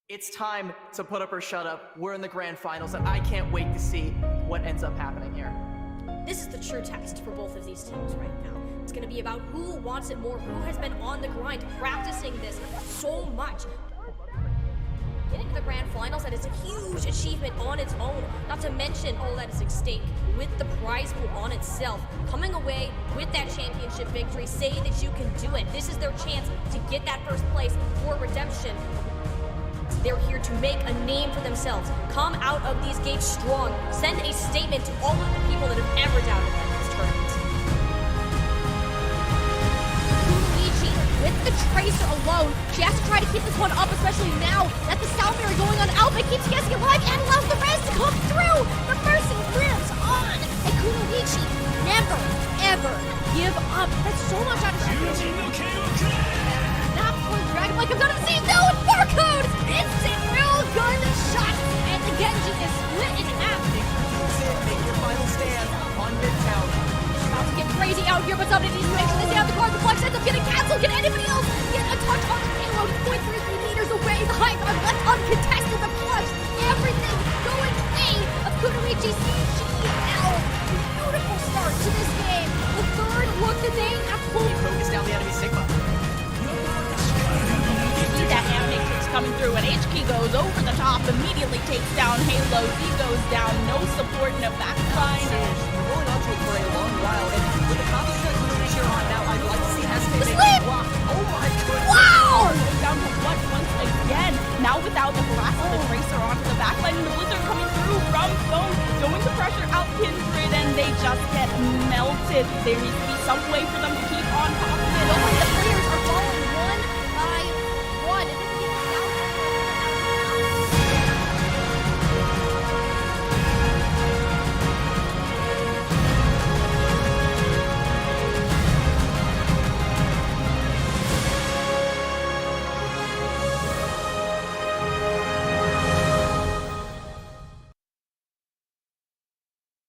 It's time to put up or shut up. We're in the grand finals, and I can't wait to see what ends up happening here. This is the true test for both of these teams right now. It's going to be about who wants it more, who has been on the grind, practicing this so much. Getting to the grand finals, that is a huge achievement on its own, not to mention all that is at stake with the prize pool on itself. Coming away with that championship victory, say that you can do it. This is their chance to get that first place for redemption. They're here to make a name for themselves. Come out of these gates strong. Send a statement to all of the people that have ever doubted them in this tournament. Luigi, with the Tracer alone, she has to try to keep this one up, especially now that the Sound Barrier going on Alpha keeps guessing alive and allows the rest to come through. The Mercy lives on. And Kunoichi never, ever give up. That's so much out of Dragonfly comes out of the sea. No, it's barcode! Instant real gun shot! And the Genji is split in half. Make your final stand on Midtown. It's about to get crazy out here, but somebody needs to make sure they stay out the card. The flex ends up getting canceled. Can anybody else get a touch on the payload? 0.33 meters away. The Hive are left uncontested. The clutch. Everything going way of Kunoichi CGL. Beautiful start to this game. The third look that they have pulled. Focus down the enemy Sigma. That Ham Matrix coming through, and HK goes over the top, immediately takes down Halo. Z goes down, no support in a backline. We're rolling onto it for a long while, and with the confidence that Kunoichi are on now, I'd like to see Esme make a block. Oh my goodness! Wow! Down to what once again? Now without the blast of the Tracer onto the backline, and the Blizzard coming through from Phone, going to pressure out Kindred, and they just get melted. There needs to be some way for them to keep on top of it. Only the players are falling one by one.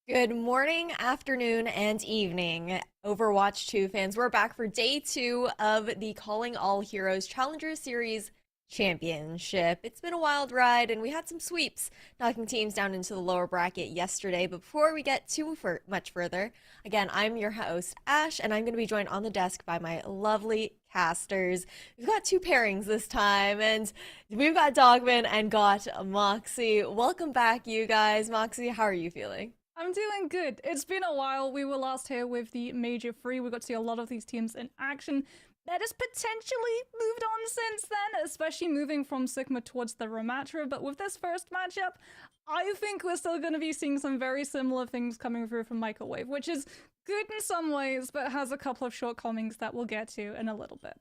Good morning, afternoon, and evening, Overwatch 2 fans. We're back for day 2 of the Calling All Heroes Challenger Series Championship. It's been a wild ride, and we had some sweeps, knocking teams down into the lower bracket yesterday. But before we get too much further, again, I'm your host, Ash, and I'm going to be joined on the desk by my lovely casters. We've got 2 pairings this time, and we've got Dogman and got Moxie. Welcome back, you guys. Moxie, how are you feeling? I'm doing good. It's been a while. We were last here with the Major 3. We got to see a lot of these teams in action. That has potentially moved on since then, especially moving from Sigma towards the Ramatra. But with this first matchup, I think we're still going to be seeing some very similar things coming through from Microwave, which is good in some ways, but has a couple of shortcomings that we'll get to in a little bit.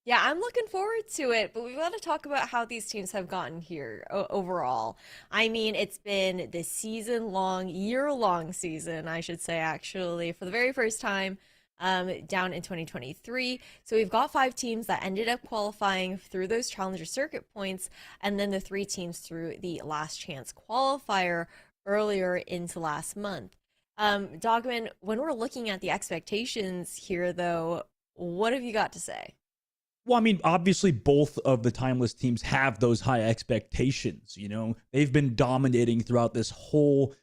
Yeah, I'm looking forward to it, but we've got to talk about how these teams have gotten here overall. I mean, it's been this season-long, year-long season, I should say, actually, for the very first time down in 2023. So we've got 5 teams that ended up qualifying through those Challenger Circuit points, and then the 3 teams through the Last Chance qualifier earlier into last month. Dogman, when we're looking at the expectations here, though, what have you got to say? Well, I mean, obviously both of the Timeless teams have those high expectations, you know. They've been dominating throughout this whole,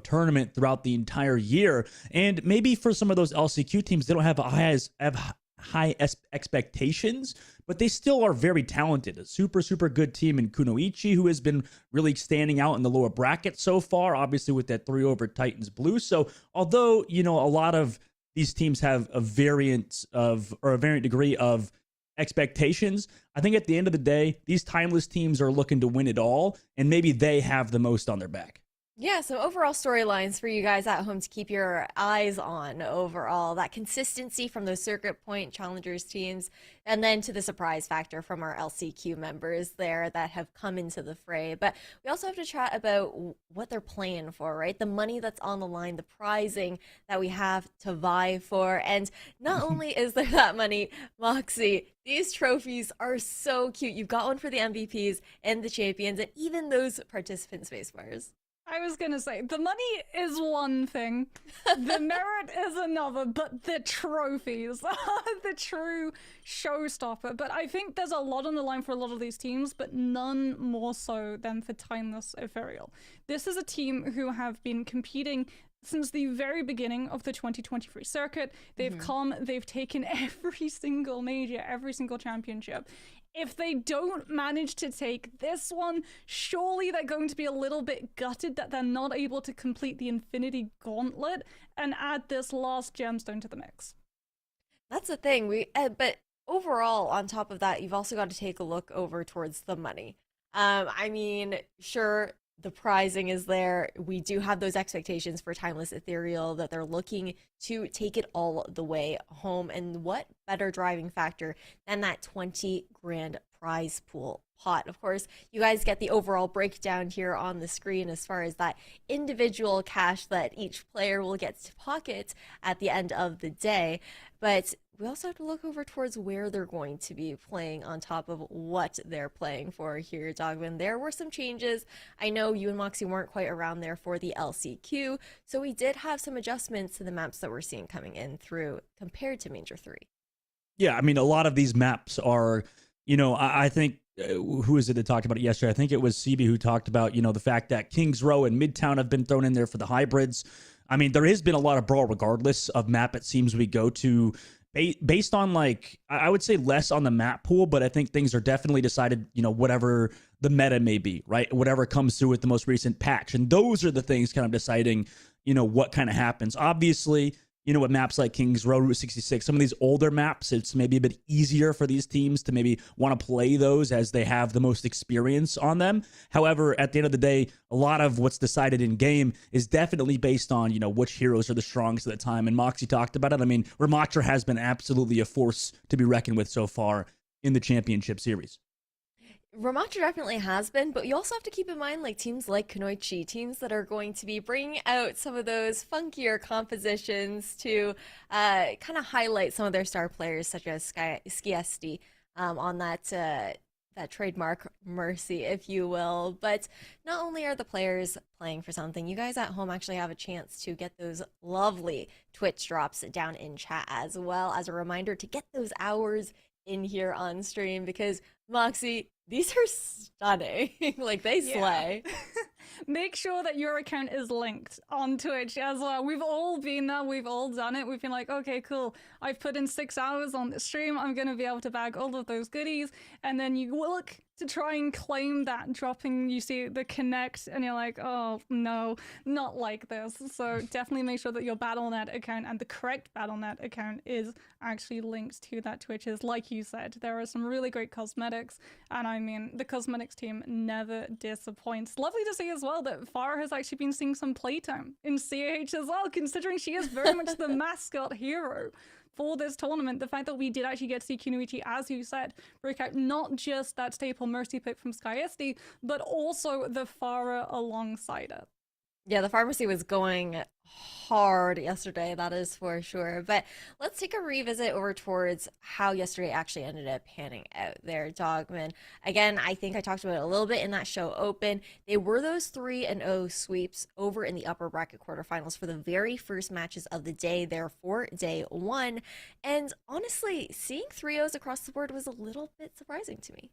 tournament throughout the entire year. And maybe for some of those LCQ teams, they don't have high expectations, but they still are very talented. A super, super good team in Kunoichi, who has been really standing out in the lower bracket so far, obviously with that 3 over Titans Blue. So although, a lot of these teams have a variant degree of expectations, I think at the end of the day, these Timeless teams are looking to win it all, and maybe they have the most on their back. Yeah, so overall storylines for you guys at home to keep your eyes on overall. That consistency from those Circuit Point Challengers teams, and then to the surprise factor from our LCQ members there that have come into the fray. But we also have to chat about what they're playing for, right? The money that's on the line, the prizing that we have to vie for. And not only is there that money, Moxie, these trophies are so cute. You've got one for the MVPs and the champions and even those participant space bars. I was gonna say, the money is one thing, the merit is another, but the trophies are the true showstopper. But I think there's a lot on the line for a lot of these teams, but none more so than for Timeless Ethereal. This is a team who have been competing since the very beginning of the 2023 circuit. They've come, they've taken every single major, every single championship. If they don't manage to take this one, surely they're going to be a little bit gutted that they're not able to complete the Infinity Gauntlet and add this last gemstone to the mix. That's the thing. But overall, on top of that, you've also got to take a look over towards the money. I mean, sure, the prizing is there. We do have those expectations for Timeless Ethereal that they're looking to take it all the way home. And what better driving factor than that 20 grand prize pool pot? Of course, you guys get the overall breakdown here on the screen as far as that individual cash that each player will get to pocket at the end of the day. But we also have to look over towards where they're going to be playing on top of what they're playing for here, Dogman. There were some changes. I know you and Moxie weren't quite around there for the LCQ, so we did have some adjustments to the maps that we're seeing coming in through compared to Major 3. Yeah, I mean, a lot of these maps are, I think, who is it that talked about it yesterday? I think it was CB who talked about, the fact that Kings Row and Midtown have been thrown in there for the hybrids. I mean, there has been a lot of brawl regardless of map it seems we go to, based on, like, I would say less on the map pool, but I think things are definitely decided, whatever the meta may be, right? Whatever comes through with the most recent patch. And those are the things kind of deciding, what kind of happens. Obviously, with maps like Kings Row, Route 66, some of these older maps, it's maybe a bit easier for these teams to maybe want to play those as they have the most experience on them. However, at the end of the day, a lot of what's decided in game is definitely based on, which heroes are the strongest at the time. And Moxie talked about it. I mean, Ramatra has been absolutely a force to be reckoned with so far in the championship series. Ramatra definitely has been, but you also have to keep in mind, like, teams like Kunoichi, teams that are going to be bringing out some of those funkier compositions to kind of highlight some of their star players, such as Skiesti on that trademark Mercy, if you will. But not only are the players playing for something, you guys at home actually have a chance to get those lovely Twitch drops down in chat, as well as a reminder to get those hours in here on stream, because Moxie, these are stunning. Like, they slay. Make sure that your account is linked on Twitch as well. We've all been there. We've all done it. We've been like, okay, cool. I've put in 6 hours on the stream. I'm going to be able to bag all of those goodies. And then you look to try and claim that dropping, you see the connect, and you're like, oh, no, not like this. So definitely make sure that your Battle.net account and the correct Battle.net account is actually linked to that Twitch. Is like you said, there are some really great cosmetics. And I mean, the cosmetics team never disappoints. Lovely to see as well that Farah has actually been seeing some playtime in CAH as well, considering she is very much the mascot hero for this tournament. The fact that we did actually get to see Kunoichi, as you said, break out not just that staple Mercy pick from Skiesti, but also the Farah alongside it. Yeah, the pharmacy was going hard yesterday, that is for sure. But let's take a revisit over towards how yesterday actually ended up panning out there, Dogman. Again, I think I talked about it a little bit in that show open. They were those 3-0 sweeps over in the upper bracket quarterfinals for the very first matches of the day there for day one. And honestly, seeing 3-0s across the board was a little bit surprising to me.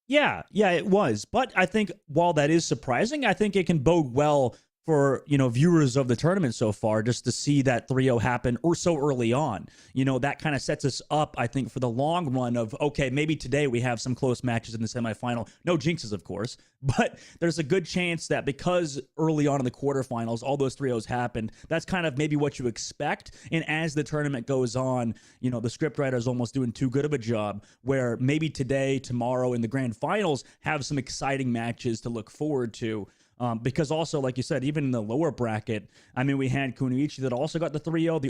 Yeah, it was. But I think while that is surprising, I think it can bode well for, viewers of the tournament so far, just to see that 3-0 happen or so early on. That kind of sets us up, I think, for the long run of, okay, maybe today we have some close matches in the semifinal. No jinxes, of course, but there's a good chance that because early on in the quarterfinals, all those 3-0s happened, that's kind of maybe what you expect. And as the tournament goes on, the scriptwriter is almost doing too good of a job, where maybe today, tomorrow in the grand finals have some exciting matches to look forward to. Because also, like you said, even in the lower bracket, I mean, we had Kunoichi that also got the 3-0.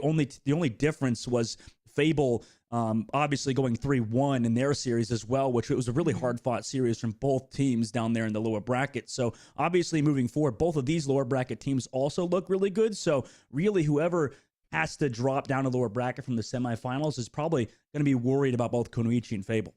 The only difference was Fable obviously going 3-1 in their series as well, which was a really hard-fought series from both teams down there in the lower bracket. So obviously moving forward, both of these lower bracket teams also look really good. So really, whoever has to drop down a lower bracket from the semifinals is probably going to be worried about both Kunoichi and Fable.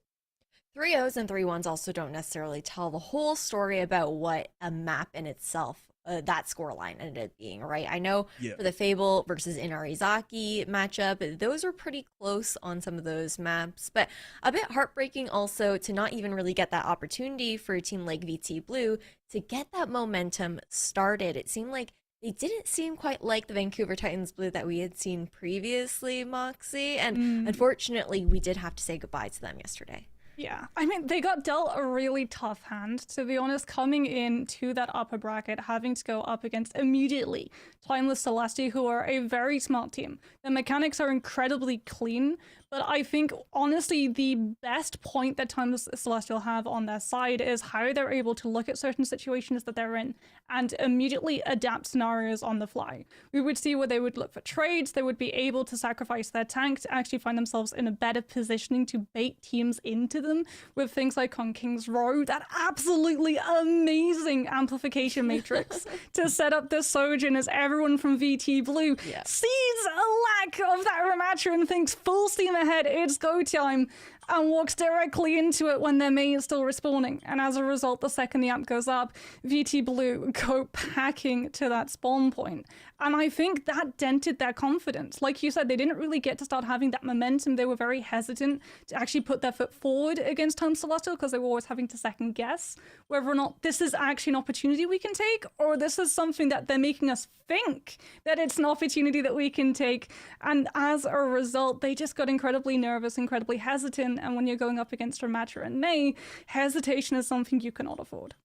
3-0s and 3-1s also don't necessarily tell the whole story about what a map in itself that scoreline ended up being, right? I know Yeah. for the Fable versus Inarizaki matchup, those were pretty close on some of those maps, but a bit heartbreaking also to not even really get that opportunity for a team like VT Blue to get that momentum started. It seemed like they didn't seem quite like the Vancouver Titans Blue that we had seen previously, Moxie, and unfortunately, we did have to say goodbye to them yesterday. Yeah, I mean, they got dealt a really tough hand, to be honest, coming into that upper bracket, having to go up against immediately Timeless Celestia, who are a very smart team. The mechanics are incredibly clean, but I think, honestly, the best point that Timeless Celestial have on their side is how they're able to look at certain situations that they're in and immediately adapt scenarios on the fly. We would see where they would look for trades, they would be able to sacrifice their tank to actually find themselves in a better positioning to bait teams into them with things like on King's Row, that absolutely amazing amplification matrix to set up this Sojourn as everyone from VT Blue sees a lack of that rematcher and thinks full steam ahead, it's go time, and walks directly into it when their main is still respawning. And as a result, the second the amp goes up, VT Blue go packing to that spawn point. And I think that dented their confidence. Like you said, they didn't really get to start having that momentum. They were very hesitant to actually put their foot forward against Time Celestial because they were always having to second guess whether or not this is actually an opportunity we can take, or this is something that they're making us think that it's an opportunity that we can take. And as a result, they just got incredibly nervous, incredibly hesitant. And when you're going up against a matcher in May, hesitation is something you cannot afford.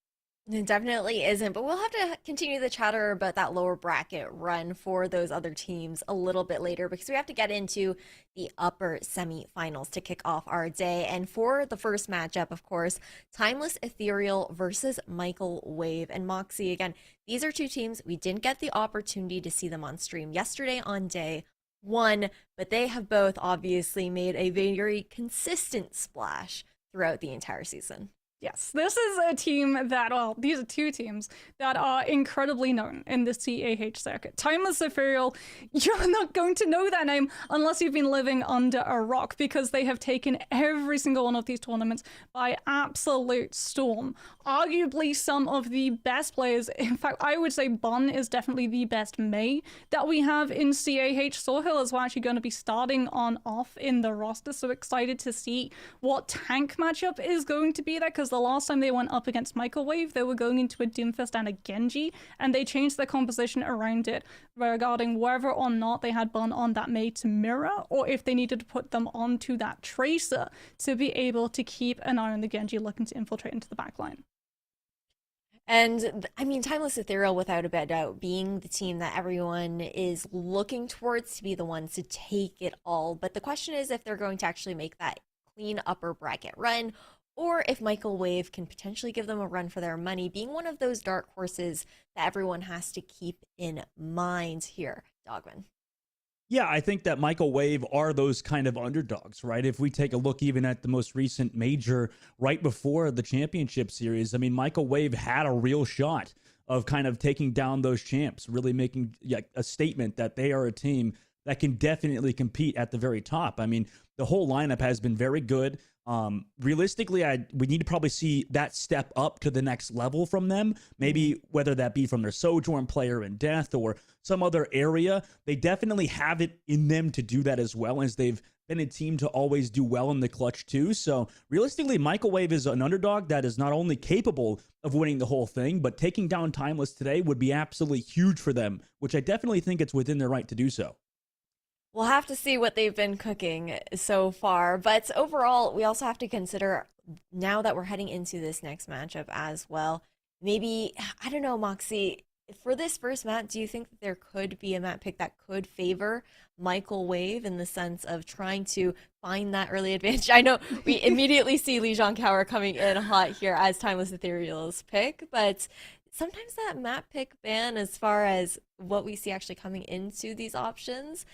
It definitely isn't, but we'll have to continue the chatter about that lower bracket run for those other teams a little bit later because we have to get into the upper semifinals to kick off our day. And for the first matchup, of course, Timeless Ethereal versus Michael Wave and Moxie. Again, these are two teams we didn't get the opportunity to see them on stream yesterday on day one, but they have both obviously made a very consistent splash throughout the entire season. Yes, this is a team that, well, these are two teams that are incredibly known in the CAH circuit. Timeless Ethereal, you're not going to know that name unless you've been living under a rock because they have taken every single one of these tournaments by absolute storm. Arguably some of the best players, in fact, I would say Bun is definitely the best Mei that we have in CAH. Sawhill is actually going to be starting on off in the roster, so excited to see what tank matchup is going to be there because the last time they went up against Michael Wave, they were going into a Doomfist and a Genji, and they changed their composition around it regarding whether or not they had Bun on that Mei to mirror, or if they needed to put them onto that Tracer to be able to keep an eye on the Genji looking to infiltrate into the backline. And I mean, Timeless Ethereal, without a doubt, being the team that everyone is looking towards to be the ones to take it all. But the question is if they're going to actually make that clean upper bracket run, or if Michael Wave can potentially give them a run for their money, being one of those dark horses that everyone has to keep in mind here, Dogman. Yeah, I think that Michael Wave are those kind of underdogs, right? If we take a look even at the most recent major right before the championship series, I mean, Michael Wave had a real shot of kind of taking down those champs, really making a statement that they are a team that can definitely compete at the very top. I mean, the whole lineup has been very good. Realistically, we need to probably see that step up to the next level from them. Maybe whether that be from their Sojourn player in Death or some other area, they definitely have it in them to do that as well, as they've been a team to always do well in the clutch too. So realistically, Michael Wave is an underdog that is not only capable of winning the whole thing, but taking down Timeless today would be absolutely huge for them, which I definitely think it's within their right to do so. We'll have to see what they've been cooking so far. But overall, we also have to consider now that we're heading into this next matchup as well. Maybe, I don't know, Moxie, for this first map, do you think that there could be a map pick that could favor Michael Wave in the sense of trying to find that early advantage? I know we immediately see Lijiang Tower coming in hot here as Timeless Ethereal's pick, but sometimes that map pick ban, as far as what we see actually coming into these options,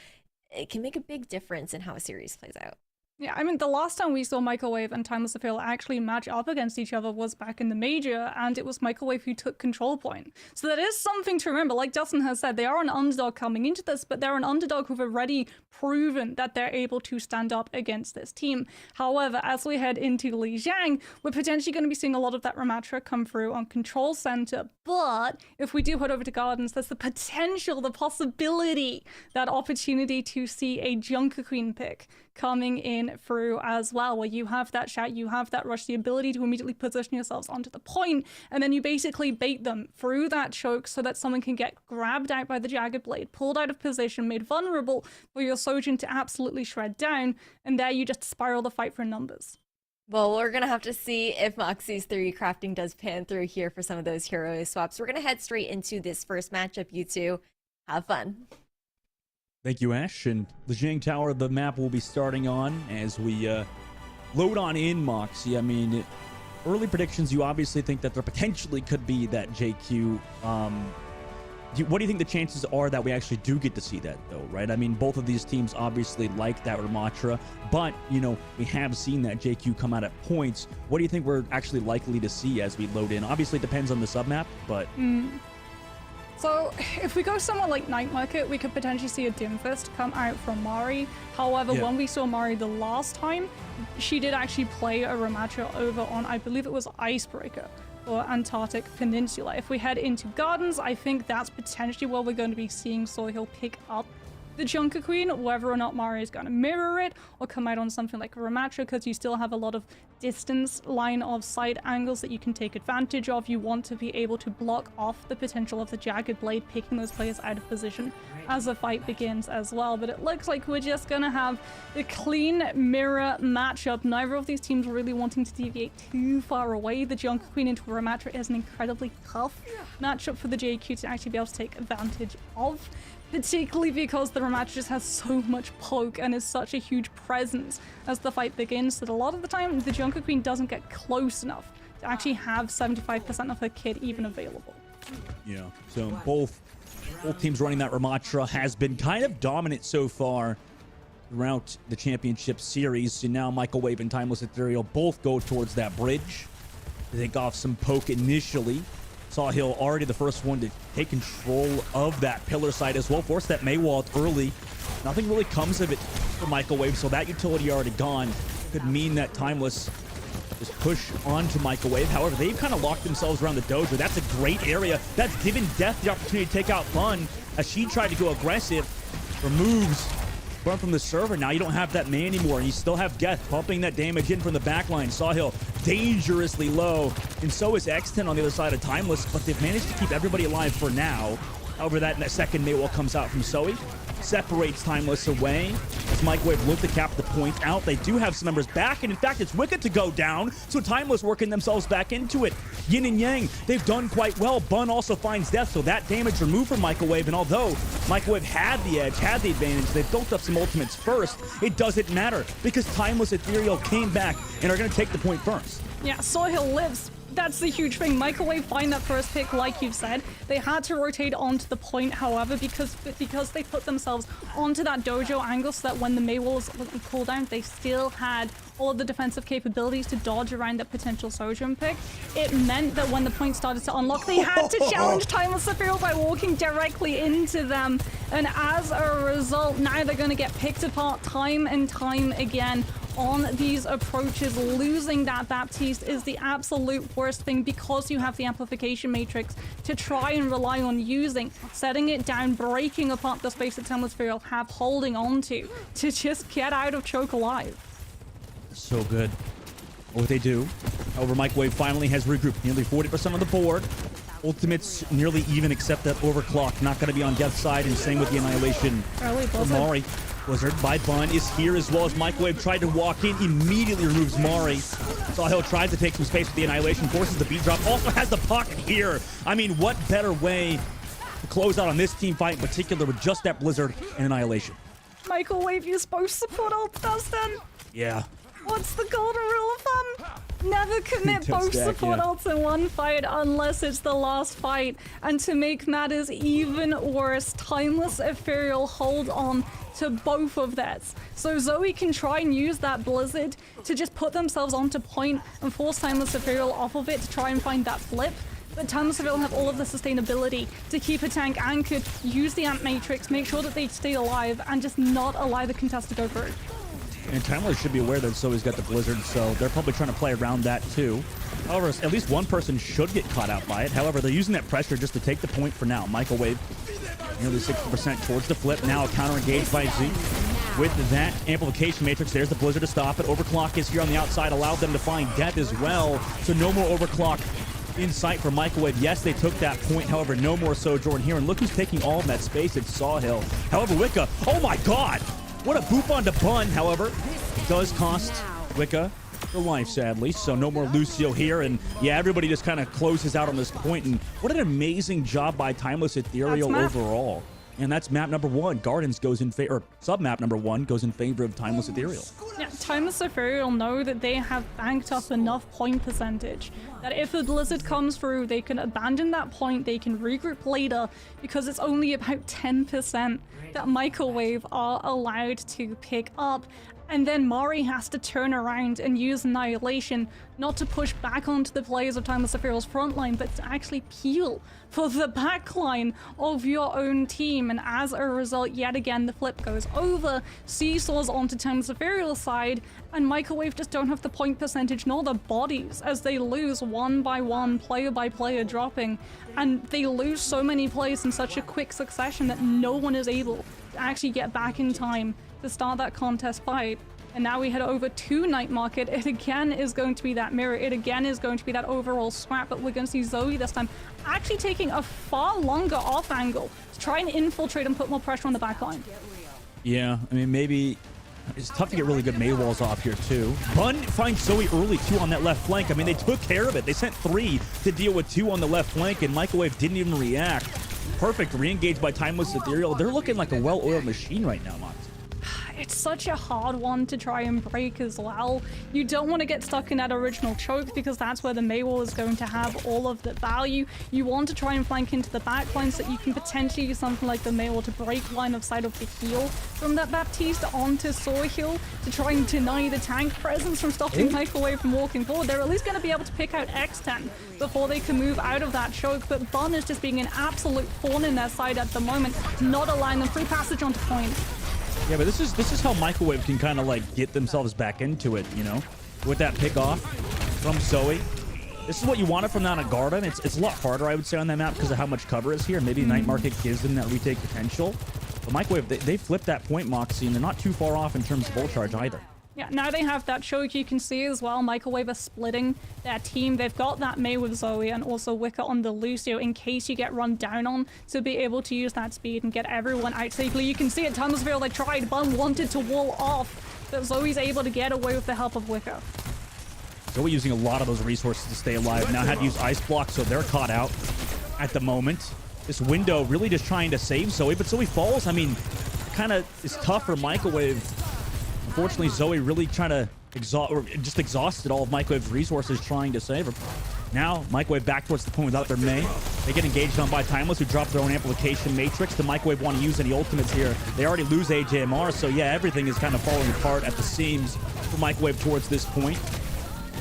it can make a big difference in how a series plays out. Yeah, I mean, the last time we saw Microwave and Timeless Ethereal actually match up against each other was back in the Major, and it was Microwave who took control point. So that is something to remember. Like Justin has said, they are an underdog coming into this, but they're an underdog who've already proven that they're able to stand up against this team. However, as we head into Lijiang, we're potentially going to be seeing a lot of that Ramatra come through on Control Center. But if we do head over to Gardens, there's the potential, the possibility, that opportunity to see a Junker Queen pick coming in through as well, where you have that shout, you have that rush, the ability to immediately position yourselves onto the point, and then you basically bait them through that choke so that someone can get grabbed out by the Jagged Blade, pulled out of position, made vulnerable for your Sojin to absolutely shred down, and there you just spiral the fight for numbers. Well, we're going to have to see if Moxie's 3 crafting does pan through here for some of those hero swaps. We're going to head straight into this first matchup, you two. Have fun. Thank you, Ash. And Lijiang Tower, the map will be starting on as we load on in, Moxie. I mean, early predictions, you obviously think that there potentially could be that JQ. What do you think the chances are that we actually do get to see that, though, right? I mean, both of these teams obviously like that Ramatra, but, you know, we have seen that JQ come out at points. What do you think we're actually likely to see as we load in? Obviously, it depends on the submap, but... So if we go somewhere like Night Market, we could potentially see a Dim Fist come out from Mari. However, when we saw Mari the last time, she did actually play a Ramatra over on, I believe it was Icebreaker or Antarctic Peninsula. If we head into Gardens, I think that's potentially where we're going to be seeing Soilhill pick up the Junker Queen, whether or not Mari is going to mirror it or come out on something like a Ramatra, because you still have a lot of distance line of sight angles that you can take advantage of. You want to be able to block off the potential of the Jagged Blade picking those players out of position as the fight begins as well. But it looks like we're just going to have a clean mirror matchup. Neither of these teams really wanting to deviate too far away. The Junker Queen into Ramatra is an incredibly tough matchup for the JQ to actually be able to take advantage of, particularly because the Ramatra just has so much poke and is such a huge presence as the fight begins that a lot of the time the Junker Queen doesn't get close enough to actually have 75% of her kit even available. Yeah, so both teams running that Ramatra has been kind of dominant so far throughout the championship series. So now Microwave and Timeless Ethereal both go towards that bridge to take off some poke initially. Sawhill already the first one to take control of that pillar side as well. Force that Maywalt early. Nothing really comes of it for Microwave, so that utility already gone. Could mean that Timeless just push onto Microwave. However, they've kind of locked themselves around the dojo. That's a great area. That's given Death the opportunity to take out Bun as she tried to go aggressive. Removes Bun from the server. Now you don't have that man anymore, and you still have Death pumping that damage in from the backline. Sawhill dangerously low, and so is X10 on the other side of Timeless, but they've managed to keep everybody alive for now. However, that second Maywall comes out from Zoe, separates Timeless away as Microwave look to cap the point out. They do have some members back, and in fact, it's Wicked to go down, so Timeless working themselves back into it. Yin and Yang, they've done quite well. Bun also finds Death, so that damage removed from Microwave, and although Microwave had the edge, had the advantage, they built up some ultimates first, it doesn't matter because Timeless Ethereal came back and are going to take the point first. Yeah, Soilhill lives. That's the huge thing. Microwave find that first pick, like you've said. They had to rotate onto the point, however, because they put themselves onto that dojo angle so that when the Maywalls pull down, they still had all of the defensive capabilities to dodge around that potential Sojin pick. It meant that when the point started to unlock, they had to challenge Timeless Ethereal by walking directly into them. And as a result, now they're going to get picked apart time and time again on these approaches. Losing that Baptiste is the absolute worst thing because you have the amplification matrix to try and rely on using, setting it down, breaking apart the space that Timeless Ethereal have holding on to just get out of choke alive. So good. What they do. However, Microwave finally has regrouped nearly 40% of the board. Ultimates nearly even, except that overclock not going to be on Death's side, and same with the Annihilation for Mari. Blizzard by Bun is here as well as Microwave tried to walk in, immediately removes Mari. Sawhill tries to take some space with the Annihilation, forces the beat drop, also has the puck here. I mean, what better way to close out on this team fight in particular with just that Blizzard and Annihilation? Microwave, you're supposed to put ult, Dustin. Yeah. What's the golden rule of thumb? Never commit Don't both stack, support yeah. ults in one fight unless it's the last fight. And to make matters even worse, Timeless Ethereal hold on to both of theirs. So Zoe can try and use that Blizzard to just put themselves onto point and force Timeless Ethereal off of it to try and find that flip. But Timeless Ethereal have all of the sustainability to keep a tank anchored, use the Ant Matrix, make sure that they stay alive, and just not allow the contest to go through. And Timeless should be aware that Zoe's got the Blizzard, so they're probably trying to play around that too. However, at least one person should get caught out by it. However, they're using that pressure just to take the point for now. Microwave, nearly 60% towards the flip. Now a counter engaged by Z. With that amplification matrix, there's the Blizzard to stop it. Overclock is here on the outside, allowed them to find death as well. So no more Overclock in sight for Microwave. Yes, they took that point. However, no more Sojourn here. And look who's taking all of that space. It's Sawhill. However, Wicca, oh my god! What a boop onto Bun, however, does cost Wicca the life, sadly. So no more Lucio here. And yeah, everybody just kind of closes out on this point. And what an amazing job by Timeless Ethereal overall. And that's map number 1. Gardens goes in favor, or sub-map number 1 goes in favor of Timeless Ethereal. Yeah, Timeless Ethereal know that they have banked up enough point percentage that if a Blizzard comes through, they can abandon that point, they can regroup later, because it's only about 10% that Microwave are allowed to pick up. And then Mari has to turn around and use Annihilation, not to push back onto the players of Timeless Ethereal's front line, but to actually peel for the back line of your own team. And as a result, yet again, the flip goes over, seesaws onto Timeless Ethereal's side, and Microwave just don't have the point percentage nor the bodies as they lose one by one, player by player dropping. And they lose so many players in such a quick succession that no one is able to actually get back in time to start that contest fight. And now we head over to Night Market. It again is going to be that mirror. It again is going to be that overall swap, but we're going to see Zoe this time actually taking a far longer off angle to try and infiltrate and put more pressure on the backline. Yeah, I mean, maybe it's tough to get really good May walls off here too. Bun finds Zoe early too on that left flank. I mean, they took care of it. They sent 3 to deal with 2 on the left flank, and Microwave didn't even react. Perfect re-engage by Timeless Ethereal. They're looking like a well-oiled machine right now, Mox. It's such a hard one to try and break as well. You don't want to get stuck in that original choke because that's where the Maywall is going to have all of the value. You want to try and flank into the backline so that you can potentially use something like the Maywall to break line of sight of the heal from that Baptiste onto Sawhill to try and deny the tank presence from stopping Microwave from walking forward. They're at least going to be able to pick out X10 before they can move out of that choke, but Bun is just being an absolute thorn in their side at the moment, not allowing them free passage onto point. Yeah, but this is how Microwave can kind of like get themselves back into it, you know, with that pick off from Zoe. This is what you wanted from that on Garden. It's a lot harder, I would say, on that map because of how much cover is here. Maybe Night Market gives them that retake potential. But Microwave, they flipped that point, Moxie, and they're not too far off in terms of bull charge either. Yeah, now they have that choke. You can see as well, Microwave are splitting their team. They've got that May with Zoe and also Wicca on the Lucio in case you get run down on, to be able to use that speed and get everyone out safely. You can see at Timelessville they tried, Bun wanted to wall off, but Zoe's able to get away with the help of Wicca. Zoe using a lot of those resources to stay alive. Now had to use Ice Block, so they're caught out at the moment. This window really just trying to save Zoe, but Zoe falls. I mean, it kind of is tough for Microwave. Unfortunately, Zoe really trying to exhausted all of Microwave's resources trying to save her. Now, Microwave back towards the point without their May. They get engaged on by Timeless, who dropped their own amplification matrix. The Microwave want to use any ultimates here. They already lose AJMR, so yeah, everything is kind of falling apart at the seams for Microwave towards this point.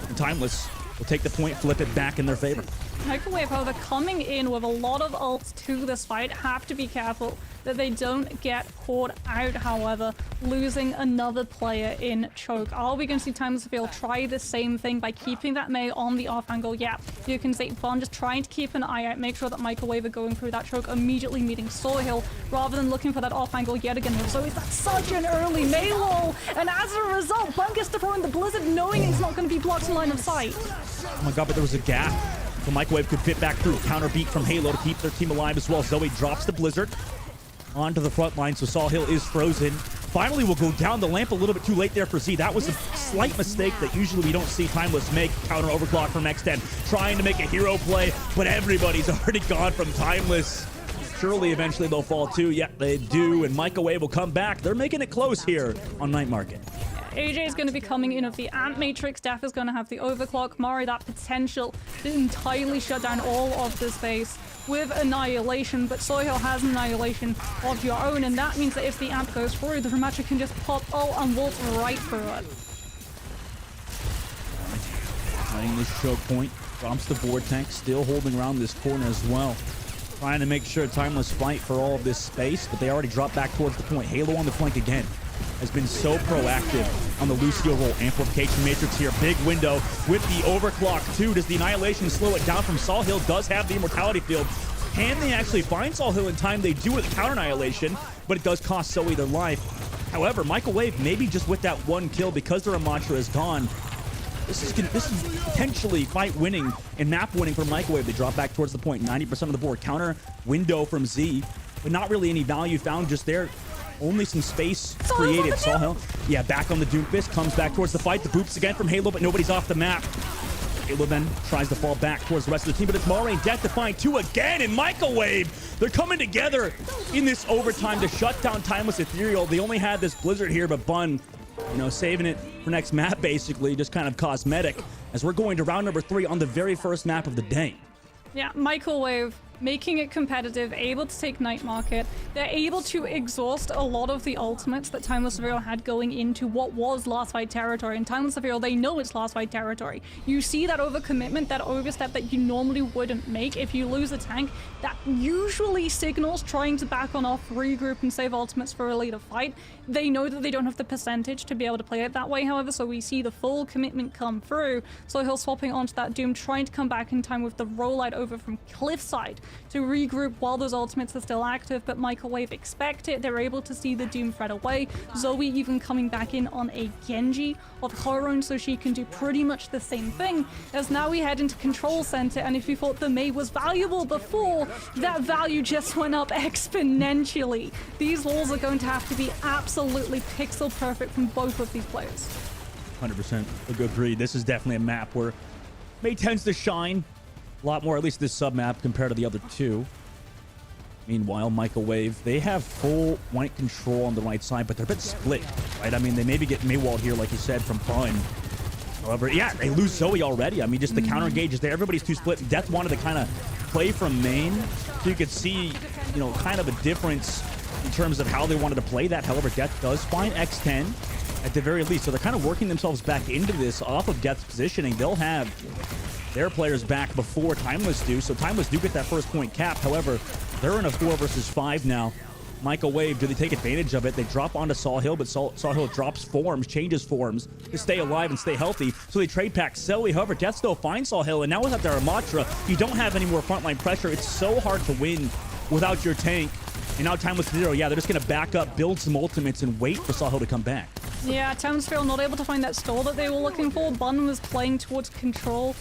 And Timeless will take the point, flip it back in their favor. Microwave, however, coming in with a lot of ults to this fight, have to be careful that they don't get caught out, however, losing another player in choke. Are we going to see Timelessville try the same thing by keeping that May on the off angle? Yeah, you can see Bun just trying to keep an eye out, make sure that Microwave are going through that choke, immediately meeting Sawhill, rather than looking for that off angle yet again. So that's such an early May wall, and as a result, Bun gets to throw in the Blizzard knowing it's not going to be blocked in line of sight. Oh my god, but there was a gap. So Microwave could fit back through. Counter beat from Halo to keep their team alive as well. Zoe drops the Blizzard onto the front line, so Sawhill is frozen. Finally, will go down the lamp a little bit too late there for Z. That was a slight mistake that usually we don't see Timeless make. Counter overclock from X10, trying to make a hero play, but everybody's already gone from Timeless. Surely eventually they'll fall too. Yeah, they do. And Microwave will come back. They're making it close here on Night Market. AJ is going to be coming in with the Ant Matrix. Def is going to have the Overclock. Mari, that potential to entirely shut down all of the space with Annihilation, but Sohail has Annihilation of your own, and that means that if the Ant goes through, the Remacher can just pop and waltz right through it. Playing this choke point, drops the Vortex, still holding around this corner as well. Trying to make sure Timeless fight for all of this space, but they already dropped back towards the point. Halo on the flank again. Has been so proactive on the Lucio roll. Amplification Matrix here. Big window with the Overclock too. Does the Annihilation slow it down from Sawhill? Does have the Immortality Field. Can they actually find Sawhill in time? They do with the Counter Annihilation, but it does cost Zoe their life. However, Microwave, maybe just with that one kill, because their Amatra is gone, this is potentially fight winning and map winning for Microwave. They drop back towards the point. 90% of the board. Counter window from Z, but not really any value found just there. Only some space created. Sawhill, yeah, back on the Doomfist, comes back towards the fight. The boops again from Halo, but nobody's off the map. Halo then tries to fall back towards the rest of the team, but it's Mari and Death to find two again, and Microwave, they're coming together in this overtime to shut down Timeless Ethereal. They only had this Blizzard here, but Bun, you know, saving it for next map, basically, just kind of cosmetic, as we're going to round number 3 on the very first map of the day. Yeah, Microwave making it competitive, able to take Night Market. They're able to exhaust a lot of the ultimates that Timeless Ethereal had going into what was last fight territory. And Timeless Ethereal, they know it's last fight territory. You see that overcommitment, that overstep that you normally wouldn't make if you lose a tank. That usually signals trying to back on off, regroup, and save ultimates for a later fight. They know that they don't have the percentage to be able to play it that way, however, so we see the full commitment come through. So he'll swapping onto that Doom, trying to come back in time with the rollout over from Cliffside to regroup while those ultimates are still active, but Microwave expect it. They're able to see the Doom threat away. Zoe even coming back in on a Genji of her own, so she can do pretty much the same thing. As now we head into Control Center, and if you thought the Mei was valuable before, that value just went up exponentially. These walls are going to have to be absolutely pixel perfect from both of these players. 100% a good read. This is definitely a map where Mei tends to shine a lot more, at least this sub-map, compared to the other two. Meanwhile, Microwave, they have full white control on the right side, but they're a bit split, right? I mean, they maybe get Maywalled here, like you said, from Bun. However, yeah, they lose Zoe already. I mean, just the counter engage is there. Everybody's too split. Death wanted to kind of play from main, so you could see, you know, kind of a difference in terms of how they wanted to play that. However, Death does find X10 at the very least, so they're kind of working themselves back into this off of Death's positioning. They'll have their players back before Timeless do, so Timeless do get that first point capped. However, they're in a 4 versus 5 now. Microwave, do they take advantage of it? They drop onto Sawhill, but Sawhill drops forms, changes forms to stay alive and stay healthy, so they trade pack Zoe. However, Death still finds Sawhill, and now without their Amatra, you don't have any more frontline pressure. It's so hard to win without your tank. And now Timeless Zero, yeah, they're just going to back up, build some ultimates, and wait for Sawhill to come back. Yeah, Townsville not able to find that stall that they were looking for. Bun was playing towards control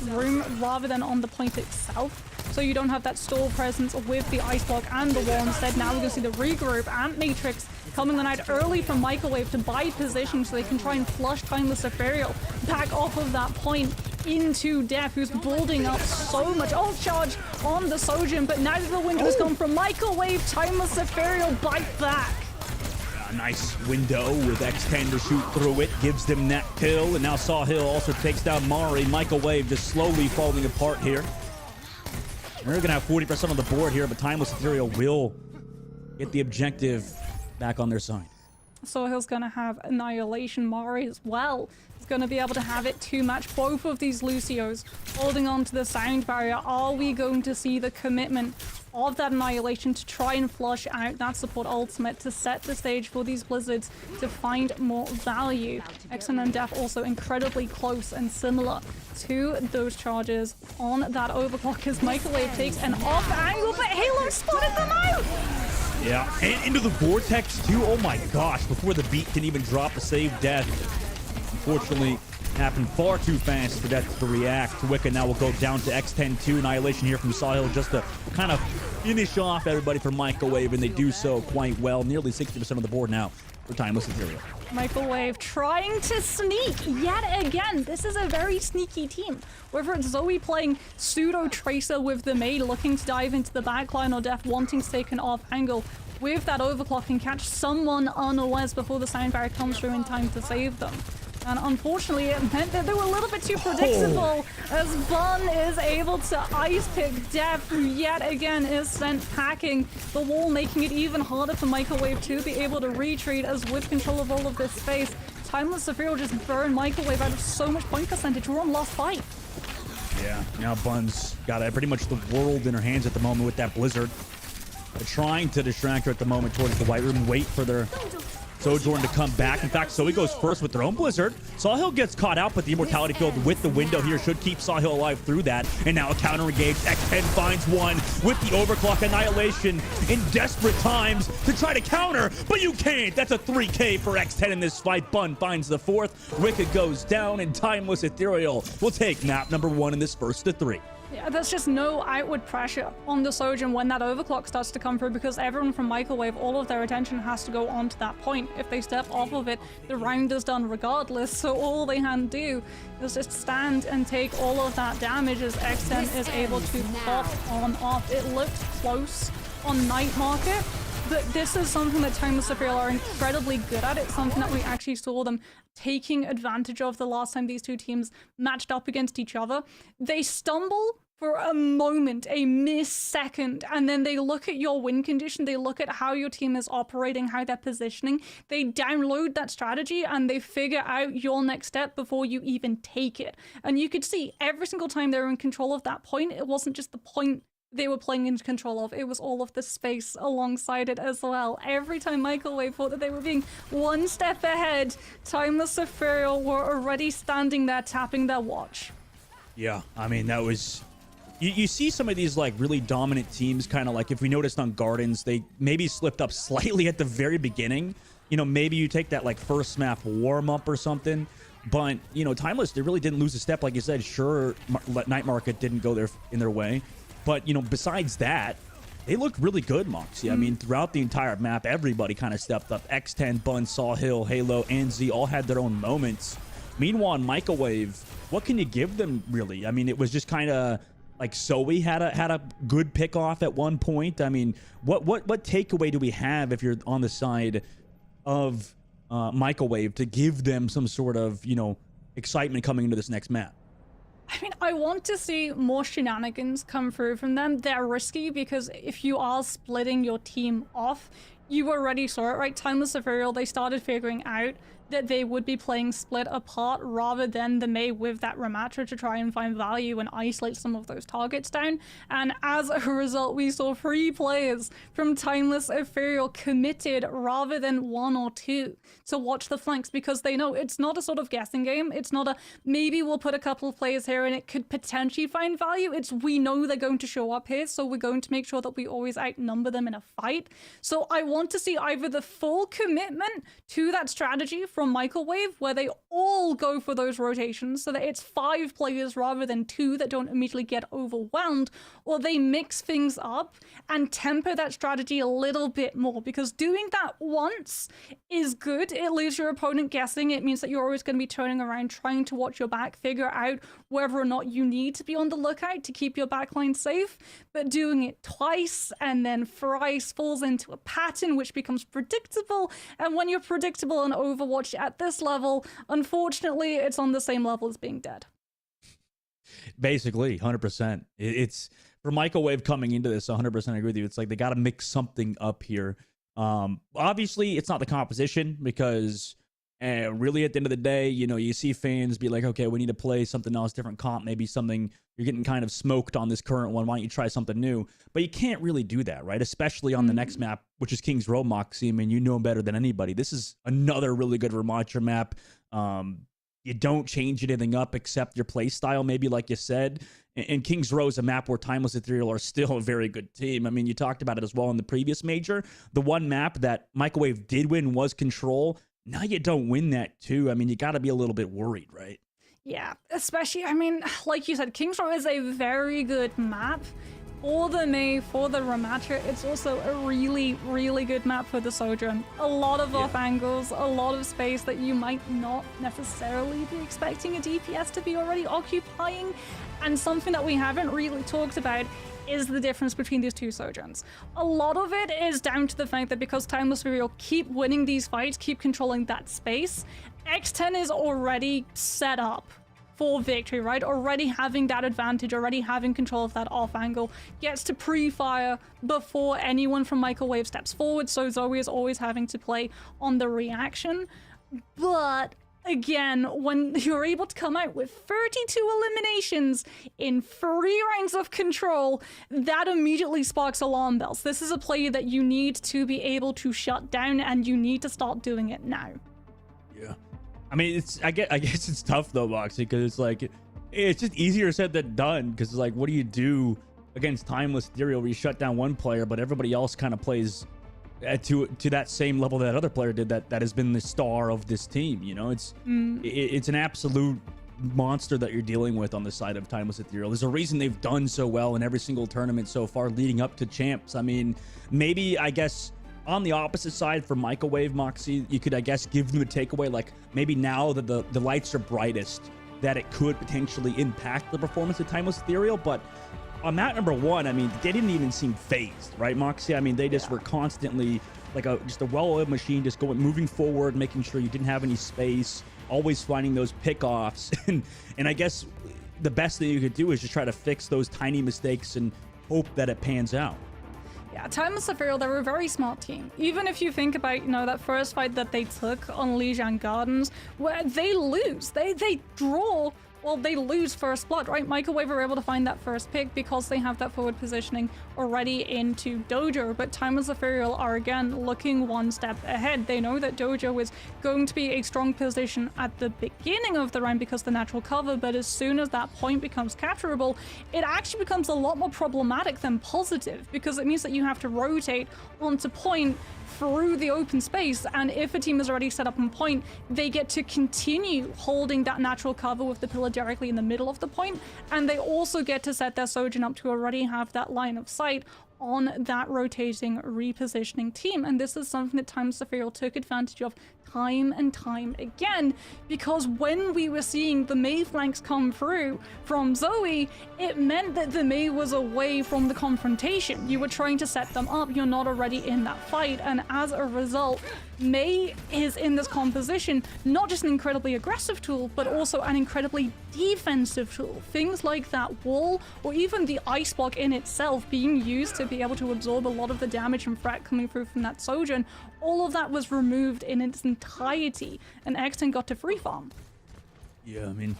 room rather than on the point itself. So you don't have that stall presence with the ice block and the wall. Instead, now we're going to see the regroup and Matrix coming on out early from Microwave to buy position so they can try and flush Timeless Ethereal back off of that point into Def, who's building up so much ult charge on the Sojin, but now that the window has gone from Microwave, Timeless Ethereal bite back. A nice window with X10 to shoot through it, gives them that kill, and now Sawhill also takes down Mari. Microwave just slowly falling apart here. They're going to have 40% on the board here, but Timeless Ethereal will get the objective back on their side. Sawhill's going to have Annihilation. Mari as well is going to be able to have it to match both of these Lucios holding on to the sound barrier. Are we going to see the commitment of that Annihilation to try and flush out that support ultimate to set the stage for these Blizzards to find more value? Exxon and Def also incredibly close and similar to those charges on that overclock as Microwave takes an off angle, but Halo spotted them out! Yeah, and into the Vortex too. Oh my gosh, before the beat can even drop to save Death. Unfortunately, happened far too fast for Death to react. Wicca now will go down to X10-2. Annihilation here from Sawhill just to kind of finish off everybody for Microwave, and they do so quite well. Nearly 60% of the board now for Timeless Ethereal. Microwave trying to sneak yet again. This is a very sneaky team. Whether it's Zoe playing pseudo Tracer with the Mei looking to dive into the backline, or Def wanting to take an off angle with that overclock and catch someone unawares before the sound barrier comes through in time to save them. And unfortunately, it meant that they were a little bit too predictable as Bun is able to ice pick Def, who yet again is sent packing the wall, making it even harder for Microwave to be able to retreat, as with control of all of this space, Timeless Ethereal just burned Microwave out of so much point percentage. We're on last fight. Yeah, now Bun's got pretty much the world in her hands at the moment with that Blizzard. They're trying to distract her at the moment towards the White Room and wait for their Sojourn to come back. In fact, Zoe goes first with their own Blizzard. Sawhill gets caught out, but the Immortality Field with the window here should keep Sawhill alive through that. And now a counter engage. X10 finds one with the Overclock Annihilation in desperate times to try to counter, but you can't. That's a 3K for X10 in this fight. Bun finds the fourth. Wicked goes down, and Timeless Ethereal will take map number 1 in this first to 3. Yeah, there's just no outward pressure on the Sojourn when that overclock starts to come through, because everyone from Microwave, all of their attention has to go onto that point. If they step off of it, the round is done regardless, so all they can do is just stand and take all of that damage as X10 is able to pop on off. It looked close on Night Market, but this is something that Timeless Ethereal are incredibly good at. It's something that we actually saw them taking advantage of the last time these two teams matched up against each other. They stumble for a moment, a millisecond, and then they look at your win condition, they look at how your team is operating, how they're positioning, they download that strategy, and they figure out your next step before you even take it. And you could see every single time they were in control of that point, it wasn't just the point they were playing in control of, it was all of the space alongside it as well. Every time Microwave thought that they were being one step ahead, Timeless Ethereal were already standing there tapping their watch. Yeah, I mean, that was... You see some of these like really dominant teams, kind of like if we noticed on Gardens, they maybe slipped up slightly at the very beginning. You know, maybe you take that like first map warm up or something. But, you know, Timeless, they really didn't lose a step. Like you said, sure, Night Market didn't go in their way. But, you know, besides that, they looked really good, Moxie. I mean, throughout the entire map, everybody kind of stepped up. X10, Bun, Sawhill, Halo, and Z all had their own moments. Meanwhile, Microwave, what can you give them, really? I mean, it was just kind of... like Zoe had a good pick off at one point. I mean, what takeaway do we have if you're on the side of Microwave to give them some sort of, you know, excitement coming into this next map? I mean, I want to see more shenanigans come through from them. They're risky because if you are splitting your team off, you already saw it, right? Timeless Ethereal, they started figuring out that they would be playing split apart rather than the Mei with that Ramatra to try and find value and isolate some of those targets down. And as a result, we saw 3 players from Timeless Ethereal committed rather than 1 or 2 to watch the flanks, because they know it's not a sort of guessing game. It's not a maybe we'll put a couple of players here and it could potentially find value. It's we know they're going to show up here, so we're going to make sure that we always outnumber them in a fight. So I want to see either the full commitment to that strategy from Microwave, where they all go for those rotations so that it's 5 players rather than 2 that don't immediately get overwhelmed, or they mix things up and temper that strategy a little bit more, because doing that once is good. It leaves your opponent guessing. It means that you're always going to be turning around, trying to watch your back, figure out whether or not you need to be on the lookout to keep your backline safe. But doing it twice and then thrice falls into a pattern which becomes predictable, and when you're predictable in Overwatch at this level, unfortunately, it's on the same level as being dead. Basically, 100%. It's for Microwave coming into this, 100% agree with you. It's like they got to mix something up here. Obviously, it's not the composition, because really at the end of the day, you know, you see fans be like, okay, we need to play something else, different comp, maybe something you're getting kind of smoked on this current one. Why don't you try something new? But you can't really do that, right? Especially on the next map, which is King's Row, Moxie. I mean, you know better than anybody. This is another really good Ramatra map. You don't change anything up except your play style, maybe, like you said. And King's Row is a map where Timeless Ethereal are still a very good team. I mean, you talked about it as well in the previous major. The one map that Microwave did win was Control. Now you don't win that too. I mean, you got to be a little bit worried, right? Yeah, especially, I mean, like you said, King's Row is a very good map, for the Mei, for the Ramatra, it's also a really, really good map for the Sojourn. A lot of off angles, a lot of space that you might not necessarily be expecting a DPS to be already occupying. And something that we haven't really talked about is the difference between these two Sojourns. A lot of it is down to the fact that because Timeless Reveal keep winning these fights, keep controlling that space, X10 is already set up for victory, right? Already having that advantage, already having control of that off angle, gets to pre-fire before anyone from Microwave steps forward, so Zoe is always having to play on the reaction. But again, when you're able to come out with 32 eliminations in 3 rounds of control, that immediately sparks alarm bells. This is a play that you need to be able to shut down, and you need to start doing it now. Yeah. I mean, I guess it's tough though, Moxie, because it's like, it's just easier said than done. Because like, what do you do against Timeless Ethereal where you shut down one player, but everybody else kind of plays to that same level that other player did that has been the star of this team? You know, it's an absolute monster that you're dealing with on the side of Timeless Ethereal. There's a reason they've done so well in every single tournament so far leading up to champs. I mean, maybe, I guess, on the opposite side for Microwave, Moxie, you could, I guess, give them a takeaway, like maybe now that the lights are brightest, that it could potentially impact the performance of Timeless Ethereal. But on map number 1, I mean, they didn't even seem phased, right, Moxie? I mean, they just were constantly like just a well-oiled machine, just moving forward, making sure you didn't have any space, always finding those pickoffs. and I guess the best thing you could do is just try to fix those tiny mistakes and hope that it pans out. Yeah, Timeless Ethereal, they're a very smart team. Even if you think about, you know, that first fight that they took on Lijiang Gardens, where they lose, they draw, well, they lose first blood, right? Microwave were able to find that first pick because they have that forward positioning already into Dojo, but Timeless Ethereal are again looking one step ahead. They know that Dojo is going to be a strong position at the beginning of the round because the natural cover, but as soon as that point becomes capturable, it actually becomes a lot more problematic than positive, because it means that you have to rotate onto point through the open space, and if a team is already set up on point, they get to continue holding that natural cover with the pillar directly in the middle of the point, and they also get to set their Sojourn up to already have that line of sight on that rotating repositioning team. And this is something that Timeless Ethereal took advantage of time and time again, because when we were seeing the Mei flanks come through from Zoe, it meant that the Mei was away from the confrontation. You were trying to set them up, you're not already in that fight, and as a result, Mei is in this composition not just an incredibly aggressive tool, but also an incredibly defensive tool. Things like that wall, or even the ice block in itself, being used to be able to absorb a lot of the damage and threat coming through from that Sojourn, all of that was removed in its entirety, and X10 got to free farm. Yeah, I mean,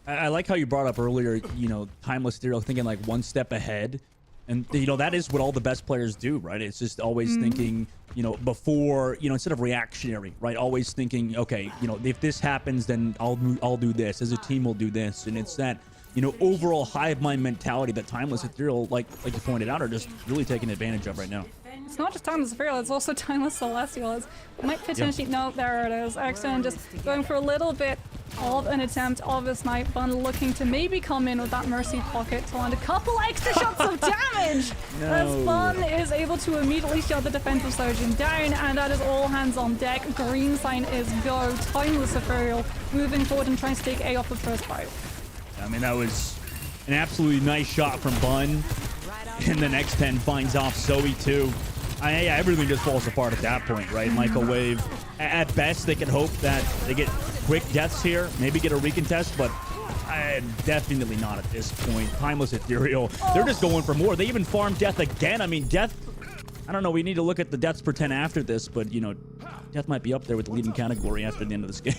I like how you brought up earlier, you know, Timeless Ethereal thinking like one step ahead. And, you know, that is what all the best players do, right? It's just always thinking, you know, before, you know, instead of reactionary, right? Always thinking, okay, you know, if this happens, then I'll do this. As a team, we'll do this. And it's that, you know, overall hive mind mentality that Timeless Ethereal, like you pointed out, are just really taking advantage of right now. It's not just Timeless Ethereal, it's also Timeless Celestial. It might potentially, no, there it is. X10 just going for a little bit of an attempt of a snipe. Bun looking to maybe come in with that Mercy pocket to land a couple extra shots of damage. No. As Bun is able to immediately shut the defensive Surgeon down, and that is all hands on deck. Green sign is go. Timeless Ethereal moving forward and trying to take A off the first fight. I mean, that was an absolutely nice shot from Bun. And then X10 finds off Zoe too. Yeah, everything just falls apart at that point, right? Microwave, at best, they can hope that they get quick deaths here, maybe get a recontest, but definitely not at this point. Timeless Ethereal, they're just going for more. They even farmed Death again. I mean, Death, I don't know, we need to look at the deaths per 10 after this, but, you know, Death might be up there with the leading category after the end of this game.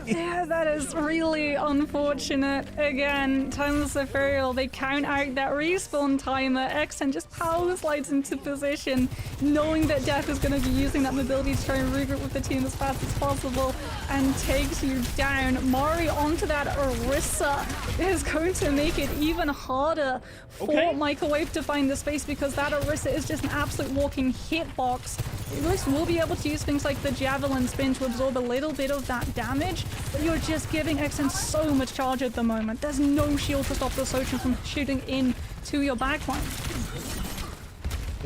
Yeah, that is really unfortunate. Again, Timeless Ethereal, they count out that respawn timer. X10 just power slides into position, knowing that Death is going to be using that mobility to try and regroup with the team as fast as possible, and takes you down. Mari onto that Orisa is going to make it even harder for Microwave to find the space, because that Orisa is just an absolute walking hitbox. At least we'll be able to use things like the Javelin Spin to absorb a little bit of that damage, but you're just giving X10 so much charge at the moment. There's no shield to stop the Sojourn from shooting in to your backline.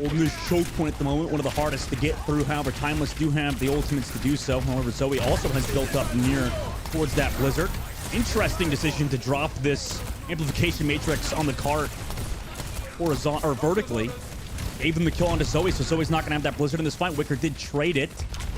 holding this choke point at the moment, one of the hardest to get through. However, Timeless do have the ultimates to do so. However, Zoe also has built up near towards that Blizzard. Interesting decision to drop this amplification matrix on the cart horizontal or vertically. Gave him the kill onto Zoe, so Zoe's not going to have that Blizzard in this fight. Wicker did trade it.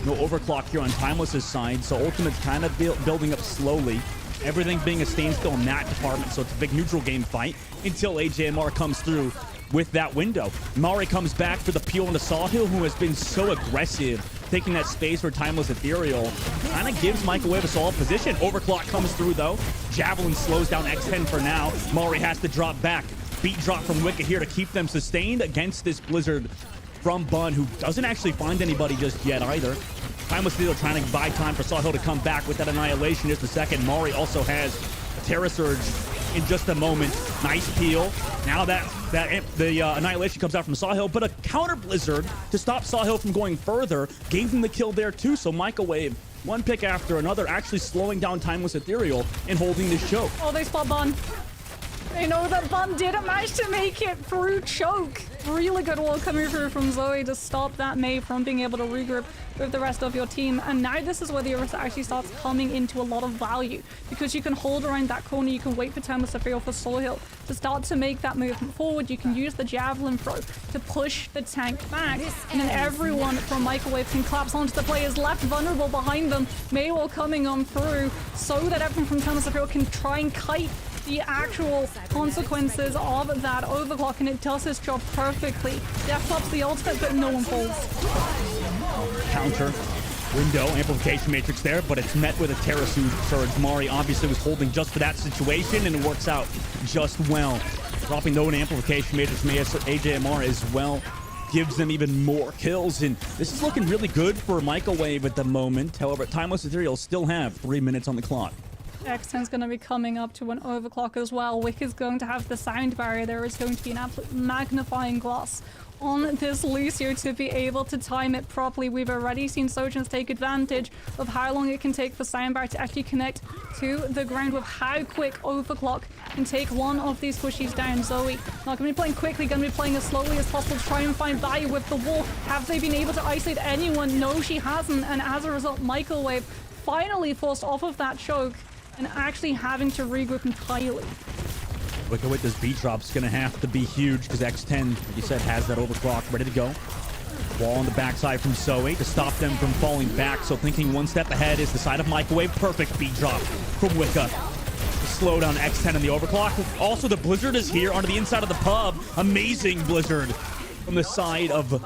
No overclock here on Timeless's side, so Ultimate's kind of building up slowly. Everything being a standstill in that department, so it's a big neutral game fight until AJMR comes through with that window. Mari comes back for the peel into Sawhill, who has been so aggressive, taking that space for Timeless Ethereal. Kind of gives Microwave a solid position. Overclock comes through, though. Javelin slows down X10 for now. Mari has to drop back. Beat drop from Wicked here to keep them sustained against this Blizzard from Bun, who doesn't actually find anybody just yet either. Timeless Ethereal trying to buy time for Sawhill to come back with that Annihilation just a second. Mari also has a Terra Surge in just a moment. Nice peel. Now the Annihilation comes out from Sawhill, but a counter Blizzard to stop Sawhill from going further gave him the kill there too. So Microwave, one pick after another, actually slowing down Timeless Ethereal and holding this choke. Oh, they spot Bun. They know that Bun didn't manage to make it through choke. Really good wall coming through from Zoe to stop that Mei from being able to regroup with the rest of your team. And now this is where the Orisa actually starts coming into a lot of value, because you can hold around that corner, you can wait for Timeless Ethereal for Sawhill to start to make that movement forward. You can use the Javelin throw to push the tank back, and then everyone from Microwave can collapse onto the players left vulnerable behind them. Maywell coming on through so that everyone from Timeless Ethereal can try and kite the actual consequences of that overclock, and it does its job perfectly. Death pops the ultimate, but no one falls. Counter window amplification matrix there, but it's met with a Terra Surge. Mari obviously was holding just for that situation, and it works out just well. Dropping though an amplification matrix from AJMR as well gives them even more kills, and this is looking really good for Microwave at the moment. However, Timeless Ethereal still have 3 minutes on the clock. X10's going to be coming up to an overclock as well. Wick is going to have the sound barrier. There is going to be an absolute magnifying glass on this Lucio to be able to time it properly. We've already seen Sojans take advantage of how long it can take for soundbar to actually connect to the ground, with how quick overclock can take one of these pushies down. Zoe not going to be playing quickly, going to be playing as slowly as possible to try and find value with the wall. Have they been able to isolate anyone? No, she hasn't, and as a result, Microwave finally forced off of that choke and actually having to regroup entirely. Look at what this beat drop's gonna have to be huge, because X10, like you said, has that overclock ready to go. Wall on the backside from Zoe to stop them from falling back. So thinking one step ahead is the side of Microwave. Perfect beat drop from Wicca to slow down X10 in the overclock. Also, the Blizzard is here onto the inside of the pub. Amazing Blizzard from the side of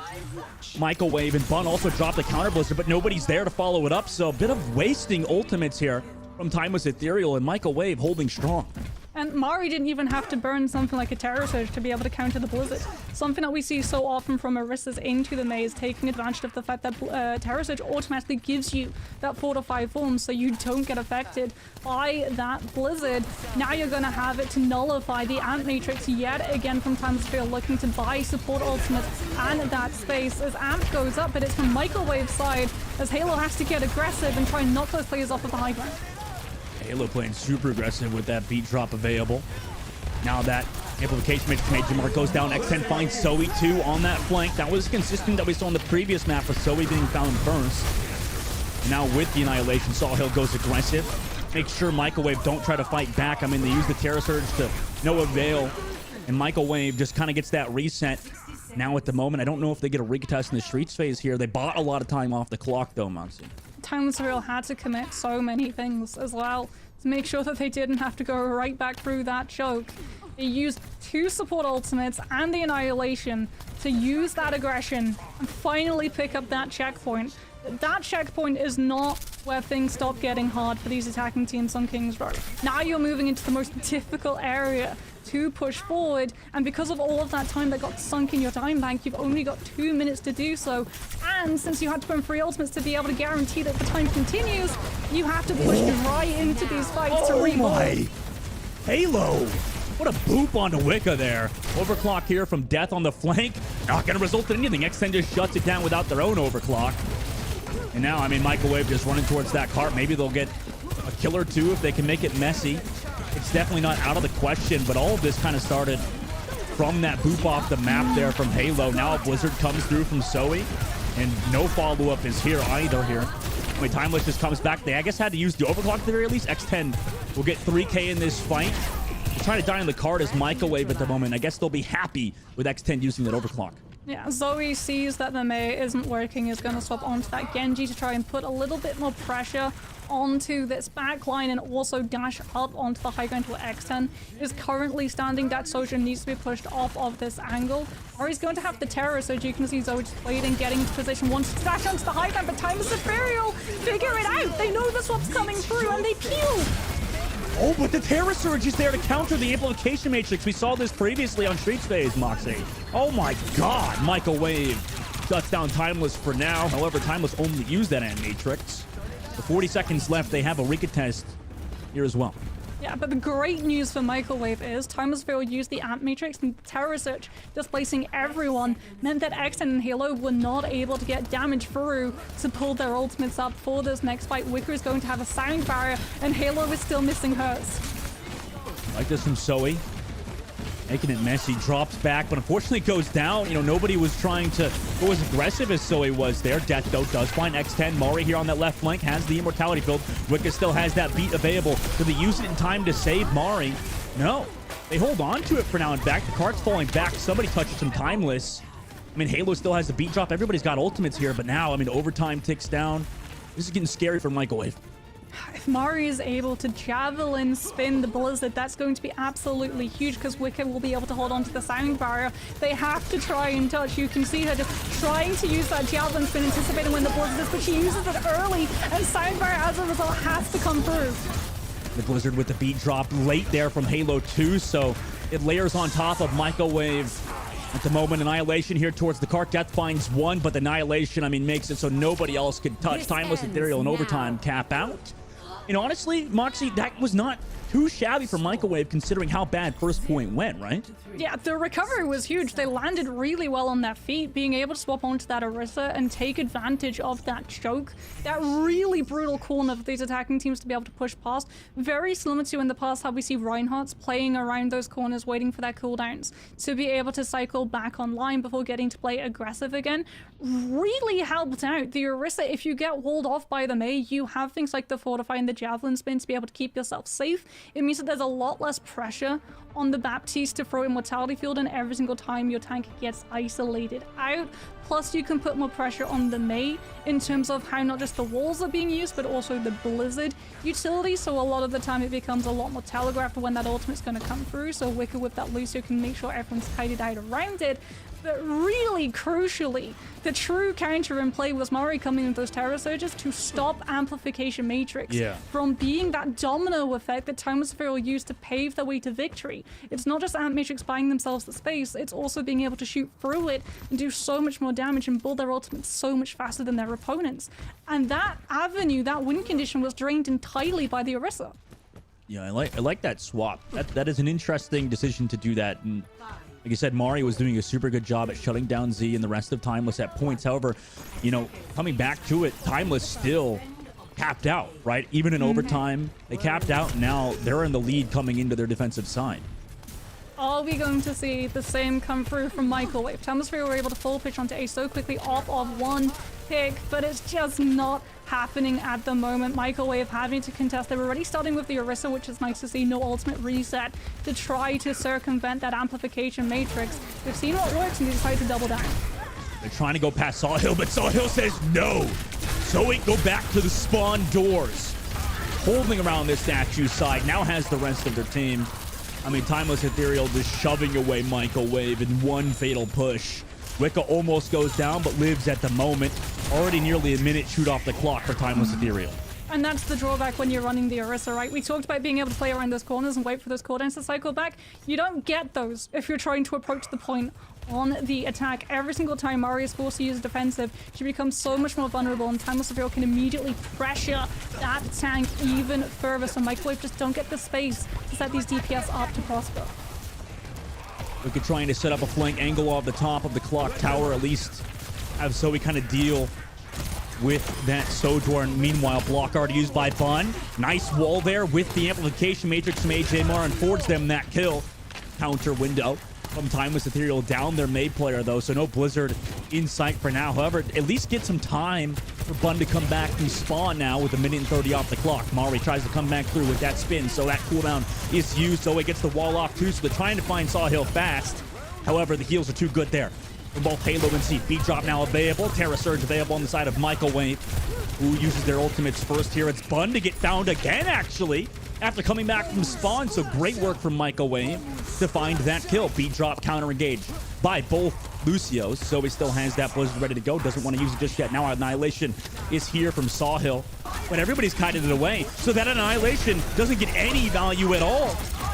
Microwave, and Bun also dropped the counter Blizzard, but nobody's there to follow it up. So a bit of wasting ultimates here from Timeless Ethereal, and Microwave holding strong. And Mari didn't even have to burn something like a Terra Surge to be able to counter the Blizzard. Something that we see so often from Orisa's into the maze, taking advantage of the fact that Terra Surge automatically gives you that 4 to 5 forms, so you don't get affected by that Blizzard. Now you're going to have it to nullify the Amp Matrix yet again from Timeless Ethereal, looking to buy support ultimates and that space as Amp goes up, but it's from Microwave side as Halo has to get aggressive and try and knock those players off of the high ground. Halo playing super aggressive with that beat drop available. Now that amplification matrix from AJMR goes down, X10 finds Zoe too on that flank. That was consistent that we saw in the previous map with Zoe being found first. And now with the Annihilation, Sawhill goes aggressive. Make sure Microwave don't try to fight back. I mean, they use the Terra Surge to no avail, and Microwave just kind of gets that reset. Now at the moment, I don't know if they get a recontest in the Streets phase here. They bought a lot of time off the clock though, Monson. Timeless Ethereal had to commit so many things as well to make sure that they didn't have to go right back through that choke. They used 2 support ultimates and the Annihilation to use that aggression and finally pick up that checkpoint. That checkpoint is not where things stop getting hard for these attacking teams on Kings Row. Now you're moving into the most difficult area to push forward, and because of all of that time that got sunk in your time bank, you've only got 2 minutes to do so. And since you had to burn 3 ultimates to be able to guarantee that the time continues, you have to push right into these fights to rebuild. Halo! What a boop onto Wicca there. Overclock here from Death on the flank. Not going to result in anything. X10 just shuts it down without their own overclock. And now, I mean, Microwave just running towards that cart. Maybe they'll get a kill or 2 if they can make it messy. It's definitely not out of the question, but all of this kind of started from that boop off the map there from Halo. Now a Blizzard comes through from Zoe, and no follow-up is here either here. I mean, Timeless just comes back. They, I guess, had to use the overclock at the very least. X10 will get 3K in this fight. They're trying to die on the card as Microwave at the moment. I guess they'll be happy with X10 using that overclock. Yeah, Zoe sees that the Mei isn't working, is going to swap onto that Genji to try and put a little bit more pressure onto this backline and also dash up onto the high ground where X10 is currently standing. That Sojourn needs to be pushed off of this angle. Or he's going to have the terror, so you can see Zoe just waiting, getting into position, wants to dash onto the high ground, but Time is Ethereal. Figure it out. They know the swap's coming through and they peel. Oh, but the Terror Surge is there to counter the Amplification Matrix. We saw this previously on Street Phase, Moxie. Oh my god, Microwave shuts down Timeless for now. However, Timeless only used that Ant Matrix. The 40 seconds left, they have a recontest here as well. Yeah, but the great news for Microwave is Timeless used the Ant Matrix and Terror Search, displacing everyone, meant that X10 and Halo were not able to get damage through to pull their ultimates up for this next fight. Wicker is going to have a sound barrier, and Halo is still missing hers. Like this from Zoe. Making it messy, drops back, but unfortunately goes down. You know, nobody was trying to go as aggressive as Zoe was there. Death, though, does find X10. Mari here on that left flank has the Immortality build. Wicca still has that beat available. Do they use it in time to save Mari? No. They hold on to it for now. In fact, the card's falling back. Somebody touches some Timeless. I mean, Halo still has the beat drop. Everybody's got ultimates here, but now, I mean, overtime ticks down. This is getting scary for Microwave. If Mari is able to javelin spin the Blizzard, that's going to be absolutely huge because Wicca will be able to hold on to the sound barrier. They have to try and touch. You can see her just trying to use that javelin spin, anticipating when the Blizzard is, but she uses it early, and sound barrier as a result has to come through. The Blizzard with the beat drop late there from Halo 2, so it layers on top of Microwave. At the moment, Annihilation here towards the cart. Death finds one, but the Annihilation, I mean, makes it so nobody else can touch. Timeless Ethereal and overtime cap out. You know, honestly, Moxie, that was not too shabby for Microwave considering how bad first point went, right? Yeah, the recovery was huge. They landed really well on that feet, being able to swap onto that Orisa and take advantage of that choke. That really brutal corner for these attacking teams to be able to push past. Very similar to in the past how we see Reinhardt's playing around those corners, waiting for their cooldowns to be able to cycle back online before getting to play aggressive again. Really helped out. The Orisa, if you get walled off by the Mei, you have things like the Fortify and the Javelin Spin to be able to keep yourself safe. It means that there's a lot less pressure on the Baptiste to throw Immortality Field in every single time your tank gets isolated out. Plus, you can put more pressure on the Mei in terms of how not just the walls are being used, but also the Blizzard utility. So a lot of the time it becomes a lot more telegraphed when that ultimate's going to come through. So Wicca with that Lucio can make sure everyone's kited out around it. But really crucially, the true counter in play was Mari coming with those Terror Surges to stop Amplification Matrix from being that domino effect that Timeless Ethereal used to pave their way to victory. It's not just Amp Matrix buying themselves the space, it's also being able to shoot through it and do so much more damage and build their ultimates so much faster than their opponents. And that avenue, that win condition, was drained entirely by the Orisa. Yeah, I like that swap. That is an interesting decision to do that. And like you said, Mari was doing a super good job at shutting down Z and the rest of Timeless at points. However, you know, coming back to it, Timeless still capped out, right? Even in overtime, they capped out. And now they're in the lead coming into their defensive side. Are we going to see the same come through from Microwave? Timeless were able to full pitch onto Ace so quickly off of one pick, but it's just not happening at the moment. Microwave having to contest. They're already starting with the Orisa, which is nice to see. No ultimate reset to try to circumvent that Amplification Matrix. They've seen what works and they decide to double down. They're trying to go past Sawhill, but Sawhill says no. Zoe, go back to the spawn doors. Holding around this statue side, now has the rest of their team. I mean, Timeless Ethereal just shoving away Microwave in one fatal push. Wicca almost goes down, but lives at the moment. Already nearly a minute shoot off the clock for Timeless Ethereal. And that's the drawback when you're running the Orisa, right? We talked about being able to play around those corners and wait for those cooldowns to cycle back. You don't get those if you're trying to approach the point on the attack. Every single time Mari is forced to use defensive, she becomes so much more vulnerable, and Timeless Ethereal can immediately pressure that tank even further. So Microwave just don't get the space to set these DPS up to prosper. Wicca trying to set up a flank angle off the top of the clock tower, at least have Zoe kind of deal with that Sojourn. Meanwhile, block already used by Bun. Nice wall there with the Amplification Matrix from AJ Mar and forged them that kill. Counter window. from Timeless Ethereal down their May player, though, so no Blizzard in sight for now. However, at least get some time for Bun to come back from spawn now with a minute and 30 off the clock. Mari tries to come back through with that spin, so that cooldown is used. Zoe gets the wall off, too, so they're trying to find Sawhill fast. However, the heals are too good there for both Halo and Seed. Beat drop now available. Terra Surge available on the side of Microwave, who uses their ultimates first here. It's Bun to get found again, actually, after coming back from spawn. So great work from Microwave to find that kill. Beat drop counter engaged by both Lucios. So he still has that Blizzard ready to go. Doesn't want to use it just yet. Now Annihilation is here from Sawhill, but everybody's kited it away. So that Annihilation doesn't get any value at all.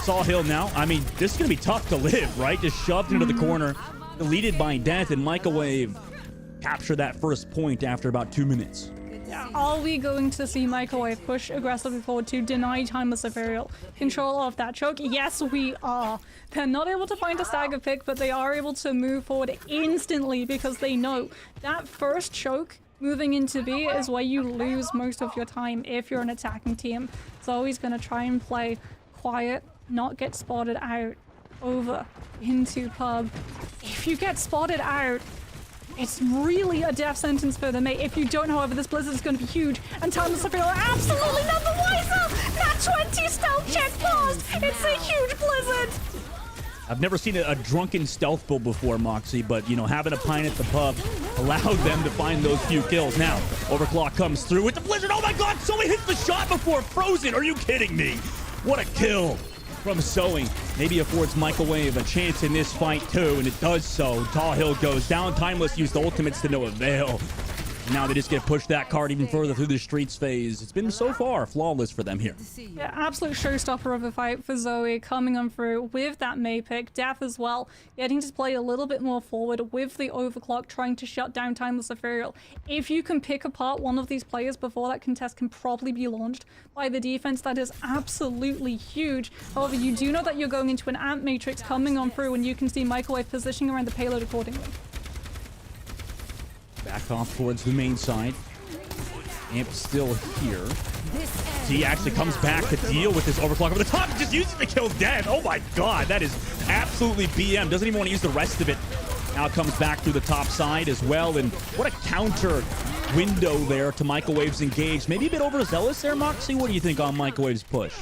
Sawhill now, I mean, this is going to be tough to live, right? Just shoved into the corner, deleted by death, and Microwave capture that first point after about 2 minutes. Are we going to see Microwave push aggressively forward to deny Timeless Ethereal control of that choke? Yes, we are. They're not able to find a stagger pick, but they are able to move forward instantly because they know that first choke moving into B is where you lose most of your time if you're an attacking team. So he's going to try and play quiet, not get spotted out, over into pub. If you get spotted out, it's really a death sentence for them, mate. If you don't, however, this Blizzard is going to be huge, and Timeless Ethereal are absolutely none the wiser. That 20 stealth check paused. It's a huge Blizzard. I've never seen a drunken stealth build before, Moxie, but, you know, having a pint at the pub allowed them to find those few kills. Now, Overclock comes through with the Blizzard. Oh my god, Zoe hits the shot before Frozen. Are you kidding me? What a kill from Zoe. Maybe affords Microwave a chance in this fight too, and it does so. Sawhill goes down. Timeless used ultimates to no avail. Now they just get pushed that card even further through the streets phase. It's been so far flawless for them here. Yeah, absolute showstopper of a fight for Zoe coming on through with that May pick. Death as well, getting to play a little bit more forward with the overclock, trying to shut down Timeless Ethereal. If you can pick apart one of these players before that contest can probably be launched by the defense, that is absolutely huge. However, you do know that you're going into an Amp Matrix coming on through, and you can see Microwave positioning around the payload accordingly. Back off towards the main side. Amp still here. He actually comes back to deal with this overclock over the top. Just using the kill dead. Oh my god, that is absolutely BM. Doesn't even want to use the rest of it. Now it comes back through the top side as well. And what a counter window there to Microwave's engage. Maybe a bit overzealous there, Moxie. What do you think on Microwave's push?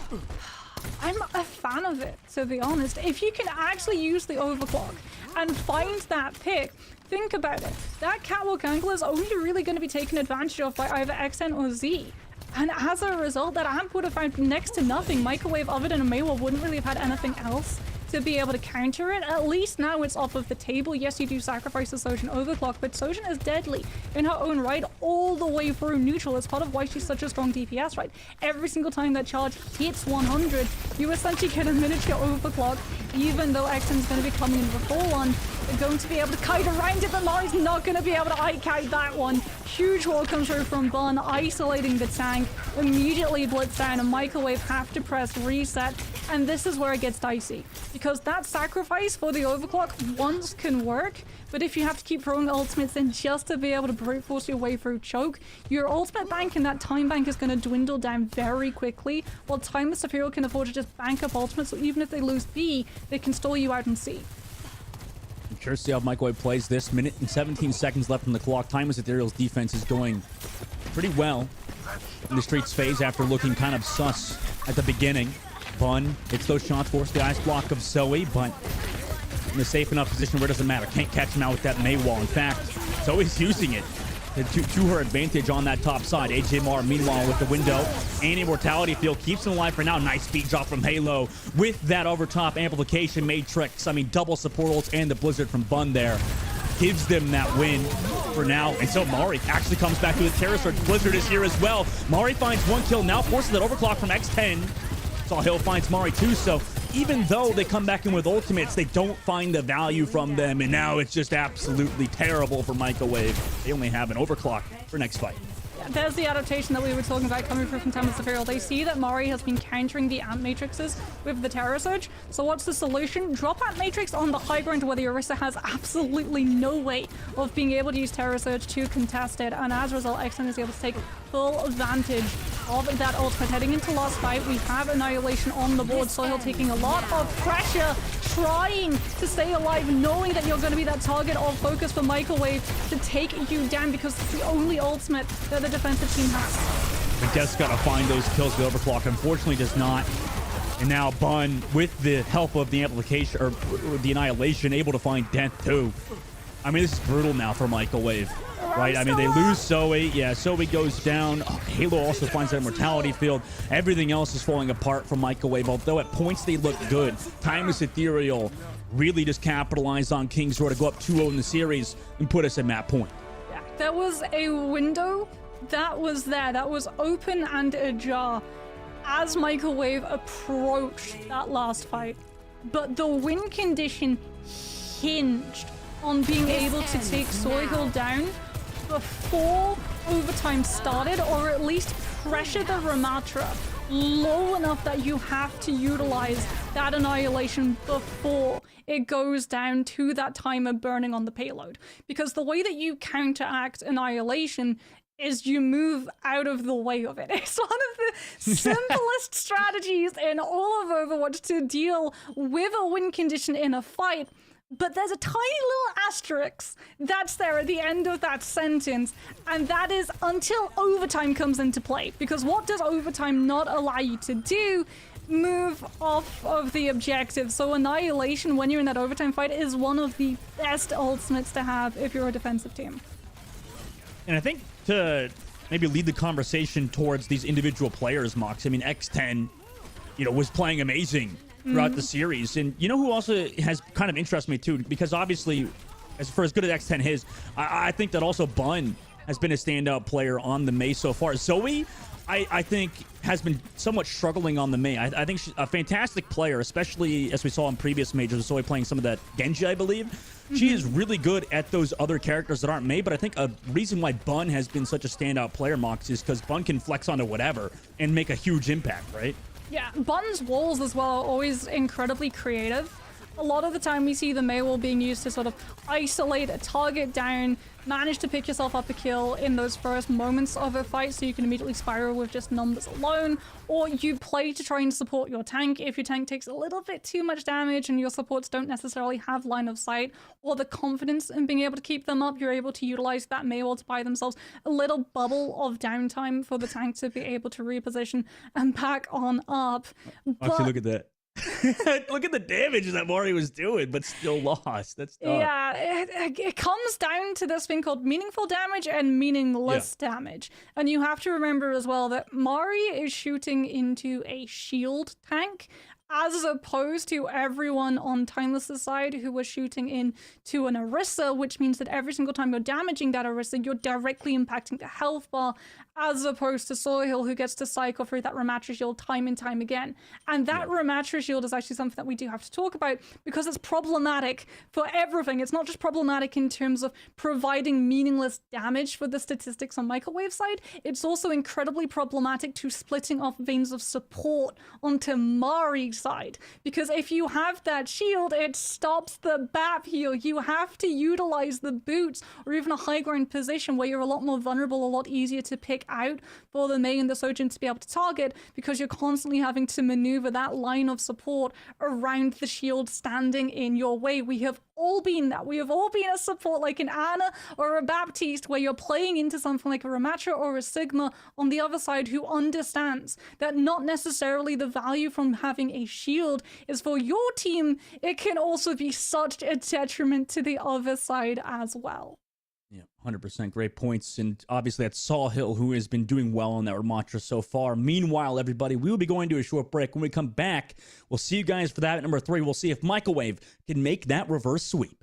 I'm a fan of it, to be honest. If you can actually use the overclock and find that pick, think about it. That catwalk angle is only really going to be taken advantage of by either XN or Z. And as a result, that Amp would have found next to nothing. Microwave, other than a Maywa, wouldn't really have had anything else to be able to counter it. At least now it's off of the table. Yes, you do sacrifice the Sojin overclock, but Sojin is deadly in her own right all the way through neutral. It's part of why she's such a strong DPS, right? Every single time that charge hits 100, you essentially get a miniature overclock, even though XN's going to be coming in with a full one. They're going to be able to kite around it, but Mari's not going to be able to kite that one. Huge wall comes through from Bun, isolating the tank, immediately blitz down, and Microwave have to press reset, and this is where it gets dicey. Because that sacrifice for the overclock once can work, but if you have to keep throwing ultimates in just to be able to brute force your way through choke, your ultimate bank and that time bank is going to dwindle down very quickly, while Timeless Ethereal can afford to just bank up ultimates, so even if they lose B, they can stall you out in C. I'm curious to see how Microwave plays this. Minute and 17 seconds left on the clock. Timeless Ethereal's defense is going pretty well in the streets phase after looking kind of sus at the beginning. Bun hits those shots, force the ice block of Zoe, but in a safe enough position where it doesn't matter. Can't catch him out with that May wall. In fact, Zoe's using it to her advantage on that top side. AJ Mar, meanwhile, with the window and Immortality Field keeps him alive for now. Nice speed drop from Halo with that overtop amplification matrix. I mean, double support ults and the Blizzard from Bun there gives them that win for now. And so Mari actually comes back to the Terror Surge. Blizzard is here as well. Mari finds one kill, now forces that overclock from X10. Sawhill finds Mari too, so even though they come back in with ultimates, they don't find the value from them, and now it's just absolutely terrible for Microwave. They only have an overclock for next fight. There's the adaptation that we were talking about coming through from Timeless Ethereal. They see that Mari has been countering the Amp Matrixes with the Terror Surge. So what's the solution? Drop Amp Matrix on the high ground where the Orisa has absolutely no way of being able to use Terror Surge to contest it. And as a result, XN is able to take full advantage of that ultimate. Heading into last fight, we have Annihilation on the board. Soil taking a lot of pressure, trying to stay alive, knowing that you're going to be that target of focus for Microwave to take you down because it's the only ultimate that the defensive team has. The Death's got to find those kills. The Overclock unfortunately does not. And now Bun, with the help of the amplification or the Annihilation, able to find Death too. I mean, this is brutal now for Microwave, right? I mean, they lose Zoe. Yeah, Zoe goes down. Halo also finds that immortality field. Everything else is falling apart for Microwave, although at points they look good. Timeless Ethereal really just capitalized on King's Row to go up 2-0 in the series and put us at map point. Yeah, there was a window that was there, that was open and ajar as Microwave approached that last fight. But the win condition hinged on being able to take Soyhill down before overtime started, or at least pressure the Ramatra low enough that you have to utilize that Annihilation before it goes down to that timer burning on the payload. Because the way that you counteract Annihilation is you move out of the way of it. It's one of the simplest strategies in all of Overwatch to deal with a win condition in a fight. But there's a tiny little asterisk that's there at the end of that sentence, and that is until overtime comes into play. Because what does overtime not allow you to do? Move off of the objective. So Annihilation, when you're in that overtime fight, is one of the best ultimates to have if you're a defensive team. And I think to maybe lead the conversation towards these individual players, Mox, I mean, X10, was playing amazing throughout the series. And you know who also has kind of interested me too, because obviously, as good as X10 is, I think that also Bun has been a standout player on the Mei so far. Zoe, I think, has been somewhat struggling on the Mei. I think she's a fantastic player, especially as we saw in previous majors. Zoe playing some of that Genji, I believe. She is really good at those other characters that aren't Mei, but I think a reason why Bun has been such a standout player, Mox, is because Bun can flex onto whatever and make a huge impact, right? Yeah, Bun's walls as well are always incredibly creative. A lot of the time we see the Mei wall being used to sort of isolate a target down, manage to pick yourself up a kill in those first moments of a fight so you can immediately spiral with just numbers alone, or you play to try and support your tank if your tank takes a little bit too much damage and your supports don't necessarily have line of sight or the confidence in being able to keep them up. You're able to utilize that Mei wall to buy themselves a little bubble of downtime for the tank to be able to reposition and back on up. Actually, look at that. Look at the damage that Mari was doing, but still lost. That's tough. Yeah, it comes down to this thing called meaningful damage and meaningless damage. And you have to remember as well that Mari is shooting into a shield tank, as opposed to everyone on Timeless's side who was shooting into an Orisa, which means that every single time you're damaging that Orisa, you're directly impacting the health bar, as opposed to Soyhill, who gets to cycle through that Ramatra shield time and time again. And that Ramatra shield is actually something that we do have to talk about, because it's problematic for everything. It's not just problematic in terms of providing meaningless damage for the statistics on Microwave side, it's also incredibly problematic to splitting off veins of support onto Mari's side, because if you have that shield, it stops the BAP heal. You have to utilize the boots or even a high ground position where you're a lot more vulnerable, a lot easier to pick out for the Mei and the Sojourn to be able to target, because you're constantly having to maneuver that line of support around the shield standing in your way. We have all been that. We have all been a support like an Ana or a Baptiste, where you're playing into something like a Ramatra or a Sigma on the other side, who understands that not necessarily the value from having a shield is for your team. It can also be such a detriment to the other side as well. Yeah, 100%. Great points. And obviously that's Soyhill, who has been doing well on that Ramatra so far. Meanwhile, everybody, we will be going to a short break. When we come back, we'll see you guys for that at number 3. We'll see if Microwave can make that reverse sweep.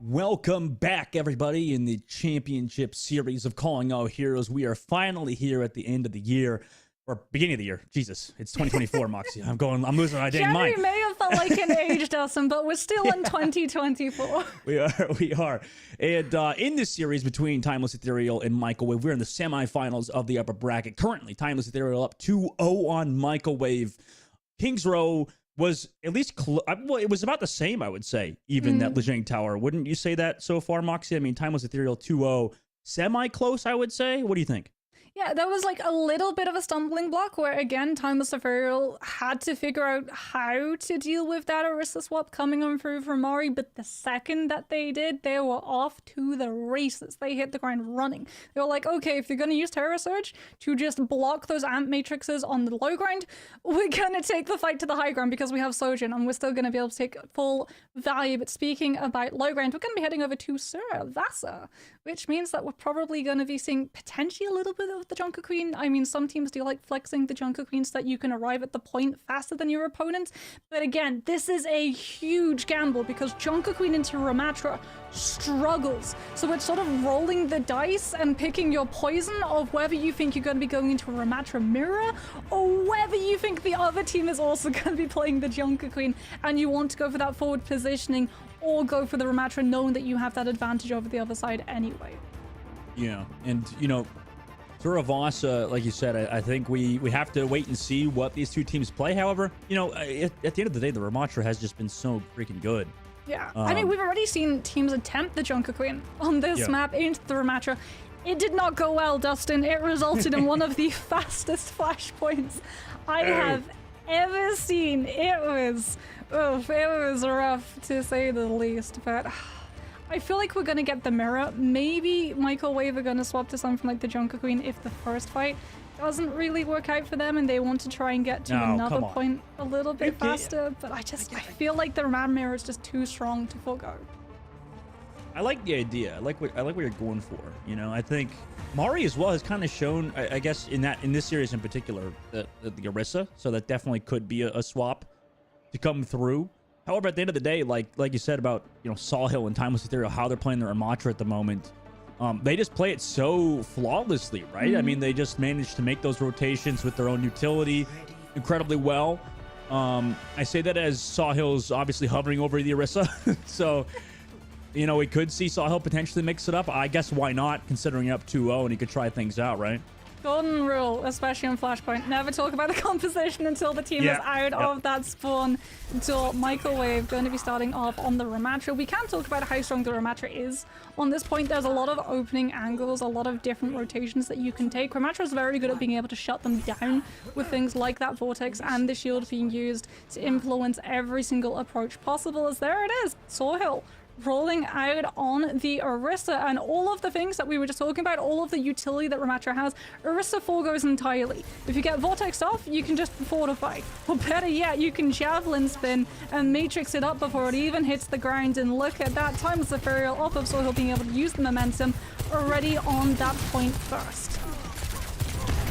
Welcome back, everybody, in the championship series of Calling All Heroes. We are finally here at the end of the year, or beginning of the year. Jesus, it's 2024, Moxie. I'm losing my dang January mind. may have felt like an age, Dustin, but we're still in 2024. We are. And in this series between Timeless Ethereal and Microwave, we're in the semifinals of the upper bracket. Currently, Timeless Ethereal up 2-0 on Microwave. Kings Row was at least well, it was about the same, I would say, even that Lijiang Tower. Wouldn't you say that so far, Moxie? I mean, Timeless Ethereal 2-0, semi-close, I would say. What do you think? Yeah, there was like a little bit of a stumbling block where, again, Timeless Ethereal had to figure out how to deal with that Orisa swap coming on through from Mari, but the second that they did, they were off to the races. They hit the ground running. They were like, okay, if you're going to use Terror Surge to just block those amp matrices on the low ground, we're going to take the fight to the high ground because we have Sojin and we're still going to be able to take full value. But speaking about low ground, we're going to be heading over to Vasa, which means that we're probably going to be seeing potentially a little bit of the Junker Queen. I mean, some teams do like flexing the Junker Queen so that you can arrive at the point faster than your opponent. But again, this is a huge gamble because Junker Queen into Ramatra struggles. So it's sort of rolling the dice and picking your poison of whether you think you're going to be going into a Ramatra mirror or whether you think the other team is also going to be playing the Junker Queen and you want to go for that forward positioning or go for the Ramatra knowing that you have that advantage over the other side anyway. Yeah, and Vasa, like you said, I think we have to wait and see what these two teams play. However, at the end of the day, the Ramatra has just been so freaking good. Yeah, I mean, we've already seen teams attempt the Junker Queen on this map into the Ramatra. It did not go well, Dustin. It resulted in one of the fastest flashpoints I have ever seen. It was rough to say the least, but I feel like we're gonna get the mirror. Maybe Microwave are gonna swap to something like the Junker Queen if the first fight doesn't really work out for them and they want to try and get to another point a little bit faster. But I feel like the Ram mirror is just too strong to forego. I like the idea. I like what you're going for. I think Mari as well has kind of shown, I guess, in this series in particular, the Orisa. So that definitely could be a swap to come through. However, at the end of the day, like you said about Sawhill and Timeless Ethereal, how they're playing their Ramatra at the moment, they just play it so flawlessly, right? I mean, they just managed to make those rotations with their own utility incredibly well. I say that as Sawhill's obviously hovering over the Orisa, so we could see Sawhill potentially mix it up. I guess why not, considering up 2-0 and he could try things out, right? Golden rule, especially on Flashpoint, never talk about the composition until the team is out of that spawn. Until Microwave going to be starting off on the Ramatra. We can talk about how strong the Ramatra is. On this point, there's a lot of opening angles, a lot of different rotations that you can take. Ramatra is very good at being able to shut them down with things like that Vortex and the shield being used to influence every single approach possible. As there it is, Sawhill rolling out on the Orisa, and all of the things that we were just talking about, all of the utility that Ramatra has, Orisa foregoes entirely. If you get Vortex off, you can just fortify. Or better yet, you can Javelin spin and Matrix it up before it even hits the ground, and look at that, Timeless Ethereal off of Sawhill being able to use the momentum already on that point first.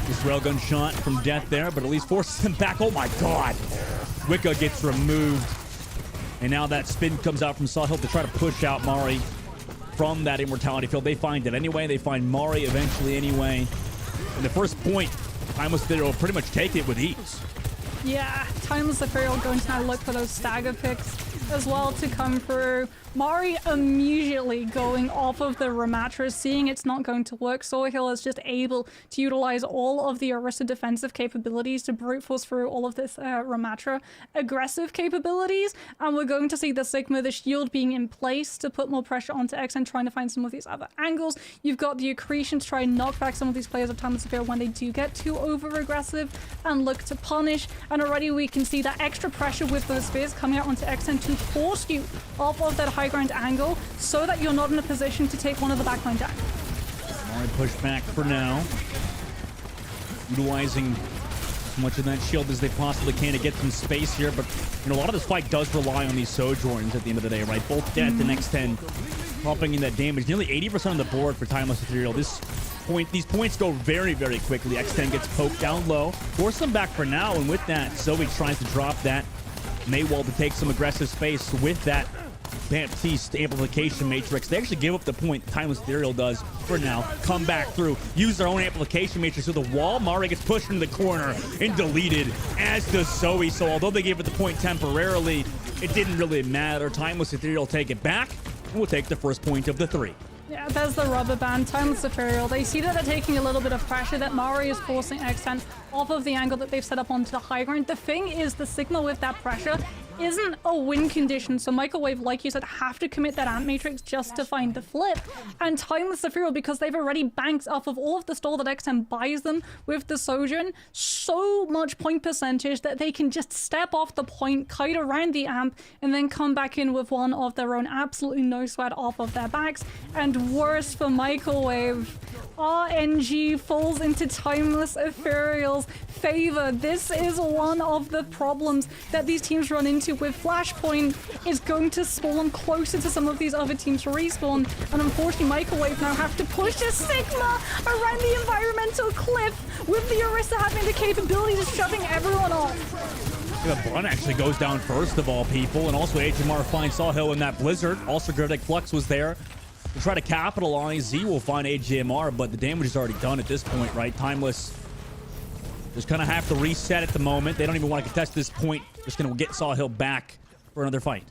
This railgun shot from death there, but at least forces him back. Oh my god! Wicca gets removed. And now that spin comes out from Sawhill to try to push out Mari from that immortality field. They find it anyway. They find Mari eventually anyway. And the first point, Timeless Ethereal will pretty much take it with ease. Yeah, Timeless Ethereal going to now look for those stagger picks. as well to come through. Mari immediately going off of the Ramatra, seeing it's not going to work. Sohail is just able to utilize all of the Orisa defensive capabilities to brute force through all of this Ramatra aggressive capabilities. And we're going to see the Sigma, the shield being in place to put more pressure onto XN, trying to find some of these other angles. You've got the accretion to try and knock back some of these players of Timeless Affair when they do get too over-aggressive and look to punish. And already we can see that extra pressure with those spears coming out onto XN to force you off of that high ground angle so that you're not in a position to take one of the backline down. Mari push back for now. Utilizing as much of that shield as they possibly can to get some space here, but you know, a lot of this fight does rely on these Sojourns at the end of the day, right? Both death and X10 pumping in that damage. Nearly 80% on the board for Timeless Ethereal. These points go very, very quickly. X10 gets poked down low. Force them back for now, and with that, Zoe tries to drop that Maywall to take some aggressive space with that Baptiste amplification matrix. They actually give up the point. Timeless Ethereal does for now. Come back through, use their own amplification matrix to the wall. Mari gets pushed into the corner and deleted, as does Zoe. So although they gave it the point temporarily, it didn't really matter. Timeless Ethereal take it back, and we'll take the first point of the 3. Yeah, there's the rubber band. Timeless Ethereal. They see that they're taking a little bit of pressure, that Mari is forcing X10 off of the angle that they've set up onto the high ground. The thing is, the Sigma with that pressure isn't a win condition, so Microwave, like you said, have to commit that Ant Matrix just to find the flip. And Timeless Ethereal, because they've already banked off of all of the stall that XM buys them with the Sojourn, so much point percentage that they can just step off the point, kite around the amp, and then come back in with one of their own. Absolutely no sweat off of their backs. And worse for Microwave, RNG falls into Timeless Ethereal's favor. This is one of the problems that these teams run into with Flashpoint. Is going to spawn closer to some of these other teams to respawn, and unfortunately Microwave now have to push a Sigma around the environmental cliff with the Orisa having the capability of shoving everyone off. The Bun actually goes down first of all people, and also HMR finds Sawhill in that Blizzard. Also Griddick Flux was there to try to capitalize. Z will find AJMR, but the damage is already done at this point, right? Timeless just kind of have to reset at the moment. They don't even want to contest this point. Just going to get Sawhill back for another fight.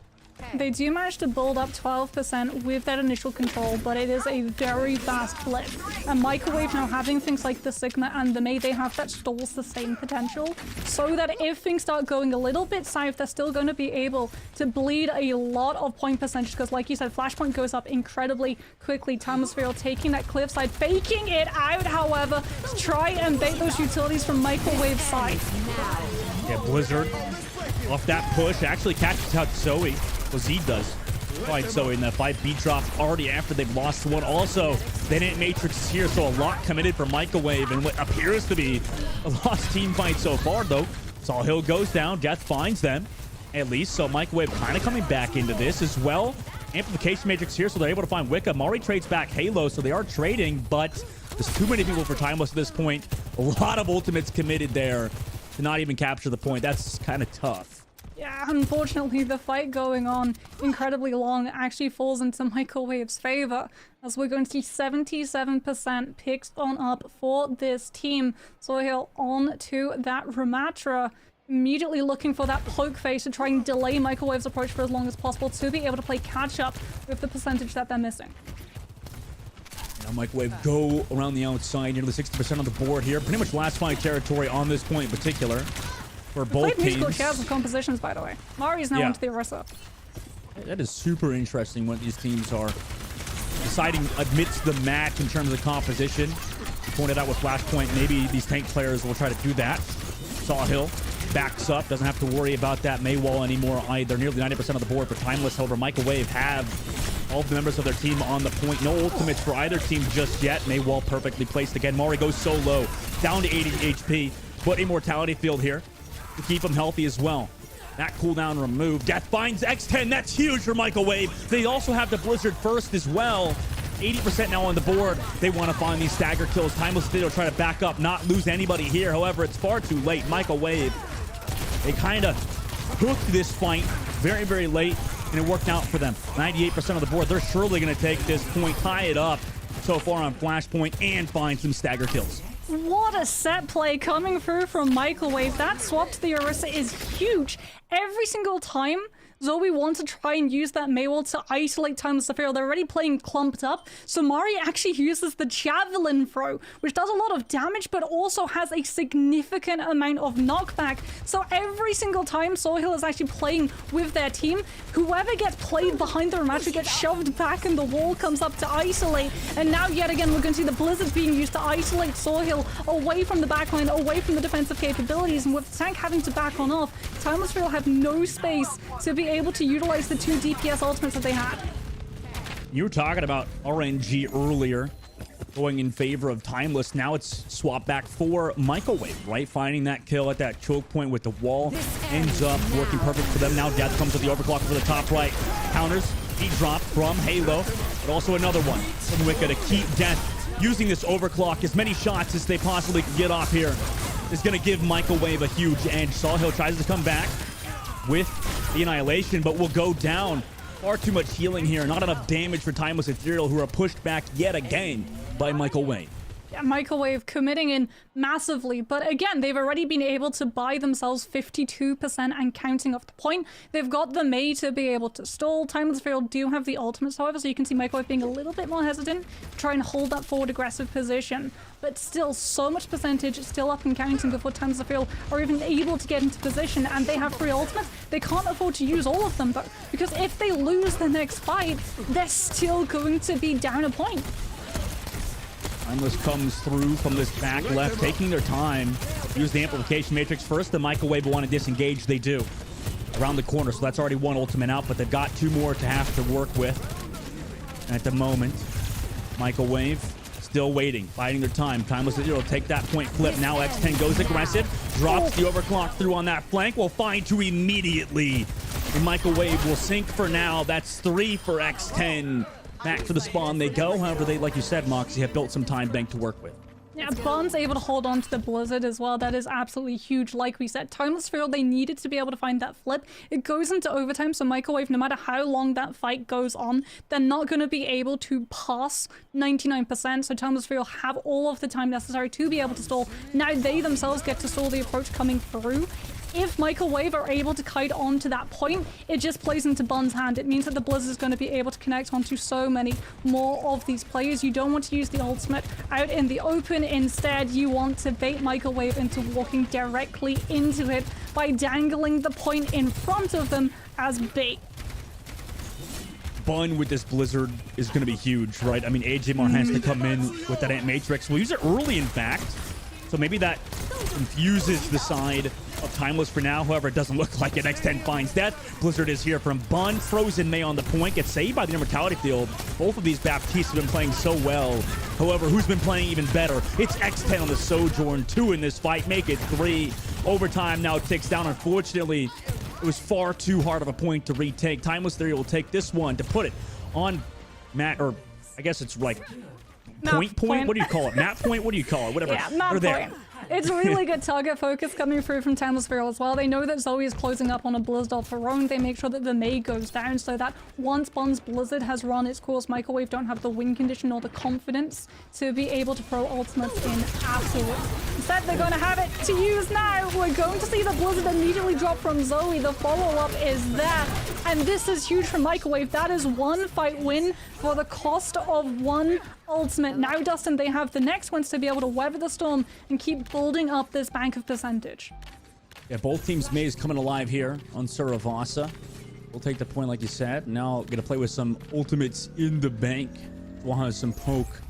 They do manage to build up 12% with that initial control, but it is a very fast flip. And Microwave now having things like the Sigma and the May, they have that stall sustain potential, so that if things start going a little bit south, they're still going to be able to bleed a lot of point percentage, because like you said, Flashpoint goes up incredibly quickly. Timeless Ethereal taking that cliffside, faking it out, however, to try and bait those utilities from Microwave's side. Yeah, Blizzard off that push actually catches out Zoe. Well, Z does find Zoe in that fight. Beat drop already after they've lost one. Also, they didn't Matrix here, so a lot committed for Microwave and what appears to be a lost team fight so far, though. Sawhill goes down. Death finds them, at least. So Microwave kind of coming back into this as well. Amplification Matrix here, so they're able to find Wicca. Mari trades back Halo, so they are trading, but there's too many people for Timeless at this point. A lot of ultimates committed there to not even capture the point. That's kind of tough. Yeah, unfortunately, the fight going on incredibly long actually falls into Microwave's favor, as we're going to see 77% picks on up for this team. Sohail on to that Ramatra, immediately looking for that poke face to try and delay Microwave's approach for as long as possible to be able to play catch up with the percentage that they're missing. Now Microwave go around the outside, nearly 60% on the board here. Pretty much last fight territory on this point in particular. For both teams. Musical chairs with compositions, by the way. Mari's now onto the Orisa. That is super interesting when these teams are deciding amidst the match in terms of composition. You pointed out with Flashpoint, maybe these tank players will try to do that. Sawhill backs up, doesn't have to worry about that Maywall anymore either. Nearly 90% of the board for Timeless. However, Microwave have all of the members of their team on the point. No ultimates for either team just yet. Maywall perfectly placed again. Mari goes so low, down to 80 HP. But Immortality Field here to keep him healthy as well. That cooldown removed. Death finds X10. That's huge for Microwave. They also have the Blizzard first as well. 80% now on the board. They want to find these stagger kills. Timeless Video try to back up, not lose anybody here. However, it's far too late. Microwave, they kind of hooked this fight very, very late, and it worked out for them. 98% of the board. They're surely going to take this point, tie it up so far on Flashpoint, and find some stagger kills. What a set play coming through from Microwave. That swap to the Orisa is huge. Every single time Zoe wants to try and use that Maywall to isolate Timeless Zephyr. They're already playing clumped up, so Mari actually uses the Javelin throw, which does a lot of damage, but also has a significant amount of knockback. So every single time Sohail is actually playing with their team, whoever gets played behind the Ramattra gets shoved back and the wall comes up to isolate. And now yet again we're going to see the Blizzard being used to isolate Sohail away from the backline, away from the defensive capabilities, and with the tank having to back on off, Timeless Zephyr have no space to be able to utilize the 2 DPS ultimates that they had. You were talking about RNG earlier going in favor of Timeless. Now it's swapped back for Microwave, right? Finding that kill at that choke point with the wall ends up working perfect for them. Now Death comes with the overclock for the top right. Counters, he dropped from Halo, but also another one from Wicca to keep Death using this overclock. As many shots as they possibly can get off here is going to give Microwave a huge edge. Sawhill tries to come back with the Annihilation, but will go down. Far too much healing here. Not enough damage for Timeless Ethereal, who are pushed back yet again by Microwave. Yeah, Microwave committing in massively, but again, they've already been able to buy themselves 52% and counting off the point. They've got the Mei to be able to stall. Timeless Ethereal do have the ultimates, however, so you can see Microwave being a little bit more hesitant to try and hold that forward aggressive position. But still, so much percentage still up and counting before Timeless Ethereal are even able to get into position, and they have 3 ultimates. They can't afford to use all of them, though, because if they lose the next fight, they're still going to be down a point. Timeless comes through from this back left, taking their time. Use the amplification matrix first. The Microwave will want to disengage. They do. Around the corner, so that's already 1 ultimate out, but they've got 2 more to have to work with. At the moment, Microwave still waiting, biding their time. Timeless will take that point flip. Now X10 goes aggressive, drops the overclock through on that flank. Will find 2 immediately. The Microwave will sink for now. That's 3 for X10. Back to the spawn they go. However, they, like you said, Moxie, have built some time bank to work with. Yeah, Bond's able to hold on to the Blizzard as well. That is absolutely huge. Like we said, Timeless Ethereal, they needed to be able to find that flip. It goes into overtime, so Microwave, no matter how long that fight goes on, they're not going to be able to pass 99%. So Timeless Ethereal have all of the time necessary to be able to stall. Now they themselves get to stall the approach coming through. If Microwave are able to kite on to that point, it just plays into Bond's hand. It means that the Blizzard is going to be able to connect onto so many more of these players. You don't want to use the ultimate out in the open. Instead, you want to bait Microwave into walking directly into it by dangling the point in front of them as bait. Bun with this Blizzard is going to be huge, right? I mean, AJMar has to come in with that Ant Matrix. We'll use it early, in fact. So maybe that confuses the side of Timeless for now. However, it doesn't look like it. X10 finds Death. Blizzard is here from Bun. Frozen Mei on the point. Gets saved by the Immortality Field. Both of these Baptistes have been playing so well. However, who's been playing even better? It's X10 on the Sojourn. 2 in this fight. Make it 3. Overtime now ticks down. Unfortunately, it was far too hard of a point to retake. Timeless Theory will take this one to put it on Matt, or I guess it's like point? What do you call it? Map point? What do you call it? Whatever. Yeah, map They're there. point. It's really good target focus coming through from Timeless Ethereal as well. They know that Zoe is closing up on a Blizzard of her own. They make sure that the Mei goes down so that once Bond's Blizzard has run its course, Microwave don't have the win condition or the confidence to be able to throw ultimates in afterwards. Instead, they're going to have it to use now. We're going to see the Blizzard immediately drop from Zoe. The follow-up is there. And this is huge for Microwave. That is 1 fight win for the cost of 1 ultimate. Now, Dustin, they have the next ones to be able to weather the storm and keep building up this bank of percentage. Yeah, both teams' Mei is coming alive here on Saravasa. We'll take the point, like you said. Now, going to play with some ultimates in the bank. We'll have some poke.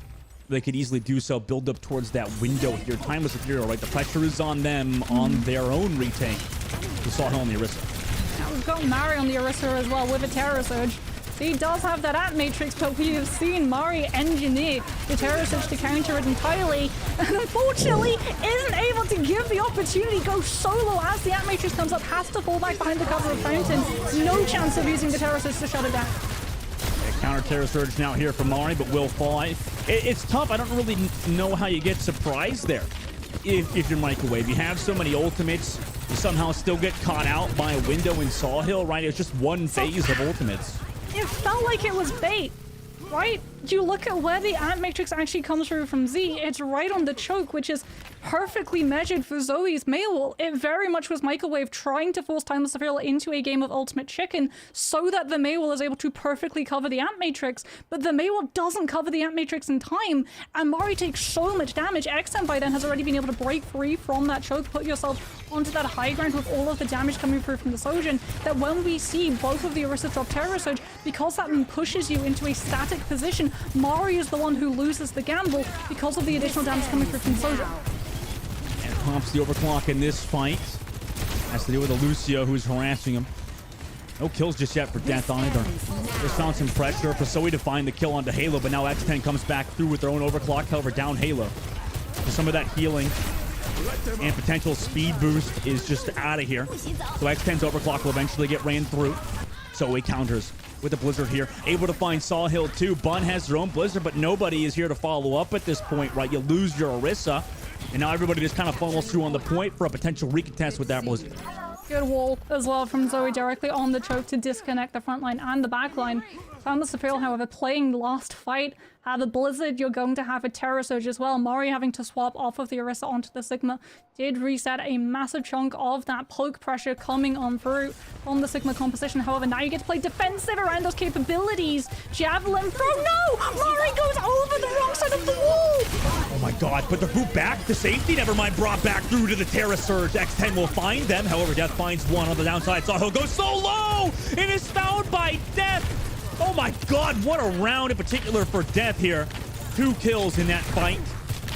They could easily do so, build up towards that window here. Timeless Ethereal, right? The pressure is on them on their own retake. We saw him on the Orisa. Now, we've got Mari on the Orisa as well with a Terror Surge. He does have that Ant Matrix, but we have seen Mari engineer the Terror Surge to counter it entirely, and unfortunately isn't able to give the opportunity, go solo as the Ant Matrix comes up, has to fall back behind the cover of Fountain. No chance of using the Terror Surge to shut it down. Counter Terror Surge now here from Mari, but will fall. It's tough. I don't really know how you get surprised there if you're Microwave. You have so many ultimates, you somehow still get caught out by a window in Sawhill, right? It's just one phase of ultimates. It felt like it was bait. right? You look at where the ant matrix actually comes through from Z, it's right on the choke, which is perfectly measured for Zoe's Maywall. It very much was Microwave trying to force Timeless Ethereal into a game of Ultimate Chicken so that the Maywall is able to perfectly cover the ant matrix, but the Maywall doesn't cover the ant matrix in time, and Mari takes so much damage. X10 by then has already been able to break free from that choke, put yourself onto that high ground with all of the damage coming through from the Sojourn, that when we see both of the Orisa drop Terror Surge, because that then pushes you into a static position, Mari is the one who loses the gamble because of the additional damage coming through from Sojourn. And pumps the overclock in this fight. Has to deal with a Lucio who's harassing him. No kills just yet for Death either. Just found some pressure for Zoe to find the kill onto Halo, but now X10 comes back through with their own overclock, however, down Halo. So some of that healing and potential speed boost is just out of here. So X10's overclock will eventually get ran through. Zoe counters with the Blizzard here. Able to find Saw Hill too. Bun has their own Blizzard, but nobody is here to follow up at this point, right? You lose your Orisa, and now everybody just kind of funnels through on the point for a potential recontest with that Blizzard. Good wall as well from Zoe directly on the choke to disconnect the front line and the back line. Timeless Ethereal, however, playing last fight, the Blizzard, you're going to have a Terror Surge as well. Mari having to swap off of the Orisa onto the Sigma did reset a massive chunk of that poke pressure coming on through on the Sigma composition. However, now you get to play defensive around those capabilities. Javelin throw, no! Mari goes over the wrong side of the wall! Oh my god, but the boot back to safety, never mind, brought back through to the Terra Surge. X10 will find them, however, Death finds one on the downside. Saw he'll go so low and is found by Death. Oh my god, what a round in particular for Death here. 2 kills in that fight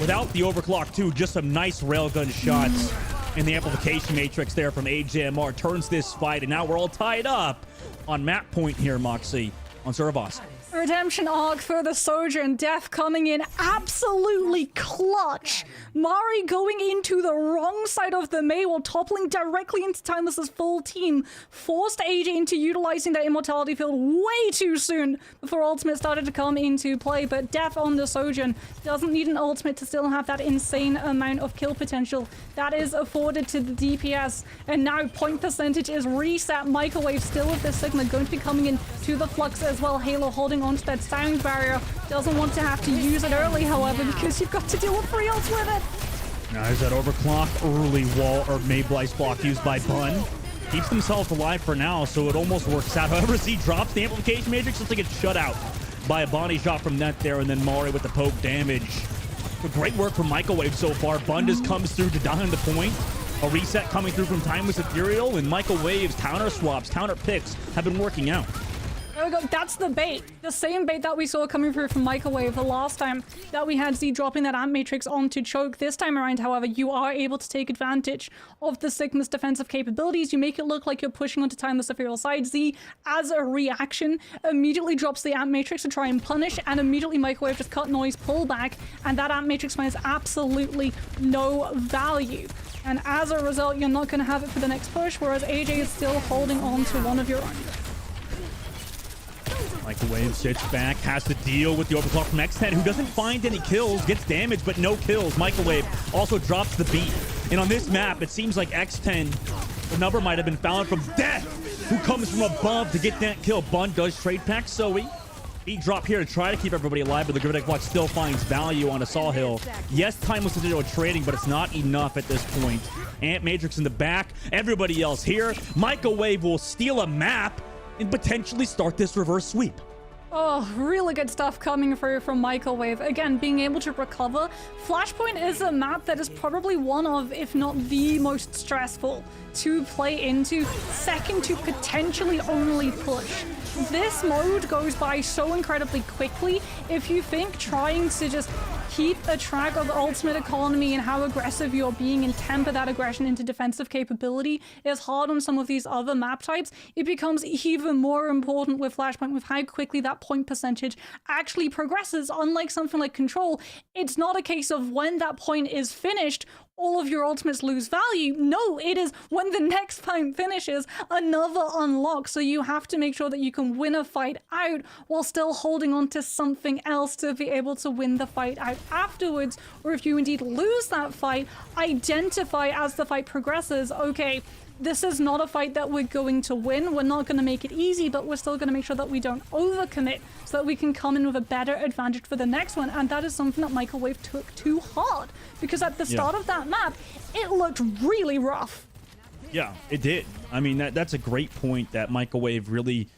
without the overclock too. Just some nice railgun shots. And the amplification matrix there from AJMR turns this fight, and now we're all tied up on map point here, Moxie, on Servos. Redemption arc for the Sojourn. Death coming in absolutely clutch. Mari going into the wrong side of the Maywall, toppling directly into Timeless's full team. Forced AJ into utilizing that immortality field way too soon before ultimate started to come into play. But Death on the Sojourn doesn't need an ultimate to still have that insane amount of kill potential that is afforded to the DPS. And now point percentage is reset. Microwave still with the Sigma going to be coming in to the Flux as well. Halo holding onto that sound barrier. Doesn't want to have to use it early, however, because you've got to deal with free ults with it. Now there's that overclock early wall or Mayblice block used by Bun. Keeps himself alive for now, so it almost works out. However, Z drops the amplification matrix, looks like it's shut out by a body shot from net there, and then Mari with the poke damage. But great work from Microwave so far. Bun just comes through to down the point. A reset coming through from Timeless Ethereal, and Microwave's counter swaps, counter picks have been working out. There we go. That's the bait. The same bait that we saw coming through from Microwave the last time that we had Z dropping that Ant Matrix onto Choke. This time around, however, you are able to take advantage of the Sigma's defensive capabilities. You make it look like you're pushing onto Timeless Ethereal's side. Z, as a reaction, immediately drops the Ant Matrix to try and punish, and immediately Microwave just cut noise, pull back, and that Ant Matrix finds absolutely no value. And as a result, you're not going to have it for the next push, whereas AJ is still holding on to one of your own. Microwave sits back, has to deal with the overclock from X10, who doesn't find any kills, gets damage, but no kills. Microwave also drops the beat. And on this map, it seems like X10, the number might have been found from Death, who comes from above to get that kill. Bun does trade pack Zoe. Beat drop here to try to keep everybody alive, but the Gravitech Watch still finds value on a Saw Hill. Yes, Timeless is trading, but it's not enough at this point. Ant Matrix in the back, everybody else here. Microwave will steal a map and potentially start this reverse sweep. Oh, really good stuff coming through from Microwave. Again, being able to recover. Flashpoint is a map that is probably one of, if not the most stressful to play into. Second to potentially only push. This mode goes by so incredibly quickly. If you think trying to just keep a track of ultimate economy and how aggressive you're being and temper that aggression into defensive capability is hard on some of these other map types, it becomes even more important with Flashpoint, with how quickly that point percentage actually progresses. Unlike something like Control, it's not a case of when that point is finished, all of your ultimates lose value. No, it is when the next point finishes, another unlock. So you have to make sure that you can win a fight out while still holding on to something else to be able to win the fight out afterwards. Or if you indeed lose that fight, identify as the fight progresses, okay, this is not a fight that we're going to win. We're not going to make it easy, but we're still going to make sure that we don't overcommit so that we can come in with a better advantage for the next one. And that is something that Microwave took too hard, because at the start of that map, it looked really rough. Yeah, it did. I mean, that's a great point, that Microwave really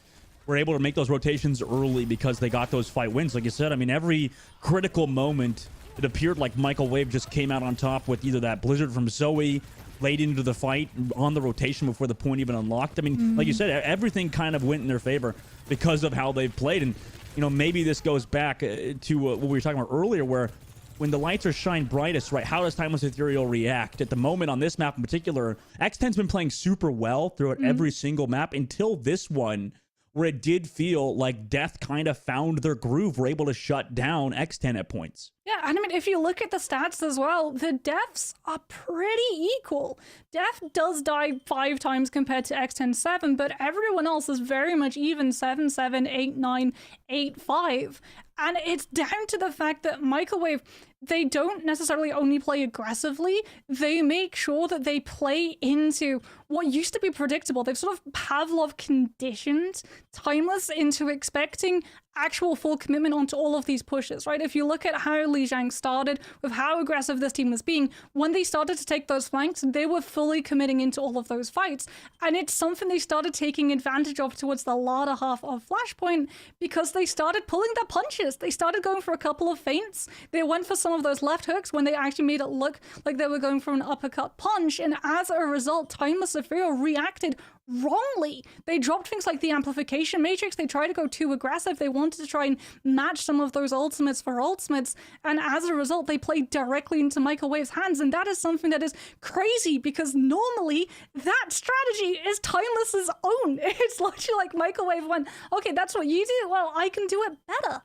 were able to make those rotations early because they got those fight wins. Like you said, I mean, every critical moment, it appeared like Microwave just came out on top with either that blizzard from Zoe late into the fight on the rotation before the point even unlocked. I mean, like you said, everything kind of went in their favor because of how they've played. And, you know, maybe this goes back to what we were talking about earlier, where when the lights are shine brightest, right, how does Timeless Ethereal react? At the moment on this map in particular, X10's been playing super well throughout every single map until this one, where it did feel like Death kind of found their groove, were able to shut down X10 at points. Yeah, and I mean, if you look at the stats as well, the deaths are pretty equal. Death does die 5 times compared to X10 7, but everyone else is very much even 7, 7, 8, 9, 8, 5. And it's down to the fact that Microwave, they don't necessarily only play aggressively, they make sure that they play into what used to be predictable. They've sort of Pavlov conditioned Timeless into expecting actual full commitment onto all of these pushes, right? If you look at how Lijiang started, with how aggressive this team was being, when they started to take those flanks, they were fully committing into all of those fights. And it's something they started taking advantage of towards the latter half of Flashpoint, because they started pulling their punches. They started going for a couple of feints. They went for some of those left hooks when they actually made it look like they were going for an uppercut punch. And as a result, Timeless Ethereal reacted wrongly. They dropped things like the amplification matrix. They tried to go too aggressive. They wanted to try and match some of those ultimates for ultimates, and as a result they played directly into Microwave's hands. And that is something that is crazy, because normally that strategy is Timeless's own. It's literally like Microwave went, okay, that's what you do, well, I can do it better.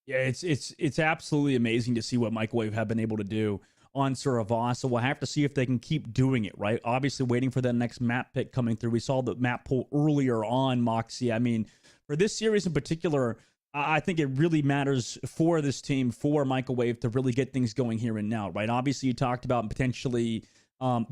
Yeah, it's absolutely amazing to see what Microwave have been able to do on Suravas. So we'll have to see if they can keep doing it, right? Obviously waiting for the next map pick coming through. We saw the map pull earlier on, Moxie. I mean, for this series in particular, I think it really matters for this team, for Microwave, to really get things going here and now, right? Obviously, you talked about potentially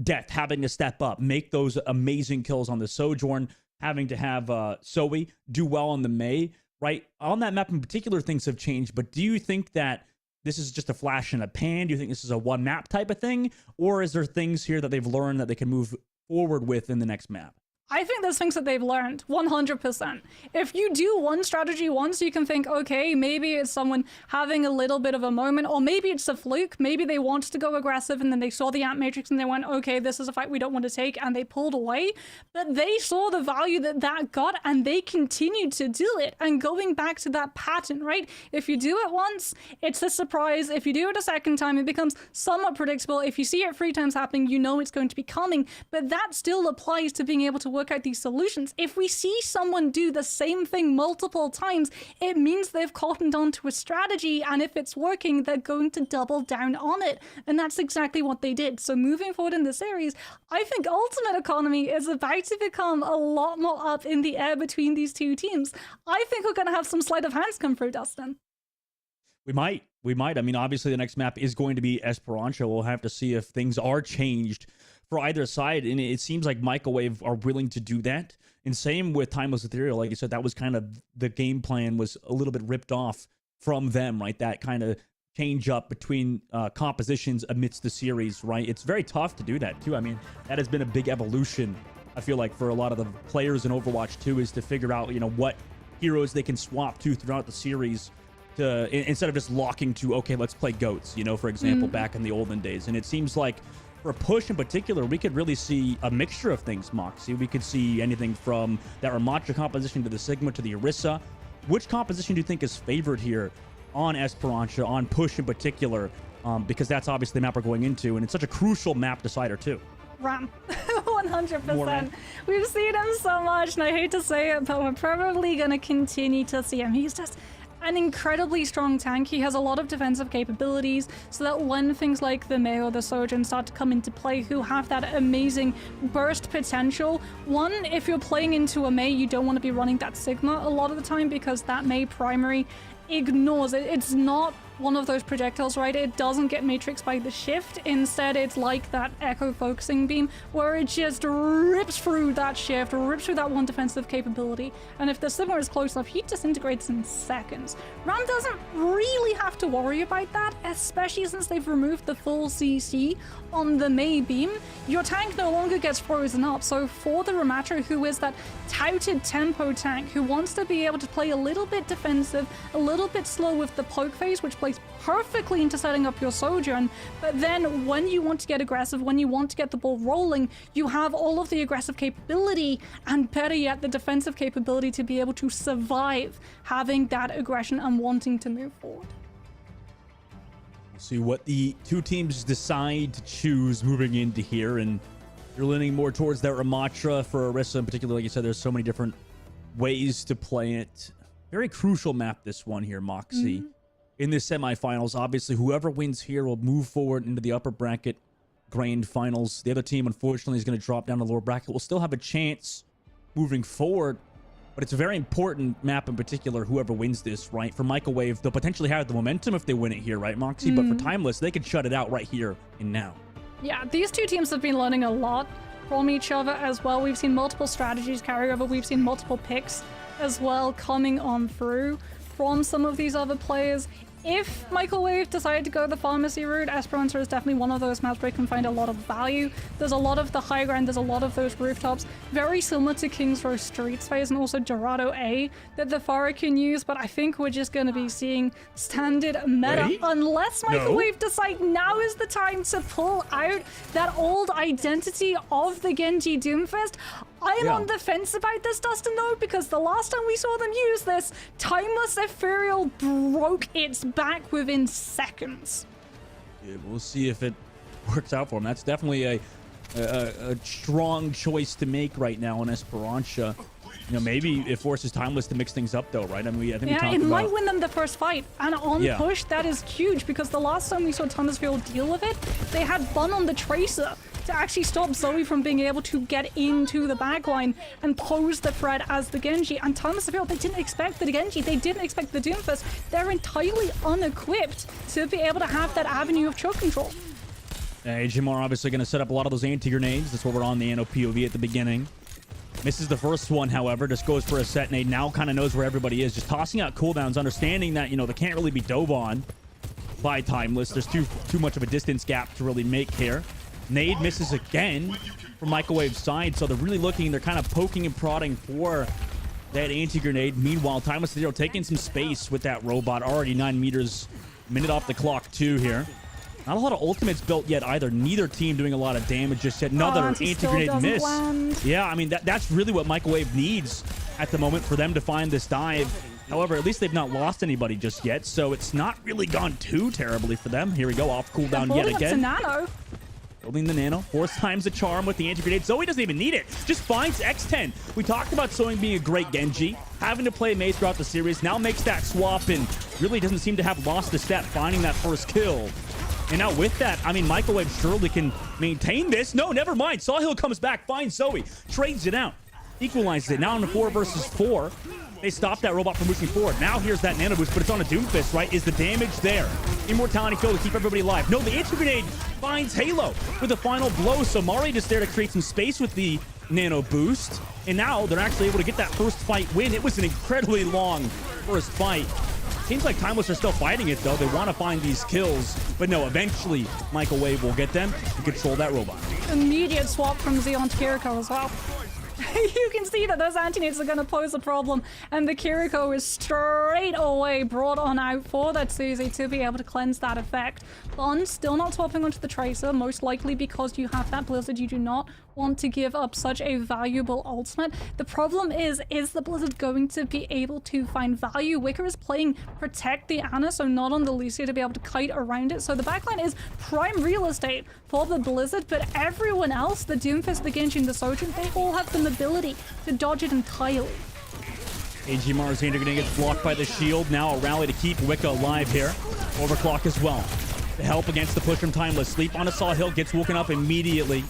Death having to step up, make those amazing kills on the Sojourn, having to have Zoe do well on the Mei, right? On that map in particular, things have changed, but do you think that this is just a flash in a pan? Do you think this is a one map type of thing? Or is there things here that they've learned that they can move forward with in the next map? I think there's things that they've learned, 100%. If you do one strategy once, you can think, okay, maybe it's someone having a little bit of a moment, or maybe it's a fluke. Maybe they wanted to go aggressive and then they saw the amp matrix and they went, okay, this is a fight we don't want to take, and they pulled away. But they saw the value that that got, and they continued to do it. And going back to that pattern, right? If you do it once, it's a surprise. If you do it a second time, it becomes somewhat predictable. If you see it 3 times happening, you know it's going to be coming. But that still applies to being able to work out these solutions. If we see someone do the same thing multiple times, it means they've cottoned on to a strategy, and if it's working, they're going to double down on it. And that's exactly what they did. So moving forward in the series, I think Ultimate Economy is about to become a lot more up in the air between these two teams. I think we're going to have some sleight of hands come through, Dustin. We might. I mean, obviously the next map is going to be Esperanza. We'll have to see if things are changed for either side, and it seems like Microwave are willing to do that. And same with Timeless Ethereal. Like you said, that was kind of the game plan, was a little bit ripped off from them, right? That kind of change up between compositions amidst the series, right? It's very tough to do that too. I mean, that has been a big evolution, I feel like, for a lot of the players in Overwatch 2, is to figure out, you know, what heroes they can swap to throughout the series, to instead of just locking to, okay, let's play GOATs, you know, for example, back in the olden days. And it seems like for Push in particular, we could really see a mixture of things, Moxie. We could see anything from that Ramattra composition to the Sigma to the Orisa. Which composition do you think is favored here on Esperanza, on Push in particular? Because that's obviously the map we're going into, and it's such a crucial map decider too. Ram. 100%. We've seen him so much, and I hate to say it, but we're probably going to continue to see him. He's just an incredibly strong tank. He has a lot of defensive capabilities, so that when things like the Mei or the Sojourn start to come into play, who have that amazing burst potential. One, if you're playing into a Mei, you don't want to be running that Sigma a lot of the time, because that Mei primary ignores it. It's not one of those projectiles, right? It doesn't get matrixed by the shift. Instead, it's like that echo focusing beam where it just rips through that shift, rips through that one defensive capability. And if the Sigma is close enough, he disintegrates in seconds. Ram doesn't really have to worry about that, especially since they've removed the full CC on the Mei beam. Your tank no longer gets frozen up. So for the Ramatra, who is that touted tempo tank, who wants to be able to play a little bit defensive, a little bit slow with the poke phase, which plays perfectly into setting up your Sojourn, but then when you want to get aggressive, when you want to get the ball rolling, you have all of the aggressive capability, and better yet, the defensive capability to be able to survive having that aggression and wanting to move forward. We'll see what the two teams decide to choose moving into here, and you're leaning more towards that Ramatra for Orisa in particular. Like you said, there's so many different ways to play it. Very crucial map, this one here, Moxie. In the semifinals, obviously, whoever wins here will move forward into the upper bracket grand finals. The other team, unfortunately, is going to drop down the lower bracket. We'll still have a chance moving forward, but it's a very important map in particular, whoever wins this, right? For Microwave, they'll potentially have the momentum if they win it here, right, Moxie? But for Timeless, they could shut it out right here and now. Yeah, these two teams have been learning a lot from each other as well. We've seen multiple strategies carry over. We've seen multiple picks as well coming on through from some of these other players. If Microwave decided to go the pharmacy route, Esperanza is definitely one of those maps where you can find a lot of value. There's a lot of the high ground, there's a lot of those rooftops, very similar to King's Row Streets phase and also Dorado A that the Pharah can use, but I think we're just going to be seeing standard meta. Wait. Unless Microwave decide now is the time to pull out that old identity of the Genji Doomfist. I'm on the fence about this, Dustin, though, because the last time we saw them use this, Timeless Ethereal broke its back within seconds. Yeah, we'll see if it works out for them. That's definitely a strong choice to make right now on Esperanza. You know, maybe it forces Timeless to mix things up, though, right? I mean, I think we talked it about... might win them the first fight. And on push, that is huge, because the last time we saw Timeless deal with it, they had Bun on the Tracer to actually stop Zoe from being able to get into the backline and pose the threat as the Genji. And Timeless they didn't expect the Genji, they didn't expect the Doomfist. They're entirely unequipped to be able to have that avenue of choke control. Jimar obviously going to set up a lot of those anti-grenades. That's what we're on the Nano POV at the beginning. Misses the first one, however, just goes for a set nade. Now kind of knows where everybody is. Just tossing out cooldowns, understanding that, you know, they can't really be dove on by Timeless. There's too much of a distance gap to really make here. Nade misses again from Microwave's side, so they're really looking, they're kind of poking and prodding for that anti-grenade. Meanwhile, Timeless taking some space with that robot, already 9 meters, minute off the clock too here. Not a lot of ultimates built yet either. Neither team doing a lot of damage just yet. Another anti-grenade miss. Land. Yeah, I mean, that's really what Microwave needs at the moment for them to find this dive. However, at least they've not lost anybody just yet, so it's not really gone too terribly for them. Here we go, off cooldown yet again. Nano. Building the Nano. 4 times the charm with the anti-grenade. Zoe doesn't even need it. Just finds X10. We talked about Zoe being a great Genji. Having to play Mei throughout the series. Now makes that swap and really doesn't seem to have lost a step finding that first kill. And now with that, I mean, Microwave surely can maintain this. No, never mind. Sawhill comes back, finds Zoe, trades it out, equalizes it. Now in the 4 versus 4. They stopped that robot from pushing forward. Now here's that nano boost, but it's on a Doomfist, right? Is the damage there? Immortality kill to keep everybody alive. No, the anti-grenade finds Halo with the final blow. So Mari just there to create some space with the nano boost. And now they're actually able to get that first fight win. It was an incredibly long first fight. Seems like Timeless are still fighting it, though. They want to find these kills. But no, eventually Microwave will get them and control that robot. Immediate swap from Xeon to Kiriko as well. You can see that those anti-nades are going to pose a problem, and the Kiriko is straight away brought on out for that Suzy to be able to cleanse that effect. Bun still not swapping onto the Tracer, most likely because you have that Blizzard. You do not want to give up such a valuable ultimate. The problem is the Blizzard going to be able to find value? Wicker is playing Protect the Ana, so not on the Lucia to be able to kite around it. So the backline is prime real estate for the Blizzard, but everyone else, the Doomfist, the Genji, and the Sojourn, they all have the ability to dodge it entirely. AG Mars grenade gets blocked by the shield. Now a rally to keep Wicca alive here. Overclock as well. The help against the push from Timeless. Sleep on a Sawhill, gets woken up immediately.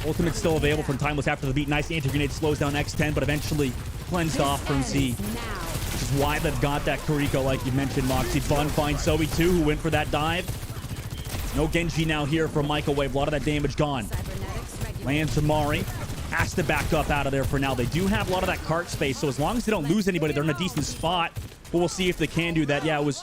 Ultimate still available from Timeless after the beat. Nice anti-grenade slows down X10, but eventually cleansed off from Z. Which is why they've got that Kuriko, like you mentioned, Moxie. Bun finds Zoe too, who went for that dive. No Genji now here from Microwave. A lot of that damage gone. Lands to Mari. Has to back up out of there for now. They do have a lot of that cart space, so as long as they don't lose anybody, they're in a decent spot. But we'll see if they can do that. Yeah, it was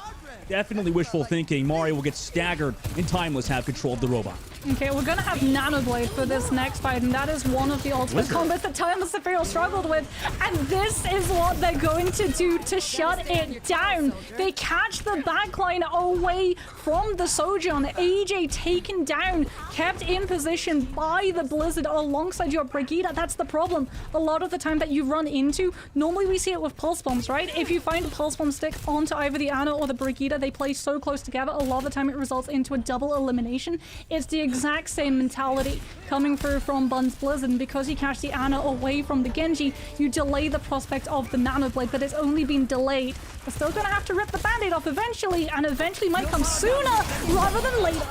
definitely wishful thinking. Mari will get staggered, and Timeless have control of the robot. Okay, we're gonna have Nanoblade for this next fight, and that is one of the ultimate combos that Timeless Ethereal struggled with, and this is what they're going to do to shut it down. They catch the backline away from the Sojourn. AJ taken down, kept in position by the Blizzard alongside your Brigida. That's the problem. A lot of the time that you run into, normally we see it with Pulse Bombs, right? If you find a Pulse Bomb stick onto either the Ana or the Brigida, they play so close together, a lot of the time it results into a double elimination. It's the exact same mentality coming through from Bun's Blizzard, and because you catch the Ana away from the Genji, you delay the prospect of the Nanoblade, but it's only been delayed. They're still gonna have to rip the band-aid off eventually, and eventually might come sooner rather than later.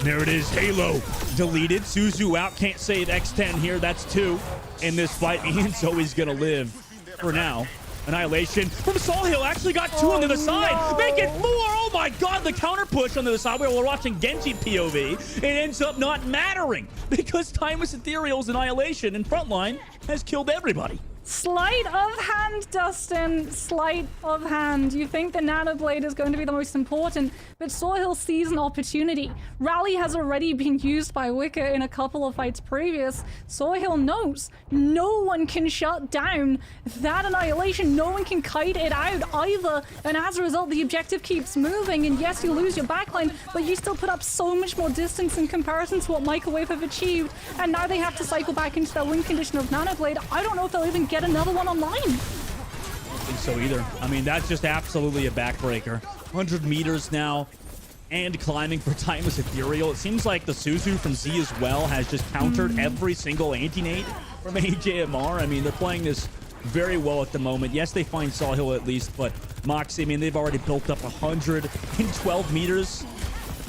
There it is, Halo deleted. Suzu out, can't save X10 here. That's 2 in this fight, and Zoe's gonna live for now. Annihilation from Solhill actually got 2 on the other side. Make it 4. Oh my god, the counter push on the other side where we're watching Genji POV. It ends up not mattering because Timeless Ethereal's Annihilation in frontline has killed everybody. Sleight of hand, Dustin. Sleight of hand. You think the Nanoblade is going to be the most important, but Soilhill sees an opportunity. Rally has already been used by Wicker in a couple of fights previous. Soilhill knows no one can shut down that Annihilation. No one can kite it out either. And as a result, the objective keeps moving. And yes, you lose your backline, but you still put up so much more distance in comparison to what Microwave have achieved. And now they have to cycle back into their win condition of Nanoblade. I don't know if they'll even get another one online. I don't think so either. I mean, that's just absolutely a backbreaker. 100 meters now and climbing for Timeless Ethereal. It seems like the Suzu from Z as well has just countered every single anti-nade from AJMR. I mean, they're playing this very well at the moment. Yes, they find Sawhill at least, but Moxie, I mean, they've already built up 112 meters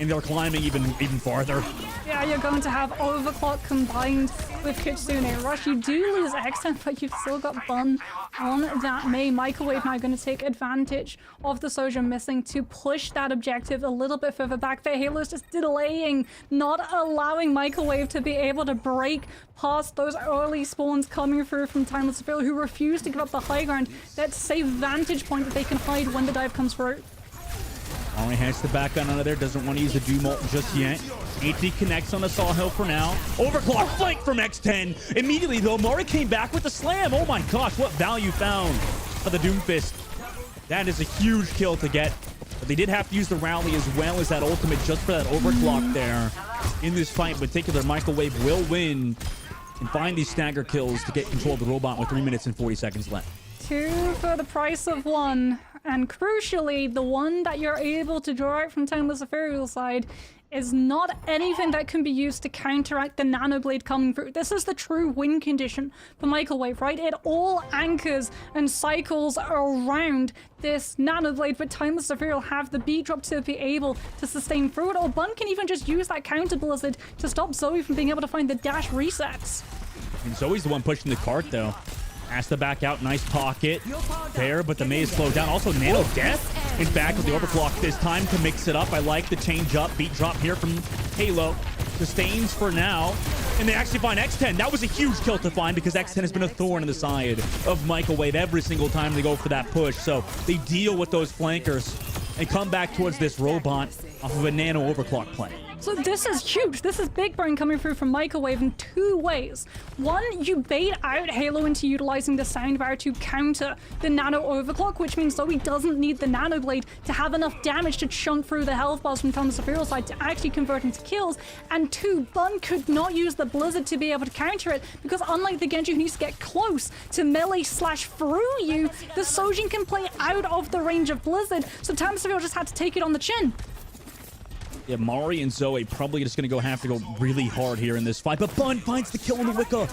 and they're climbing even farther. Yeah, you're going to have Overclock combined with Kitsune Rush. You do lose X10, but you've still got Bun on that Mei. Microwave now going to take advantage of the Sojourn missing to push that objective a little bit further back. Their Halo's just delaying, not allowing Microwave to be able to break past those early spawns coming through from Timeless Ethereal, who refuse to give up the high ground. That's a safe vantage point that they can hide when the dive comes through. Only has the back gun under there, doesn't want to use the Doom ult just yet. AT connects on the Sawhill for now. Overclock flank from X10. Immediately though, Mari came back with the slam. Oh my gosh, what value found for the Doomfist. That is a huge kill to get. But they did have to use the rally as well as that ultimate just for that overclock there. In this fight in particular, Microwave will win and find these stagger kills to get control of the robot with 3 minutes and 40 seconds left. 2 for the price of 1. And crucially, the one that you're able to draw out from Timeless Ethereal side is not anything that can be used to counteract the Nanoblade coming through. This is the true win condition for Microwave, right? It all anchors and cycles around this Nanoblade, but Timeless Ethereal have the beat drop to be able to sustain through it, or Bun can even just use that counter Blizzard to stop Zoe from being able to find the dash resets. And Zoe's the one pushing the cart though. Has to back out, nice pocket there, but the Mei is slowed down. Also, Nano Death, in fact, with the overclock this time to mix it up. I like the change up, beat drop here from Halo. Sustains for now, and they actually find X10. That was a huge kill to find because X10 has been a thorn in the side of Microwave every single time they go for that push. So they deal with those flankers and come back towards this robot off of a Nano overclock play. So this is huge. This is big brain coming through from Microwave in 2 ways. One, you bait out Halo into utilizing the soundbar to counter the Nano overclock, which means Zoe doesn't need the Nanoblade to have enough damage to chunk through the health bars from Timeless Ethereal side to actually convert into kills. And 2, Bun could not use the Blizzard to be able to counter it because unlike the Genji who needs to get close to melee slash through you, the Sojin can play out of the range of Blizzard, so Timeless Ethereal just had to take it on the chin. Yeah, Mari and Zoe probably just going to have to go really hard here in this fight. But Bun finds the kill on the Wicca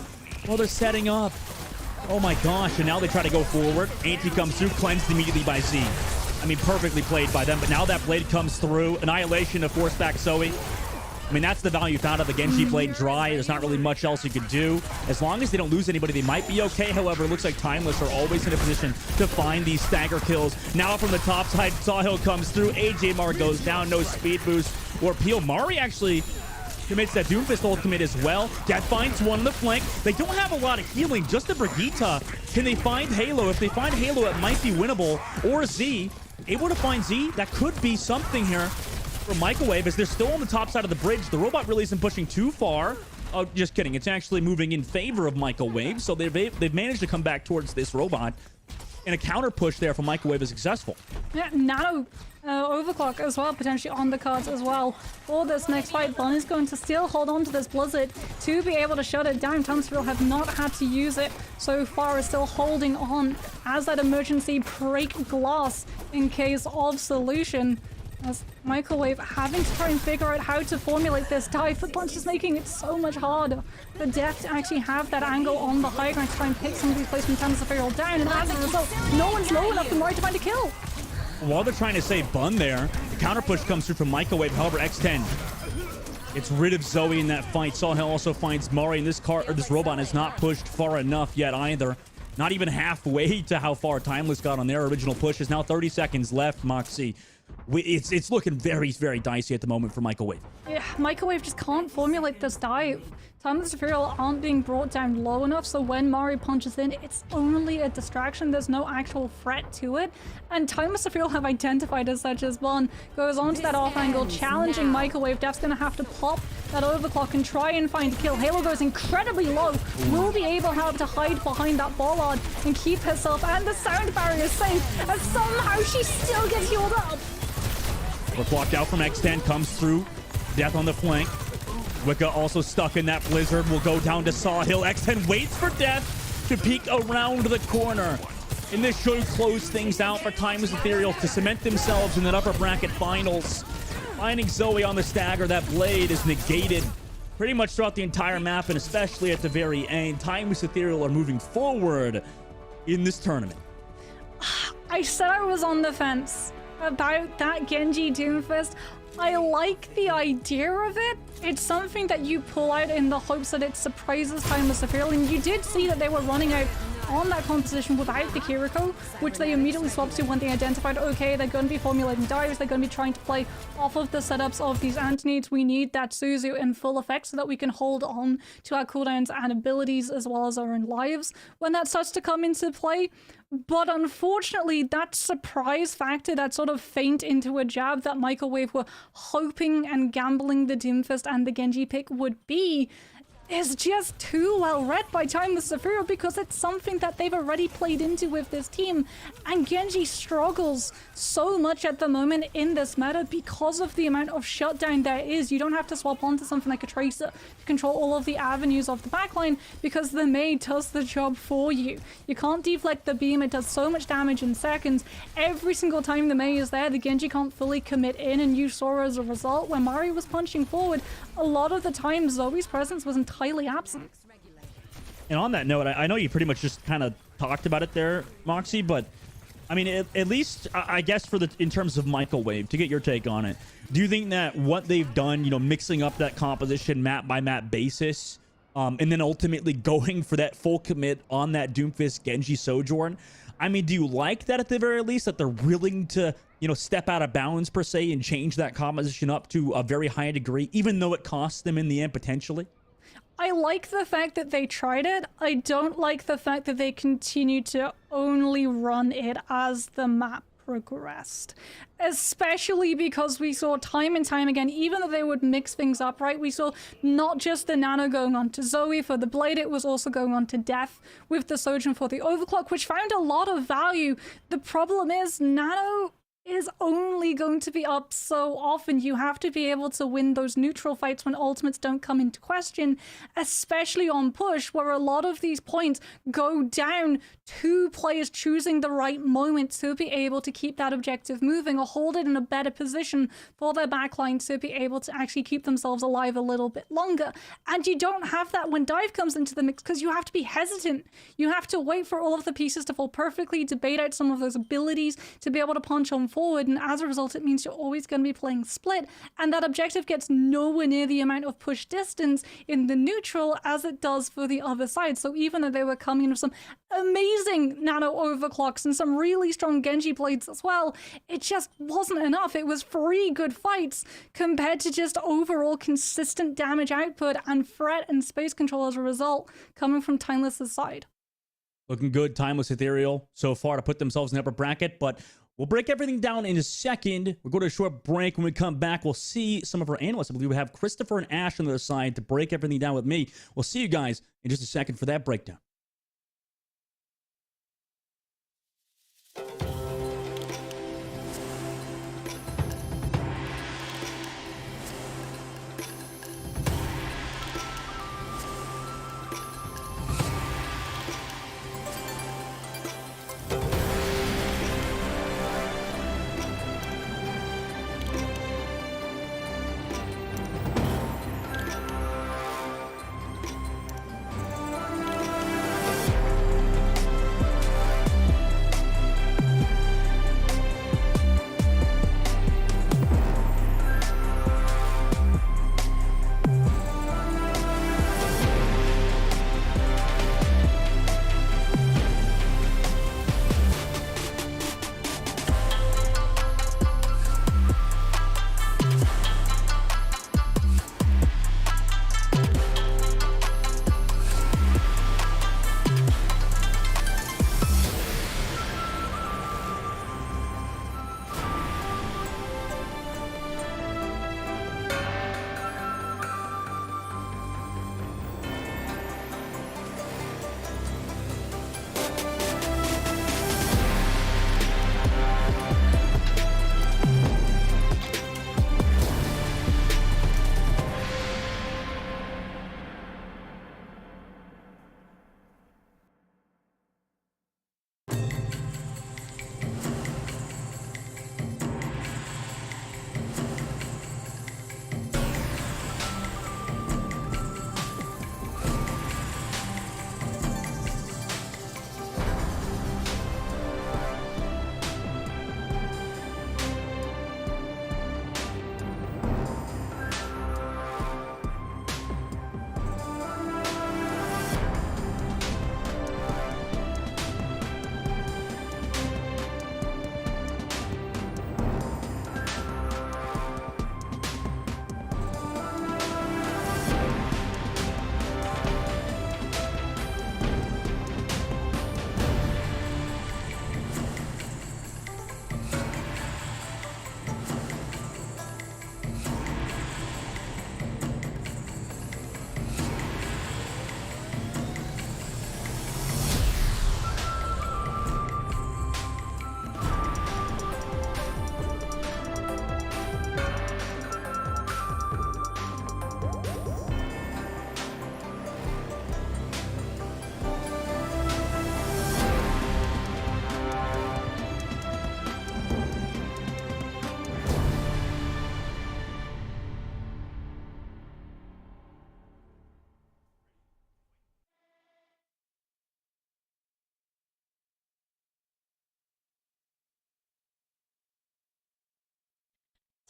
while they're setting up. Oh my gosh, and now they try to go forward. Anti comes through, cleansed immediately by Z. I mean, perfectly played by them, but now that blade comes through. Annihilation to force back Zoe. I mean, that's the value found out of the Genji blade dry. There's not really much else you could do. As long as they don't lose anybody, they might be okay. However, it looks like Timeless are always in a position to find these stagger kills. Now from the top side, Sawhill comes through. AJ Mar goes down, no speed boost or peel. Mari actually commits that Doomfist ultimate as well. Death finds one on the flank. They don't have a lot of healing, just a Brigitte. Can they find Halo? If they find Halo, it might be winnable. Or Z, able to find Z, that could be something here for Microwave, as they're still on the top side of the bridge. The robot really isn't pushing too far. Oh, just kidding. It's actually moving in favor of Microwave, so they've managed to come back towards this robot. And a counter push there from Microwave is successful. Yeah, Nano Overclock as well, potentially on the cards as well for this next fight. Bun is going to still hold on to this Blizzard to be able to shut it down. Townsville have not had to use it so far, is still holding on as that emergency break glass in case of solution. As Microwave having to try and figure out how to formulate this dive, but Bunch is making it so much harder for Death to actually have that angle on the high ground to try and pick some of these placements and Zephyrial down, and as a result, no one's low enough for Mari to find a kill. While they're trying to save Bun there, the counter push comes through from Microwave. However, X10 gets rid of Zoe in that fight. Sawhill also finds Mari, and this robot is not pushed far enough yet either. Not even halfway to how far Timeless got on their original push. Is now 30 seconds left, Moxie. It's looking very, very dicey at the moment for Microwave. Yeah, Microwave just can't formulate this dive. Timeless Zephyrial aren't being brought down low enough, so when Mari punches in, it's only a distraction. There's no actual threat to it. And Timeless Zephyrial have identified as such as Bon goes onto that off angle, challenging Microwave. Death's gonna have to pop that overclock and try and find a kill. Halo goes incredibly low. Will be able to hide behind that bollard and keep herself and the sound barrier safe, as somehow she still gets healed up. Overclocked out from X10, comes through. Death on the flank. Wicca also stuck in that Blizzard. Will go down to Sawhill. X10 waits for Death to peek around the corner. And this should close things out for Timeless Ethereal to cement themselves in that upper bracket finals. Finding Zoe on the stagger. That blade is negated pretty much throughout the entire map, and especially at the very end. Timeless Ethereal are moving forward in this tournament. I said I was on the fence about that Genji Doomfist. I like the idea of it. It's something that you pull out in the hopes that it surprises Timeless Ethereal, and you did see that they were running out on that composition without the Kiriko, which they immediately swapped to when they identified, okay, they're going to be formulating dives, they're going to be trying to play off of the setups of these Antonides. We need that Suzu in full effect so that we can hold on to our cooldowns and abilities as well as our own lives when that starts to come into play. But unfortunately, that surprise factor, that sort of feint into a jab that Microwave were hoping and gambling the Doomfist and the Genji pick would be, is just too well read by Timeless Zephyrial, because it's something that they've already played into with this team. And Genji struggles so much at the moment in this meta because of the amount of shutdown there is. You don't have to swap onto something like a Tracer to control all of the avenues of the backline, because the Mei does the job for you. You can't deflect the beam, it does so much damage in seconds. Every single time the Mei is there, the Genji can't fully commit in, and you saw as a result when Mari was punching forward, a lot of the time Zoe's presence was entirely absent. And on that note, I know you pretty much just kind of talked about it there, Moxie, but I mean, at least I guess in terms of Microwave, to get your take on it, do you think that what they've done, mixing up that composition map by map basis, and then ultimately going for that full commit on that Doomfist Genji Sojourn, I mean, do you like that at the very least, that they're willing to step out of bounds per se and change that composition up to a very high degree, even though it costs them in the end potentially? I like the fact that they tried it. I don't like the fact that they continue to only run it as the map progressed. Especially because we saw time and time again, even though they would mix things up, right? We saw not just the Nano going on to Zoe for the Blade, it was also going on to Death with the Sojourn for the Overclock, which found a lot of value. The problem is Nano is only going to be up so often. You have to be able to win those neutral fights when ultimates don't come into question, especially on push, where a lot of these points go down to players choosing the right moment to be able to keep that objective moving or hold it in a better position for their backline to be able to actually keep themselves alive a little bit longer. And you don't have that when dive comes into the mix, because you have to be hesitant. You have to wait for all of the pieces to fall perfectly, to bait out some of those abilities, to be able to punch on forward, and as a result, it means you're always going to be playing split, and that objective gets nowhere near the amount of push distance in the neutral as it does for the other side. So even though they were coming in with some amazing nano overclocks and some really strong Genji blades as well, it just wasn't enough. It was 3 good fights compared to just overall consistent damage output and threat and space control as a result coming from Timeless's side. Looking good, Timeless Ethereal so far to put themselves in the upper bracket, but we'll break everything down in a second. We'll go to a short break. When we come back, we'll see some of our analysts. I believe we have Christopher and Ash on the other side to break everything down with me. We'll see you guys in just a second for that breakdown.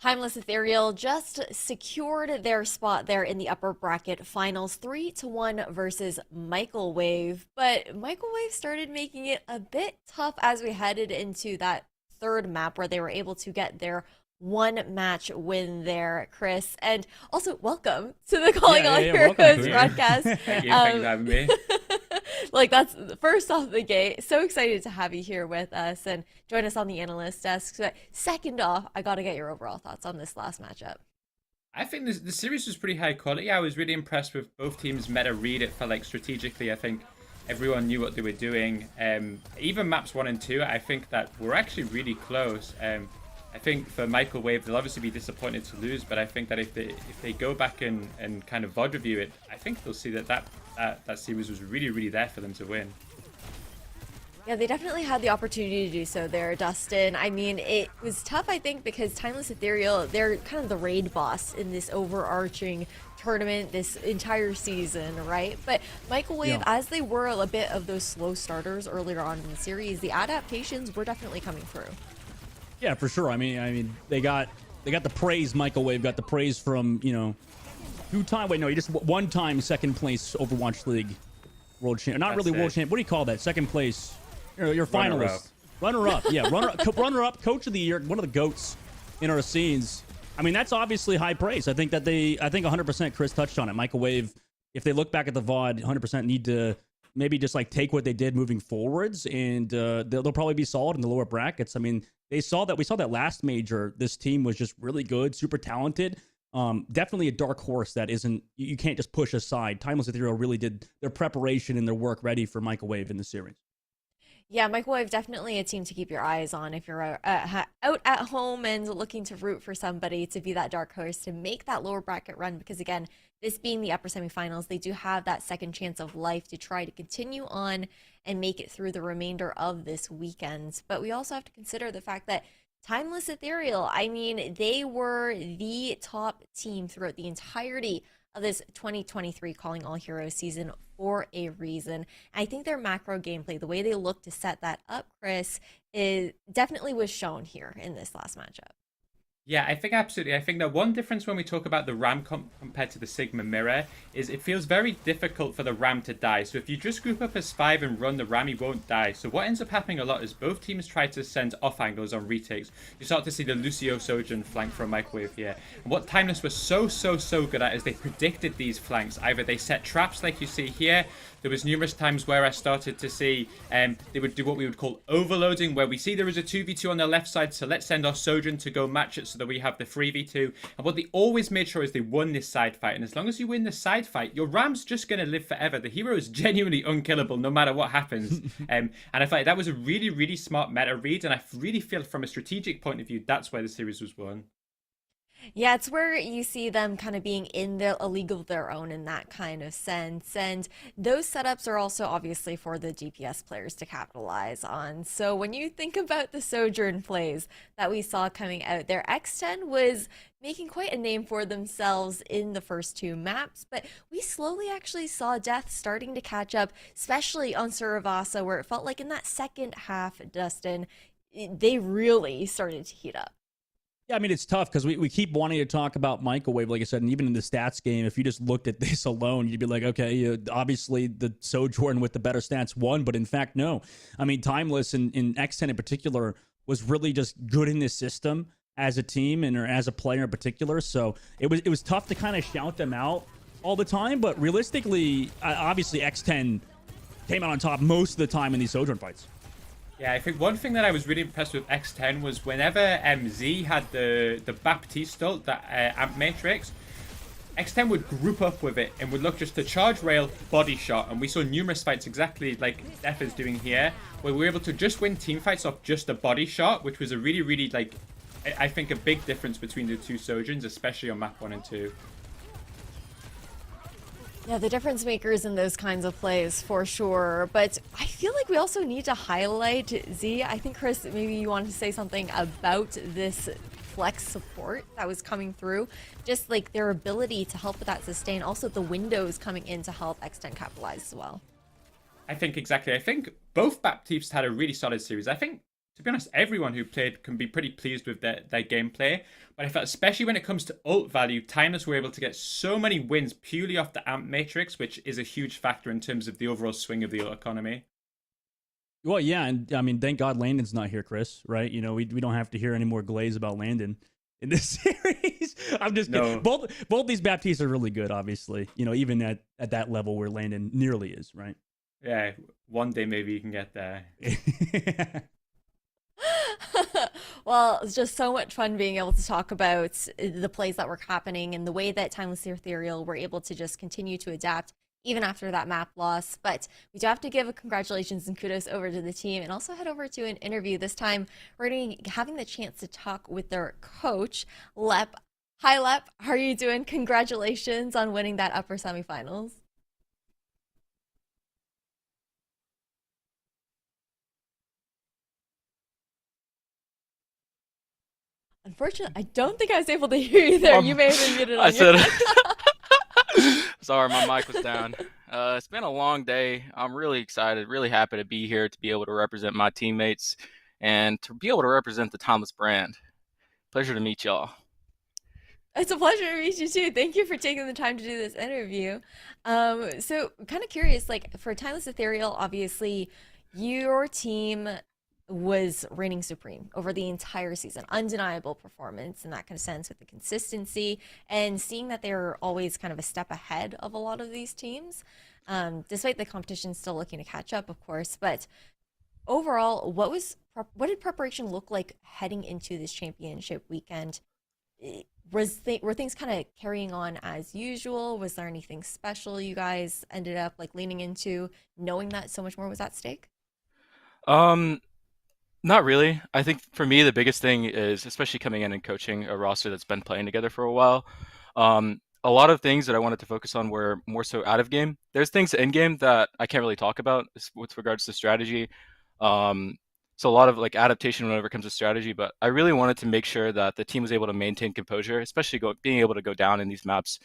Timeless Ethereal just secured their spot there in the upper bracket finals 3-1 versus Microwave. But Microwave started making it a bit tough as we headed into that third map where they were able to get their one match win there, Chris. And also, welcome to the Calling All Heroes broadcast. Thank you for having me. Like, that's first off the gate. So excited to have you here with us and join us on the analyst desk. So, second off, I got to get your overall thoughts on this last matchup. I think the series was pretty high quality. I was really impressed with both teams' meta read. It felt like strategically, I think everyone knew what they were doing. Even maps 1 and 2, I think that were actually really close. I think for Microwave, they'll obviously be disappointed to lose, but I think that if they go back and kind of VOD review it, I think they'll see that series was really there for them to win. Yeah, they definitely had the opportunity to do so there, Dustin. I mean, it was tough, I think, because Timeless Ethereal, they're kind of the raid boss in this overarching tournament this entire season, right? But Microwave, as they were a bit of those slow starters earlier on in the series, the adaptations were definitely coming through. Yeah, for sure. I mean, they got the praise. Michael Wave got the praise from, you know, he just one-time second place Overwatch League world champ. Not That's really world it. champ. What do you call that? Second place. You're Runner-up. finalist. Runner-up. Yeah, runner-up, coach of the year, one of the goats in our scenes. I mean, that's obviously high praise. I think 100% Chris touched on it. Michael Wave, if they look back at the VOD, 100% need to maybe just like take what they did moving forwards, and they'll probably be solid in the lower brackets. I mean, we saw that last major. This team was just really good, super talented. Definitely a dark horse that you can't just push aside. Timeless Ethereal really did their preparation and their work ready for Michael Wave in the series. Yeah, Microwave, definitely a team to keep your eyes on if you're out at home and looking to root for somebody to be that dark horse to make that lower bracket run. Because again, this being the upper semifinals, they do have that second chance of life to try to continue on and make it through the remainder of this weekend. But we also have to consider the fact that Timeless Ethereal, I mean, they were the top team throughout the entirety of this 2023 Calling All Heroes season for a reason. I think their macro gameplay, the way they look to set that up, Chris, is definitely was shown here in this last matchup. Yeah, I think absolutely. I think that one difference when we talk about the Ram compared to the Sigma Mirror is it feels very difficult for the Ram to die. So if you just group up as 5 and run the Ram, he won't die. So what ends up happening a lot is both teams try to send off angles on retakes. You start to see the Lucio Sojourn flank from Microwave here. And what Timeless was so good at is they predicted these flanks. Either they set traps like you see here. There was numerous times where I started to see they would do what we would call overloading, where we see there is a 2v2 on the left side, so let's send our Sojourn to go match it so that we have the 3v2. And what they always made sure is they won this side fight. And as long as you win the side fight, your Ram's just going to live forever. The hero is genuinely unkillable no matter what happens. And I feel like that was a really smart meta read. And I really feel from a strategic point of view, that's where the series was won. Yeah, it's where you see them kind of being in a league of their own in that kind of sense. And those setups are also obviously for the DPS players to capitalize on. So when you think about the Sojourn plays that we saw coming out there, X10 was making quite a name for themselves in the first 2 maps, but we slowly actually saw Death starting to catch up, especially on Suravasa, where it felt like in that second half, Dustin, they really started to heat up. Yeah, I mean, it's tough because we keep wanting to talk about Microwave, like I said, and even in the stats game, if you just looked at this alone, you'd be like, okay, obviously the Sojourn with the better stats won, but in fact, no. I mean, Timeless and X10 in particular was really just good in this system as a team or as a player in particular, so it was tough to kind of shout them out all the time, but realistically, obviously X10 came out on top most of the time in these Sojourn fights. Yeah, I think one thing that I was really impressed with X10 was whenever MZ had the Baptiste ult, that Amp Matrix, X10 would group up with it and would look just to charge rail, body shot, and we saw numerous fights exactly like Def is doing here, where we were able to just win team fights off just a body shot, which was a really, like, I think a big difference between the 2 Sojourns, especially on map 1 and 2. Yeah, the difference makers in those kinds of plays for sure. But I feel like we also need to highlight Z. I think, Chris, maybe you wanted to say something about this flex support that was coming through. Just like their ability to help with that sustain. Also the windows coming in to help X10 capitalize as well. I think exactly. I think both Baptistes had a really solid series. I think, to be honest, everyone who played can be pretty pleased with their gameplay. But I felt, especially when it comes to ult value, Timeless were able to get so many wins purely off the Amp Matrix, which is a huge factor in terms of the overall swing of the ult economy. Well, yeah, and I mean, thank God Landon's not here, Chris, right? You know, we don't have to hear any more glaze about Landon in this series. I'm just kidding. No. Both these Baptistes are really good, obviously. You know, even at that level where Landon nearly is, right? Yeah, one day maybe you can get there. Well, it's just so much fun being able to talk about the plays that were happening and the way that Timeless Ethereal were able to just continue to adapt even after that map loss. But we do have to give a congratulations and kudos over to the team and also head over to an interview. This time, we're going to be having the chance to talk with their coach, Lep. Hi, Lep. How are you doing? Congratulations on winning that upper semifinals. Unfortunately, I don't think I was able to hear you there. You may have been muted on your Sorry, my mic was down. It's been a long day. I'm really excited, really happy to be here to be able to represent my teammates and to be able to represent the Timeless brand. Pleasure to meet y'all. It's a pleasure to meet you too. Thank you for taking the time to do this interview. So kind of curious, like for Timeless Ethereal, obviously your team was reigning supreme over the entire season. Undeniable performance in that kind of sense with the consistency and seeing that they're always kind of a step ahead of a lot of these teams, despite the competition still looking to catch up, of course. But overall, what did preparation look like heading into this championship weekend? Were things kind of carrying on as usual? Was there anything special you guys ended up like leaning into, knowing that so much more was at stake? Um, Not really. I think for me, the biggest thing is, especially coming in and coaching a roster that's been playing together for a while, a lot of things that I wanted to focus on were more so out of game. There's things in game that I can't really talk about with regards to strategy. Um, so a lot of like adaptation whenever it comes to strategy, but I really wanted to make sure that the team was able to maintain composure, especially being able to go down in these maps.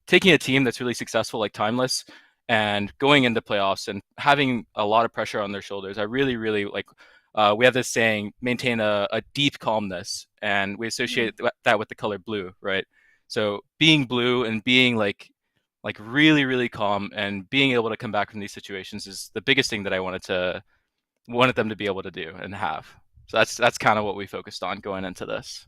Taking a team that's really successful like Timeless and going into playoffs and having a lot of pressure on their shoulders, I really, really like we have this saying, maintain a deep calmness, and we associate that with the color blue, right? So being blue and being like really, really calm and being able to come back from these situations is the biggest thing that I wanted them to be able to do and have. So that's kind of what we focused on going into this.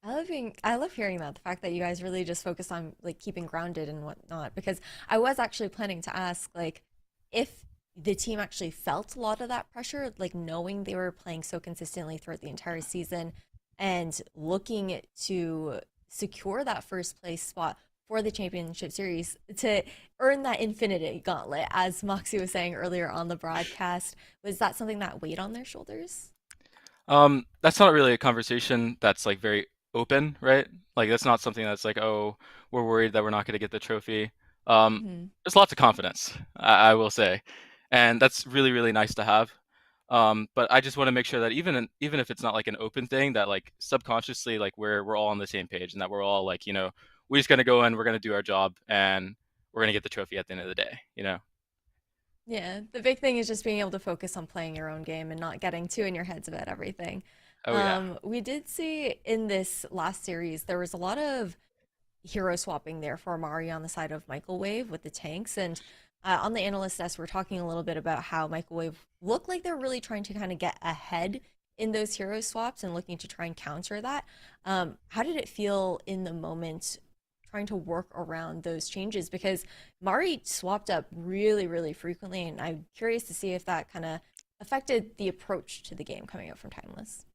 I love hearing that, the fact that you guys really just focus on like keeping grounded and whatnot, because I was actually planning to ask like if the team actually felt a lot of that pressure, like knowing they were playing so consistently throughout the entire season and looking to secure that first place spot for the championship series to earn that infinity gauntlet, as Moxie was saying earlier on the broadcast. Was that something that weighed on their shoulders? That's not really a conversation that's like very open, right? Like that's not something that's like, oh, we're worried that we're not going to get the trophy. There's lots of confidence, I will say, and that's really, really nice to have. But I just want to make sure that even if it's not like an open thing, that like subconsciously, like we're all on the same page, and that we're all like, we're just gonna go in, we're gonna do our job, and we're gonna get the trophy at the end of the day. Yeah, the big thing is just being able to focus on playing your own game and not getting too in your heads about everything. Oh yeah. We did see in this last series there was a lot of hero swapping there for Amari on the side of Michael Wave with the tanks. And on the analyst desk, we're talking a little bit about how Michael Wave looked like they're really trying to kind of get ahead in those hero swaps and looking to try and counter that. How did it feel in the moment trying to work around those changes? Because Mari swapped up really, really frequently, and I'm curious to see if that kind of affected the approach to the game coming out from Timeless.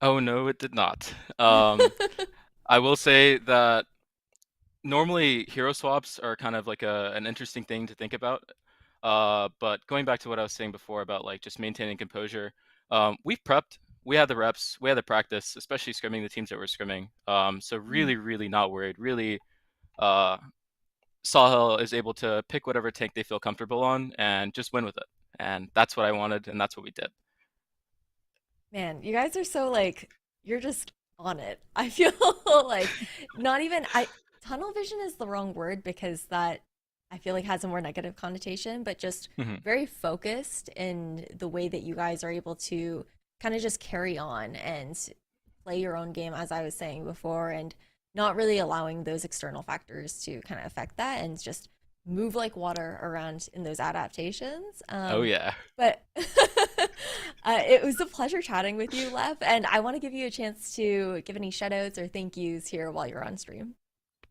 Oh no, it did not. I will say that normally hero swaps are kind of like an interesting thing to think about. But going back to what I was saying before about like just maintaining composure, we've prepped, we had the reps, we had the practice, especially scrimming the teams that were scrimming. So really, really not worried. Really, uh, Sahel is able to pick whatever tank they feel comfortable on and just win with it. And that's what I wanted, and that's what we did. Man, you guys are so like you're just on it. I feel like not even I tunnel vision is the wrong word because that I feel like has a more negative connotation, but just Mhm. very focused in the way that you guys are able to kind of just carry on and play your own game, as I was saying before, and not really allowing those external factors to kind of affect that and just move like water around in those adaptations. Oh yeah. But it was a pleasure chatting with you, Lev, and I want to give you a chance to give any shout outs or thank yous here while you're on stream.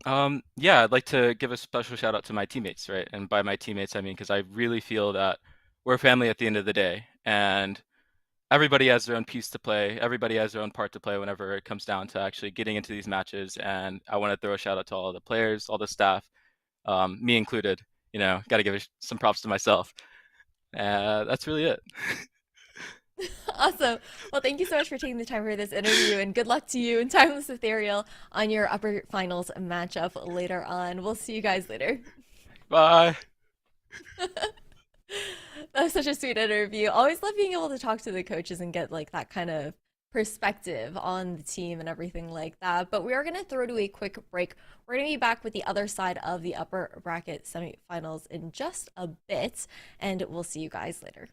Yeah, I'd like to give a special shout out to my teammates, right? And by my teammates, I mean because I really feel that we're a family at the end of the day, and everybody has their own piece to play. Everybody has their own part to play whenever it comes down to actually getting into these matches. And I want to throw a shout out to all the players, all the staff, me included. Got to give some props to myself. That's really it. Awesome. Well, thank you so much for taking the time for this interview, and good luck to you and Timeless Ethereal on your upper finals matchup later on. We'll see you guys later. Bye. That was such a sweet interview. Always love being able to talk to the coaches and get like that kind of perspective on the team and everything like that. But we are going to throw to a quick break. We're going to be back with the other side of the upper bracket semifinals in just a bit, and we'll see you guys later.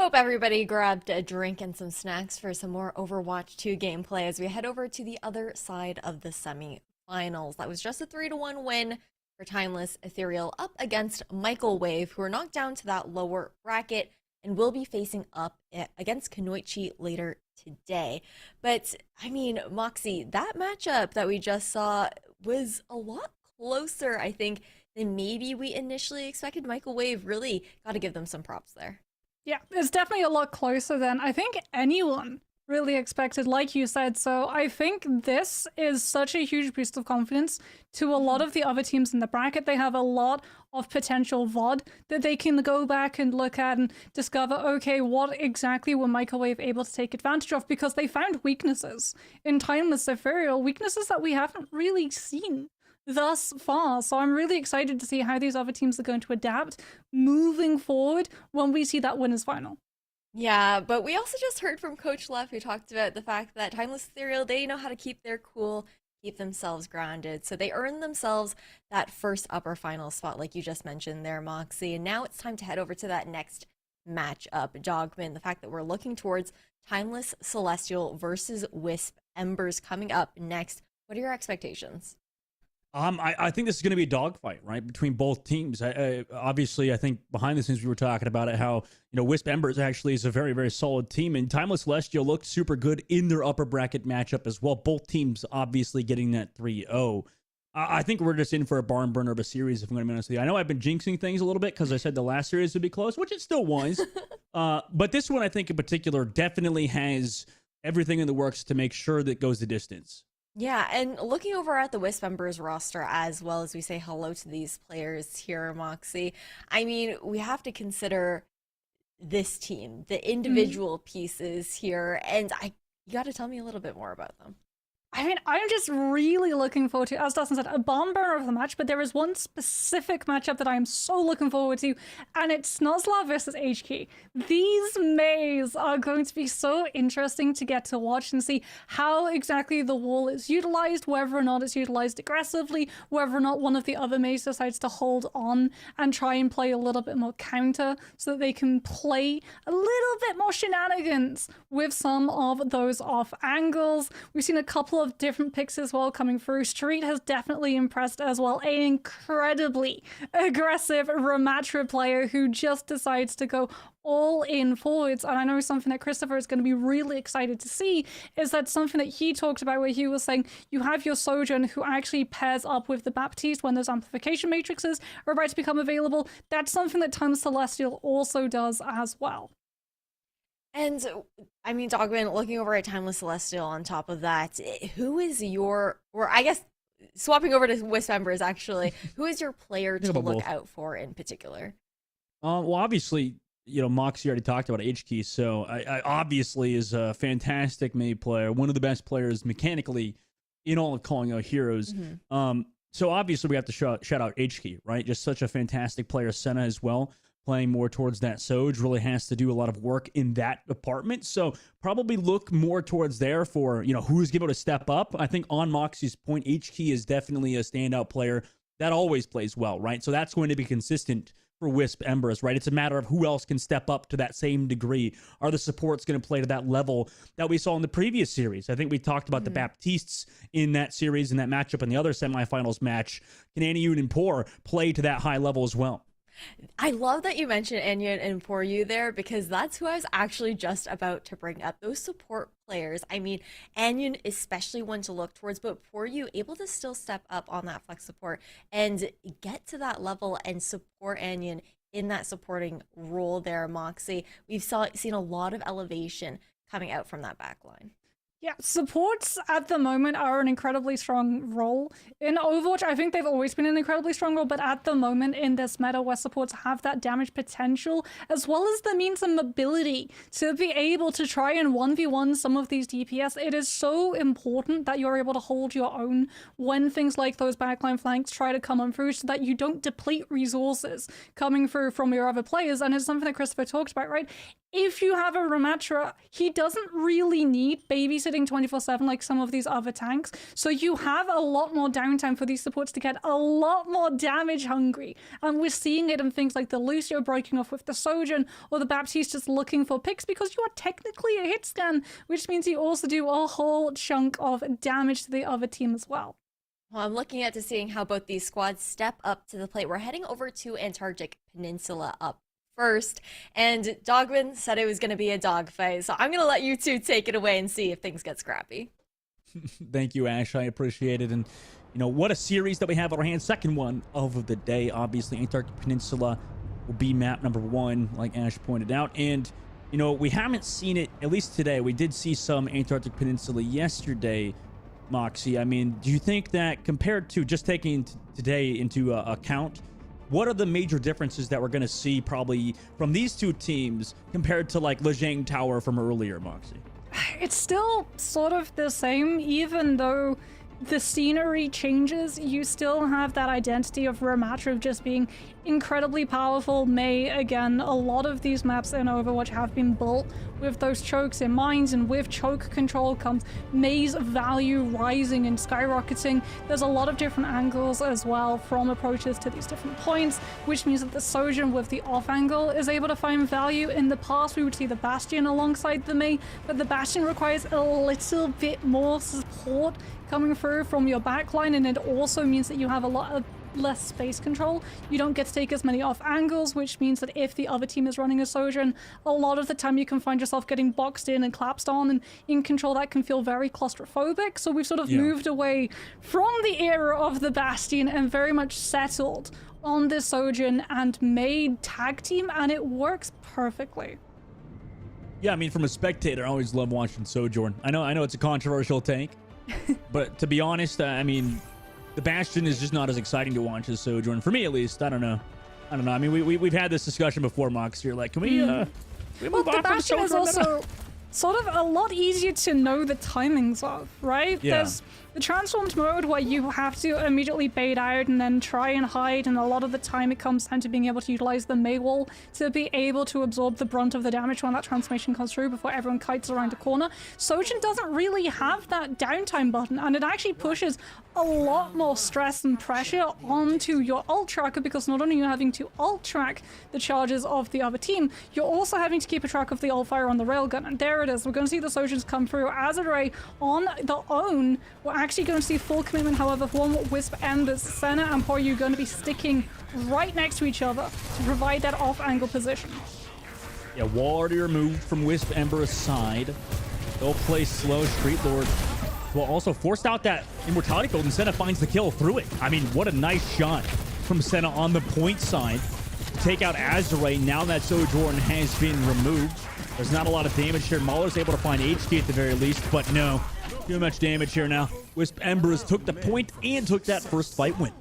Hope everybody grabbed a drink and some snacks for some more Overwatch 2 gameplay as we head over to the other side of the semi-finals. That was just a 3-1 win for Timeless Ethereal up against Michael Wave, who are knocked down to that lower bracket and will be facing up against Kanoichi later today. But, I mean, Moxie, that matchup that we just saw was a lot closer, I think, than maybe we initially expected. Michael Wave really got to give them some props there. Yeah, it's definitely a lot closer than I think anyone really expected, like you said. So I think this is such a huge boost of confidence to a lot of the other teams in the bracket. They have a lot of potential VOD that they can go back and look at and discover, okay, what exactly were Microwave able to take advantage of? Because they found weaknesses in Timeless Ethereal, weaknesses that we haven't really seen thus far. So I'm really excited to see how these other teams are going to adapt moving forward when we see that winners final. Yeah, but we also just heard from Coach Leff, who talked about the fact that Timeless Ethereal, they know how to keep their cool, keep themselves grounded. So they earned themselves that first upper final spot, like you just mentioned there, Moxie. And now it's time to head over to that next matchup, Dogman. The fact that we're looking towards Timeless Celestial versus Wisp Embers coming up next. What are your expectations? I think this is going to be a dogfight, right, between both teams. Obviously, I think behind the scenes we were talking about it, how Wisp Embers actually is a very, very solid team, and Timeless Celestial looked super good in their upper bracket matchup as well. Both teams obviously getting that 3-0. I think we're just in for a barn burner of a series, if I'm going to be honest with you. I know I've been jinxing things a little bit because I said the last series would be close, which it still was. But this one, I think in particular, definitely has everything in the works to make sure that it goes the distance. Yeah, and looking over at the Wisp Embers roster as well as we say hello to these players here, Moxie, I mean, we have to consider this team, the individual pieces here, and you got to tell me a little bit more about them. I mean, I'm just really looking forward to, as Dustin said, a barn burner of the match, but there is one specific matchup that I am so looking forward to, and it's Snozla versus HK. These Mays are going to be so interesting to get to watch and see how exactly the wall is utilized, whether or not it's utilized aggressively, whether or not one of the other Mays decides to hold on and try and play a little bit more counter so that they can play a little bit more shenanigans with some of those off angles. We've seen a couple of different picks as well coming through. Street has definitely impressed as well. An incredibly aggressive Ramatra player who just decides to go all in forwards. And I know something that Christopher is going to be really excited to see is that something that he talked about where he was saying you have your Sojourn who actually pairs up with the Baptiste when those amplification matrices are about to become available. That's something that Timeless Celestial also does as well. And I mean, Dogman, looking over at Timeless Celestial on top of that, who is or I guess swapping over to Wisp Embers actually, who is your player to look out for in particular? Well, obviously, Moxie already talked about HK, so I obviously is a fantastic mid player, one of the best players mechanically in all of Calling Out Heroes. So obviously we have to shout out HK, right? Just such a fantastic player. Senna as well, playing more towards that Soj, really has to do a lot of work in that department. So probably look more towards there for, who's able to step up. I think on Moxie's point, HK is definitely a standout player that always plays well, right? So that's going to be consistent for Wisp Embers, right? It's a matter of who else can step up to that same degree. Are the supports going to play to that level that we saw in the previous series? I think we talked about the Baptistes in that series, in that matchup, in the other semifinals match. Can Anyun and Poor play to that high level as well? I love that you mentioned Anyun and Poryu there because that's who I was actually just about to bring up. Those support players. I mean, Anyun especially one to look towards, but Poryu able to still step up on that flex support and get to that level and support Anyun in that supporting role there, Moxie. We've seen a lot of elevation coming out from that back line. Yeah, supports at the moment are an incredibly strong role. In Overwatch, I think they've always been an incredibly strong role, but at the moment in this meta where supports have that damage potential, as well as the means and mobility to be able to try and 1v1 some of these DPS, it is so important that you're able to hold your own when things like those backline flanks try to come on through so that you don't deplete resources coming through from your other players. And it's something that Christopher talked about, right? if you have a Ramatra, he doesn't really need babysitting 24/7 like some of these other tanks. So you have a lot more downtime for these supports to get a lot more damage hungry. And we're seeing it in things like the Lucio breaking off with the Sojourn, or the Baptiste just looking for picks, because you are technically a hit scan, which means you also do a whole chunk of damage to the other team as well. Well, I'm looking at to seeing how both these squads step up to the plate. We're heading over to Antarctic Peninsula up first, and Dogman said it was going to be a dogfight, so I'm going to let you two take it away and see if things get scrappy. Thank you, Ash. I appreciate it. And, you know, what a series that we have on our hands. Second one of the day. Obviously, Antarctic Peninsula will be map number 1, like Ash pointed out. And, you know, we haven't seen it, at least today. We did see some Antarctic Peninsula yesterday, Moxie. I mean, do you think that compared to just taking today into account, what are the major differences that we're going to see probably from these two teams compared to like Lijiang Tower from earlier, Moxie? It's still sort of the same, even though the scenery changes. You still have that identity of Ramatra of just being incredibly powerful. Mei, again, a lot of these maps in Overwatch have been built with those chokes in mind, and with choke control comes Mei's value rising and skyrocketing. There's a lot of different angles as well from approaches to these different points, which means that the Sojourn with the off angle is able to find value. In the past, we would see the Bastion alongside the Mei, but the Bastion requires a little bit more support coming through from your backline, and it also means that you have a lot of less space control. You don't get to take as many off angles, which means that if the other team is running a Sojourn, a lot of the time you can find yourself getting boxed in and collapsed on, and in control that can feel very claustrophobic. So we've sort of moved away from the era of the Bastion and very much settled on this Sojourn and made tag team, and it works perfectly. Yeah, I mean, from a spectator, I always love watching Sojourn. I know it's a controversial take, but to be honest, I mean, the Bastion is just not as exciting to watch as Sojourn, for me at least. I don't know. I mean, we've had this discussion before, Mox. You're like, can we move well, the Bastion is also sort of a lot easier to know the timings of, right? Yeah. There's the transformed mode where you have to immediately bait out and then try and hide, and a lot of the time it comes down to being able to utilize the Mei wall to be able to absorb the brunt of the damage when that transformation comes through before everyone kites around the corner. Sojourn doesn't really have that downtime button, and it actually pushes a lot more stress and pressure onto your ult tracker, because not only are you having to ult track the charges of the other team, you're also having to keep a track of the ult fire on the railgun. And there it is. We're going to see the Sojourns come through. Azure on their own. We're actually going to see full commitment, however, from Wisp Embers. Senna and Poyu going to be sticking right next to each other to provide that off-angle position. Yeah, wall already removed from Wisp Ember's side. They'll play slow. Street Lord will also forced out that immortality field, and Senna finds the kill through it. I mean, what a nice shot from Senna on the point side to take out Azure. Now that Sojourn has been removed, there's not a lot of damage here. Mauler's able to find HT at the very least, but no, too much damage here now. Wisp Embers took the point and took that first fight win.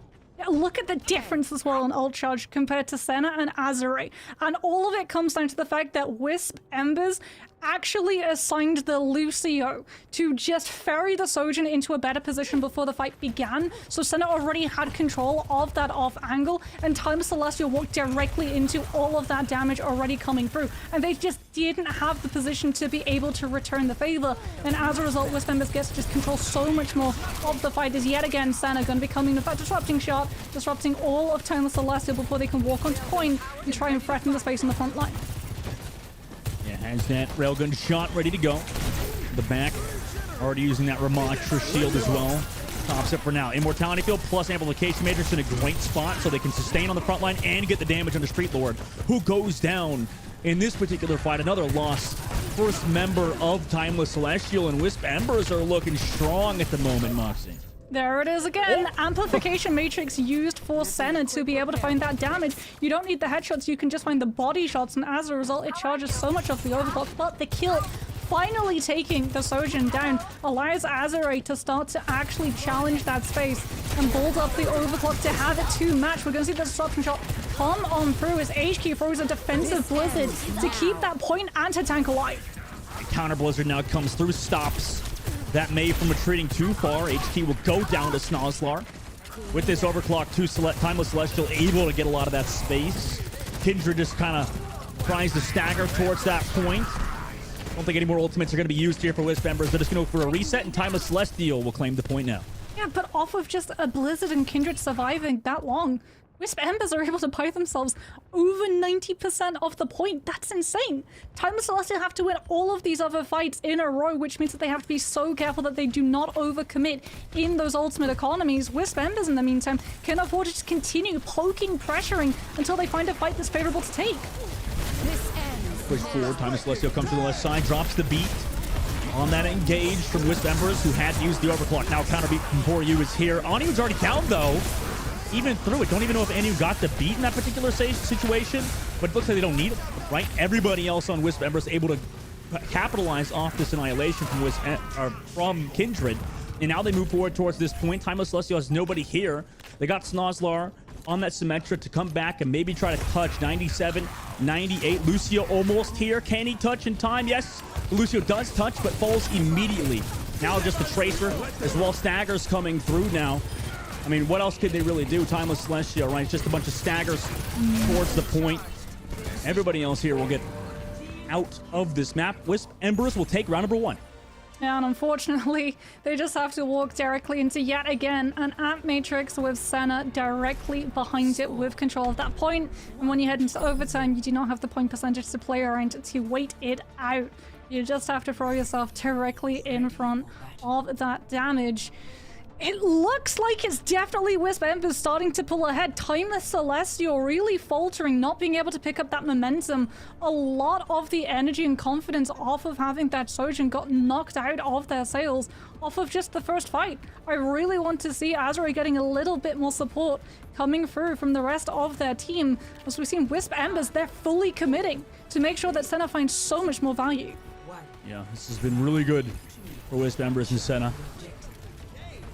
Look at the difference as well in ult charge compared to Senna and Azure. And all of it comes down to the fact that Wisp Embers actually assigned the Lucio to just ferry the Sojourn into a better position before the fight began. So Senna already had control of that off angle, and Time Celestial walked directly into all of that damage already coming through. And they just didn't have the position to be able to return the favor. And as a result, Wisp Embers gets to just control so much more of the fight, as yet again Senna going to be coming with that disrupting shot, disrupting all of Time Celestial before they can walk onto point and try and threaten the space on the front line. Yeah, has that railgun shot ready to go. The back, already using that Ramatra shield as well. Tops it for now. Immortality field plus amplification matrix in a great spot so they can sustain on the front line and get the damage on the Street Lord, who goes down in this particular fight. Another loss. First member of Timeless Celestial, and Wisp Embers are looking strong at the moment, Moxie. There it is again. Amplification matrix used for Senna to be able to find that damage. You don't need the headshots, you can just find the body shots, and as a result it charges so much off the overclock. But the kill, finally taking the Sojourn down, allows Azure to start to actually challenge that space and build up the overclock to have it to match. We're going to see the disruption shot come on through as HQ throws a defensive blizzard to keep that point anti-tank alive. Counter blizzard now comes through, stops that Mei from retreating too far. HT will go down to Snozlar. With this overclock, Timeless Celestial able to get a lot of that space. Kindred just kind of tries to stagger towards that point. Don't think any more ultimates are going to be used here for Wisp Embers. They're just going to go for a reset, and Timeless Celestial will claim the point now. Yeah, but off of just a Blizzard and Kindred surviving that long, Wisp Embers are able to buy themselves over 90% of the point. That's insane. Timeless Celestial have to win all of these other fights in a row, which means that they have to be so careful that they do not overcommit in those ultimate economies. Wisp Embers, in the meantime, can afford to just continue poking, pressuring until they find a fight that's favorable to take. Push forward. Timeless Celestial comes to the left side, drops the beat on that engage from Wisp Embers, who had used the overclock. Now counter beat from For You is here. Ani was already down, though. Even through it. Don't even know if Anu got the beat in that particular situation, but it looks like they don't need it, right? Everybody else on Wisp Embers able to capitalize off this annihilation from Kindred. And now they move forward towards this point. Timeless Celestial has nobody here. They got Snozlar on that Symmetra to come back and maybe try to touch 97, 98. Lucio almost here. Can he touch in time? Yes, Lucio does touch, but falls immediately. Now just the Tracer as well. Staggers coming through now. I mean, what else could they really do? Timeless Celestial, right? It's just a bunch of staggers towards the point. Everybody else here will get out of this map. Wisp Embers will take round number 1. And unfortunately, they just have to walk directly into yet again an Amp Matrix with Senna directly behind it with control of that point. And when you head into overtime, you do not have the point percentage to play around to wait it out. You just have to throw yourself directly in front of that damage. It looks like it's definitely Wisp Embers starting to pull ahead. Timeless Celestial really faltering, not being able to pick up that momentum. A lot of the energy and confidence off of having that Sojourn got knocked out of their sails off of just the first fight. I really want to see Azure getting a little bit more support coming through from the rest of their team. As we've seen Wisp Embers, they're fully committing to make sure that Senna finds so much more value. Yeah, this has been really good for Wisp Embers and Senna.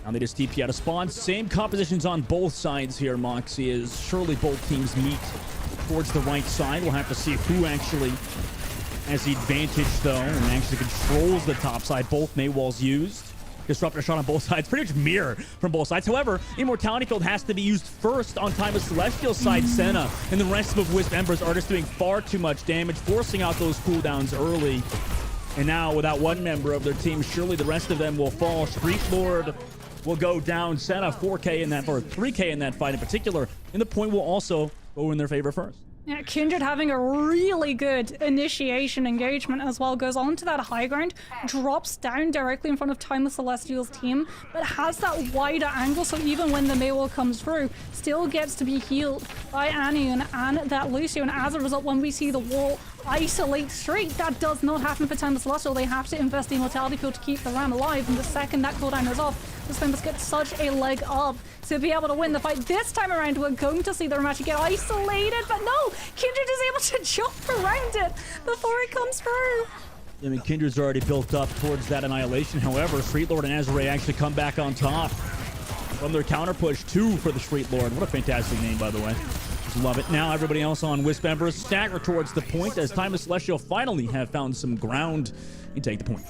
Now they just TP out of spawn. Same compositions on both sides here, Moxie, as surely both teams meet towards the right side. We'll have to see who actually has the advantage, though, and actually controls the top side. Both Maywalls used. Disruptor shot on both sides. Pretty much mirror from both sides. However, Immortality Field has to be used first on Timeless Celestial's side, Senna, and the rest of Wisp Embers are just doing far too much damage, forcing out those cooldowns early. And now, without one member of their team, surely the rest of them will fall. Street Lord will go down. Senna 4K in that, or 3K in that fight in particular, and the point will also go in their favor first. Yeah, Kindred having a really good initiation engagement as well, goes on to that high ground, drops down directly in front of Timeless Celestial's team, but has that wider angle, so even when the Maywall comes through, still gets to be healed by Anion and that Lucio, and as a result, when we see the wall isolate Street, that does not happen for Timeless Celestial. They have to invest the Immortality Field to keep the ram alive, and the second that cooldown is off, the Members get such a leg up to be able to win the fight. This time around, we're going to see the rematch get isolated, but no! Kindred is able to jump around it before it comes through. I mean, Kindred's already built up towards that annihilation. However, Street Lord and Azure actually come back on top from their counter push. 2 for the Street Lord. What a fantastic name, by the way. Just love it. Now everybody else on Wisp Embers stagger towards the point as Timeless Celestial finally have found some ground and take the point.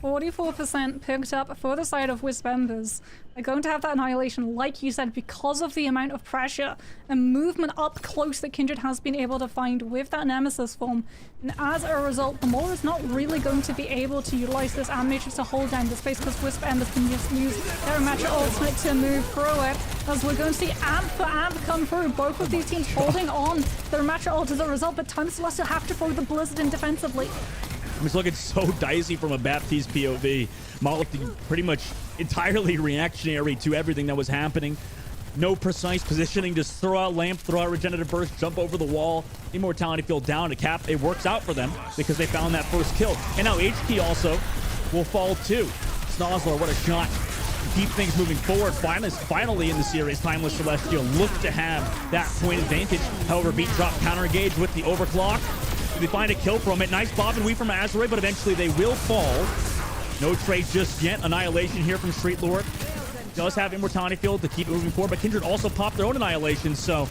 44% picked up for the side of Wisp Embers. They're going to have that annihilation, like you said, because of the amount of pressure and movement up close that Kindred has been able to find with that Nemesis form. And as a result, the Maul is not really going to be able to utilize this Amp Matrix to hold down the space, because Wisp Embers can just use their Metro ultimate to move through it. As we're going to see Amp for Amp come through. Both of these teams holding on their Metro ult as a result, but Timeless Celestial have to throw the Blizzard in defensively. It's looking so dicey from a Baptiste POV. Moloch pretty much entirely reactionary to everything that was happening. No precise positioning, just throw out Lamp, throw out Regenerative Burst, jump over the wall. Immortality Field down to cap. It works out for them because they found that first kill. And now HP also will fall too. Snozlar, what a shot. Keep things moving forward. Finally in the series, Timeless Celestial look to have that point advantage. However, beat drop counter engage with the overclock. They find a kill from it. Nice bob and weave from Azure, but eventually they will fall. No trade just yet. Annihilation here from Street Lord. Does have Immortality Field to keep it moving forward, but Kindred also popped their own annihilation, so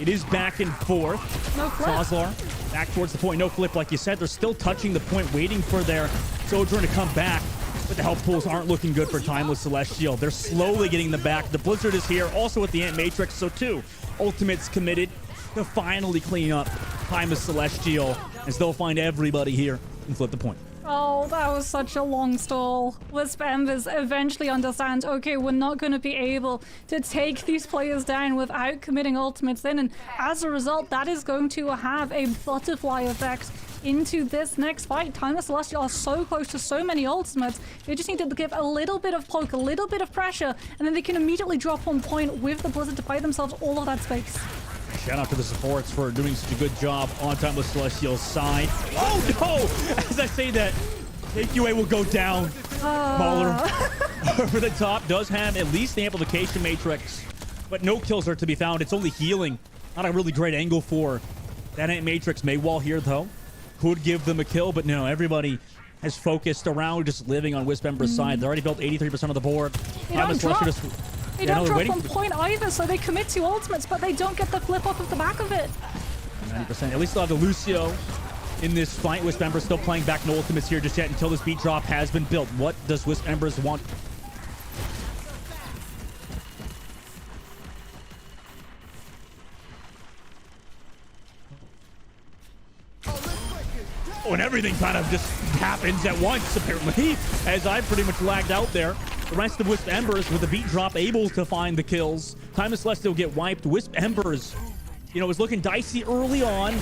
it is back and forth. No flip. Snozlar back towards the point. No flip, like you said. They're still touching the point, waiting for their Sojourn to come back. But the health pools aren't looking good for Timeless Celestial. They're slowly getting them back. The Blizzard is here, also with the Ant Matrix, so 2 ultimates committed. to finally clean up Timeless Celestial, as they'll find everybody here and flip the point. Oh, that was such a long stall. Wisp Embers eventually understand, okay, we're not going to be able to take these players down without committing ultimates in, and as a result, that is going to have a butterfly effect into this next fight. Timeless Celestial are so close to so many ultimates, they just need to give a little bit of poke, a little bit of pressure, and then they can immediately drop on point with the Blizzard to buy themselves all of that space. Shout out to the supports for doing such a good job on Timeless Celestial's side. Oh no! As I say that, AQA will go down. Mauler over the top does have at least the amplification matrix, but no kills are to be found. It's only healing. Not a really great angle for that matrix. Maywall here though could give them a kill, but no, everybody has focused around just living on Wisp Ember's side. They already built 83% of the board. They don't drop on point either, so they commit to ultimates, but they don't get the flip off of the back of it. 90%. At least they'll have the Lucio in this fight. Wisp Embers still playing back no ultimates here just yet until this beat drop has been built. What does Wisp Embers want? Oh, and everything kind of just happens at once, apparently, as I pretty much lagged out there. The rest of Wisp Embers with the beat drop able to find the kills. Timeless Celestial get wiped. Wisp Embers, you know, was looking dicey early on.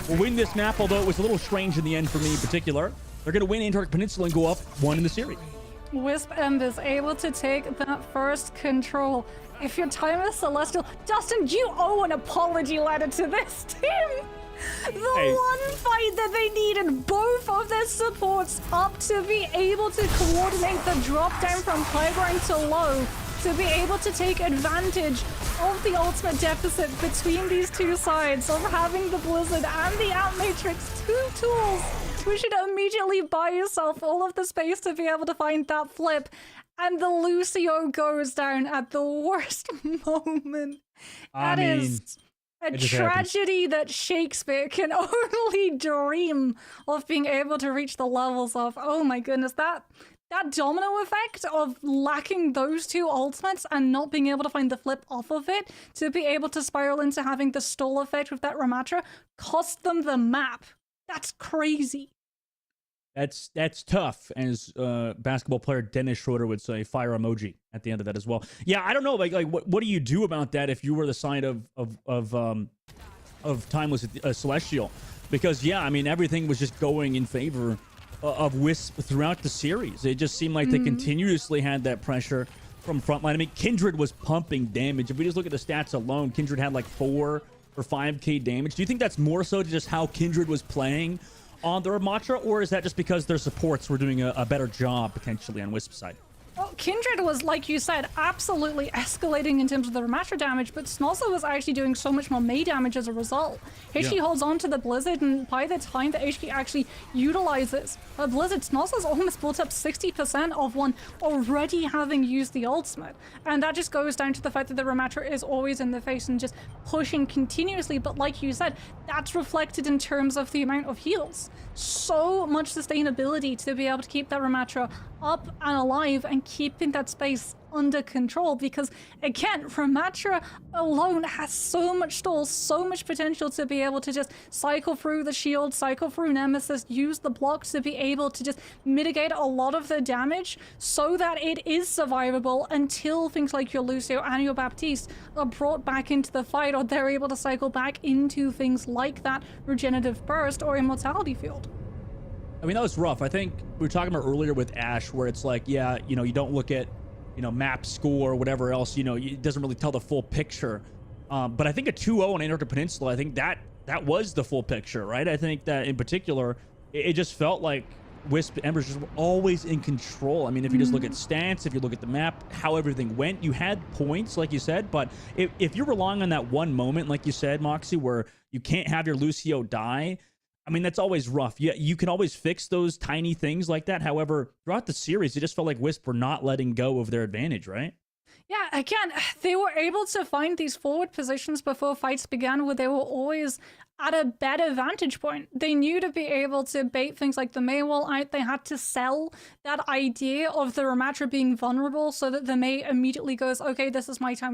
Will win this map, although it was a little strange in the end for me in particular. They're going to win Antarctic Peninsula and go up 1 in the series. Wisp Embers able to take that first control. If you're Timeless Celestial, Dustin, you owe an apology letter to this team. The one fight that they needed both of their supports up to be able to coordinate the drop down from Playground to low, to be able to take advantage of the ultimate deficit between these two sides of having the Blizzard and the Out Matrix, two tools which should immediately buy yourself all of the space to be able to find that flip. And the Lucio goes down at the worst moment. That is a tragedy that Shakespeare can only dream of being able to reach the levels of. Oh my goodness, that domino effect of lacking those two ultimates and not being able to find the flip off of it to be able to spiral into having the stall effect with that Ramatra cost them the map. That's crazy. That's tough, as basketball player Dennis Schroeder would say. Fire emoji at the end of that as well. Yeah, I don't know. Like what do you do about that if you were the side of Timeless Celestial? Because yeah, I mean everything was just going in favor of Wisp throughout the series. It just seemed like they continuously had that pressure from frontline. I mean, Kindred was pumping damage. If we just look at the stats alone, Kindred had like 4 or 5k damage. Do you think that's more so just how Kindred was playing on the Ramatra, or is that just because their supports were doing a better job potentially on Wisp's side? Well, Kindred was, like you said, absolutely escalating in terms of the Ramatra damage, but Snozzle was actually doing so much more May damage as a result. HK holds on to the Blizzard, and by the time that HK actually utilizes a Blizzard, Snozzle's almost built up 60% of one already having used the ultimate. And that just goes down to the fact that the Ramatra is always in the face and just pushing continuously, but like you said, that's reflected in terms of the amount of heals. So much sustainability to be able to keep that Ramatra up and alive and keeping that space under control, because again, Ramatra alone has so much stall, so much potential to be able to just cycle through the shield, cycle through Nemesis, use the blocks to be able to just mitigate a lot of the damage so that it is survivable until things like your Lucio and your Baptiste are brought back into the fight, or they're able to cycle back into things like that regenerative burst or immortality field. I mean, that was rough. I think we were talking about earlier with Ash, where it's like, yeah, you know, you don't look at, you know, map score or whatever else, you know, it doesn't really tell the full picture. But I think a 2-0 on Antarctic Peninsula, I think that was the full picture, right? I think that in particular, it just felt like Wisp Embers just were always in control. I mean, if you just look at stance, if you look at the map, how everything went, you had points, like you said, but if you're relying on that one moment, like you said, Moxie, where you can't have your Lucio die, I mean, that's always rough. Yeah, you can always fix those tiny things like that. However, throughout the series, it just felt like Wisp were not letting go of their advantage, right? Yeah, again, they were able to find these forward positions before fights began where they were always at a better vantage point. They knew to be able to bait things like the Maywall out. They had to sell that idea of the Ramatra being vulnerable so that the May immediately goes, okay, this is my time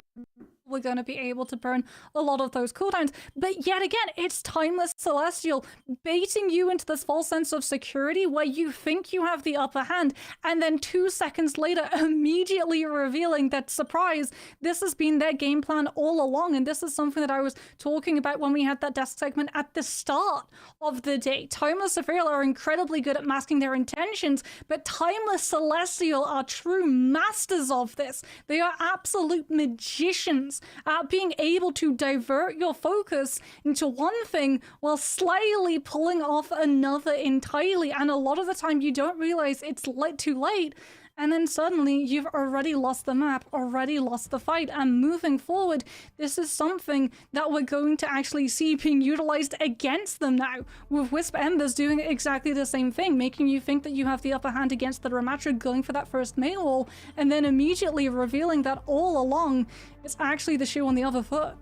we're going to be able to burn a lot of those cooldowns. But yet again, it's Timeless Celestial baiting you into this false sense of security where you think you have the upper hand, and then 2 seconds later immediately revealing that, surprise, this has been their game plan all along. And this is something that I was talking about when we had that desk segment at the start of the day. Timeless Ethereal are incredibly good at masking their intentions, but Timeless Celestial are true masters of this. They are absolute magicians at being able to divert your focus into one thing while slyly pulling off another entirely. And a lot of the time you don't realize it's too late. And then suddenly you've already lost the map, already lost the fight. And moving forward, this is something that we're going to actually see being utilized against them now, with Wisp Embers doing exactly the same thing, making you think that you have the upper hand against the Ramatra, going for that first main wall, and then immediately revealing that all along it's actually the shoe on the other foot.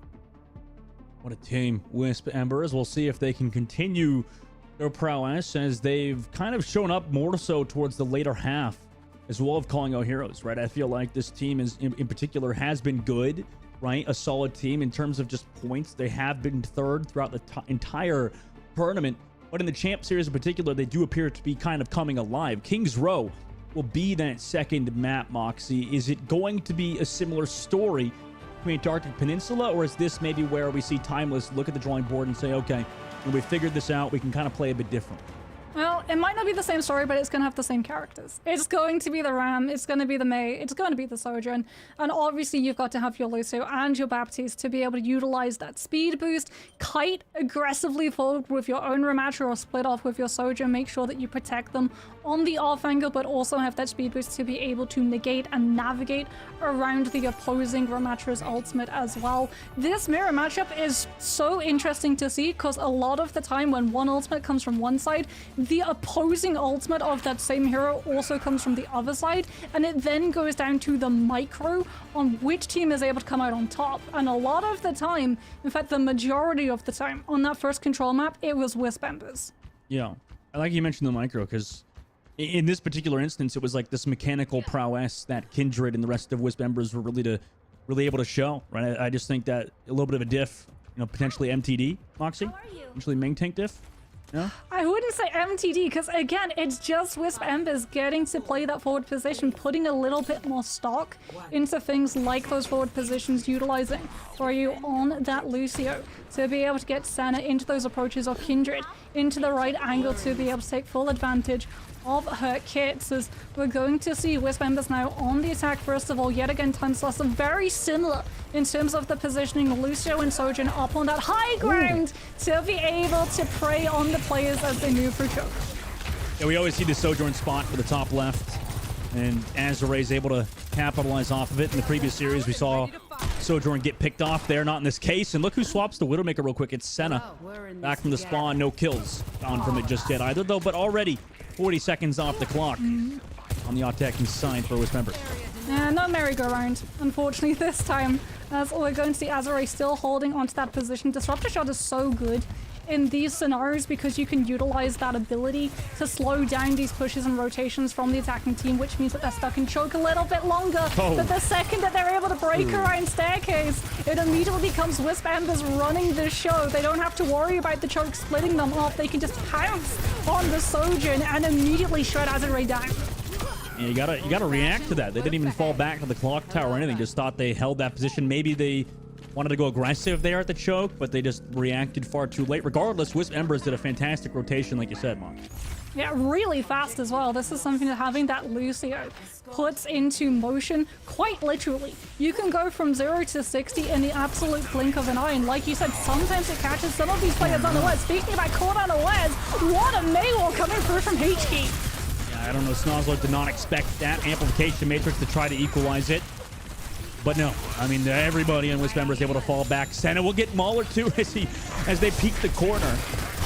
What a team, Wisp Embers. We'll see if they can continue their prowess, as they've kind of shown up more so towards the later half as well of calling out heroes, right? I feel like this team is in particular has been good, right? A solid team in terms of just points. They have been third throughout the entire tournament, but in the Champ Series in particular, they do appear to be kind of coming alive. King's Row will be that second map, Moxie. Is it going to be a similar story between Antarctic Peninsula, or is this maybe where we see Timeless look at the drawing board and say, okay, when we figured this out, we can kind of play a bit different? Well, it might not be the same story, but it's going to have the same characters. It's going to be the Ram, it's going to be the Mei, it's going to be the Sojourn, and obviously you've got to have your Lucio and your Baptiste to be able to utilize that speed boost, kite aggressively forward with your own Ramatra or split off with your Sojourn, make sure that you protect them on the off angle, but also have that speed boost to be able to negate and navigate around the opposing Ramatra's ultimate as well. This mirror matchup is so interesting to see, because a lot of the time when one ultimate comes from one side, the opposing ultimate of that same hero also comes from the other side, and it then goes down to the micro on which team is able to come out on top. And a lot of the time, in fact the majority of the time, on that first control map, it was Wisp Embers. Yeah, I like you mentioned the micro, because in this particular instance, it was like this mechanical prowess that Kindred and the rest of Wisp Embers were really able to show, right? I just think that a little bit of a diff, you know, potentially MTD, Moxie, potentially main tank diff. Yeah. I wouldn't say MTD, because again, it's just Wisp Embers getting to play that forward position, putting a little bit more stock into things like those forward positions, utilizing for you on that Lucio to be able to get Senna into those approaches, or Kindred into the right angle to be able to take full advantage of her kits. As we're going to see Wisp Embers now on the attack. First of all, yet again, Timeless very similar in terms of the positioning. Lucio and Sojourn up on that high ground to be able to prey on the players as they move through choke. Yeah, we always see the Sojourn spot for the top left, and Azure is able to capitalize off of it. In the previous series, we saw Sojourn get picked off there, not in this case. And look who swaps the Widowmaker real quick. It's Senna. Back from the spawn, no kills found from it just yet either, though, but already 40 seconds off the clock on the attacking side for Wisp Embers. Yeah, no merry-go-round, unfortunately, this time. As we're going to see Azure still holding onto that position. Disruptor Shot is so good in these scenarios because you can utilize that ability to slow down these pushes and rotations from the attacking team, which means that they're stuck in choke a little bit longer. But the second that they're able to break around staircase, it immediately becomes Wisp Embers running this show. They don't have to worry about the choke splitting them off. They can just pounce on the Sojourn and immediately shut Azure down. Yeah, you gotta react to that. They didn't even fall back to the clock tower or anything. Just thought they held that position. Maybe they wanted to go aggressive there at the choke, but they just reacted far too late. Regardless, Wisp Embers did a fantastic rotation, like you said, Mark. Yeah, really fast as well. This is something that having that Lucio puts into motion, quite literally. You can go from 0 to 60 in the absolute blink of an eye, and like you said, sometimes it catches some of these players unawares. Speaking about caught unawares, what a Maywall coming through from HK. I don't know, Snozzler did not expect that amplification matrix to try to equalize it. But no, I mean, everybody in Wisp Embers is able to fall back. Senna will get Mauler too as they peek the corner.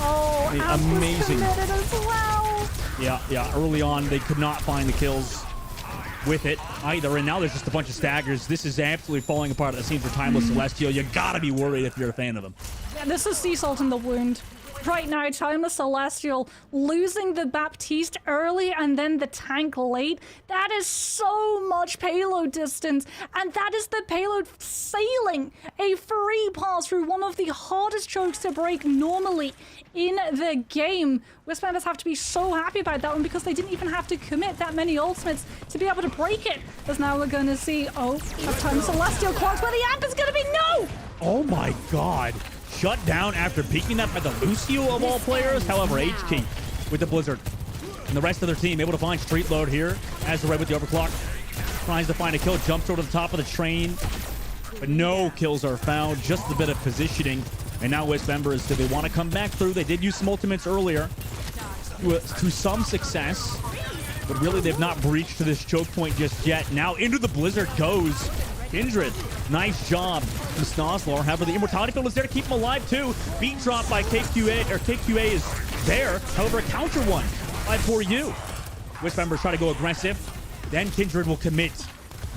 Oh, I mean, amazing. As well. Yeah, early on, they could not find the kills with it either. And now there's just a bunch of staggers. This is absolutely falling apart at the seams for Timeless Celestial. You gotta be worried if you're a fan of them. Yeah, this is Sea Salt in the wound. right now. Timeless Celestial losing the Baptiste early and then the tank late. That is so much payload distance, and that is the payload sailing a free pass through one of the hardest chokes to break normally in the game. Wisp-Members have to be so happy about that one because they didn't even have to commit that many ultimates to be able to break it. As now we're going to see, oh, a time Celestial clocks where the amp is going to be no! Oh my god. Shut down after peeking that by the Lucio of all players. However, HK with the Blizzard. And the rest of their team able to find Street Load here. As the Red with the overclock. Tries to find a kill. Jumps over to the top of the train. But no kills are found. Just a bit of positioning. And now Wisp-Members, do they want to come back through? They did use some ultimates earlier. To some success. But really, they've not breached to this choke point just yet. Now into the Blizzard goes Kindred. Nice job from Snozlar. However, the Immortality Field is there to keep him alive too. Beat drop by KQA, or KQA is there. However, a counter one by For You. Wisp-Members try to go aggressive. Then Kindred will commit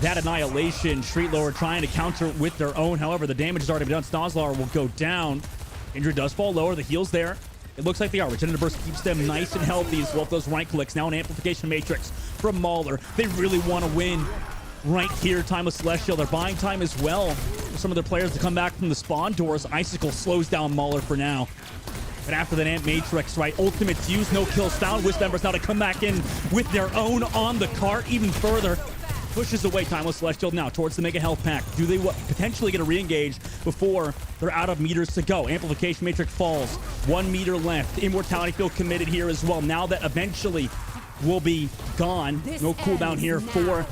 that annihilation. Street Lower trying to counter with their own. However, the damage has already been done. Snozlar will go down. Kindred does fall lower. The heal's there. It looks like they are. Regenerative Burst keeps them nice and healthy as well with those right clicks. Now an Amplification Matrix from Mauler. They really want to win right here. Timeless Celestial. They're buying time as well for some of their players to come back from the spawn doors. Icicle slows down Mauler for now. But after that Amp Matrix, right, ultimates used, no kills found. Wisp-Members now to come back in with their own on the cart even further. Pushes away Timeless Celestial now towards the Mega Health Pack. Do they potentially get a re-engage before they're out of meters to go? Amplification Matrix falls. 1 meter left. Immortality Field committed here as well. Now that eventually will be gone. No cooldown here for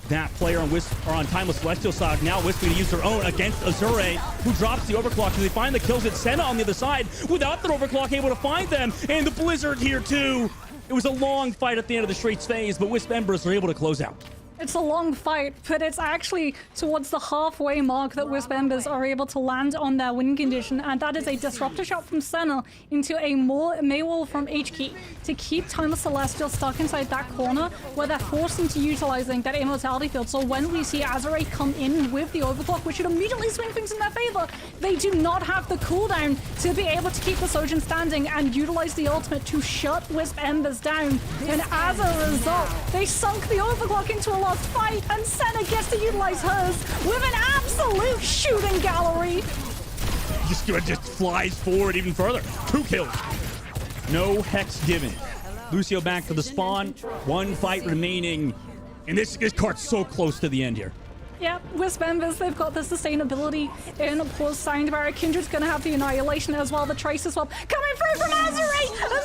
that player on Timeless Celestial side. Now Wisp going to use their own against Azure, who drops the overclock. Do they find the kills at Senna on the other side without their overclock able to find them? And the Blizzard here too. It was a long fight at the end of the Streets phase, but Wisp-Members are able to close out. It's a long fight, but it's actually towards the halfway mark that Wisp-Members are able to land on their win condition, and that is a disruptor shot from Senna into a more Maywall from HK to keep Timeless Celestial stuck inside that corner where they're forced into utilizing that Immortality Field. So when we see Azure come in with the overclock, which should immediately swing things in their favor, they do not have the cooldown to be able to keep the Sojin standing and utilize the ultimate to shut Wisp-Members down. And as a result, they sunk the overclock into a fight, and Senna gets to utilize hers with an absolute shooting gallery. Just flies forward even further. 2 kills. No hex given. Lucio back to the spawn. 1 fight remaining. And this cart's so close to the end here. Yeah, Wisp-Members, they've got the sustainability in. Of course, Signed Barrier. Kindred's going to have the annihilation as well. The Trace as well. Coming through from Azure!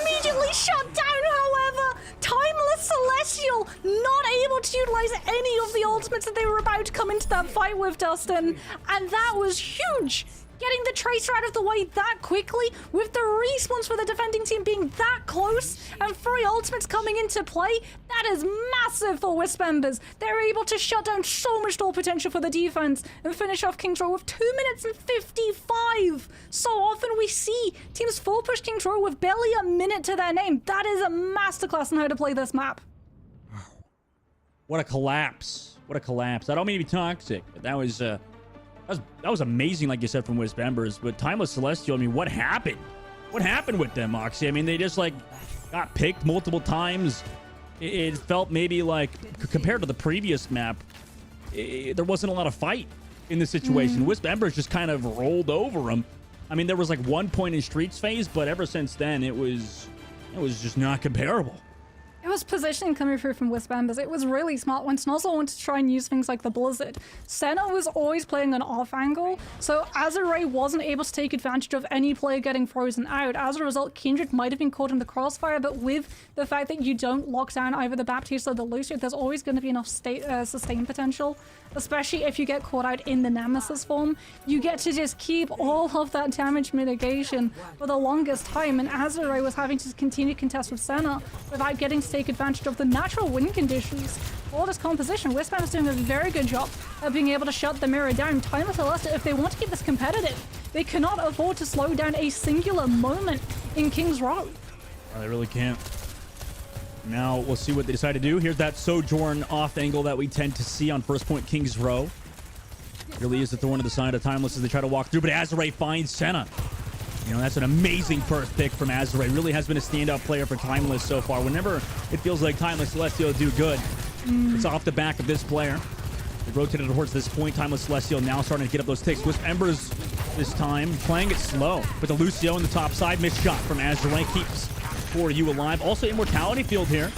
Immediately shut down, however. Timeless Celestial not able to utilize any of the ultimates that they were about to come into that fight with, Dustin. And that was huge. Getting the Tracer out of the way that quickly, with the respawns for the defending team being that close, and 3 ultimates coming into play, that is massive for Wisp-Members. They're able to shut down so much stall potential for the defense and finish off King's Row with 2 minutes and 55. So often we see teams full push King's Row with barely a minute to their name. That is a masterclass on how to play this map. What a collapse. What a collapse. I don't mean to be toxic, but that was amazing, like you said, from Wisp-Members. But Timeless Celestial, I mean, what happened? What happened with them, Moxie? I mean, they just, like, got picked multiple times. It felt maybe like, compared to the previous map, there wasn't a lot of fight in this situation. Wisp-Members just kind of rolled over them. I mean, there was, like, 1 point in Streets phase, but ever since then, it was just not comparable. It was positioning coming through from Wisp-Members. It was really smart when Snozzle wanted to try and use things like the Blizzard. Senna was always playing an off angle, so Azure wasn't able to take advantage of any player getting frozen out. As a result, Kindred might have been caught in the crossfire, but with the fact that you don't lock down either the Baptiste or the Lucio, there's always going to be enough sustain potential, especially if you get caught out in the Nemesis form. You get to just keep all of that damage mitigation for the longest time, and Azure was having to continue to contest with Senna without getting to take advantage of the natural win conditions for this composition. Wisp-Members doing a very good job of being able to shut the mirror down. Timeless Celestial, if they want to keep this competitive, they cannot afford to slow down a singular moment in King's Row. Oh, they really can't. Now we'll see what they decide to do. Here's that Sojourn off angle that we tend to see on first point King's Row. Really is a thorn to the side of Timeless as they try to walk through, but Azure finds Senna. You know, that's an amazing first pick from Azure. Really has been a standout player for Timeless so far. Whenever it feels like Timeless Celestial do good, it's off the back of this player. They rotated towards this point. Timeless Celestial now starting to get up those ticks. Wisp Embers this time playing it slow. But the Lucio in the top side, missed shot from Azure keeps For You alive. Also, Immortality Field here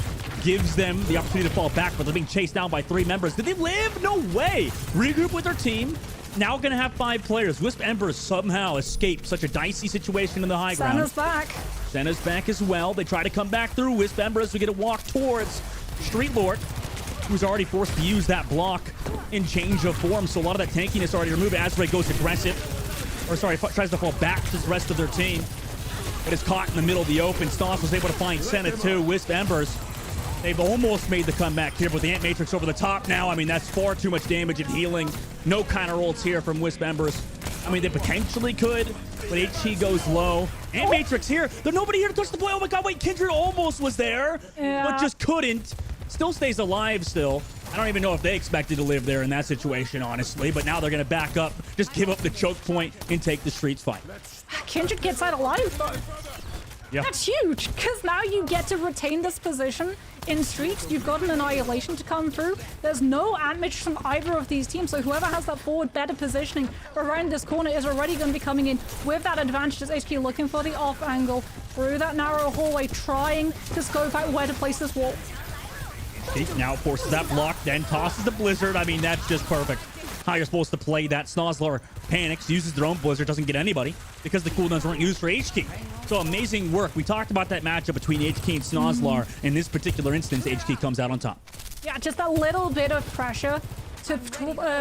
gives them the opportunity to fall back, but they're being chased down by 3 members. Did they live? No way. Regroup with their team. Now going to have 5 players. Wisp Embers somehow escape such a dicey situation in the high ground. Senna's back. Senna's back as well. They try to come back through. Wisp Embers, we get a walk towards Street Lord, who's already forced to use that block in change of form. So a lot of that tankiness already removed. Azure goes aggressive. Or sorry, tries to fall back to the rest of their team. But is caught in the middle of the open. Stoss was able to find Senna too. Wisp Embers, they've almost made the comeback here, but the Ant Matrix over the top now. I mean, that's far too much damage and healing. No counter ults here from Wisp Embers. I mean, they potentially could, but HT goes low. Ant Matrix here. There's nobody here to touch the boy. Oh my god, wait, Kindred almost was there, but just couldn't. Still stays alive still. I don't even know if they expected to live there in that situation, honestly, but now they're going to back up, just give up the choke point, and take the streets fight. Kindred gets out alive, though. Yeah. That's huge, because now you get to retain this position in Streets. You've got an Annihilation to come through. There's no Ant Matrix from either of these teams, so whoever has that forward better positioning around this corner is already going to be coming in with that advantage as HQ looking for the off angle through that narrow hallway, trying to scope out where to place this wall. He now forces that block, then tosses the Blizzard. I mean, that's just perfect. How you're supposed to play that. Snozzler panics, uses their own Blizzard, doesn't get anybody because the cooldowns weren't used for HK. So amazing work. We talked about that matchup between HK and Snozzler. In this particular instance, HK comes out on top. Yeah, just a little bit of pressure to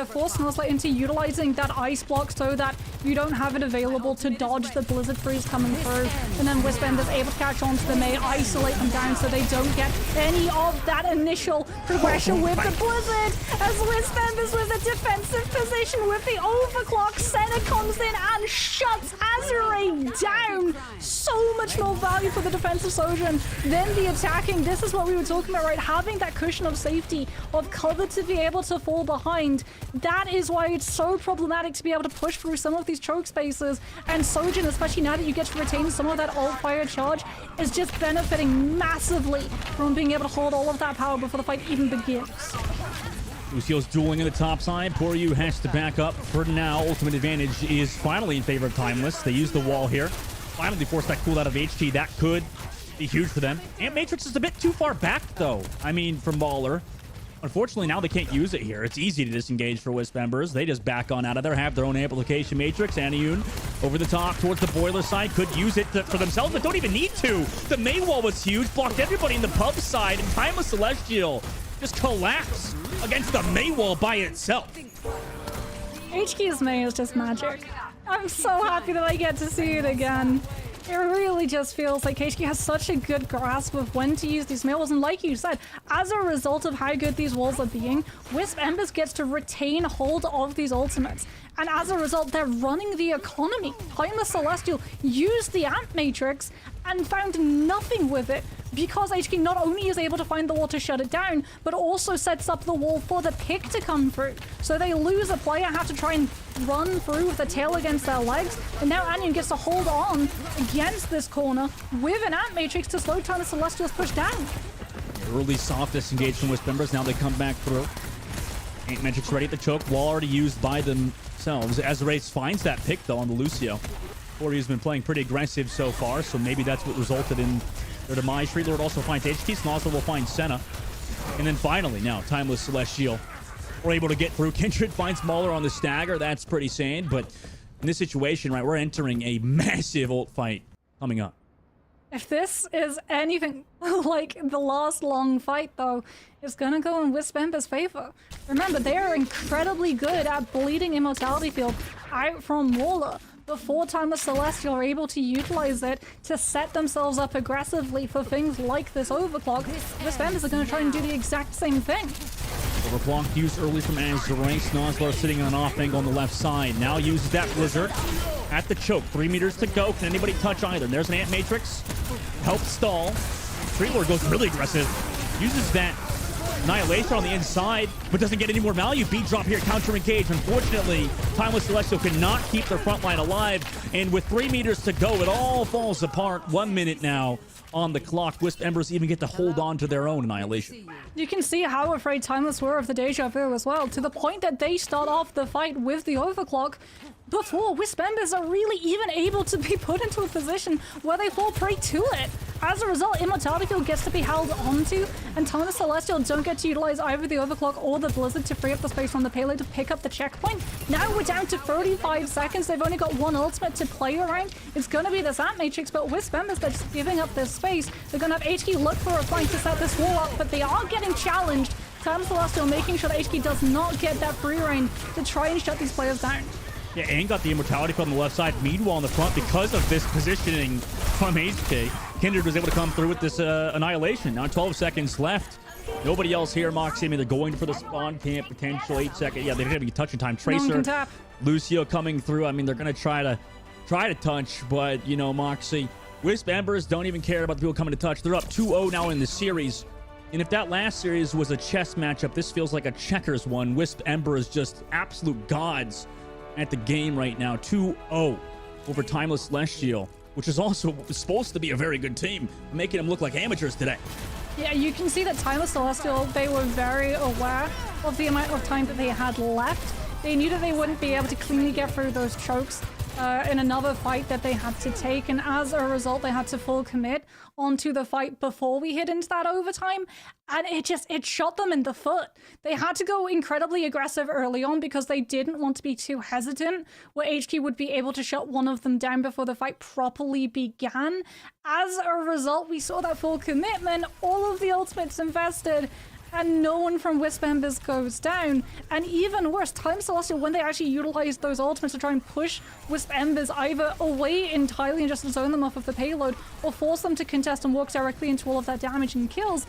force Snozzler into utilizing that ice block so that you don't have it available to dodge the Blizzard Freeze coming through. And then Wisp Embers able to catch on to the May, isolate them down so they don't get any of that initial progression with the Blizzard. As Wisp Embers with a defensive position with the overclock, Senna comes in and shuts Azure down. So much more value for the defensive Sojourn than the attacking. This is what we were talking about, right? Having that cushion of safety, of cover to be able to fall behind. That is why it's so problematic to be able to push through some of these choke spaces, and Sojourn, especially now that you get to retain some of that alt fire charge, is just benefiting massively from being able to hold all of that power before the fight even begins. Lucio's dueling in the top side. Poor You has to back up for now. Ultimate advantage is finally in favor of Timeless. They use the wall here. Finally force that cooldown of HT. That could be huge for them. Ant Matrix is a bit too far back though. I mean, from Baller. Unfortunately, now they can't use it here. It's easy to disengage for Wisp Embers. They just back on out of there, have their own amplification matrix. Aniyun over the top towards the boiler side. Could use it for themselves, but don't even need to. The May wall was huge, blocked everybody in the pub side, and Timeless Celestial just collapsed against the May wall by itself. HQ's May is just magic. I'm so happy that I get to see it again. It really just feels like HQ has such a good grasp of when to use these May walls, and like you said, as a result of how good these walls are being, Wisp Embers gets to retain hold of these ultimates, and as a result, they're running the economy. Timeless Celestial used the Ant Matrix and found nothing with it, because HQ not only is able to find the wall to shut it down, but also sets up the wall for the pick to come through. So they lose a player, have to try and run through with a tail against their legs, and now Aniyun gets to hold on against this corner with an Ant Matrix to slow down the Celestial's push down. Early soft disengage from Wisp Embers. Now they come back through. Ant Matrix ready at the choke. Wall already used by themselves. Azure finds that pick though on the Lucio. Foreyu's been playing pretty aggressive so far, so maybe that's what resulted in their demise. Street Lord also finds HT. Snozzler will find Senna. And then finally now, Timeless Celestial we're able to get through. Kindred finds Mauler on the stagger. That's pretty sane, but in this situation, right, we're entering a massive ult fight coming up. If this is anything like the last long fight, though, it's gonna go in Wisp Embers' favor. Remember, they are incredibly good at bleeding Immortality Field out from Mauler before Timeless Celestial are able to utilize it to set themselves up aggressively for things like this overclock. Wisp Embers are going to try and do the exact same thing. Overclock used early from Azure. Snozzler sitting on an off angle on the left side. Now uses that Blizzard at the choke. 3 meters to go. Can anybody touch either? There's an Ant Matrix. Help stall. Street Lord goes really aggressive. Uses that Annihilation on the inside, but doesn't get any more value. Beat drop here, counter engage. Unfortunately, Timeless Celestial cannot keep their front line alive. And with 3 meters to go, it all falls apart. 1 minute now on the clock. Wisp Embers even get to hold on to their own Annihilation. You can see how afraid Timeless were of the Deja Vu as well, to the point that they start off the fight with the overclock before Wisp Embers are really even able to be put into a position where they fall prey to it. As a result, Immortality Field gets to be held onto, and Timeless Celestial don't get to utilize either the overclock or the Blizzard to free up the space from the payload to pick up the checkpoint. Now we're down to 35 seconds. They've only got one ultimate to play around. It's going to be this Ant Matrix, but Wisp Embers, they're just giving up this space. They're going to have HK look for a flank to set this wall up, but they are getting challenged. Timeless Celestial making sure that HK does not get that free reign to try and shut these players down. Yeah, and got the Immortality from the left side. Meanwhile, on the front, because of this positioning from HK, Kindred was able to come through with this Annihilation. Now 12 seconds left. Nobody else here. Moxie, I mean, they're going for the spawn camp potential. 8 seconds. Yeah, they're going to be touching time. No one Tracer, can tap. Lucio coming through. I mean, they're going to try to touch, but, you know, Moxie, Wisp Embers don't even care about the people coming to touch. They're up 2-0 now in the series. And if that last series was a chess matchup, this feels like a checkers one. Wisp Ember is just absolute gods at the game right now. 2-0 over Timeless Celestial, which is also supposed to be a very good team, making them look like amateurs today. Yeah, you can see that Timeless Celestial, they were very aware of the amount of time that they had left. They knew that they wouldn't be able to cleanly get through those chokes in another fight that they had to take, and as a result they had to full commit onto the fight before we hit into that overtime, and it shot them in the foot. They had to go incredibly aggressive early on because they didn't want to be too hesitant, where HQ would be able to shut one of them down before the fight properly began. As a result, we saw that full commitment, all of the ultimates invested, and no one from Wisp Embers goes down. And even worse, Time Celestial, when they actually utilized those ultimates to try and push Wisp Embers either away entirely and just zone them off of the payload, or force them to contest and walk directly into all of that damage and kills,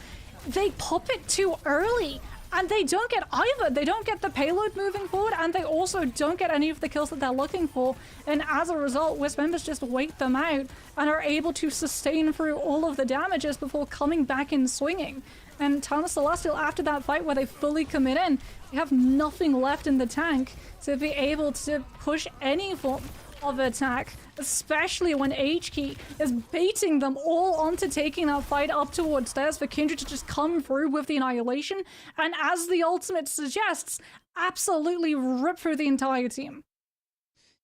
they pop it too early. And they don't get either. They don't get the payload moving forward, and they also don't get any of the kills that they're looking for. And as a result, Wisp Embers just wait them out and are able to sustain through all of the damages before coming back in swinging. And Timeless Celestial, after that fight where they fully commit in, they have nothing left in the tank to be able to push any form of attack, especially when HK is baiting them all onto taking that fight up towards theirs for Kindred to just come through with the Annihilation, and as the ultimate suggests, absolutely rip through the entire team.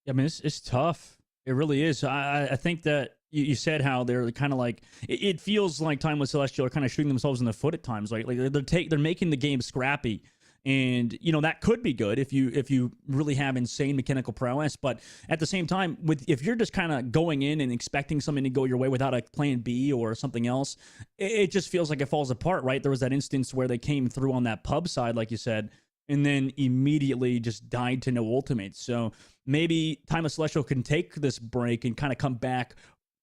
I mean, it's tough. It really is. I think that you said how they're kind of like, it feels like Timeless Celestial are kind of shooting themselves in the foot at times, right? Like they're making the game scrappy. And, you know, that could be good if you really have insane mechanical prowess. But at the same time, if you're just kind of going in and expecting something to go your way without a plan B or something else, it just feels like it falls apart, right? There was that instance where they came through on that pub side, like you said, and then immediately just died to no ultimates. So maybe Timeless Celestial can take this break and kind of come back,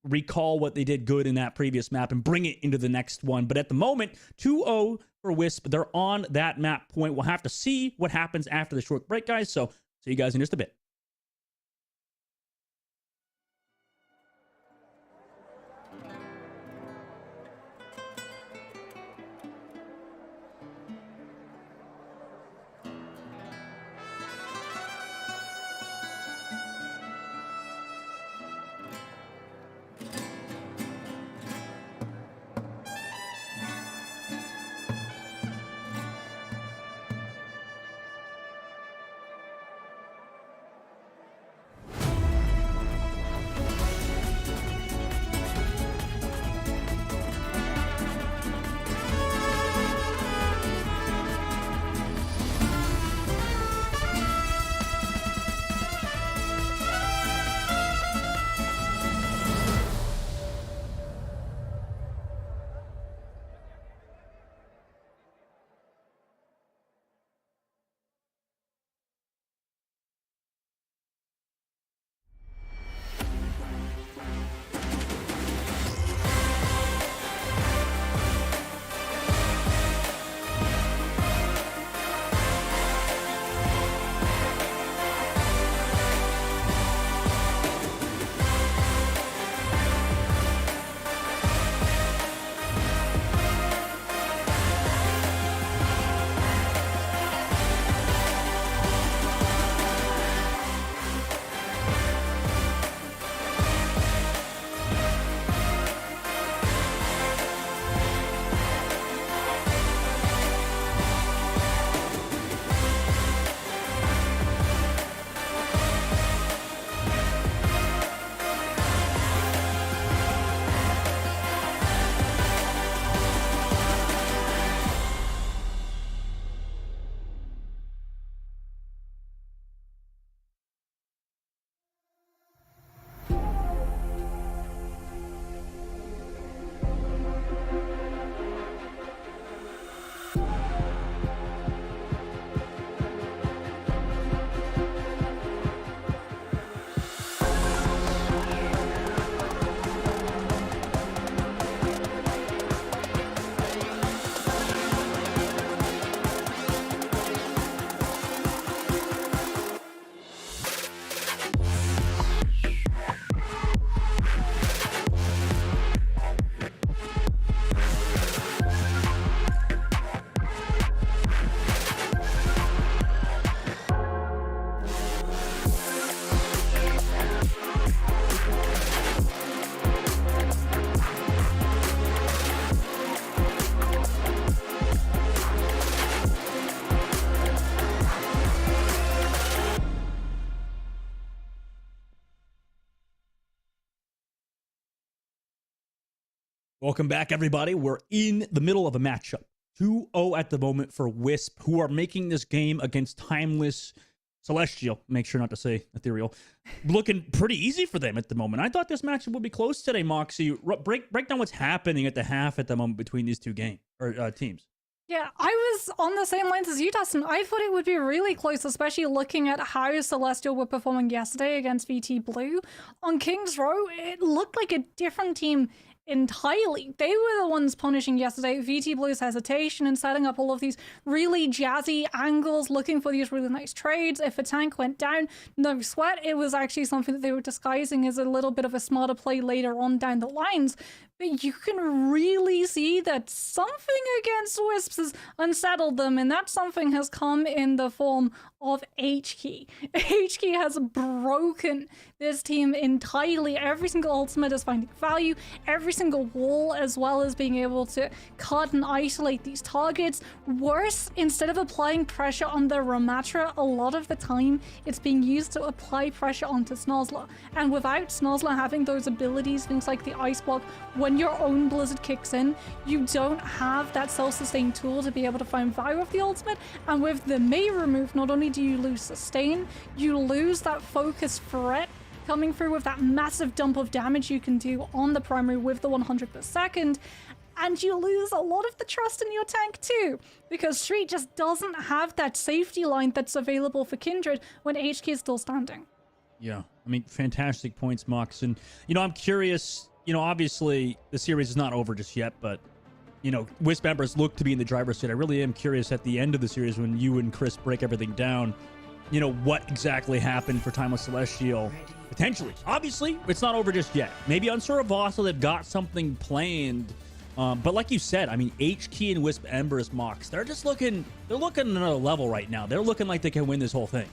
recall what they did good in that previous map, and bring it into the next one. But at the moment, 2-0 for Wisp. They're on that map point. We'll have to see what happens after the short break, guys. So see you guys in just a bit. Welcome back, everybody. We're in the middle of a matchup. 2-0 at the moment for Wisp, who are making this game against Timeless Celestial. Make sure not to say Ethereal. Looking pretty easy for them at the moment. I thought this matchup would be close today, Moxie. Break down what's happening at the half at the moment between these two teams. Yeah, I was on the same lines as you, Dustin. I thought it would be really close, especially looking at how Celestial were performing yesterday against VT Blue. On King's Row, it looked like a different team entirely. They were the ones punishing yesterday VT Blue's hesitation and setting up all of these really jazzy angles, looking for these really nice trades. If a tank went down, no sweat. It was actually something that they were disguising as a little bit of a smarter play later on down the lines. But you can really see that something against Wisps has unsettled them, and that something has come in the form of H-Key. H-Key has broken this team entirely. Every single ultimate is finding value, every single wall, as well as being able to cut and isolate these targets. Worse, instead of applying pressure on the Ramatra, a lot of the time it's being used to apply pressure onto Snozzler. And without Snozzler having those abilities, things like the Ice Block, when your own Blizzard kicks in, you don't have that self-sustain tool to be able to find value of the ultimate. And with the Mei remove, not only do you lose sustain, you lose that focus threat coming through with that massive dump of damage you can do on the primary with the 100 per second. And you lose a lot of the trust in your tank too, because Street just doesn't have that safety line that's available for Kindred when HK is still standing. Yeah, I mean, fantastic points, Mox. And, I'm curious, obviously the series is not over just yet, but, Wisp members look to be in the driver's seat. I really am curious at the end of the series when you and Chris break everything down, what exactly happened for Timeless Celestial, potentially. Obviously, it's not over just yet. Maybe on Survivasa they've got something planned. But like you said, I mean, H-Key and Wisp Embers, Mox, they're looking at another level right now. They're looking like they can win this whole thing.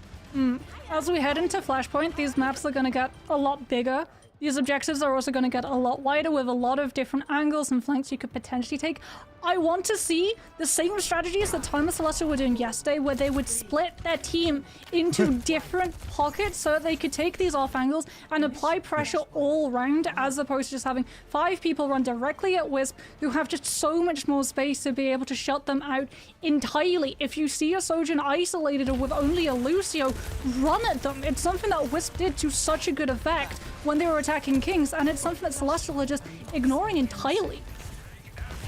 As we head into Flashpoint, these maps are going to get a lot bigger. These objectives are also going to get a lot wider with a lot of different angles and flanks you could potentially take. I want to see the same strategies that Timeless Celestial were doing yesterday, where they would split their team into different pockets so that they could take these off angles and apply pressure all round, as opposed to just having 5 people run directly at Wisp who have just so much more space to be able to shut them out entirely. If you see a Sojourn isolated or with only a Lucio, run at them. It's something that Wisp did to such a good effect when they were attacking Kings, and it's something that Celestial are just ignoring entirely.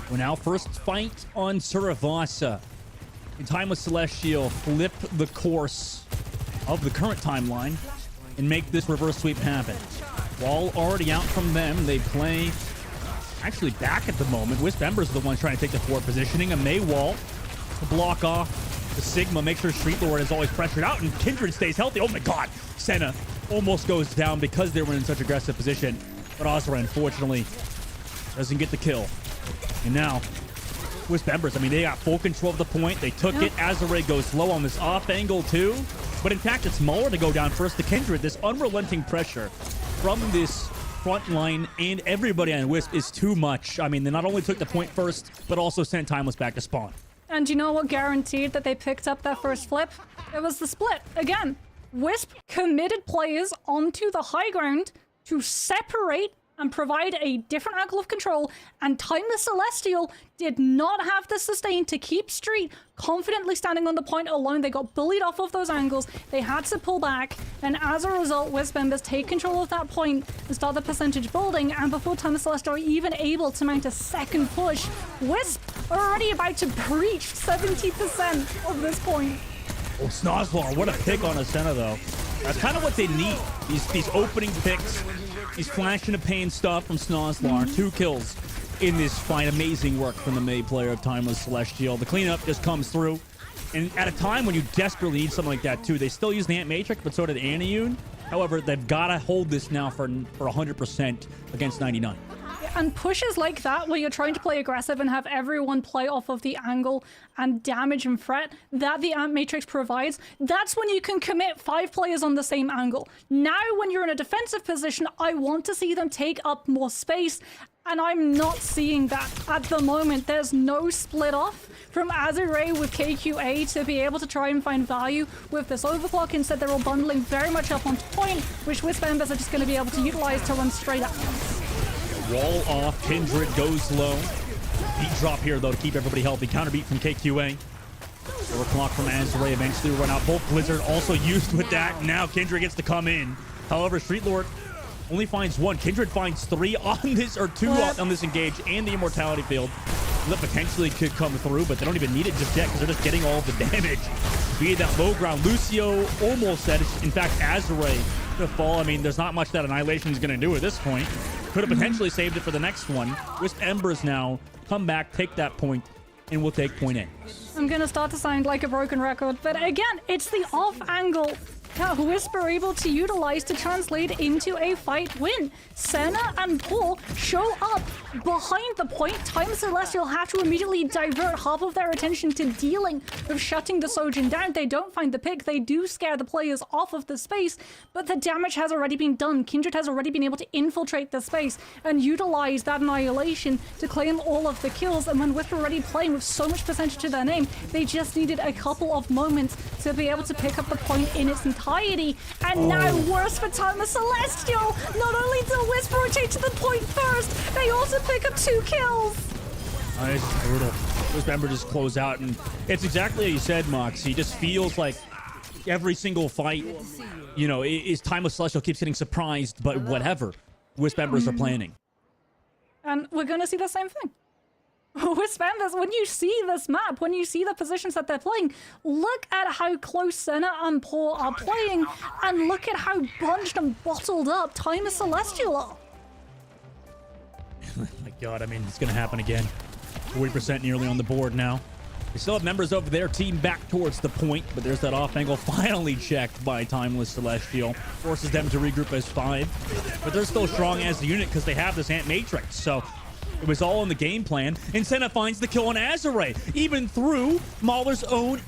We're now first fight on Survivasa. In Timeless Celestial flip the course of the current timeline and make this reverse sweep happen. Wall already out from them. They play actually back at the moment. Wisp Embers are the ones trying to take the forward positioning. A Mei wall to block off the Sigma. Make sure Street Lord is always pressured out, and Kindred stays healthy. Oh my god! Senna almost goes down because they were in such aggressive position. But Azra, unfortunately, doesn't get the kill. And now, Wisp Embers, I mean, they got full control of the point. They took it. Azure goes low on this off angle too. But in fact, it's Mauler to go down first to Kindred. This unrelenting pressure from this front line and everybody on Wisp is too much. I mean, they not only took the point first, but also sent Timeless back to spawn. And you know what guaranteed that they picked up that first flip? It was the split. Again, Wisp committed players onto the high ground to separate and provide a different angle of control, and Timeless Celestial did not have the sustain to keep Street confidently standing on the point alone. They got bullied off of those angles. They had to pull back, and as a result, Wisp Embers take control of that point and start the percentage building, and before Timeless Celestial are even able to mount a second push, Wisp are already about to breach 70% of this point. Oh, Snozzler, what a pick on Ascena, though. That's kind of what they need. These opening picks, these flash into pain stuff from Snozzler. 2 kills in this fight. Amazing work from the Mei player of Timeless Celestial. The cleanup just comes through. And at a time when you desperately need something like that, too, they still use the Ant Matrix, but so did Aniune. However, they've got to hold this now for 100% against 99. And pushes like that, where you're trying to play aggressive and have everyone play off of the angle and damage and threat that the Ant Matrix provides, that's when you can commit 5 players on the same angle. Now, when you're in a defensive position, I want to see them take up more space, and I'm not seeing that at the moment. There's no split off from Azure with KQA to be able to try and find value with this overclock. Instead, they're all bundling very much up onto point, which Wisp Embers are just going to be able to utilize to run straight up. Wall off. Kindred goes low. Beat drop here, though, to keep everybody healthy. Counter beat from KQA. Overclock from Azure eventually run out. Both Blizzard also used with that. Now Kindred gets to come in. However, Street Lord only finds one. Kindred finds 3 on this, or 2 on this engage, and the Immortality Field. That potentially could come through, but they don't even need it just yet because they're just getting all the damage. Be that low ground. Lucio almost said, in fact, Azure to fall. I mean, there's not much that Annihilation is going to do at this point. Could have potentially saved it for the next one. Wisp Embers now come back, take that point, and we'll take point in. I'm gonna start to sound like a broken record, but again, it's the off angle that Wisp are able to utilize to translate into a fight win. Senna and Paul show up behind the point. Time Celestial have to immediately divert half of their attention to dealing with shutting the Sojourn down. They don't find the pick. They do scare the players off of the space, but the damage has already been done. Kindred has already been able to infiltrate the space and utilize that Annihilation to claim all of the kills. And when Wisp are already playing with so much percentage to their name, they just needed a couple of moments to be able to pick up the point in its entirety. And now worse for Time Celestial. Not only do Wisp rotate to the point first, they also pick up 2 kills. This is brutal. Wisp Ember just close out, and it's exactly how you said, Mox. He just feels like every single fight, you know, is Timeless Celestial keeps getting surprised, but whatever. Wisp Embers are planning. And we're gonna see the same thing. Wisp Embers, when you see this map, when you see the positions that they're playing, look at how close Senna and Paul are playing, and look at how bunched and bottled up Time is Celestial are. Oh my god, I mean, it's going to happen again. 40% nearly on the board now. They still have members of their team back towards the point, but there's that off angle finally checked by Timeless Celestial. Forces them to regroup as 5. But they're still strong as a unit because they have this Ant Matrix, so it was all in the game plan. And Senna finds the kill on Azure, even through Mauler's own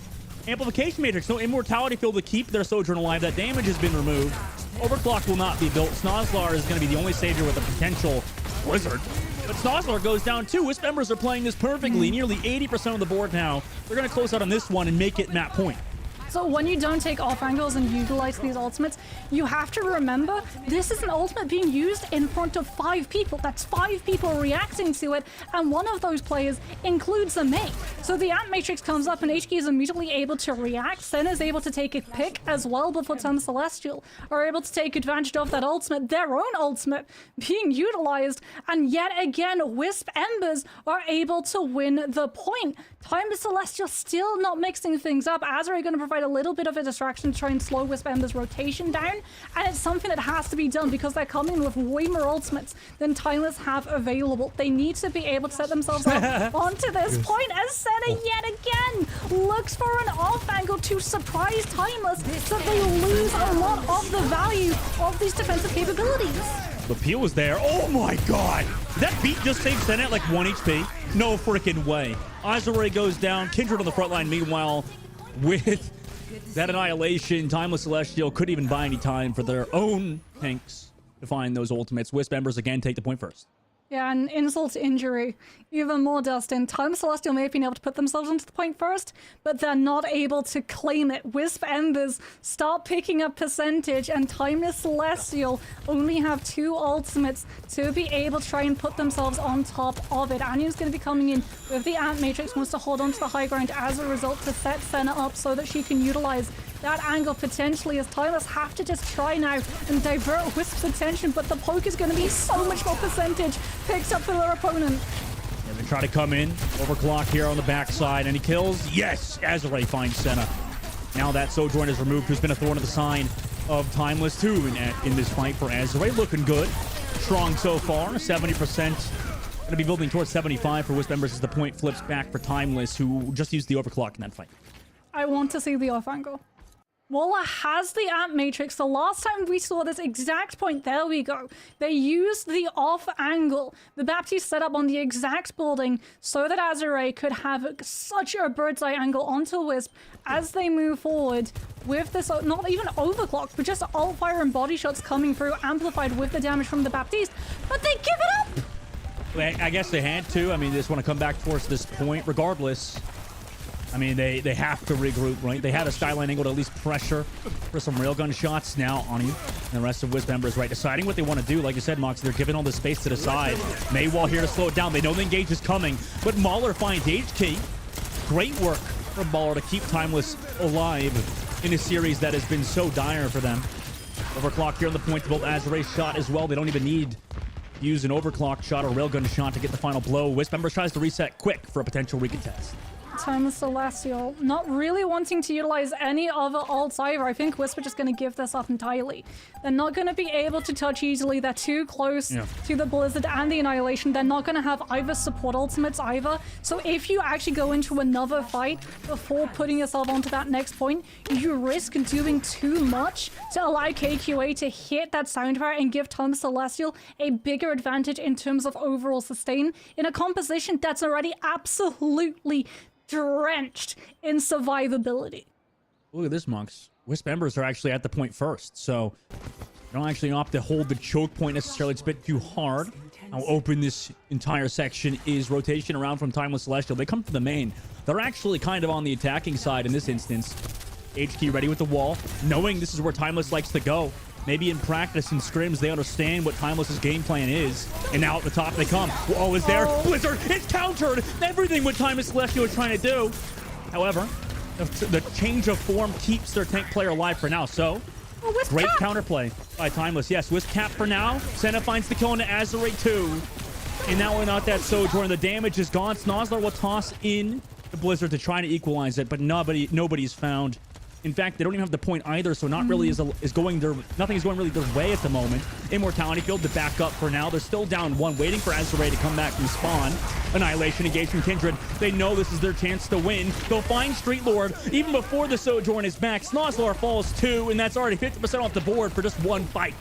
Amplification Matrix. No Immortality Field to keep their Sojourn alive. That damage has been removed. Overclock will not be built. Snozlar is going to be the only savior with a potential Blizzard. But Snozlar goes down too. Wisp Embers are playing this perfectly. Nearly 80% of the board now. They're going to close out on this one and make it map point. So when you don't take off angles and utilize these ultimates, you have to remember this is an ultimate being used in front of 5 people. That's 5 people reacting to it, and one of those players includes a mate. So the Ant Matrix comes up and HK is immediately able to react. Senna is able to take a pick as well before Time Celestial are able to take advantage of that ultimate, their own ultimate, being utilized. And yet again, Wisp Embers are able to win the point. Time Celestial still not mixing things up. Azure are going to provide a little bit of a distraction to try and slow Wisp Embers' rotation down, and it's something that has to be done because they're coming in with way more ultimates than Timeless have available. They need to be able to set themselves up onto this point as Senna yet again looks for an off angle to surprise Timeless so they lose a lot of the value of these defensive capabilities. The peel was there. Oh my god! Did that beat just save Senna at like 1 HP? No freaking way. Azure goes down. Kindred on the front line. Meanwhile, with that Annihilation, Timeless Celestial couldn't even buy any time for their own tanks to find those ultimates. Wisp Embers again take the point first. Yeah, and insult to injury. Even more, Dustin. Time Celestial may have been able to put themselves onto the point first, but they're not able to claim it. Wisp Embers start picking up percentage, and Timeless Celestial only have 2 ultimates to be able to try and put themselves on top of it. Anion's going to be coming in with the Ant Matrix, wants to hold on to the high ground as a result to set Senna up so that she can utilize that angle potentially, as Timeless have to just try now and divert Wisp's attention, but the poke is going to be so much more percentage picked up for their opponent. And they try to come in. Overclock here on the backside. Any kills? Yes! Azure finds Senna. Now that Sojourn is removed, who's been a thorn of the sign of Timeless too in this fight for Azure. Looking good. Strong so far. 70%. Going to be building towards 75 for Wisp Embers as the point flips back for Timeless, who just used the Overclock in that fight. I want to see the off angle. Walla has the Ant Matrix. The last time we saw this exact point, there we go. They used the off angle. The Baptiste set up on the exact building so that Azure could have such a bird's eye angle onto Wisp as they move forward with this, not even overclock, but just alt fire and body shots coming through, amplified with the damage from the Baptiste. But they give it up! I guess they had to. I mean, they just want to come back towards this point regardless. I mean, they have to regroup, right? They had a skyline angle to at least pressure for some railgun shots. Now on you. And the rest of Wisp Embers, right, deciding what they want to do. Like you said, Mox, they're giving all the space to the side. Maywall here to slow it down. They know the engage is coming, but Mauler finds HK. Great work from Mauler to keep Timeless alive in a series that has been so dire for them. Overclock here on the point to both Azuray's shot as well. They don't even need to use an overclock shot or railgun shot to get the final blow. Wisp Embers tries to reset quick for a potential recontest. Time Celestial not really wanting to utilize any other ults either. I think Wisp are just going to give this up entirely. They're not going to be able to touch easily. They're too close to the Blizzard and the Annihilation. They're not going to have either support ultimates either. So if you actually go into another fight before putting yourself onto that next point, you risk doing too much to allow KQA to hit that soundbar and give Time Celestial a bigger advantage in terms of overall sustain in a composition that's already absolutely drenched in survivability. Look at this, Monks. Wisp Embers are actually at the point first, so they don't actually opt to hold the choke point necessarily. It's a bit too hard. How open this entire section is. Rotation around from Timeless Celestial. They come to the main. They're actually kind of on the attacking side in this instance. HK ready with the wall, knowing this is where Timeless likes to go. Maybe in practice and scrims, they understand what Timeless's game plan is. And now at the top they come. Oh, is there? Blizzard, it's countered! Everything what Timeless Celestial is trying to do. However, the change of form keeps their tank player alive for now. So, great counterplay by Timeless. Yes, Wisp cap for now. Senna finds the kill into Azuray 2. And now we're not that Sojourn. The damage is gone. Snozzler will toss in the Blizzard to try to equalize it, but nobody's found. In fact, they don't even have the point either, so not really nothing is going really their way at the moment. Immortality Field to back up for now. They're still down one, waiting for Azuray to come back from spawn. Annihilation engaged from Kindred. They know this is their chance to win. They'll find Street Lord even before the Sojourn is back. Snozzler falls 2, and that's already 50% off the board for just one fight.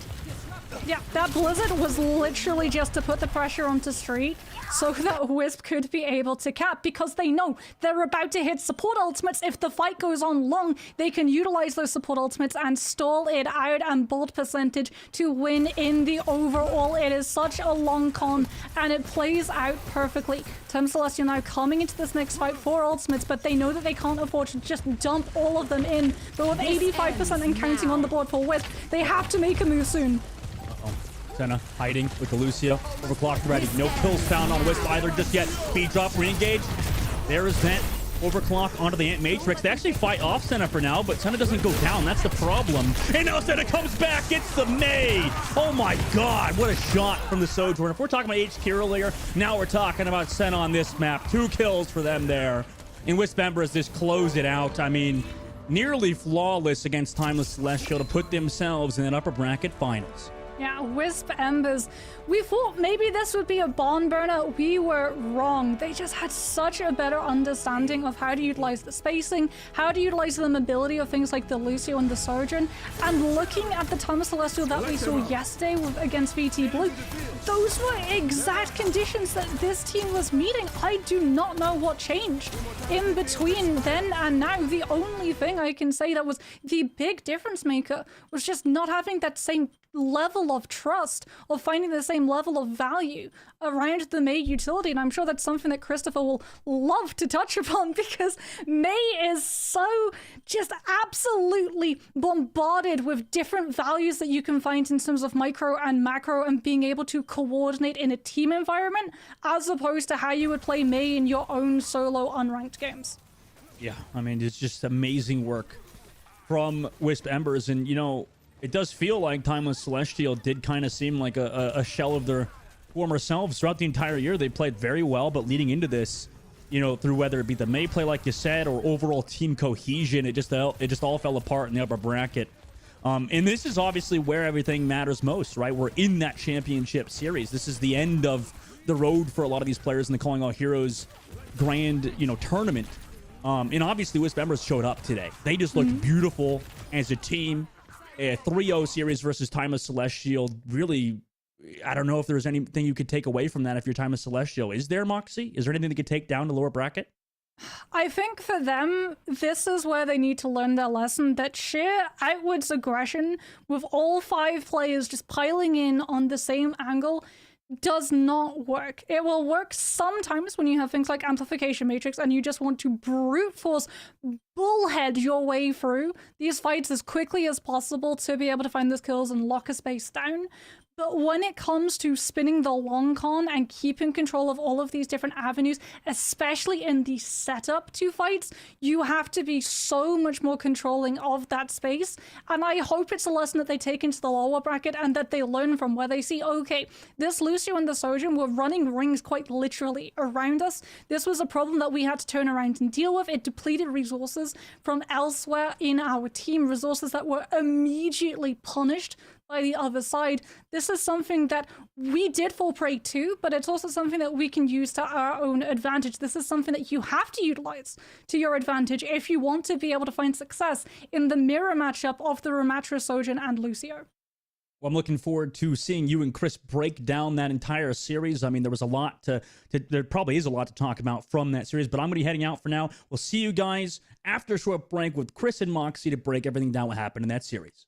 Yeah, that Blizzard was literally just to put the pressure onto Street so that Wisp could be able to cap, because they know they're about to hit support ultimates. If the fight goes on long, they can utilize those support ultimates and stall it out and bolt percentage to win in the overall. It is such a long con, and it plays out perfectly. Time Celestial now coming into this next fight for ultimates, but they know that they can't afford to just dump all of them in. But with 85% and counting on the board for Wisp, they have to make a move soon. Senna hiding with the Lucio. Overclocked ready. No kills found on Wisp either just yet. Speed drop, re-engage. There is that overclock onto the Ant Matrix. They actually fight off Senna for now, but Senna doesn't go down. That's the problem. And now Senna comes back, gets the May. Oh my god, what a shot from the Sojourn. If we're talking about HQ earlier, now we're talking about Senna on this map. 2 kills for them there. And Wisp Embers just close it out. I mean, nearly flawless against Timeless Celestial to put themselves in an upper bracket finals. Yeah, Wisp Embers. We thought maybe this would be a barn burner. We were wrong. They just had such a better understanding of how to utilize the spacing, how to utilize the mobility of things like the Lucio and the Sojourn. And looking at the Time Celestial that we saw yesterday against VT Blue, those were exact conditions that this team was meeting. I do not know what changed in between then and now. The only thing I can say that was the big difference maker was just not having that same level of trust or finding the same level of value around the Mei utility. And I'm sure that's something that Christopher will love to touch upon, because Mei is so just absolutely bombarded with different values that you can find in terms of micro and macro and being able to coordinate in a team environment, as opposed to how you would play Mei in your own solo unranked games. Yeah, I mean, it's just amazing work from Wisp Embers. And, you know, it does feel like Timeless Celestial did kind of seem like a shell of their former selves throughout the entire year. They played very well, but leading into this, you know, through whether it be the Mei play, like you said, or overall team cohesion, it just all fell apart in the upper bracket. And this is obviously where everything matters most, right? We're in that championship series. This is the end of the road for a lot of these players in the Calling All Heroes grand, you know, tournament. And obviously Wisp Embers showed up today. They just looked beautiful as a team. A 3-0 series versus Timeless Celestial. Really, I don't know if there's anything you could take away from that if you're Timeless Celestial. Is there, Moxie? Is there anything they could take down to lower bracket? I think for them, this is where they need to learn their lesson, that sheer outwards aggression with all 5 players just piling in on the same angle does not work. It will work sometimes when you have things like Amplification Matrix and you just want to brute force bullhead your way through these fights as quickly as possible to be able to find those kills and lock a space down. But when it comes to spinning the long con and keeping control of all of these different avenues, especially in the setup to fights, you have to be so much more controlling of that space. And I hope it's a lesson that they take into the lower bracket and that they learn from, where they see, okay, this Lucio and the Sojourn were running rings quite literally around us. This was a problem that we had to turn around and deal with. It depleted resources from elsewhere in our team, resources that were immediately punished by the other side. This is something that we did fall prey to, but it's also something that we can use to our own advantage. This is something that you have to utilize to your advantage if you want to be able to find success in the mirror matchup of the Ramatra, Sojourn, and Lucio. Well, I'm looking forward to seeing you and Chris break down that entire series. I mean, there was a lot there probably is a lot to talk about from that series, but I'm going to be heading out for now. We'll see you guys after a short break with Chris and Moxie to break everything down what happened in that series.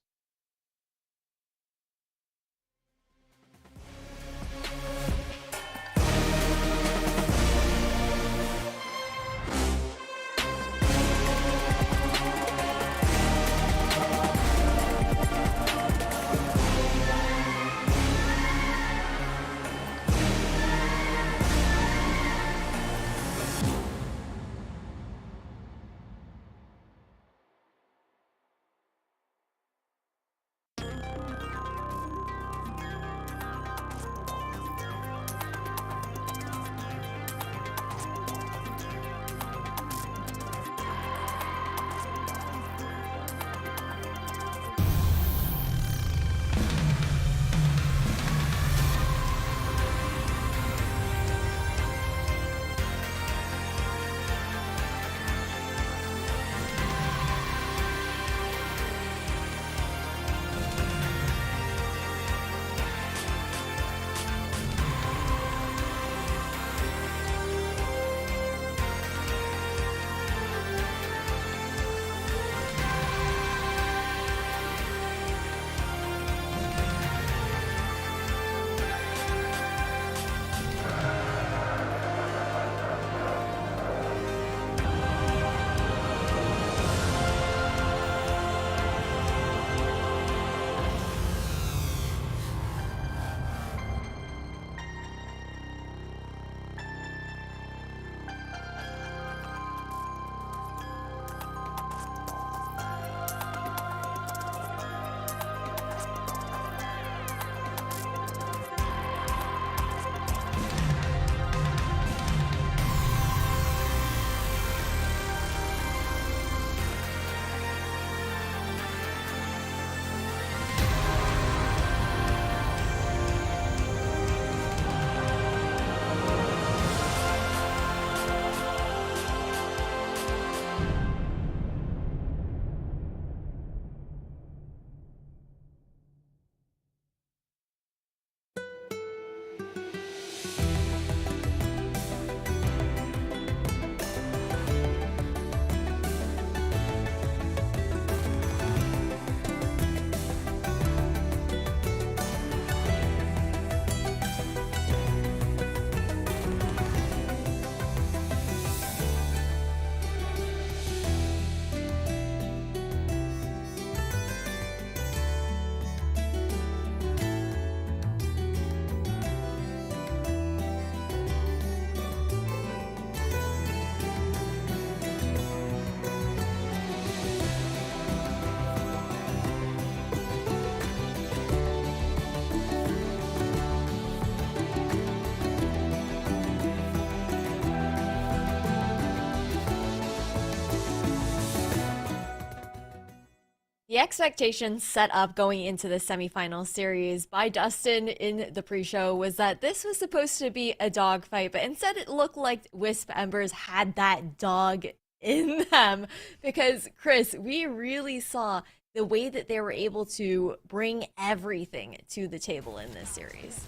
The expectations set up going into the semifinal series by Dustin in the pre-show was that this was supposed to be a dogfight, but instead it looked like Wisp Embers had that dog in them. Because, Chris, we really saw the way that they were able to bring everything to the table in this series.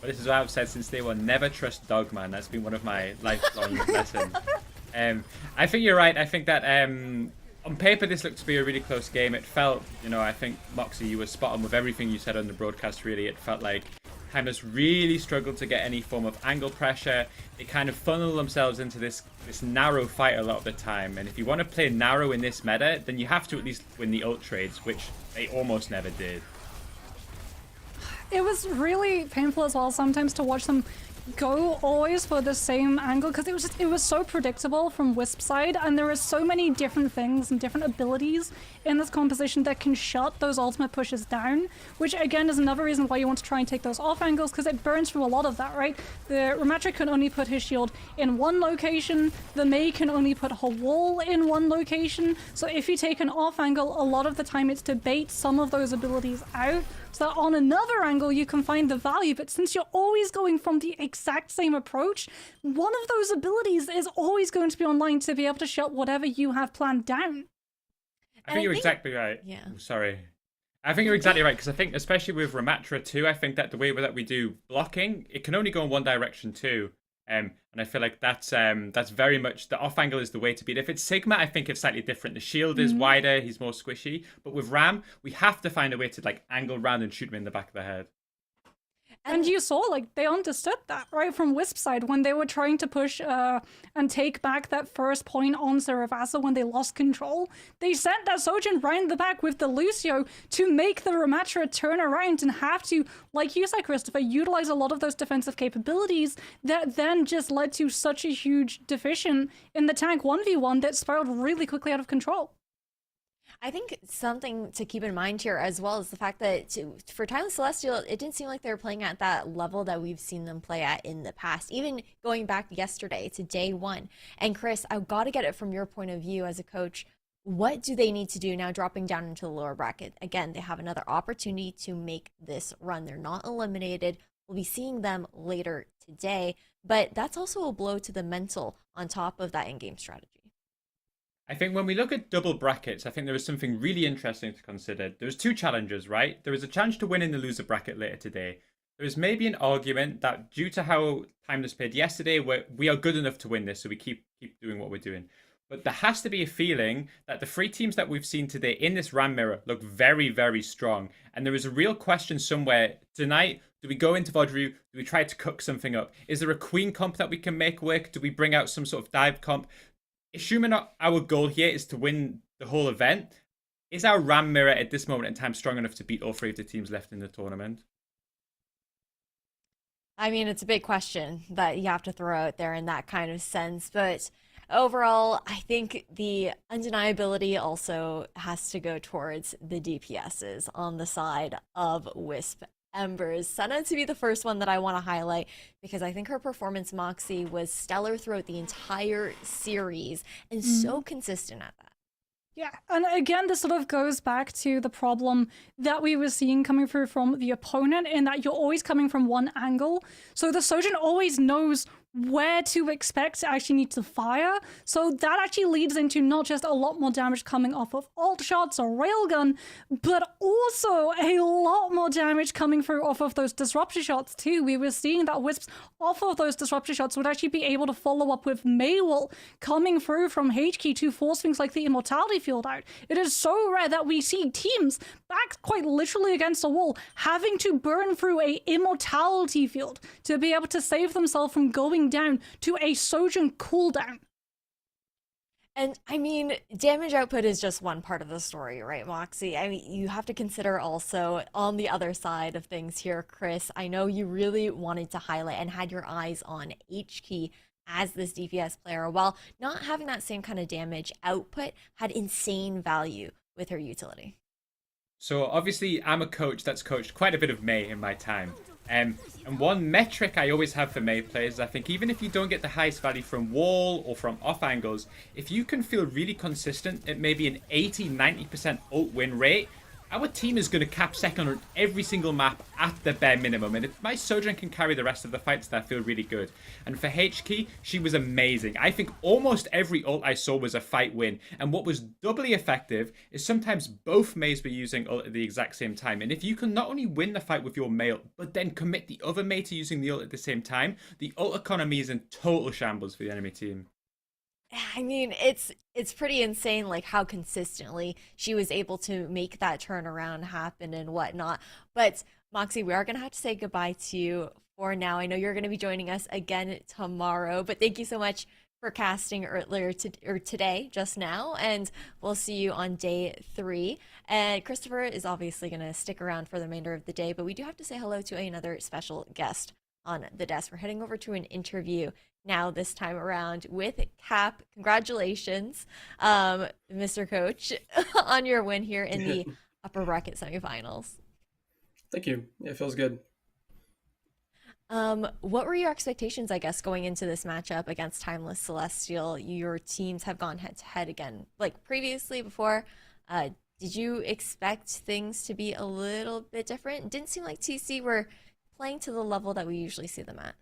But this is what I've said since day one: never trust Dogman. That's been one of my lifelong lessons. I think you're right. I think that on paper this looked to be a really close game. It felt, I think, Moxie, you were spot on with everything you said on the broadcast, really. It felt like Timeless really struggled to get any form of angle pressure. They kind of funnel themselves into this narrow fight a lot of the time. And if you want to play narrow in this meta, then you have to at least win the ult trades, which they almost never did. It was really painful as well sometimes to watch them go always for the same angle, because it was so predictable from Wisp's side, and there are so many different things and different abilities in this composition that can shut those ultimate pushes down, which again is another reason why you want to try and take those off angles, because it burns through a lot of that, right? The Ramattra can only put his shield in one location, the Mei can only put her wall in one location, so if you take an off angle, a lot of the time it's to bait some of those abilities out, so that on another angle you can find the value. But since you're always going from the exact same approach, one of those abilities is always going to be online to be able to shut whatever you have planned down. I think you're exactly right. Yeah. Sorry. I think you're exactly right, because I think especially with Ramattra too, I think that the way that we do blocking, it can only go in one direction too. And I feel like that's very much the off angle is the way to beat. If it's Sigma, I think it's slightly different. The shield is wider, he's more squishy. But with Ram, we have to find a way to like angle round and shoot him in the back of the head. And you saw, like, they understood that, right, from Wisp's side, when they were trying to push and take back that first point on Saravasa when they lost control. They sent that Sojin round the back with the Lucio to make the Ramattra turn around and have to, like you said, Christopher, utilize a lot of those defensive capabilities that then just led to such a huge deficient in the tank 1v1 that spiraled really quickly out of control. I think something to keep in mind here as well is the fact that for Timeless Celestial, it didn't seem like they were playing at that level that we've seen them play at in the past, even going back yesterday to day one. And Chris, I've got to get it from your point of view as a coach. What do they need to do now dropping down into the lower bracket? Again, they have another opportunity to make this run. They're not eliminated. We'll be seeing them later today, but that's also a blow to the mental on top of that in-game strategy. I think when we look at double brackets, I think there is something really interesting to consider. There's two challenges, right? There is a challenge to win in the loser bracket later today. There is maybe an argument that due to how Timeless played yesterday, we are good enough to win this, so we keep doing what we're doing. But there has to be a feeling that the three teams that we've seen today in this RAM mirror look very, very strong. And there is a real question somewhere tonight. Do we go into Vodru? Do we try to cook something up? Is there a queen comp that we can make work? Do we bring out some sort of dive comp? Assuming our goal here is to win the whole event, is our RAM mirror at this moment in time strong enough to beat all three of the teams left in the tournament? I mean, it's a big question that you have to throw out there in that kind of sense, but overall, I think the undeniability also has to go towards the DPSs on the side of Wisp Embers. Senna to be the first one that I want to highlight because I think her performance, Moxie, was stellar throughout the entire series and so consistent at that. Yeah, and again, this sort of goes back to the problem that we were seeing coming through from the opponent in that you're always coming from one angle. So the Sojin always knows where to expect to actually need to fire. So that actually leads into not just a lot more damage coming off of ult shots or railgun, but also a lot more damage coming through off of those disruptor shots too. We were seeing that Wisps off of those disruptor shots would actually be able to follow up with Maywall coming through from HK to force things like the Immortality Field out. It is so rare that we see teams back quite literally against a wall having to burn through a Immortality Field to be able to save themselves from going down to a Sojin cooldown. And I mean, damage output is just one part of the story, right, Moxie? I mean, you have to consider also on the other side of things here, Chris. I know you really wanted to highlight and had your eyes on HK as this DPS player, while not having that same kind of damage output, had insane value with her utility. So obviously, I'm a coach that's coached quite a bit of Mei in my time. And one metric I always have for Mei players is I think even if you don't get the highest value from wall or from off angles, if you can feel really consistent at maybe an 80-90% ult win rate, our team is going to cap second on every single map at the bare minimum. And if my Sojin can carry the rest of the fights, that feel really good. And for HK, she was amazing. I think almost every ult I saw was a fight win. And what was doubly effective is sometimes both Meis were using ult at the exact same time. And if you can not only win the fight with your Mei ult, but then commit the other Mei to using the ult at the same time, the ult economy is in total shambles for the enemy team. I mean, it's pretty insane, like how consistently she was able to make that turnaround happen and whatnot. But Moxie, we are going to have to say goodbye to you for now. I know you're going to be joining us again tomorrow, but thank you so much for casting earlier or today, just now, and we'll see you on day 3. And Christopher is obviously going to stick around for the remainder of the day, but we do have to say hello to another special guest on the desk. We're heading over to an interview now this time around with Cap. Congratulations, Mr. Coach, on your win here in the upper bracket semifinals. Thank you. Yeah, it feels good. What were your expectations, I guess, going into this matchup against Timeless Celestial? Your teams have gone head to head again, like previously before. Did you expect things to be a little bit different? It didn't seem like TC were playing to the level that we usually see them at.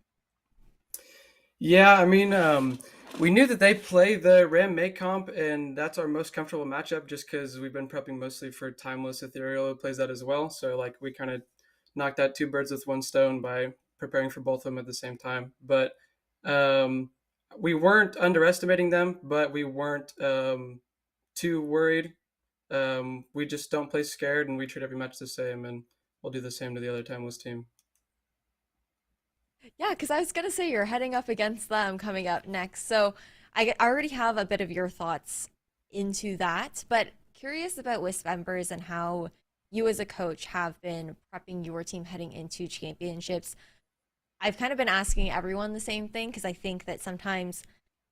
Yeah, I mean, we knew that they play the Ram May comp, and that's our most comfortable matchup just because we've been prepping mostly for Timeless. Ethereal who plays that as well. So, like, we kind of knocked out 2 birds with 1 stone by preparing for both of them at the same time. But we weren't underestimating them, but we weren't too worried. We just don't play scared, and we treat every match the same, and we'll do the same to the other Timeless team. Yeah, because I was going to say you're heading up against them coming up next. So I already have a bit of your thoughts into that, but curious about Wisp Embers and how you as a coach have been prepping your team heading into championships. I've kind of been asking everyone the same thing because I think that sometimes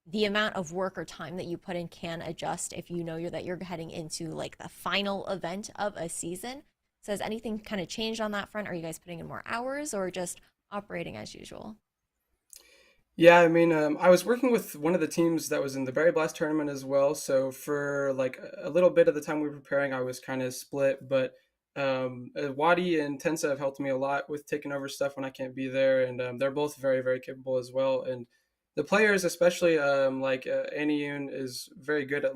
the amount of work or time that you put in can adjust if you know that you're heading into like the final event of a season. So has anything kind of changed on that front? Are you guys putting in more hours or just operating as usual? Yeah, I mean, I was working with one of the teams that was in the Berry Blast tournament as well. So for like a little bit of the time we were preparing, I was kind of split. But Wadi and Tensa have helped me a lot with taking over stuff when I can't be there, and they're both very, very capable as well. And the players, especially Annie Yoon, is very good at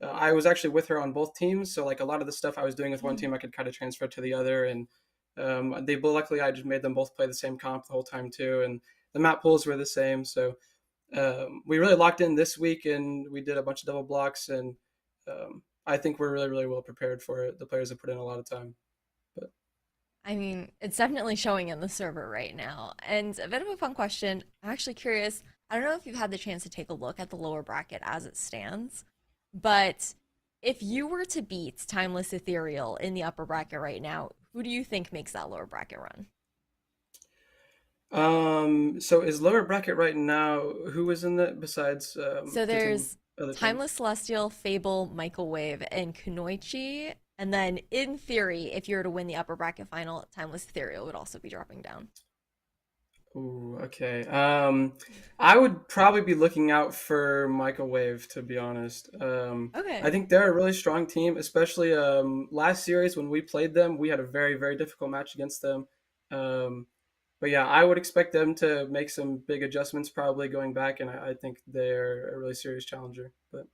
I was actually with her on both teams, so like a lot of the stuff I was doing with one team, I could kind of transfer to the other, and luckily I just made them both play the same comp the whole time too, and the map pools were the same. So we really locked in this week, and we did a bunch of double blocks, and I think we're really, really well prepared for it. The players have put in a lot of time. But I mean, it's definitely showing in the server right now. And a bit of a fun question. I'm actually curious. I don't know if you've had the chance to take a look at the lower bracket as it stands, but if you were to beat Timeless Ethereal in the upper bracket right now, who do you think makes that lower bracket run? So is lower bracket right now, who is in that besides So there's Timeless Celestial, Fable, Microwave, and Kunoichi. And then in theory, if you were to win the upper bracket final, Timeless Ethereal would also be dropping down. Ooh, okay. I would probably be looking out for Microwave, to be honest. Okay. I think they're a really strong team, especially last series when we played them, we had a very, very difficult match against them. But yeah, I would expect them to make some big adjustments probably going back, and I think they're a really serious challenger. But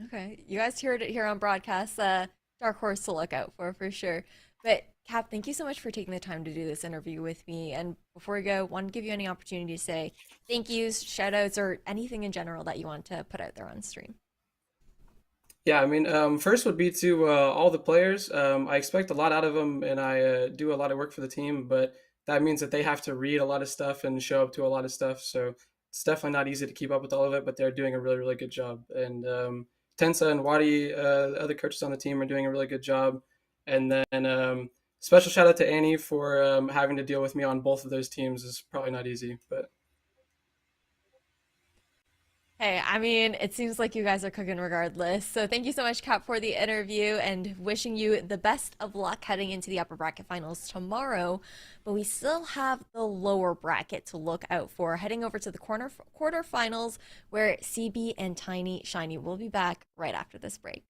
okay, you guys heard it here on broadcast. Dark horse to look out for sure. But Cap, thank you so much for taking the time to do this interview with me. And before we go, want to give you any opportunity to say thank yous, shout outs, or anything in general that you want to put out there on stream. yeah, I mean, first would be to all the players. I expect a lot out of them, and I do a lot of work for the team, but that means that they have to read a lot of stuff and show up to a lot of stuff. So it's definitely not easy to keep up with all of it, but they're doing a really, really good job. And Tensa and Wadi, other coaches on the team, are doing a really good job. And then special shout out to Annie for having to deal with me on both of those teams. Is probably not easy, but Hey, I mean, it seems like you guys are cooking regardless. So thank you so much, Cap, for the interview and wishing you the best of luck heading into the upper bracket finals tomorrow. But we still have the lower bracket to look out for. Heading over to the quarterfinals where CB and Tiny Shiny will be back right after this break.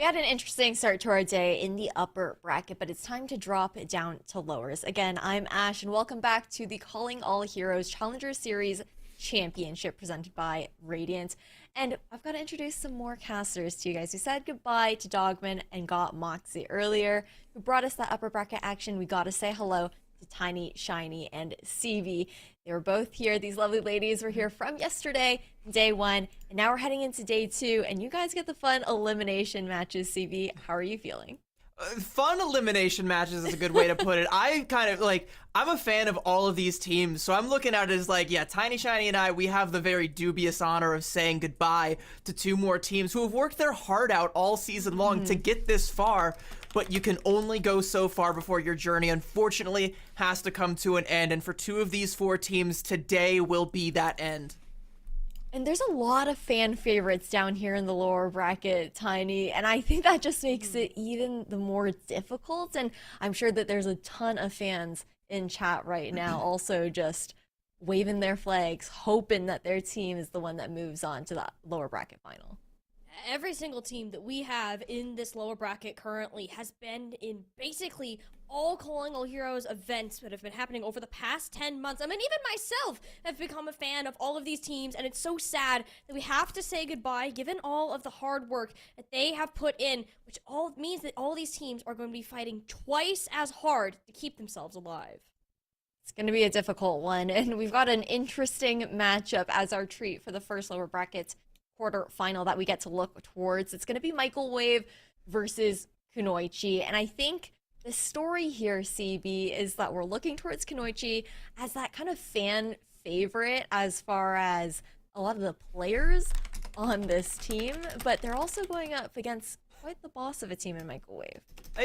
We had an interesting start to our day in the upper bracket, but it's time to drop it down to lowers. Again, I'm Ash, and welcome back to the Calling All Heroes Challenger Series Championship presented by Radiant. And I've got to introduce some more casters to you guys. We said goodbye to Dogman and got Moxie earlier, who brought us that upper bracket action. We got to say hello to Tiny, Shiny, and CV. They were both here. These lovely ladies were here from yesterday, day one, and now we're heading into day two, and you guys get the fun elimination matches. CV, how are you feeling? Fun elimination matches is a good way to put it. I'm a fan of all of these teams, so I'm looking at it as like, yeah, Tiny, Shiny, and I, we have the very dubious honor of saying goodbye to two more teams who have worked their heart out all season long to get this far, but you can only go so far before your journey, unfortunately, has to come to an end, and for two of these four teams, today will be that end. And there's a lot of fan favorites down here in the lower bracket, Tiny, and I think that just makes it even the more difficult. And I'm sure that there's a ton of fans in chat right now also just waving their flags, hoping that their team is the one that moves on to that lower bracket final. Every single team that we have in this lower bracket currently has been in basically all Calling All Heroes events that have been happening over the past 10 months. I mean, even myself have become a fan of all of these teams, and it's so sad that we have to say goodbye given all of the hard work that they have put in, which all means that all these teams are going to be fighting twice as hard to keep themselves alive. It's going to be a difficult one, and we've got an interesting matchup as our treat for the first lower bracket quarter final that we get to look towards. It's going to be Michael Wave versus Kunoichi, and I think the story here, CB, is that we're looking towards Kunoichi as that kind of fan favorite as far as a lot of the players on this team, but they're also going up against quite the boss of a team in Michael Wave.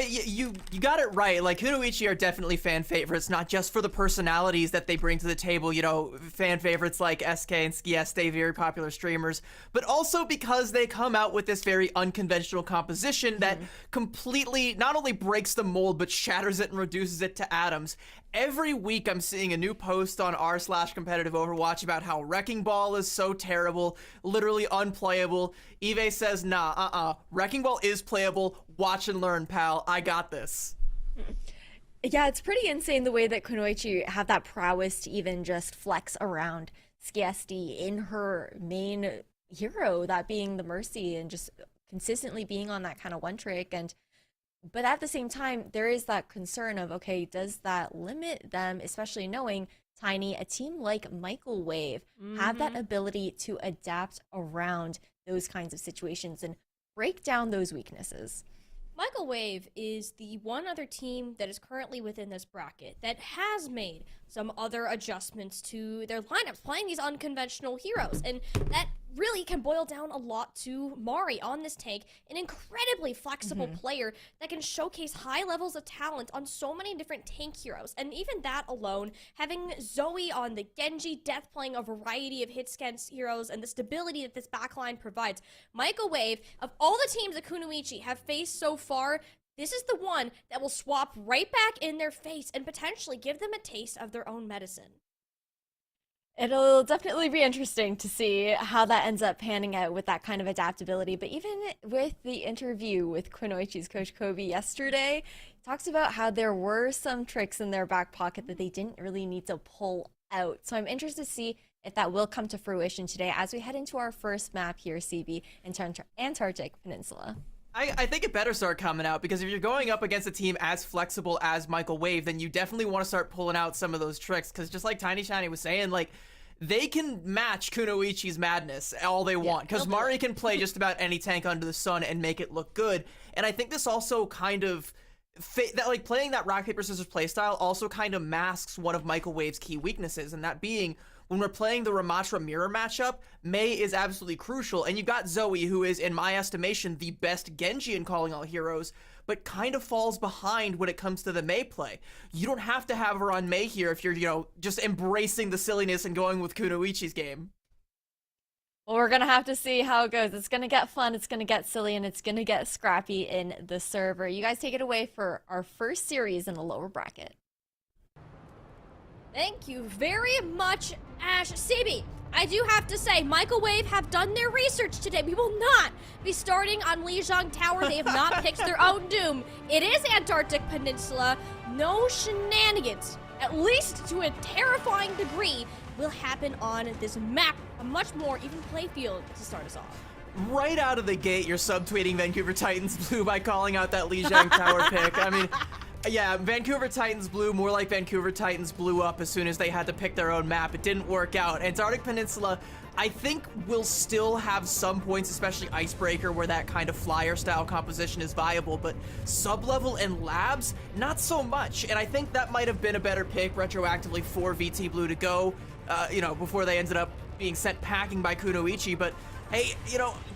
You got it right. Like, Kunoichi are definitely fan favorites, not just for the personalities that they bring to the table. You know, fan favorites like SK and Skies, they very popular streamers, but also because they come out with this very unconventional composition that completely not only breaks the mold, but shatters it and reduces it to atoms. Every week I'm seeing a new post on r/competitive Overwatch about how Wrecking Ball is so terrible, literally unplayable. Eve says, nah, Wrecking Ball is playable. Watch and learn, pal. I got this. Yeah, it's pretty insane the way that Kunoichi have that prowess to even just flex around Skiesti in her main hero, that being the Mercy, and just consistently being on that kind of one trick. But at the same time, there is that concern of, okay, does that limit them, especially knowing Tiny, a team like Michael Wave, have that ability to adapt around those kinds of situations and break down those weaknesses. Michael Wave is the one other team that is currently within this bracket that has made some other adjustments to their lineups, playing these unconventional heroes, and that really can boil down a lot to Mari on this tank, an incredibly flexible player that can showcase high levels of talent on so many different tank heroes. And even that alone, having Zoe on the Genji, Death playing a variety of hit against heroes, and the stability that this backline provides, Michael Wave, of all the teams that Kunoichi have faced so far, this is the one that will swap right back in their face and potentially give them a taste of their own medicine. It'll definitely be interesting to see how that ends up panning out with that kind of adaptability. But even with the interview with Kunoichi's coach Kobe yesterday, he talks about how there were some tricks in their back pocket that they didn't really need to pull out. So I'm interested to see if that will come to fruition today as we head into our first map here, CB, Antarctic Peninsula. I think it better start coming out, because if you're going up against a team as flexible as Michael Wave, then you definitely want to start pulling out some of those tricks, because just like Tiny Shiny was saying, like, they can match Kunoichi's madness all they want, because Mari can play just about any tank under the sun and make it look good. And I think this also kind of that, like, playing that rock paper scissors playstyle also kind of masks one of Michael Wave's key weaknesses, and that being, when we're playing the Ramatra mirror matchup, Mei is absolutely crucial, and you've got Zoe, who is, in my estimation, the best Genji in Calling All Heroes, but kind of falls behind when it comes to the Mei play. You don't have to have her on Mei here if you're, you know, just embracing the silliness and going with Kunoichi's game. Well, we're going to have to see how it goes. It's going to get fun, it's going to get silly, and it's going to get scrappy in the server. You guys take it away for our first series in the lower bracket. Thank you very much, Ash. Sibi, I do have to say, Michael Wave have done their research today. We will not be starting on Lijiang Tower. They have not picked their own doom. It is Antarctic Peninsula. No shenanigans, at least to a terrifying degree, will happen on this map. A much more even play field to start us off. Right out of the gate, you're subtweeting Vancouver Titans Blue by calling out that Lijiang Tower pick. I mean, yeah, Vancouver Titans Blue, more like Vancouver Titans blew up as soon as they had to pick their own map. It didn't work out. Antarctic Peninsula, I think, will still have some points, especially Icebreaker, where that kind of flyer-style composition is viable, but sub-level and labs, not so much. And I think that might have been a better pick retroactively for VT Blue to go, before they ended up being sent packing by Kunoichi. But hey,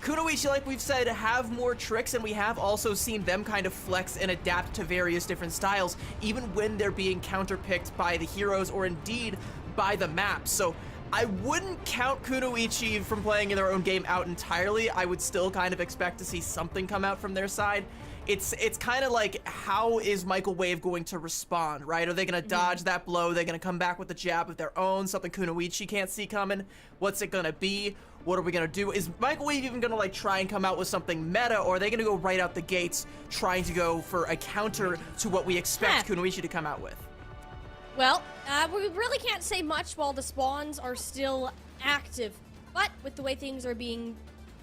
Kunoichi, like we've said, have more tricks, and we have also seen them kind of flex and adapt to various different styles, even when they're being counterpicked by the heroes or indeed by the map. So I wouldn't count Kunoichi from playing in their own game out entirely. I would still kind of expect to see something come out from their side. It's kind of like, how is Michael Wave going to respond, right? Are they going to dodge that blow? Are they going to come back with a jab of their own, something Kunoichi can't see coming? What's it going to be? What are we going to do? Is Michael Wave even going to try and come out with something meta, or are they going to go right out the gates trying to go for a counter to what we expect Kunoichi to come out with? Well, we really can't say much while the spawns are still active, but with the way things are being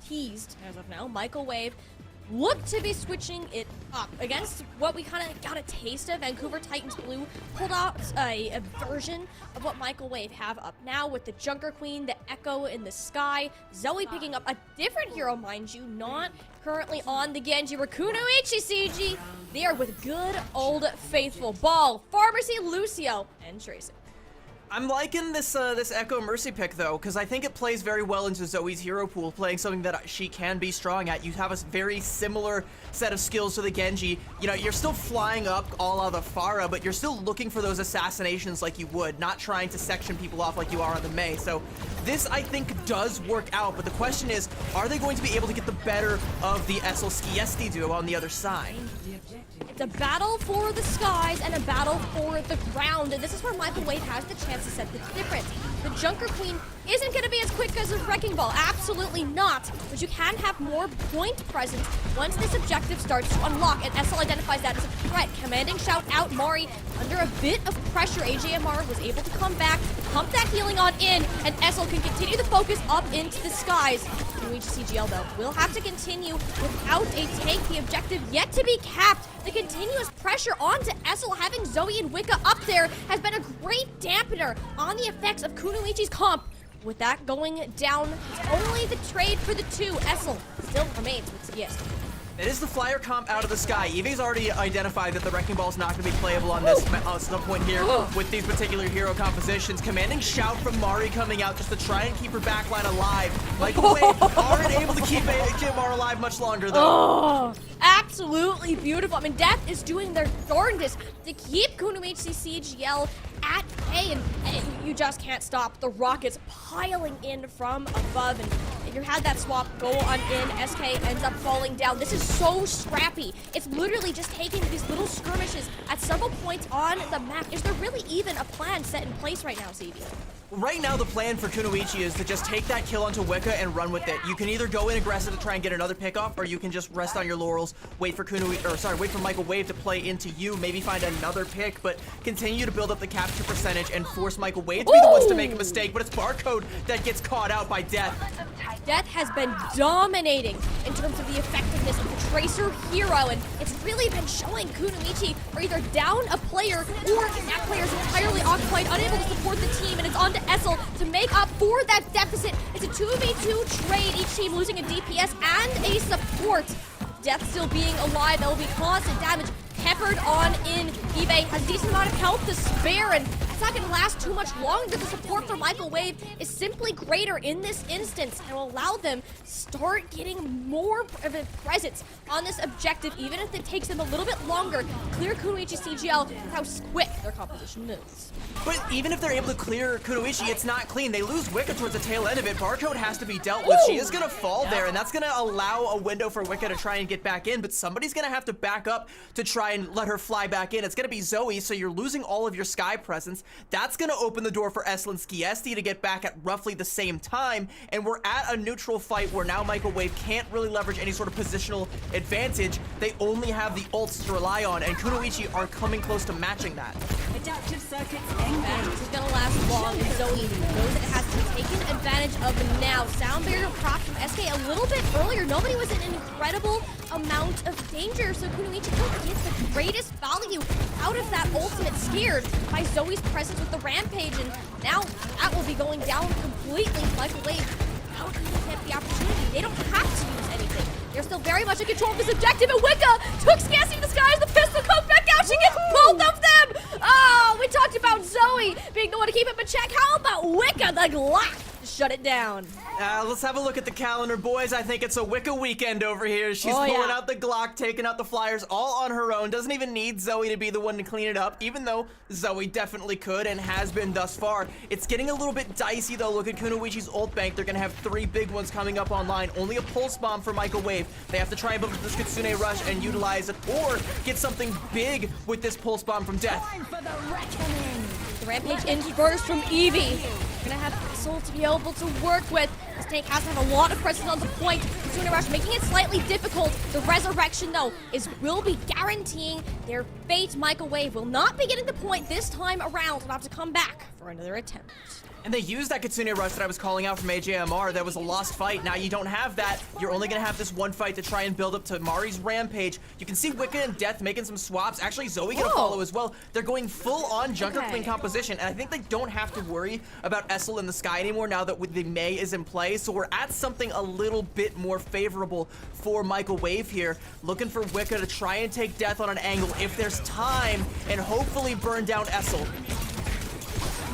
teased as of now, Michael Wave look to be switching it up against what we kind of got a taste of. Vancouver Titans Blue pulled out a version of what Michael Wave have up now with the Junker Queen, the Echo in the sky, Zoe picking up a different hero, mind you, not currently on the Genji. Kunoichi CG there with good old faithful Ball, Pharmacy, Lucio, and Tracer. I'm liking this Echo Mercy pick, though, because I think it plays very well into Zoe's hero pool, playing something that she can be strong at. You have a very similar set of skills to the Genji. You're still flying up a la the Pharah, but you're still looking for those assassinations like you would, not trying to section people off like you are on the Mei. So this, I think, does work out, but the question is, are they going to be able to get the better of the Essel-Skiesti duo on the other side? It's a battle for the skies and a battle for the ground, and this is where Michael Wave has the chance to set the difference. The Junker Queen isn't going to be as quick as a Wrecking Ball, absolutely not, but you can have more point presence once this objective starts to unlock, and Essel identifies that as a threat. Commanding shout out Mari under a bit of pressure. AJMR was able to come back, pump that healing on in, and Essel can continue the focus up into the skies. Kunoichi CGL, though, will have to continue without a take. The objective yet to be capped. The continuous pressure onto Essel, having Zoe and Wicca up there, has been a great dampener on the effects of Kunoichi's comp. With that going down, it's only the trade for the two. Essel still remains with Skiesti. It is the flyer comp out of the sky. Eve's already identified that the Wrecking Ball is not going to be playable on this some point here with these particular hero compositions. Commanding shout from Mari coming out just to try and keep her backline alive. Michael Wave aren't able to keep Mari alive much longer, though. Oh, absolutely beautiful. I mean, Death is doing their darndest to keep Kunoichi CGL at bay, and you just can't stop the rockets piling in from above, and you had that swap go on in. SK ends up falling down. This is so scrappy. It's literally just taking these little skirmishes at several points on the map. Is there really even a plan set in place right now, CB? Right now, the plan for Kunoichi is to just take that kill onto Wicca and run with it. You can either go in aggressive to try and get another pick off, or you can just rest on your laurels, wait for Michael Wave to play into you, maybe find another pick, but continue to build up the capture percentage and force Michael Wave to be the ones to make a mistake. But it's Barcode that gets caught out by Death. Death has been dominating in terms of the effectiveness of the Tracer hero, and it's really been showing Kunoichi are either down a player or that player is entirely occupied, unable to support the team, and it's on to Essel to make up for that deficit. It's a 2v2 trade, each team losing a DPS and a support. Death still being alive, there will be constant damage peppered on in. eBay has a decent amount of health to spare, and it's not going to last too much longer. The support for Michael Wave is simply greater in this instance and will allow them to start getting more of a presence on this objective, even if it takes them a little bit longer. Clear Kunoichi CGL with how quick their composition moves. But even if they're able to clear Kunoichi, it's not clean. They lose Wicca towards the tail end of it. Barcode has to be dealt with. She is going to fall there, and that's going to allow a window for Wicca to try and get back in, but somebody's going to have to back up to try and let her fly back in. It's going to be Zoe, so you're losing all of your sky presence. That's going to open the door for Essel and Skiesti to get back at roughly the same time, and we're at a neutral fight where now Michael Wave can't really leverage any sort of positional advantage. They only have the ults to rely on, and Kunoichi are coming close to matching that. Adaptive circuits This is gonna last long, and Zoe knows it has to be taken advantage of now. Sound barrier proc from SK a little bit earlier. Nobody was in an incredible amount of danger, so Kunoichi could get the greatest value out of that ultimate, scared by Zoe's presence with the Rampage, and now that will be going down completely. Michael Wave, how can they get the opportunity? They don't have to use anything. They're still very much in control of this objective, and Wicca took Skiesti to the skies. The pistol comes back out. She gets both of them. Oh, we talked about Zoe being the one to keep it in check. How about Wicca, the Glock, to shut it down? Let's have a look at the calendar, boys. I think it's a Wicca weekend over here. She's pulling out the Glock, taking out the Flyers all on her own. Doesn't even need Zoe to be the one to clean it up, even though Zoe definitely could and has been thus far. It's getting a little bit dicey, though. Look at Kunoichi's ult bank. They're going to have 3 big ones coming up online. Only a pulse bomb for Michael Wave. They have to try and build this Kitsune Rush and utilize it, or get something big with this pulse bomb from Death. The Rampage into burst from Eevee. Gonna have Soul to be able to work with. This tank has to have a lot of presence on the point. Kitsune Rush making it slightly difficult. The resurrection, though, will be guaranteeing their fate. Michael Wave will not be getting the point this time around. We'll have to come back for another attempt. And they used that Kitsune Rush that I was calling out from AJMR. That was a lost fight. Now you don't have that. You're only going to have this one fight to try and build up to Mari's Rampage. You can see Wicca and Death making some swaps. Actually, Zoe going to follow as well. They're going full-on Junker Queen composition, and I think they don't have to worry about Essel in the sky anymore now that the Mei is in play. So we're at something a little bit more favorable for Michael Wave here. Looking for Wicca to try and take Death on an angle if there's time, and hopefully burn down Essel.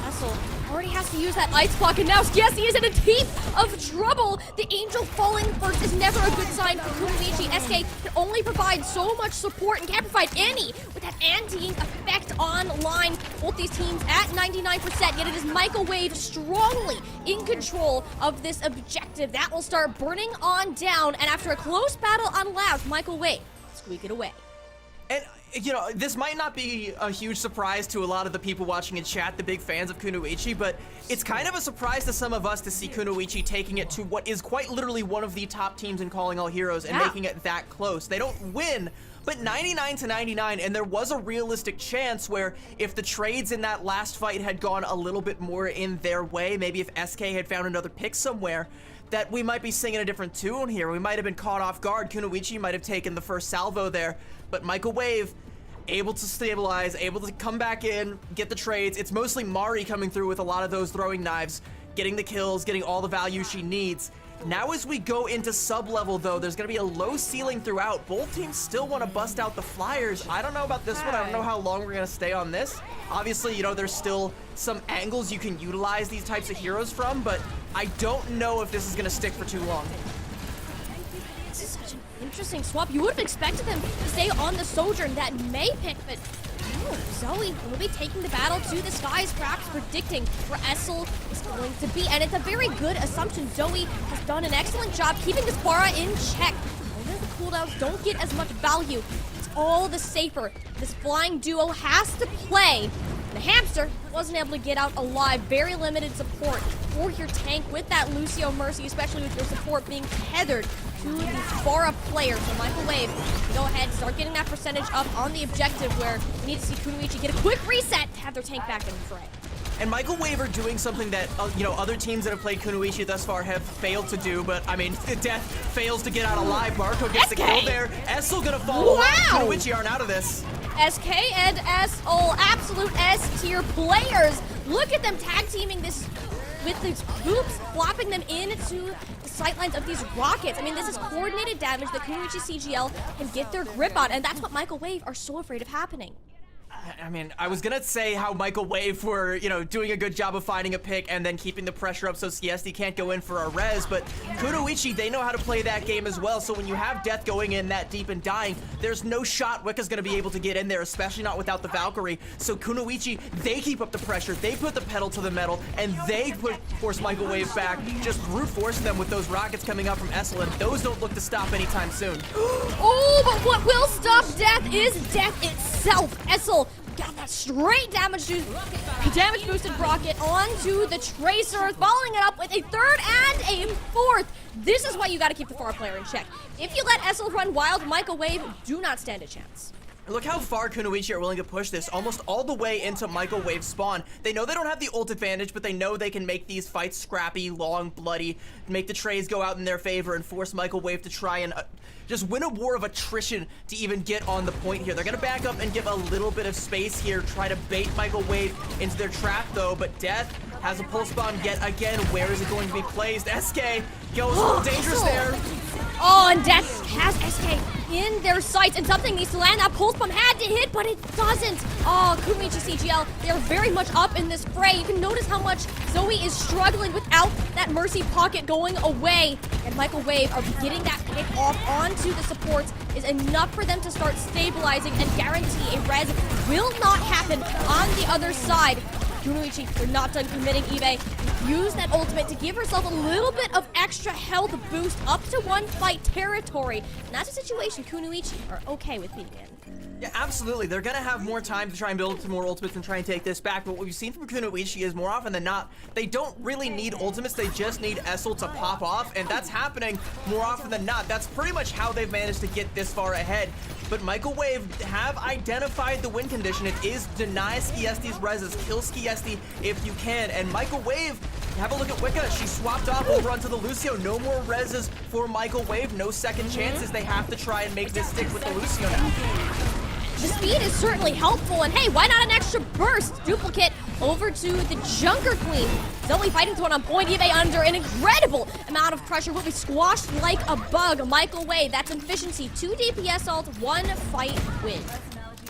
Essel already has to use that ice block, and now Skiesti is in a heap of trouble. The Angel falling first is never a good sign for Kunoichi. SK can only provide so much support and can't provide any with that anti-ing effect online. Both these teams at 99%, yet it is Michael Wave strongly in control of this objective. That will start burning on down, and after a close battle on Loud, Michael Wave squeak it away. And, you know, this might not be a huge surprise to a lot of the people watching in chat, the big fans of Kunoichi, but it's kind of a surprise to some of us to see Kunoichi taking it to what is quite literally one of the top teams in Calling All Heroes and making it that close. They don't win, but 99-99, and there was a realistic chance where if the trades in that last fight had gone a little bit more in their way, maybe if SK had found another pick somewhere, that we might be singing a different tune here. We might have been caught off guard. Kunoichi might have taken the first salvo there, but Michael Wave able to stabilize, able to come back in, get the trades. It's mostly Mari coming through with a lot of those throwing knives, getting the kills, getting all the value she needs. Now as we go into sub-level, though, there's going to be a low ceiling throughout. Both teams still want to bust out the Flyers. I don't know about this one. I don't know how long we're going to stay on this. Obviously, you know, there's still some angles you can utilize these types of heroes from, but I don't know if this is going to stick for too long. This is such an interesting swap. You would have expected them to stay on the Sojourn, that Mei pick, but no, Zoe will be taking the battle to the skies, perhaps predicting where Essel is going to be. And it's a very good assumption. Zoe has done an excellent job keeping this Bara in check. Although the cooldowns don't get as much value, it's all the safer. This flying duo has to play. The Hamster wasn't able to get out alive. Very limited support for your tank with that Lucio Mercy, especially with your support being tethered to the Bara player. So Michael Wave, go ahead, start getting that percentage up on the objective where we need to see Kunoichi get a quick reset to have their tank back in the fray. And Michael Wave are doing something that, you know, other teams that have played Kunoichi thus far have failed to do, but, I mean, Death fails to get out alive. Marco gets the kill there. Essel gonna follow up. Kunoichi aren't out of this. SK and Essel, absolute S-tier players. Look at them tag teaming this with these boops, flopping them into the sightlines of these rockets. I mean, this is coordinated damage that Kunoichi CGL can get their grip on, and that's what Michael Wave are so afraid of happening. I mean, I was gonna say how Michael Wave were, you know, doing a good job of finding a pick and then keeping the pressure up so Skiesti can't go in for a res, but Kunoichi, they know how to play that game as well, so when you have Death going in that deep and dying, there's no shot Wicca's gonna be able to get in there, especially not without the Valkyrie. So Kunoichi, they keep up the pressure, they put the pedal to the metal, and they force Michael Wave back, just brute force them with those rockets coming up from Essel, and those don't look to stop anytime soon. Oh, but what will stop Death is Death itself. Essel got that straight damage boosted rocket onto the Tracer, following it up with a third and a fourth. This is why you gotta keep the far player in check. If you let Essel run wild, Michael Wave do not stand a chance. Look how far Kunoichi are willing to push this, almost all the way into Michael Wave's spawn. They know they don't have the ult advantage, but they know they can make these fights scrappy, long, bloody, make the trays go out in their favor, and force Michael Wave to try and just win a war of attrition to even get on the point here. They're gonna back up and give a little bit of space here, try to bait Michael Wave into their trap though, but Death has a pulse bomb yet again. Where is it going to be placed? SK goes a little dangerous there. Oh, and Death has SK in their sights, and something needs to land. That pulse bomb had to hit, but it doesn't. Oh, Kunoichi CGL, they're very much up in this fray. You can notice how much Zoe is struggling without that Mercy pocket going away. And Michael Wave are getting that pick off onto the supports is enough for them to start stabilizing and guarantee a res will not happen on the other side. Kunoichi, they're not done committing. Eve use that ultimate to give herself a little bit of extra health boost up to one fight territory. And that's a situation Kunoichi are okay with being in. Yeah, absolutely. They're gonna have more time to try and build some more ultimates and try and take this back. But what we've seen from Kunoichi is more often than not, they don't really need ultimates. They just need Essel to pop off, and that's happening more often than not. That's pretty much how they've managed to get this far ahead. But Michael Wave have identified the win condition. It is deny Skiesti's reses, kill Skiesti if you can. And Michael Wave, have a look at Wicca. She swapped off over onto the Lucio. No more reses for Michael Wave. No second chances. They have to try and make this stick with the Lucio now. The speed is certainly helpful, and hey, why not an extra burst? Duplicate over to the Junker Queen. Zoe fighting to one on point. Eve under an incredible amount of pressure will be squashed like a bug. Michael Wave, that's efficiency. 2 DPS ult, 1 fight win.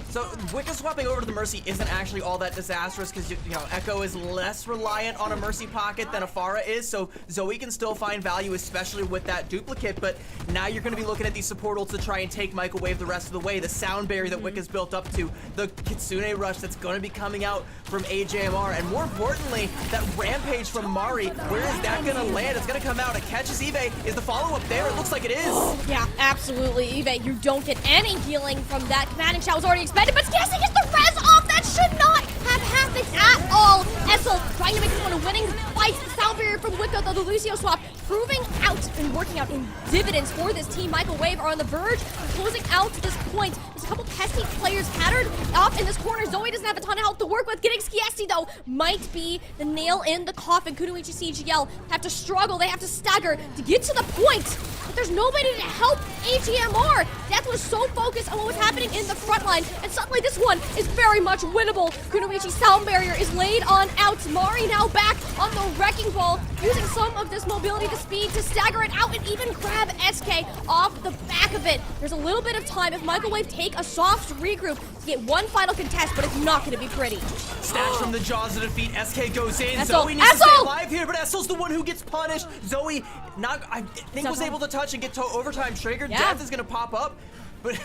So Wicca swapping over to the Mercy isn't actually all that disastrous because, you know, Echo is less reliant on a Mercy pocket than a Pharah is, so Zoe can still find value, especially with that duplicate, but now you're going to be looking at these support ults to try and take Michael Wave the rest of the way. The sound barrier that Wicca's built up to, the Kitsune rush that's going to be coming out from AJMR, and more importantly, that rampage from Mari. Where is that going to land? It's going to come out. It catches Eve. Is the follow-up there? It looks like it is. Yeah, absolutely. Eve, you don't get any healing from that. Commanding shot was already expended, but Skiesti gets the res off. That should not have happened at all. Essel trying to make this one a winning fight. The sound barrier from Wicca, though, the Lucio swap proving out and working out in dividends for this team. Michael Wave are on the verge of closing out to this point. There's a couple pesky players scattered off in this corner. Zoe doesn't have a ton of help to work with. Getting Skiesti, though, might be the nail in the coffin. Kunoichi CGL have to struggle. They have to stagger to get to the point. But there's nobody to help AGMR. Death was so focused on what was happening in the front line, and suddenly this one is very much winnable. Kunoichi sound barrier is laid on out. Mari now back on the wrecking ball, using some of this mobility to speed to stagger it out and even grab SK off the back of it. There's a little bit of time if Michael Wave take a soft regroup to get one final contest, but it's not going to be pretty. Snatch from the jaws of defeat. SK goes in. Essel, Zoe needs to stay Essel! alive here, but Essel's the one who gets punished. Zoe, I think, was able to touch and get to overtime triggered. Yeah. Death is going to pop up, but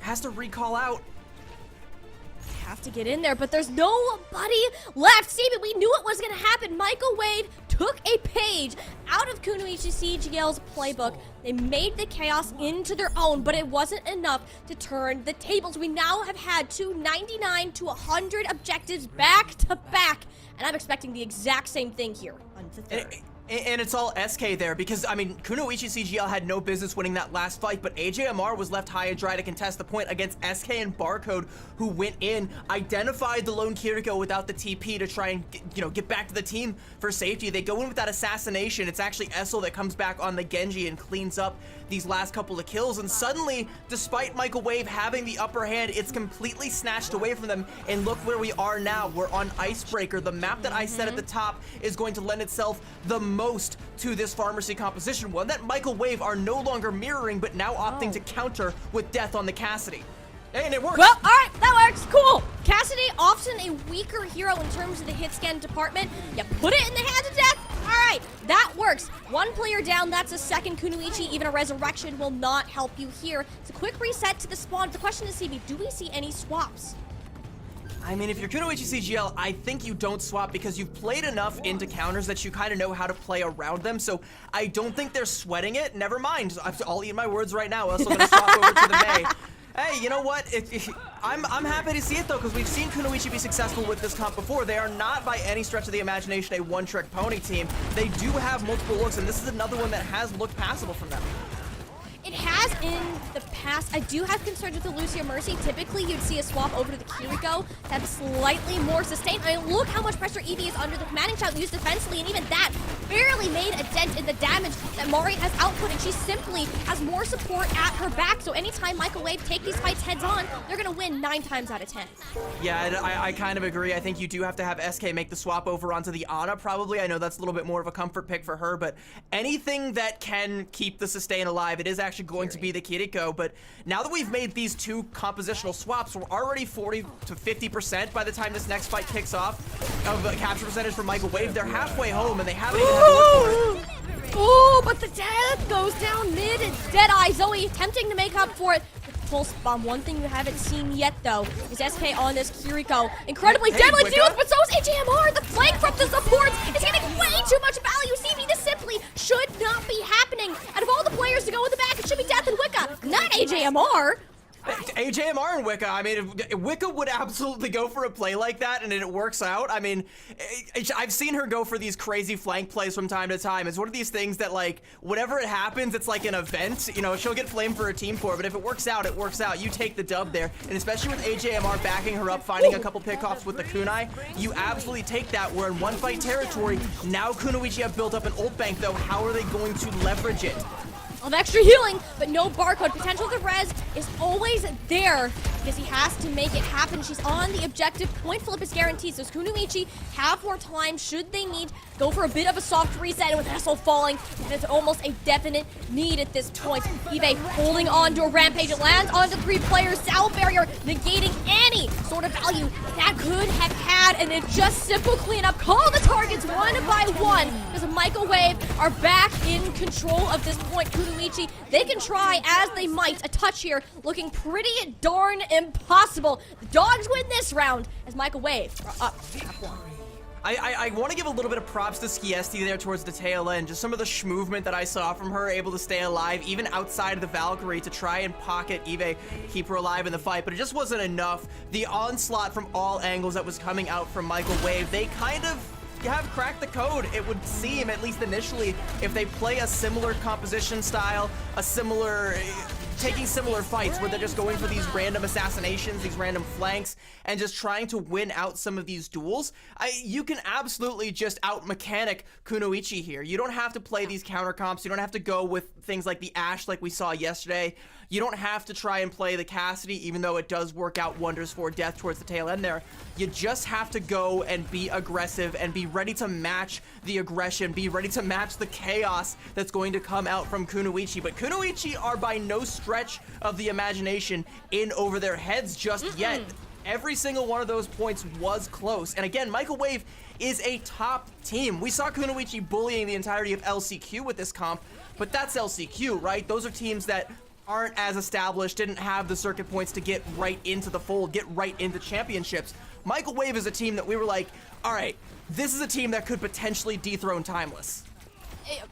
has to recall out. Have to get in there, but there's nobody left. Steven, we knew it was going to happen. Michael Wave took a page out of Kunoichi CGL's playbook. They made the chaos into their own, but it wasn't enough to turn the tables. We now have had 299 to 100 objectives back to back, and I'm expecting the exact same thing here on the third. And it's all SK there because, I mean, Kunoichi CGL had no business winning that last fight, but AJMR was left high and dry to contest the point against SK and Barcode, who went in, identified the lone Kiriko without the TP to try and, get back to the team for safety. They go in with that assassination. It's actually Essel that comes back on the Genji and cleans up these last couple of kills, and suddenly, despite Michael Wave having the upper hand, it's completely snatched away from them, and look where we are now. We're on Icebreaker. The map that I said at the top is going to lend itself the most to this Pharmacy composition, one that Michael Wave are no longer mirroring, but now opting to counter with Death on the Cassidy. And it works. Well, all right, that works. Cool. Cassidy, often a weaker hero in terms of the hit scan department. You put it in the hands of Death. All right, that works. One player down, that's a second Kunoichi. Even a resurrection will not help you here. It's a quick reset to the spawn. The question is, CB, do we see any swaps? I mean, if you're Kunoichi CGL, I think you don't swap because you've played enough into counters that you kind of know how to play around them. So I don't think they're sweating it. Never mind. I'll eat my words right now. I'm also going to swap over to the Mei. Hey, you know what? I'm happy to see it though, because we've seen Kunoichi be successful with this comp before. They are not by any stretch of the imagination a one-trick pony team. They do have multiple looks, and this is another one that has looked passable from them. It has in the past. I do have concerns with the Lucia Mercy. Typically, you'd see a swap over to the Kiriko to have slightly more sustained. I mean, look how much pressure Eevee is under. The commanding shout used defensively, and even that barely made a dent in the damage that Mari has output, and she simply has more support at her back. So anytime Michael Wave take these fights heads on, they're gonna win 9 times out of 10. Yeah, I kind of agree. I think you do have to have SK make the swap over onto the Ana, probably. I know that's a little bit more of a comfort pick for her, but anything that can keep the sustain alive, it is actually going to be the Kiriko. But now that we've made these 2 compositional swaps, we're already 40 to 50% by the time this next fight kicks off of a capture percentage for Michael Wave. They're halfway home, and they haven't even had to look for it. Oh, but the death goes down mid. It's Deadeye. Zoe attempting to make up for it. Pulse bomb. One thing we haven't seen yet, though, is SK on this Kiriko. Incredibly deadly Wicca. deals, but so is AJMR. The flank from the supports is getting way too much value. CV, this simply should not be happening. Out of all the players to go in the back, it should be Death and Wicca, not AJMR. AJMR and Wicca, I mean, if Wicca would absolutely go for a play like that and it works out. I mean, I've seen her go for these crazy flank plays from time to time. It's one of these things that, like, whenever it happens, it's like an event. You know, she'll get flamed for her team for it, but if it works out, it works out. You take the dub there, and especially with AJMR backing her up, finding a couple pickoffs with the kunai, you absolutely take that. We're in one-fight territory. Now Kunoichi have built up an ult bank, though. How are they going to leverage it? Of extra healing, but no barcode. Potential the res is always there because he has to make it happen. She's on the objective. Point flip is guaranteed, so Kunoichi have more time should they need. Go for a bit of a soft reset, and with Hessel falling, it's almost a definite need at this point. Eevee holding on to a rampage. It lands onto 3 players. Soul barrier negating any sort of value that could have had, and then just simple cleanup. Call the targets one by one because Michael Wave are back in control of this point. Kunoichi, they can try as they might. A touch here looking pretty darn impossible. The dogs win this round as Michael Wave are up half one. I want to give a little bit of props to Skiesti there towards the tail end. Just some of the movement that I saw from her, able to stay alive, even outside of the Valkyrie, to try and pocket Eevee, keep her alive in the fight. But it just wasn't enough. The onslaught from all angles that was coming out from Michael Wave, they kind of have cracked the code, it would seem, at least initially, if they play a similar composition style, a similar... taking similar fights where they're just going for these random assassinations, these random flanks, and just trying to win out some of these duels. You can absolutely just out-mechanic Kunoichi here. You don't have to play these counter comps. You don't have to go with things like the Ashe like we saw yesterday. You don't have to try and play the Cassidy, even though it does work out wonders for Death towards the tail end there. You just have to go and be aggressive and be ready to match the aggression, be ready to match the chaos that's going to come out from Kunoichi. But Kunoichi are by no stretch of the imagination in over their heads just yet. Every single one of those points was close. And again, Michael Wave is a top team. We saw Kunoichi bullying the entirety of LCQ with this comp, but that's LCQ, right? Those are teams that aren't as established, didn't have the circuit points to get right into the fold, get right into championships. Michael Wave is a team that we were like, all right, this is a team that could potentially dethrone Timeless.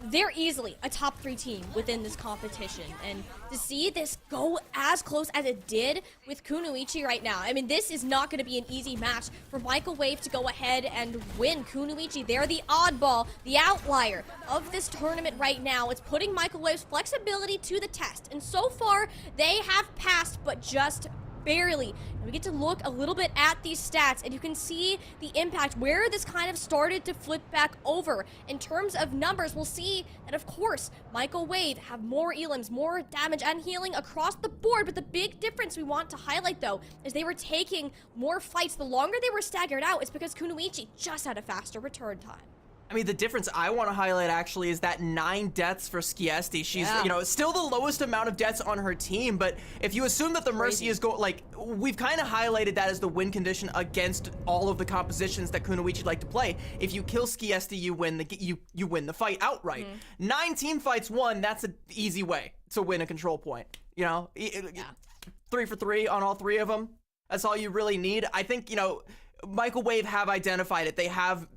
They're easily a top 3 team within this competition, and to see this go as close as it did with Kunoichi right now, I mean, this is not going to be an easy match for Michael Wave to go ahead and win. Kunoichi, they're the oddball, the outlier of this tournament right now. It's putting Michael Wave's flexibility to the test, and so far they have passed, but just barely. And we get to look a little bit at these stats, and you can see the impact where this kind of started to flip back over. In terms of numbers, we'll see that, of course, Michael Wave have more elims, more damage and healing across the board, but the big difference we want to highlight, though, is they were taking more fights. The longer they were staggered out, it's because Kunoichi just had a faster return time. I mean, the difference I want to highlight actually is that 9 deaths for Skiesti. She's, you know, still the lowest amount of deaths on her team, but if you assume that the Mercy is going, like, we've kind of highlighted that as the win condition against all of the compositions that Kunoichi like to play. If you kill Skiesti, you win you win the fight outright. 9 team fights won, that's an easy way to win a control point. You know, 3 for 3 on all 3 of them. That's all you really need. I think, you know, Michael Wave have identified it. They have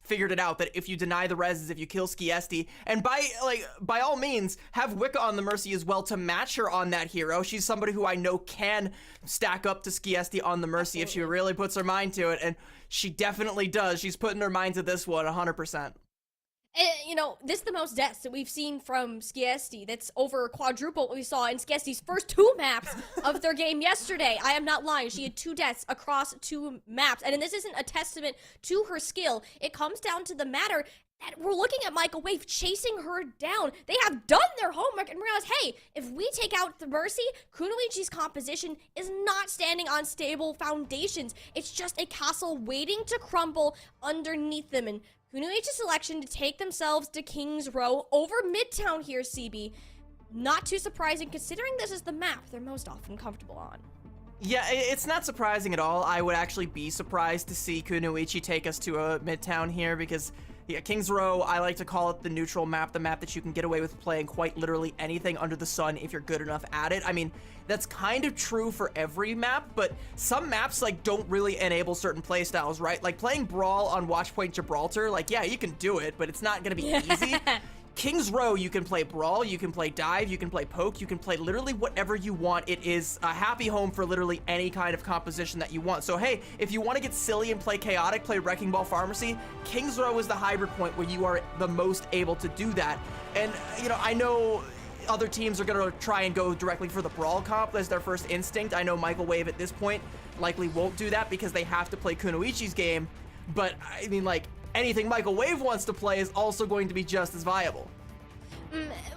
figured it out that if you deny the reses, if you kill Skiesti, and by all means, have Wicca on the Mercy as well to match her on that hero. She's somebody who I know can stack up to Skiesti on the Mercy if she really puts her mind to it, and she definitely does. She's putting her mind to this one 100%. You know, this is the most deaths that we've seen from Skiesti. That's over quadruple what we saw in Skiesti's first 2 maps of their game yesterday. I am not lying. She had 2 deaths across 2 maps. And this isn't a testament to her skill. It comes down to the matter that we're looking at Michael Wave chasing her down. They have done their homework and realized, hey, if we take out the Mercy, Kunoichi's composition is not standing on stable foundations. It's just a castle waiting to crumble underneath them. And Kunoichi's selection to take themselves to King's Row over Midtown here, CB. Not too surprising considering this is the map they're most often comfortable on. Yeah, it's not surprising at all. I would actually be surprised to see Kunoichi take us to a Midtown here because, yeah, King's Row, I like to call it the neutral map, the map that you can get away with playing quite literally anything under the sun if you're good enough at it. I mean, that's kind of true for every map, but some maps, like, don't really enable certain playstyles, right? Like, playing Brawl on Watchpoint Gibraltar, like, yeah, you can do it, but it's not gonna be easy. King's Row, you can play Brawl, you can play Dive, you can play Poke, you can play literally whatever you want. It is a happy home for literally any kind of composition that you want. So hey, if you want to get silly and play Chaotic, play Wrecking Ball Pharmacy, King's Row is the hybrid point where you are the most able to do that. And, you know, I know other teams are going to try and go directly for the Brawl comp as their first instinct. I know Michael Wave at this point likely won't do that because they have to play Kunoichi's game. But, I mean, like, anything Michael Wave wants to play is also going to be just as viable.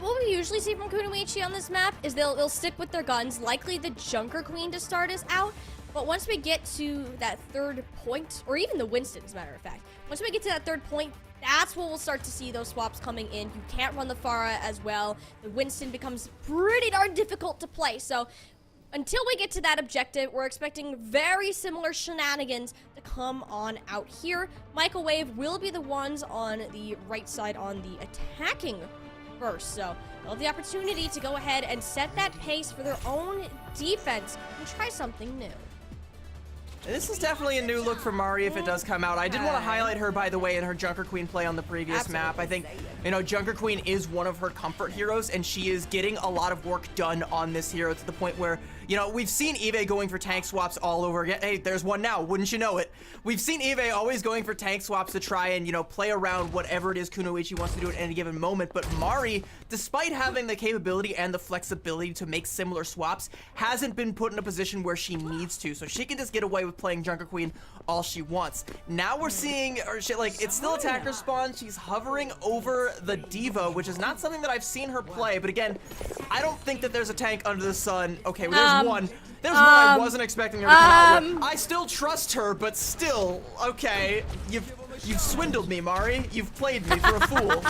What we usually see from Kunoichi on this map is they'll stick with their guns, likely the Junker Queen to start us out. But once we get to that 3rd point, or even the Winston as a matter of fact, once we get to that 3rd point, that's when we'll start to see those swaps coming in. You can't run the Pharah as well. The Winston becomes pretty darn difficult to play. So until we get to that objective, we're expecting very similar shenanigans to come on out here. Michael Wave will be the ones on the right side on the attacking first, so they'll have the opportunity to go ahead and set that pace for their own defense and try something new. This is definitely a new look for Mari if it does come out. I did want to highlight her, by the way, in her Junker Queen play on the previous map. I think, you know, Junker Queen is one of her comfort heroes, and she is getting a lot of work done on this hero to the point where, you know, we've seen Eve going for tank swaps all over again. Hey, there's one now, wouldn't you know it? We've seen Eve always going for tank swaps to try and, you know, play around whatever it is Kunoichi wants to do at any given moment. But Mari, despite having the capability and the flexibility to make similar swaps, hasn't been put in a position where she needs to. So she can just get away with playing Junker Queen all she wants. Now we're seeing, it's still attacker spawn. She's hovering over the Diva, which is not something that I've seen her play. But again, I don't think that there's a tank under the sun. Okay, well, there's one. There's one I wasn't expecting her to come out with. I still trust her, but still, okay. You've swindled me, Mari. You've played me for a fool.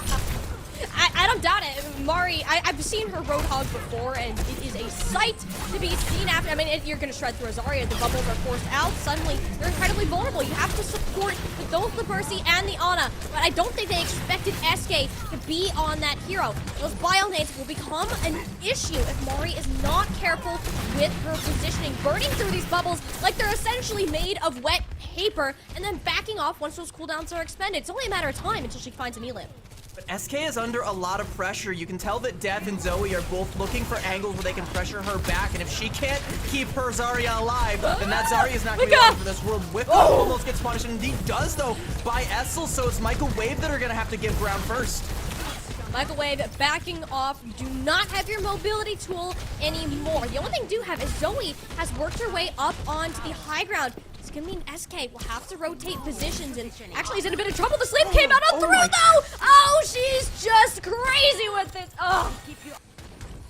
I don't doubt it. Mari, I've seen her Roadhog before, and it is a sight to be seen after. I mean, you're going to shred through a Zarya. The bubbles are forced out. Suddenly, they're incredibly vulnerable. You have to support both the Mercy and the Ana, but I don't think they expected SK to be on that hero. Those bio-nades will become an issue if Mari is not careful with her positioning, burning through these bubbles like they're essentially made of wet paper, and then backing off once those cooldowns are expended. It's only a matter of time until she finds an elim. But SK is under a lot of pressure. You can tell that Death and Zoe are both looking for angles where they can pressure her back, and if she can't keep her Zarya alive, then that Zarya is not going to be able for this world. Wicca almost gets punished, and indeed does, though, by Essel, so it's Michael Wave that are going to have to give ground first. Michael Wave backing off. You do not have your mobility tool anymore. The only thing you do have is Zoe has worked her way up onto the high ground. It's gonna mean SK will have to rotate positions, and actually he's in a bit of trouble. The sleep came out on through though! Oh, she's just crazy with this. Oh.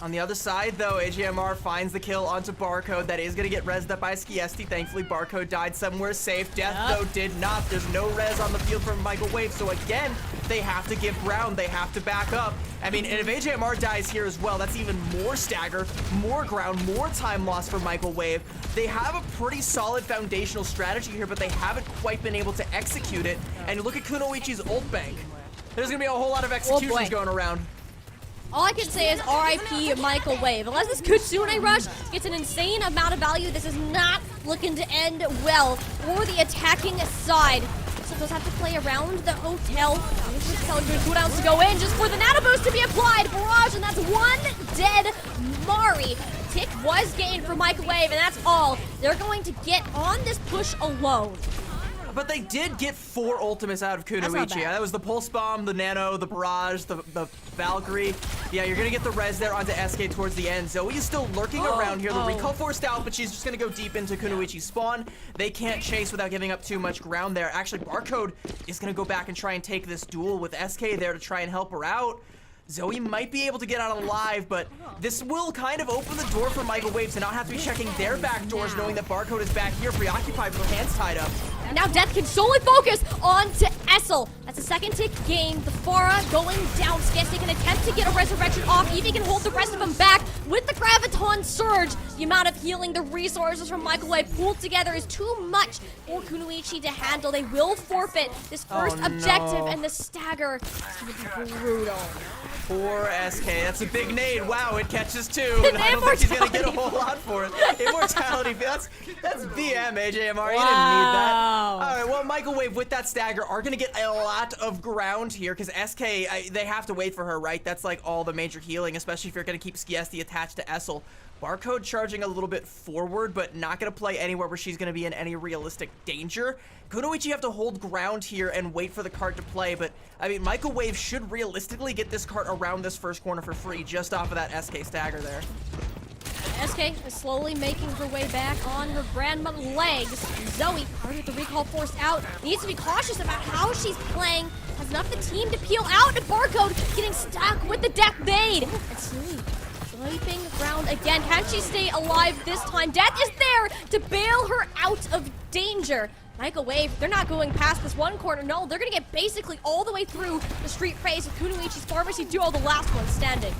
On the other side, though, AGMR finds the kill onto Barcode. That is going to get rezzed up by Skiesti. Thankfully, Barcode died somewhere safe. Death, though, did not. There's no res on the field from Michael Wave. So, again, they have to give ground. They have to back up. I mean, and if AGMR dies here as well, that's even more stagger, more ground, more time loss for Michael Wave. They have a pretty solid foundational strategy here, but they haven't quite been able to execute it. And look at Kunoichi's ult bank. There's going to be a whole lot of executions going around. All I can say is RIP Michael Wave. Unless this Kitsune Rush gets an insane amount of value, this is not looking to end well for the attacking side. So does have to play around the hotel. Telling good cooldowns to go in just for the nano boost to be applied. Barrage, and that's one dead Mari. Tick was gained for Microwave, and that's all. They're going to get on this push alone. But they did get 4 ultimates out of Kunoichi. That was the Pulse Bomb, the Nano, the Barrage, the Valkyrie. Yeah, you're gonna get the res there onto SK towards the end. Zoe is still lurking around here. The recall forced out, but she's just gonna go deep into Kunoichi's spawn. They can't chase without giving up too much ground there. Actually, Barcode is gonna go back and try and take this duel with SK there to try and help her out. Zoe might be able to get out alive, but this will kind of open the door for Microwave to not have to be checking their back doors, knowing that Barcode is back here preoccupied with her hands tied up. And now Death can solely focus on to Essel. That's a second tick gained. The Pharah going down. Sketsy can attempt to get a resurrection off. Evie can hold the rest of them back with the Graviton Surge. The amount of healing, the resources from Microwave pooled together is too much for Kunoichi to handle. They will forfeit this first objective, and the stagger is going to be brutal. Poor SK. That's a big nade. Wow, it catches 2. And I don't think he's going to get a whole lot for it. Immortality. That's BM, AJMR. You didn't need that. All right, well, Microwave with that stagger are going to get a lot of ground here because SK, they have to wait for her, right? That's like all the major healing, especially if you're going to keep Skiesti attached to Essel. Barcode charging a little bit forward, but not going to play anywhere where she's going to be in any realistic danger. Kunoichi have to hold ground here and wait for the cart to play, but I mean, Microwave should realistically get this cart around this first corner for free just off of that SK stagger there. SK is slowly making her way back on her grandma legs. Zoe, part of the recall forced out, needs to be cautious about how she's playing. Has enough of the team to peel out, and Barcode getting stuck with the Death Nade. And Sleep swiping ground again. Can she stay alive this time? Death is there to bail her out of danger. Microwave, they're not going past this one corner. No, they're going to get basically all the way through the street phase of Kunoichi's Pharmacy Duo, the last one standing.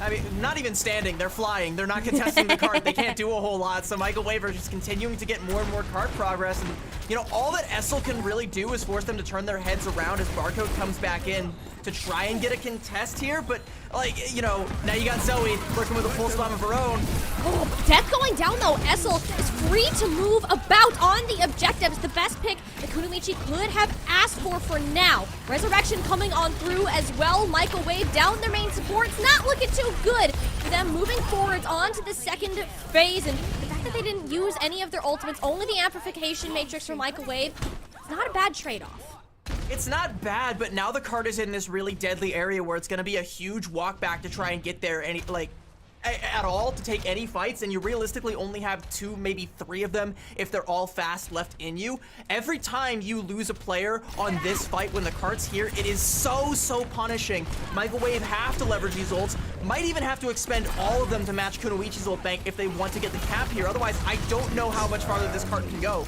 I mean, not even standing. They're flying. They're not contesting the cart. They can't do a whole lot. So Microwave are just continuing to get more and more cart progress. And, you know, all that Essel can really do is force them to turn their heads around as Barcode comes back in to try and get a contest here. But, like, you know, now you got Zoe working with a full spawn of her own. Oh, Death going down, though. Essel is free to move about on the objectives. The best pick that Kunoichi could have asked for now. Resurrection coming on through as well. Microwave down their main support. It's not looking too good for them moving forwards onto the second phase. And the fact that they didn't use any of their ultimates, only the amplification matrix for Microwave, it's not a bad trade-off. It's not bad, but now the cart is in this really deadly area where it's going to be a huge walk back to try and get there at all to take any fights, and you realistically only have 2, maybe 3 of them if they're all fast left in you. Every time you lose a player on this fight when the cart's here, it is so punishing. Microwave have to leverage these ults, might even have to expend all of them to match Kunoichi's ult bank if they want to get the cap here. Otherwise, I don't know how much farther this cart can go.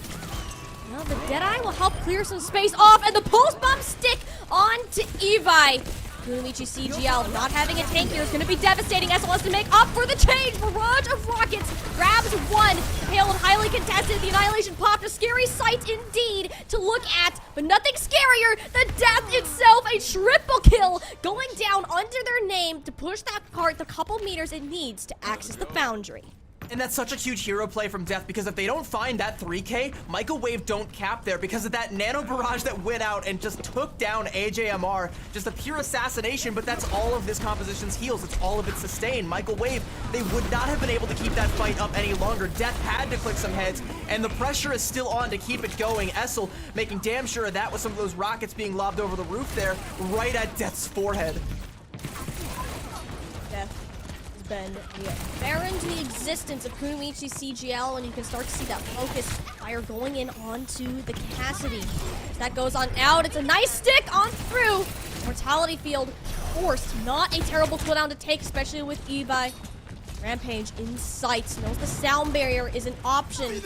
Well, the Deadeye will help clear some space off, and the Pulse Bomb stick onto Evi. Kunoichi CGL not having a tank here is going to be devastating. SLS to make up for the change. Barrage of rockets grabs 1. Payload highly contested. The Annihilation popped. A scary sight indeed to look at, but nothing scarier than death itself. A triple kill going down under their name to push that cart the couple meters it needs to access the Foundry. And that's such a huge hero play from Death, because if they don't find that 3K, Microwave don't cap there because of that nano barrage that went out and just took down AJMR. Just a pure assassination, but that's all of this composition's heals. It's all of its sustain. Microwave, they would not have been able to keep that fight up any longer. Death had to click some heads, and the pressure is still on to keep it going. Essel making damn sure of that with some of those rockets being lobbed over the roof there, right at Death's forehead. Death been the Baron to the existence of Kunoichi CGL, and you can start to see that focus fire going in onto the Cassidy. As that goes on out, it's a nice stick on through. Mortality field forced. Not a terrible cooldown to take, especially with Evi. Rampage in sight. Knows the sound barrier is an option.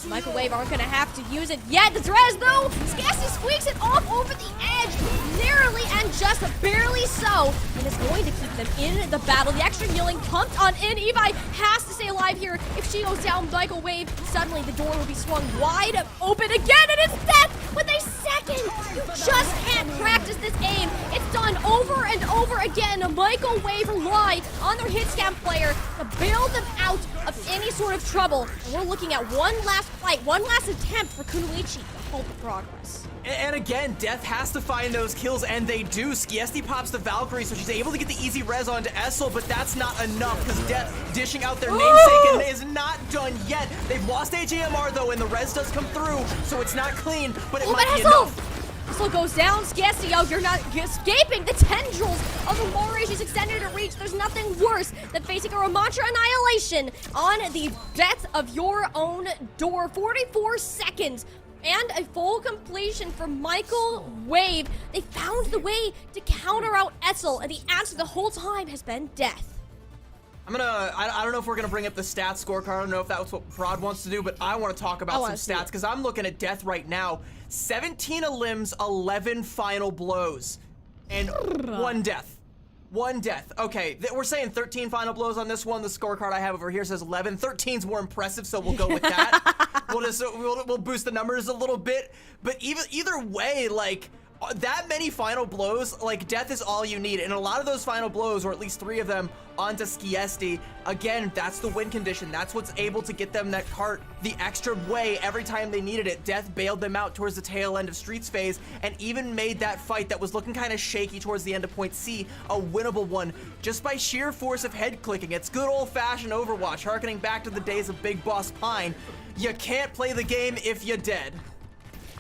Microwave aren't going to have to use it yet. The Drez, though, Sketsy squeaks it off over the edge. Narrowly and just barely so. And it's going to keep them in the battle. The extra healing pumped on in. Evi has to stay alive here. If she goes down Microwave, suddenly the door will be swung wide open again. And it's Death with a second. You just can't practice this aim. It's done over and over again. Microwave rely on their hit scam player to bail them out of any sort of trouble. And we're looking at one last fight, one last attempt for Kunoichi to called progress. And again, Death has to find those kills, and they do. Skiesti pops the Valkyrie, so she's able to get the easy res onto Essel, but that's not enough, because Death dishing out their namesake and is not done yet. They've lost AJMR, though, and the res does come through, so it's not clean, but it might be enough. Essel goes down. Skiesti, oh, you're not escaping the tendrils of Amore. She's extended her reach. There's nothing worse than facing a Ramantra Annihilation on the death of your own door. 44 seconds. And a full completion for Michael Wave. They found the way to counter out Essel, and the answer the whole time has been death. I don't know if we're gonna bring up the stats scorecard. I don't know if that's what Prod wants to do, but I want to talk about some stats, because I'm looking at Death right now. 17 elims, 11 final blows, and 1 death. 1 death. Okay, we're saying 13 final blows on this one. The scorecard I have over here says 11. 13's more impressive, so we'll go with that. we'll boost the numbers a little bit. But either way, like, that many final blows, like, death is all you need. And a lot of those final blows, or at least 3 of them, onto Skiesti. Again, that's the win condition. That's what's able to get them that cart the extra way every time they needed it. Death bailed them out towards the tail end of Streets phase, and even made that fight that was looking kind of shaky towards the end of Point C a winnable one, just by sheer force of head clicking. It's good old-fashioned Overwatch, harkening back to the days of Big Boss Pine. You can't play the game if you're dead.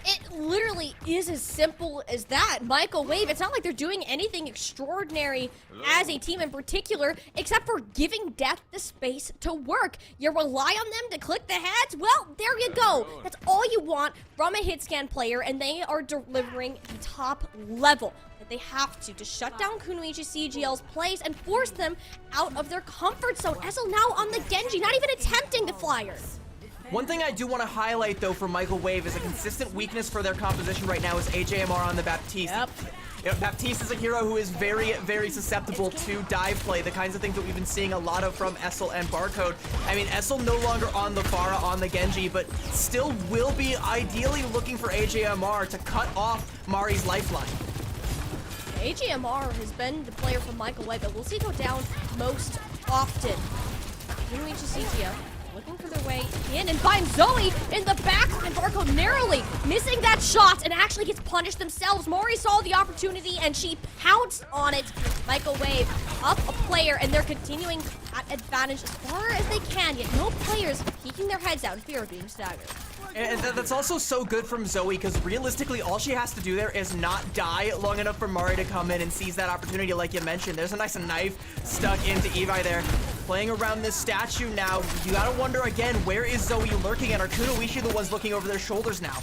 It literally is as simple as that. Michael Wave, it's not like they're doing anything extraordinary as a team in particular, except for giving Death the space to work. You rely on them to click the heads? Well, there you go. That's all you want from a hit scan player, and they are delivering the top level that they have to shut down Kunoichi CGL's plays and force them out of their comfort zone. Essel now on the Genji, not even attempting the flyer. One thing I do want to highlight, though, for Michael Wave is a consistent weakness for their composition right now is AJMR on the Baptiste. Baptiste is a hero who is very, very susceptible to dive play, the kinds of things that we've been seeing a lot of from Essel and Barcode. I mean, Essel no longer on the Pharah, on the Genji, but still will be ideally looking for AJMR to cut off Mari's lifeline. AJMR has been the player for Michael Wave, but we'll see go down most often. Kunoichi CGL looking for their way in and finds Zoe in the back, and Barco narrowly missing that shot and actually gets punished themselves. Mori saw the opportunity and she pounced on it. Michael Wave up a player, and they're continuing at advantage as far as they can, yet no players peeking their heads out in fear of being staggered. And that's also so good from Zoe, because realistically, all she has to do there is not die long enough for Mari to come in and seize that opportunity, like you mentioned. There's a nice knife stuck into Evi there. Playing around this statue now, you gotta wonder again, where is Zoe lurking, and are Kunoichi the ones looking over their shoulders now?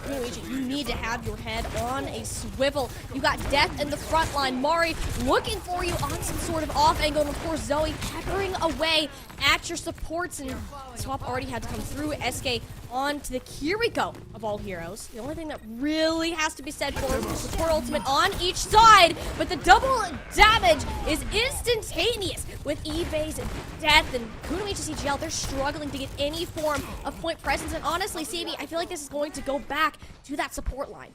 Kunoichi, you need to have your head on a swivel. You got Death in the front line. Mari looking for you on some sort of off angle, and of course Zoe peppering away at your supports, and Swap already had to come through. SK on to the Kiriko of all heroes. The only thing that really has to be said for him is support ultimate on each side, but the double damage is instantaneous with Eve's Death and Kunoichi CGL. They're struggling to get any form of point presence, and honestly, CB, I feel like this is going to go back to that support line.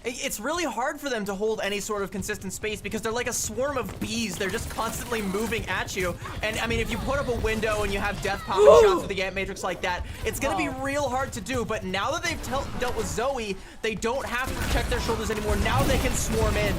It's really hard for them to hold any sort of consistent space because they're like a swarm of bees. They're just constantly moving at you. And I mean, if you put up a window and you have Death popping shots with the Ant Matrix like that, it's gonna be real hard to do. But now that they've dealt with Zoe, they don't have to protect their shoulders anymore. Now they can swarm in.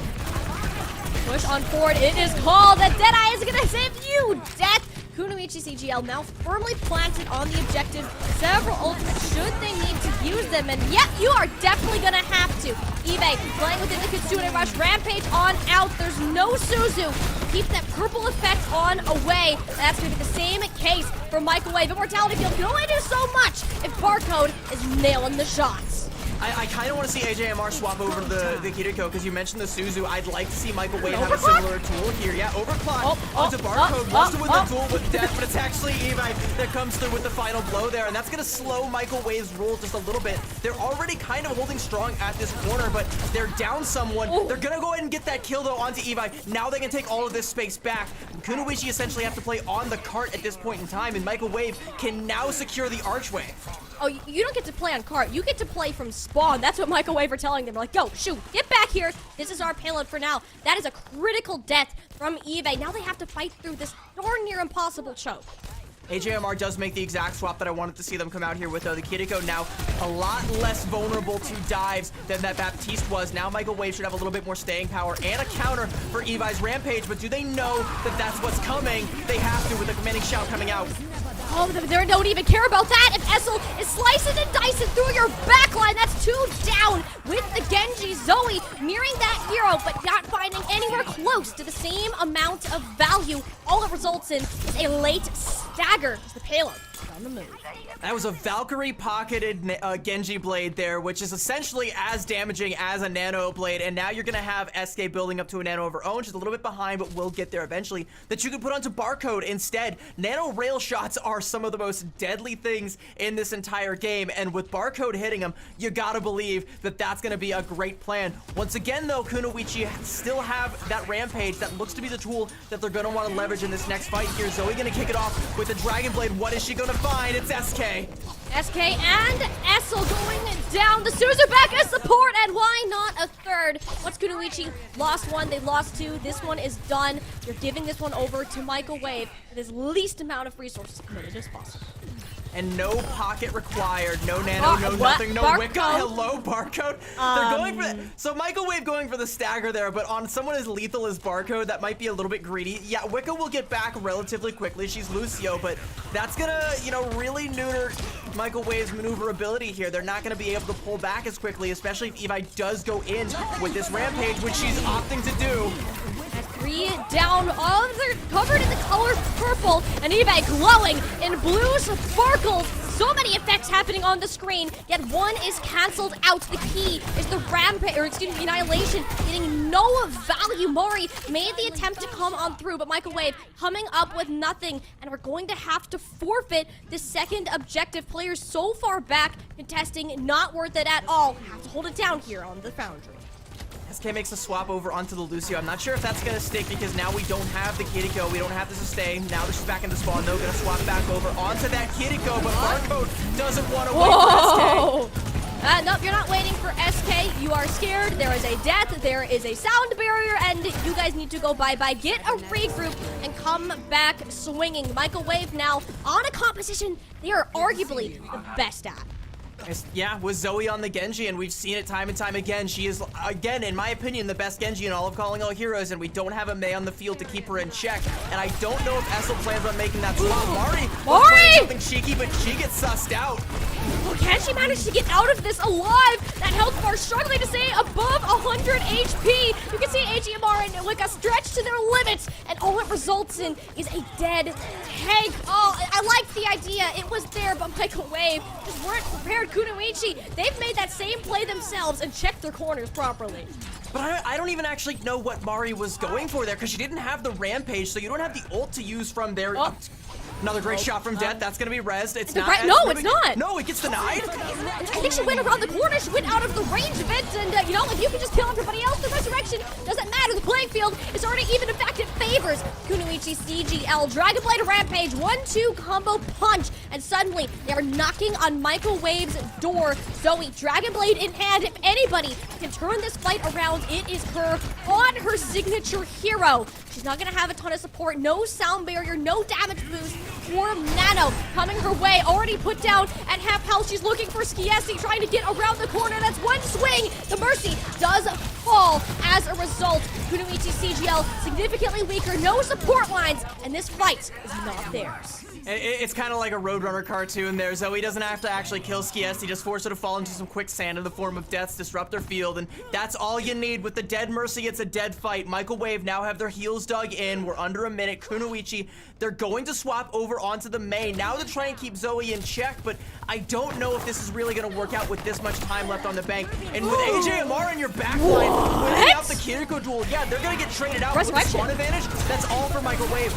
Push on forward, it is called. That Deadeye is gonna save you, Death. Kunoichi CGL now firmly planted on the objective. Several ultimates should they need to use them, and yep, you are definitely gonna have to. Eve playing within the Kitsune Rush, Rampage on out. There's no Suzu. Keep that purple effect on away. That's gonna be the same case for Michael Wave. Immortality Field can only do so much if Barcode is nailing the shots. I kind of want to see AJMR swap over to the Kiriko, because you mentioned the Suzu. I'd like to see Michael Wave have a similar tool here. Yeah, overclock onto Barcode. Wants to win the duel with Death, but it's actually Evi that comes through with the final blow there, and that's going to slow Michael Wave's roll just a little bit. They're already kind of holding strong at this corner, but they're down someone. They're going to go ahead and get that kill, though, onto Evi. Now they can take all of this space back. Kunoichi essentially have to play on the cart at this point in time, and Michael Wave can now secure the archway. Oh, you don't get to play on cart. You get to play from spawn. That's what Michael Wave are telling them. Like, go, shoot, get back here. This is our payload for now. That is a critical death from Eve. Now they have to fight through this darn near impossible choke. AJMR does make the exact swap that I wanted to see them come out here with, though. The Kiriko now a lot less vulnerable to dives than that Baptiste was. Now Michael Wave should have a little bit more staying power and a counter for Evi's Rampage, but do they know that that's what's coming? They have to with the commanding shout coming out. Oh, they don't even care about that. If Essel is slicing and dicing through your backline, that's 2 down with the Genji. Zoe nearing that hero, but not finding anywhere close to the same amount of value. All it results in is a late stagger as the payload is on the move. That was a Valkyrie pocketed Genji blade there, which is essentially as damaging as a Nano blade, and now you're gonna have SK building up to a Nano of her own. She's a little bit behind, but will get there eventually, that you can put onto Barcode instead. Nano rail shots are some of the most deadly things in this entire game, and with Barcode hitting them, you gotta believe that that's gonna be a great plan. Once again, though, Kunoichi still have that Rampage that looks to be the tool that they're gonna want to leverage in this next fight here. Zoe gonna kick it off with a Dragon Blade. What is she gonna find? It's SK. SK and Essel going down. The Suzu back as support, and why not a third? Once Kunoichi lost 1, they lost 2. This one is done. You're giving this one over to Michael Wave with his least amount of resources committed as possible. And no pocket required, no Nano, no nothing, no Barcode. Wicca. Hello, Barcode. They're going for so Michael Wave going for the stagger there, but on someone as lethal as Barcode, that might be a little bit greedy. Yeah, Wicca will get back relatively quickly. She's Lucio, but that's gonna, you know, really neuter Michael Wave's maneuverability here. They're not gonna be able to pull back as quickly, especially if Evi does go in with this Rampage, which she's opting to do. 3 down, all of them covered in the color purple, and Evi glowing in blue sparkles. So many effects happening on the screen, yet one is canceled out. The key is the Rampage, or excuse me, Annihilation, getting no value. Mori made the attempt to come on through, but Michael Wave coming up with nothing, and we're going to have to forfeit the second objective. Players so far back, contesting, not worth it at all. Have to hold it down here on the Foundry. SK makes a swap over onto the Lucio. I'm not sure if that's gonna stick because now we don't have the Kiriko. We don't have the sustain. Now that she's back in the spawn, though, gonna swap back over onto that Kiriko, but Barcode doesn't want to wait for SK. Nope, you're not waiting for SK. You are scared. There is a death. There is a sound barrier, and you guys need to go bye-bye. Get a regroup and come back swinging. Michael Wave now on a composition they are arguably the best at. Yeah, with Zoe on the Genji, and we've seen it time and time again. She is, again, in my opinion, the best Genji in all of Calling All Heroes, and we don't have a Mei on the field to keep her in check. And I don't know if Essel plans on making that swap. Mari was playing something cheeky, but she gets sussed out. Well, can she manage to get out of this alive? That health bar struggling to stay above 100 HP. You can see AGMR and Wicca stretched to their limits, and all it results in is a dead tank. Oh, I like the idea. It was there, but Michael Wave just weren't prepared. Kunoichi, they've made that same play themselves and checked their corners properly. But I don't even actually know what Mari was going for there, because she didn't have the Rampage, so you don't have the ult to use from there. Oh. Another great shot from Death. That's gonna be rezzed. It's not. Right. No, it's not. No, it gets denied. I think she went around the corner. She went out of the range of it. And, you know, if you can just kill everybody else, the resurrection doesn't matter. The playing field is already even. In fact, it favors Kunoichi CGL. Dragon Blade Rampage, 1-2 combo punch. And suddenly, they're knocking on Michael Wave's door. Zoe, Dragon Blade in hand. If anybody can turn this fight around, it is her on her signature hero. She's not going to have a ton of support. No sound barrier, no damage boost. For Nano coming her way, already put down at half health. She's looking for Skiesi, trying to get around the corner. That's one swing. The Mercy does fall as a result. Kunoichi CGL significantly weaker, no support lines, and this fight is not theirs. It's kind of like a Roadrunner cartoon there. Zoe doesn't have to actually kill Skiesi, just force her to fall into some quicksand in the form of deaths, disrupt their field, and that's all you need. With the dead Mercy, it's a dead fight. Michael Wave now have their heels dug in. We're under a minute. Kunoichi, they're going to swap over onto the main. Now they're trying to keep Zoe in check, but I don't know if this is really going to work out with this much time left on the bank. And with AJMR in your backline, winning out the Kiriko duel, yeah, they're going to get traded out. With the spawn advantage, that's all for Michael Wave.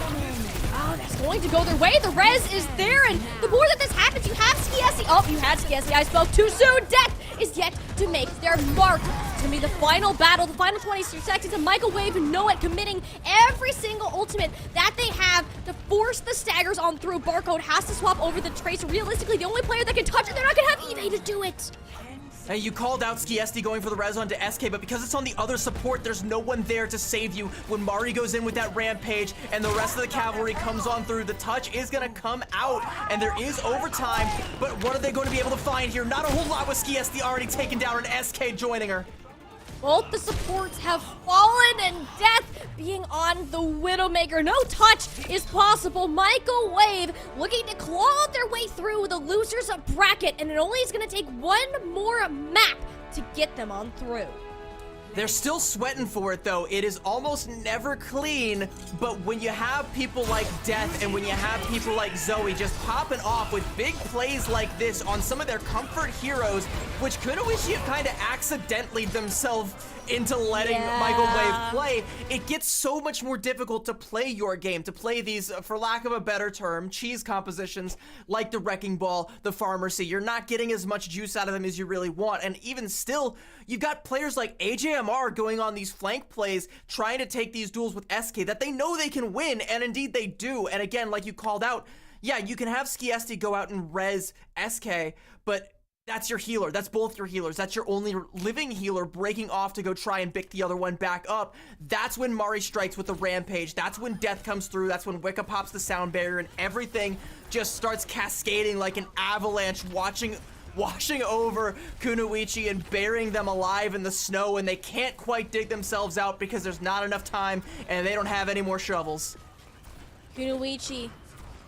Oh, that's going to go their way. The res is there, and the more that this happens, you have Skiesi. Oh, you had Skiesi. I spoke too soon. Death is yet to make their mark. It's going to be the final battle, the final 20 seconds, and Michael Wave know it, committing every single ultimate that they have to force the staggers on through. Barcode has to swap over the Tracer. Realistically, the only player that can touch it, they're not going to have Eve to do it. Hey, you called out Skiesti going for the res onto SK, but because it's on the other support, there's no one there to save you. When Mari goes in with that rampage and the rest of the cavalry comes on through, the touch is gonna come out, and there is overtime, but what are they going to be able to find here? Not a whole lot with Skiesti already taken down and SK joining her. Both the supports have fallen, and Death being on the Widowmaker. No touch is possible. Michael Wave looking to claw their way through the losers bracket, and it only is going to take one more map to get them on through. They're still sweating for it, though. It is almost never clean, but when you have people like Death and when you have people like Zoe just popping off with big plays like this on some of their comfort heroes, which Kunoichi have kind of accidentally themselves into letting Michael Wave play, it gets so much more difficult to play your game, to play these, for lack of a better term, cheese compositions like the Wrecking Ball, the Pharmacy. You're not getting as much juice out of them as you really want, and even still, you've got players like AJMR going on these flank plays, trying to take these duels with SK that they know they can win, and indeed they do. And again, like you called out, yeah, you can have Skiesti go out and res SK, but that's your healer. That's both your healers. That's your only living healer breaking off to go try and pick the other one back up. That's when Mari strikes with the rampage. That's when Death comes through. That's when Wicca pops the sound barrier, and everything just starts cascading like an avalanche, washing over Kunoichi and burying them alive in the snow, and they can't quite dig themselves out because there's not enough time and they don't have any more shovels. Kunoichi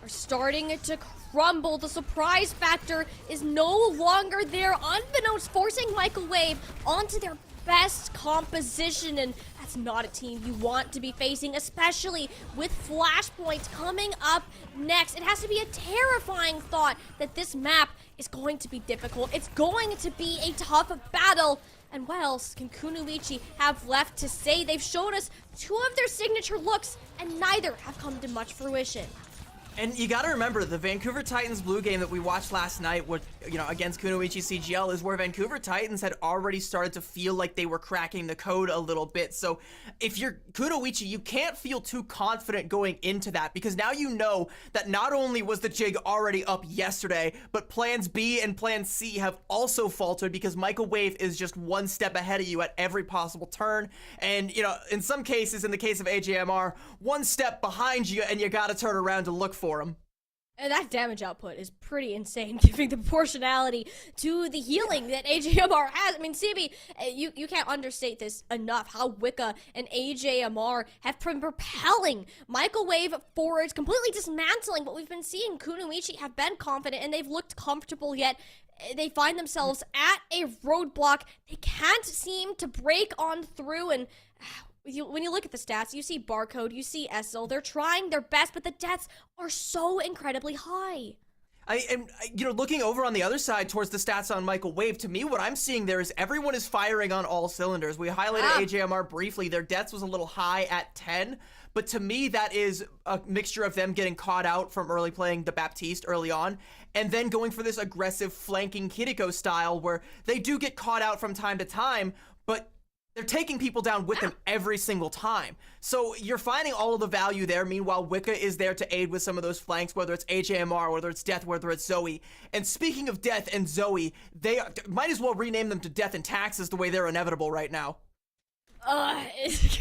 are starting to crumble. The surprise factor is no longer there, unbeknownst forcing Michael Wave onto their best composition, and that's not a team you want to be facing, especially with Flashpoint coming up next. It has to be a terrifying thought that this map is going to be difficult. It's going to be a tough battle. And what else can Kunoichi have left to say? They've shown us two of their signature looks, and neither have come to much fruition. And you gotta remember, the Vancouver Titans blue game that we watched last night with, against Kunoichi CGL is where Vancouver Titans had already started to feel like they were cracking the code a little bit. So if you're Kunoichi, you can't feel too confident going into that, because now you know that not only was the jig already up yesterday, but plans B and plan C have also faltered because Michael Wave is just one step ahead of you at every possible turn. And, in some cases, in the case of AJMR, one step behind you, and you gotta turn around to look for him. And that damage output is pretty insane, giving the proportionality to the healing that AJMR has. I mean, CB, you can't understate this enough, how Wicca and AJMR have been propelling Michael Wave forwards, completely dismantling what we've been seeing. Kunoichi have been confident, and they've looked comfortable, yet they find themselves at a roadblock. They can't seem to break on through, and when you look at the stats, you see Barcode, you see Essel. They're trying their best, but the deaths are so incredibly high. I am, looking over on the other side towards the stats on Michael Wave, to me, what I'm seeing there is everyone is firing on all cylinders. We highlighted AJMR briefly. Their deaths was a little high at 10, but to me, that is a mixture of them getting caught out from early playing the Baptiste early on, and then going for this aggressive flanking Kiriko style where they do get caught out from time to time, but they're taking people down with them every single time. So you're finding all of the value there. Meanwhile, Wicca is there to aid with some of those flanks, whether it's AJMR, whether it's Death, whether it's Zoe. And speaking of Death and Zoe, they might as well rename them to Death and Taxes the way they're inevitable right now. It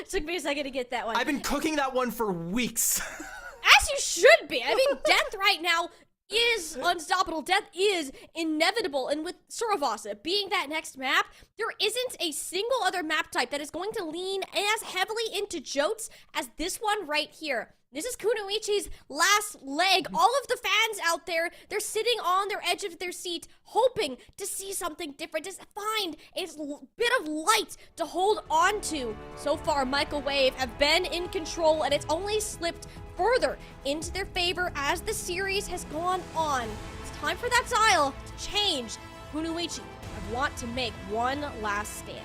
took me a second to get that one. I've been cooking that one for weeks. As you should be. I mean, Death right now is unstoppable. Death is inevitable, and with Suravasa being that next map, there isn't a single other map type that is going to lean as heavily into Jotes as this one right here. This is Kunoichi's last leg. All of the fans out there, they're sitting on their edge of their seat, hoping to see something different, to find a bit of light to hold on to. So far, Michael Wave have been in control, and it's only slipped further into their favor as the series has gone on. It's time for that dial to change. Kunoichi want to make one last stand.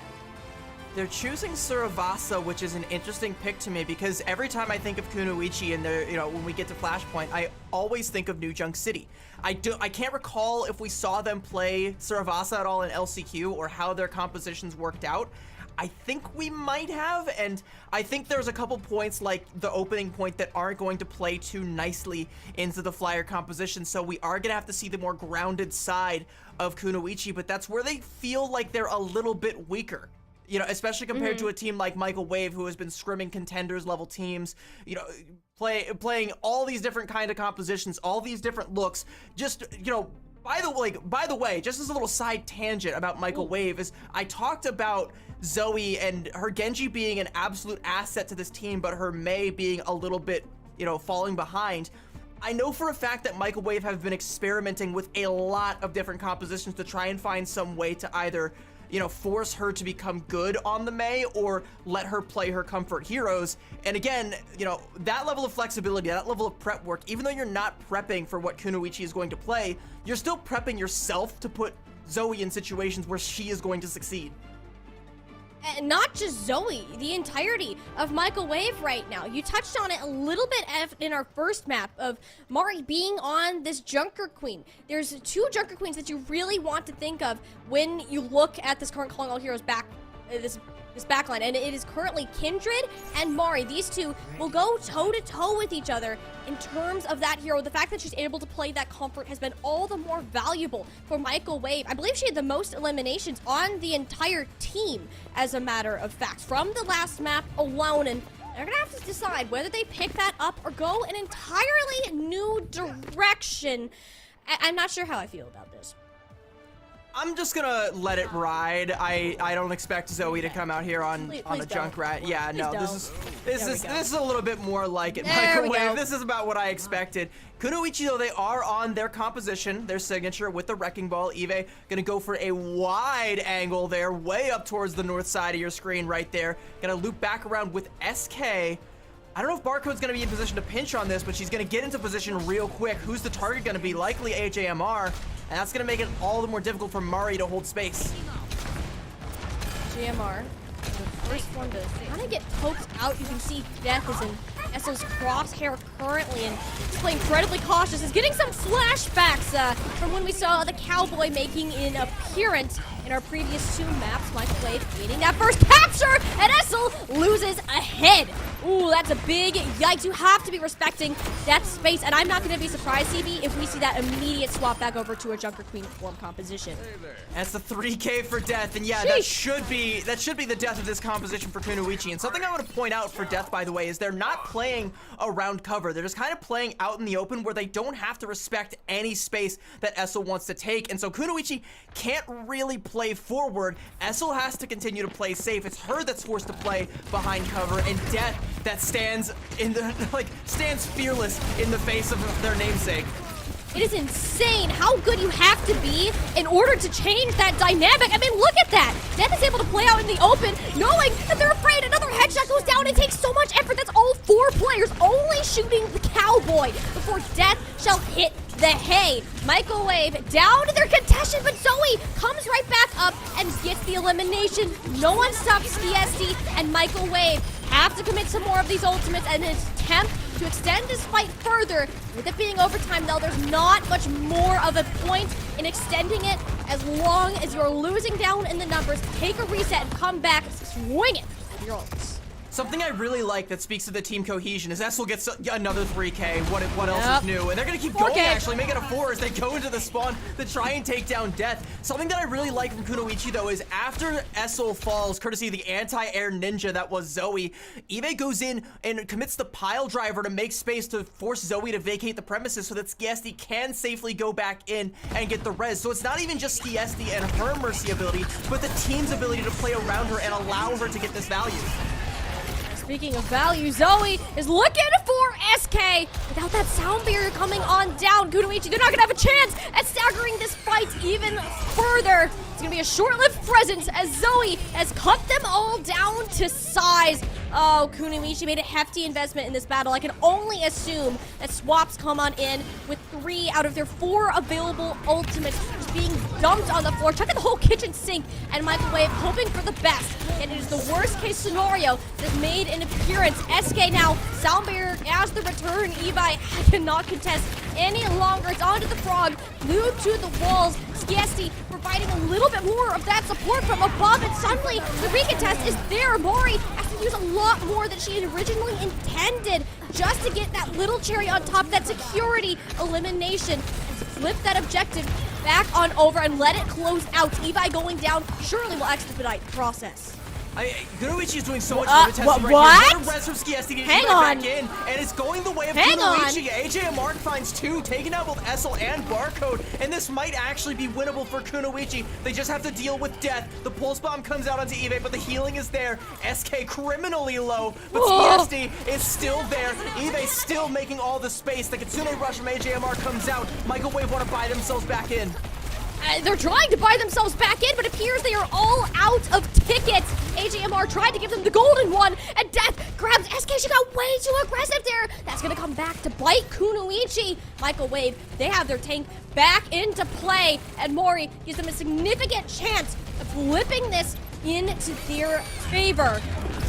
They're choosing Suravasa, which is an interesting pick to me because every time I think of Kunoichi and when we get to Flashpoint, I always think of New Junk City. I can't recall if we saw them play Suravasa at all in LCQ or how their compositions worked out. I think we might have, and I think there's a couple points like the opening point that aren't going to play too nicely into the Flyer composition, so we are going to have to see the more grounded side of Kunoichi, but that's where they feel like they're a little bit weaker. You know, especially compared to a team like Michael Wave, who has been scrimming contenders level teams, you know, playing all these different kind of compositions, all these different looks. Just, you know, by the way, just as a little side tangent about Michael Wave is I talked about Zoe and her Genji being an absolute asset to this team, but her Mei being a little bit, you know, falling behind. I know for a fact that Michael Wave have been experimenting with a lot of different compositions to try and find some way to either, you know, force her to become good on the Mei or let her play her comfort heroes. And again, you know, that level of flexibility, that level of prep work, even though you're not prepping for what Kunoichi is going to play, you're still prepping yourself to put Zoe in situations where she is going to succeed. And not just Zoe, the entirety of Michael Wave right now. You touched on it a little bit in our first map of Mari being on this Junker Queen. There's two Junker Queens that you really want to think of when you look at this current Calling All Heroes this backline, and it is currently Kindred and Mari. These two will go toe-to-toe with each other in terms of that hero. The fact that she's able to play that comfort has been all the more valuable for Michael Wave. I believe she had the most eliminations on the entire team, as a matter of fact, from the last map alone, and they're gonna have to decide whether they pick that up or go an entirely new direction. I'm not sure how I feel about this. I'm just gonna let it ride. I don't expect Zoe to come out here on a Junkrat. Yeah, no, this is a little bit more like it. Microwave. This is about what I expected. Kunoichi, though, they are on their composition, their signature with the Wrecking Ball. Eve gonna go for a wide angle there, way up towards the north side of your screen right there. Gonna loop back around with SK. I don't know if Barcode's gonna be in position to pinch on this, but she's gonna get into position real quick. Who's the target gonna be? Likely AJMR. And that's going to make it all the more difficult for Mari to hold space. JMR, the first one to kind of get poked out. You can see Death is in Esso's crosshair currently, and he's playing incredibly cautious. Is getting some flashbacks from when we saw the Cowboy making an appearance in our previous two maps. Michael Wave getting that first capture, and Essel loses a head. Ooh, that's a big yikes. You have to be respecting that space, and I'm not going to be surprised, CB, if we see that immediate swap back over to a Junker Queen form composition. That's the 3K for Death, and yeah, that should be the death of this composition for Kunoichi. And something I want to point out for Death, by the way, is they're not playing around cover. They're just kind of playing out in the open where they don't have to respect any space that Essel wants to take. And so Kunoichi can't really play forward. Essel has to continue to play safe. It's her that's forced to play behind cover, and Death that stands fearless in the face of their namesake. It is insane how good you have to be in order to change that dynamic. I mean, look at that. Death is able to play out in the open, knowing that they're afraid. Another headshot goes down. It takes so much effort. That's all four players only shooting the Cowboy before Death shall hit the hay. Michael Wave down to their contention, but Zoe comes right back up and gets the elimination. No one stops DSD, and Michael Wave have to commit some more of these ultimates and attempt to extend this fight further. With it being overtime, though, there's not much more of a point in extending it as long as you're losing down in the numbers. Take a reset and come back, swing it with your ults. Something I really like that speaks to the team cohesion is Essel gets another 3K. What else is new? And they're going to keep going, actually, make it a 4 as they go into the spawn to try and take down Death. Something that I really like from Kunoichi, though, is after Essel falls, courtesy of the anti-air ninja that was Zoe, Eve goes in and commits the pile driver to make space to force Zoe to vacate the premises so that Skiesti can safely go back in and get the res. So it's not even just Skiesti and her mercy ability, but the team's ability to play around her and allow her to get this value. Speaking of value, Zoe is looking for SK. Without that sound barrier coming on down, Kunoichi, they're not gonna have a chance at staggering this fight even further. It's gonna be a short-lived presence as Zoe has cut them all down to size. Oh, Kunoichi made a hefty investment in this battle. I can only assume that swaps come on in with 3 out of their 4 available ultimates just being dumped on the floor, chucking the whole kitchen sink and microwave, hoping for the best. And it is the worst case scenario that made an appearance. SK now, sound barrier as the return. Evi cannot contest any longer. It's onto the frog, glued to the walls. Skiesti providing a little bit more of that support from above, and suddenly the recontest is there. Mori has to use a lot more than she had originally intended just to get that little cherry on top, that security elimination. Flip that objective back on over and let it close out. Evi going down surely will expedite the process. Kunoichi is doing so much testing what? right here. Another res from Skiesti to Hang get on. back in, and it's going the way of Hang Kunoichi. AJ and Mark finds 2, taking out both Essel and Barcode, and this might actually be winnable for Kunoichi. They just have to deal with death. The pulse bomb comes out onto Eve, but the healing is there. SK criminally low, but Skiesti is still there. Eve still making all the space. The Kitsune rush from AJMR comes out. Microwave want to buy themselves back in. They're trying to buy themselves back in, but it appears they are all out of tickets. AJMR tried to give them the golden one, and Death grabs SK. She got way too aggressive there. That's going to come back to bite Kunoichi. Microwave, they have their tank back into play, and Mori gives them a significant chance of flipping this into their favor.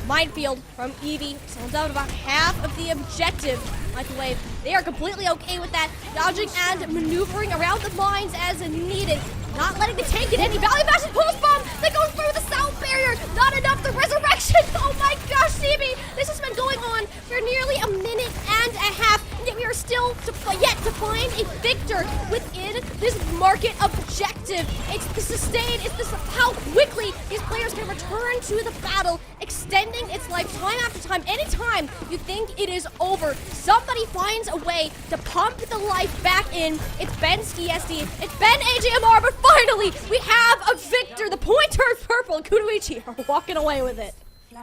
Minefield from Eevee sells out about half of the objective. Microwave, they are completely okay with that, dodging and maneuvering around the mines as needed, not letting the tank get any value. Massive pulse bomb that goes through the sound barrier, not enough. The resurrection, oh my gosh, CB, this has been going on for nearly a minute and a half, and yet we are still yet to find a victor within this market objective. It's the sustain, it's this how quickly these players can return to the battle, extending its life time after time. Anytime you think it is over, somebody finds a way to pump the life back in. It's been Skiesti, it's been AJMR, but finally we have a victor. The point turns purple, and Kunoichi are walking away with it.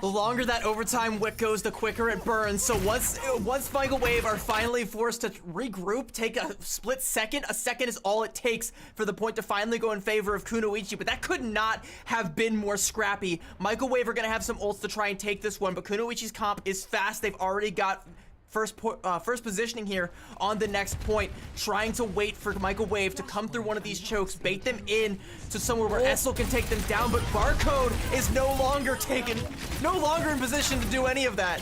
The longer that overtime wick goes, the quicker it burns. So once Microwave are finally forced to regroup, take a split second. A second is all it takes for the point to finally go in favor of Kunoichi, but that could not have been more scrappy. Microwave are going to have some ults to try and take this one, but Kunoichi's comp is fast. They've already got first positioning here on the next point, trying to wait for Microwave to come through one of these chokes, bait them in to somewhere where Essel can take them down, but Barcode is no longer in position to do any of that.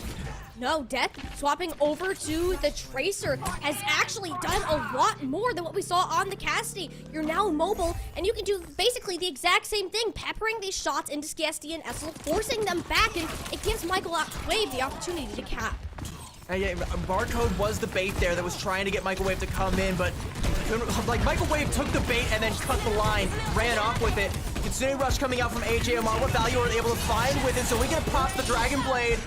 No, Death swapping over to the Tracer has actually done a lot more than what we saw on the Cassidy. You're now mobile, and you can do basically the exact same thing, peppering these shots into Skiesti and Essel, forcing them back, and it gives Microwave the opportunity to cap. Yeah, Barcode was the bait there that was trying to get Microwave to come in, but like Microwave took the bait and then cut the line, ran off with it. Kitsune Rush coming out from AJMR. What value are they able to find with it? So we can pop the Dragon Blade.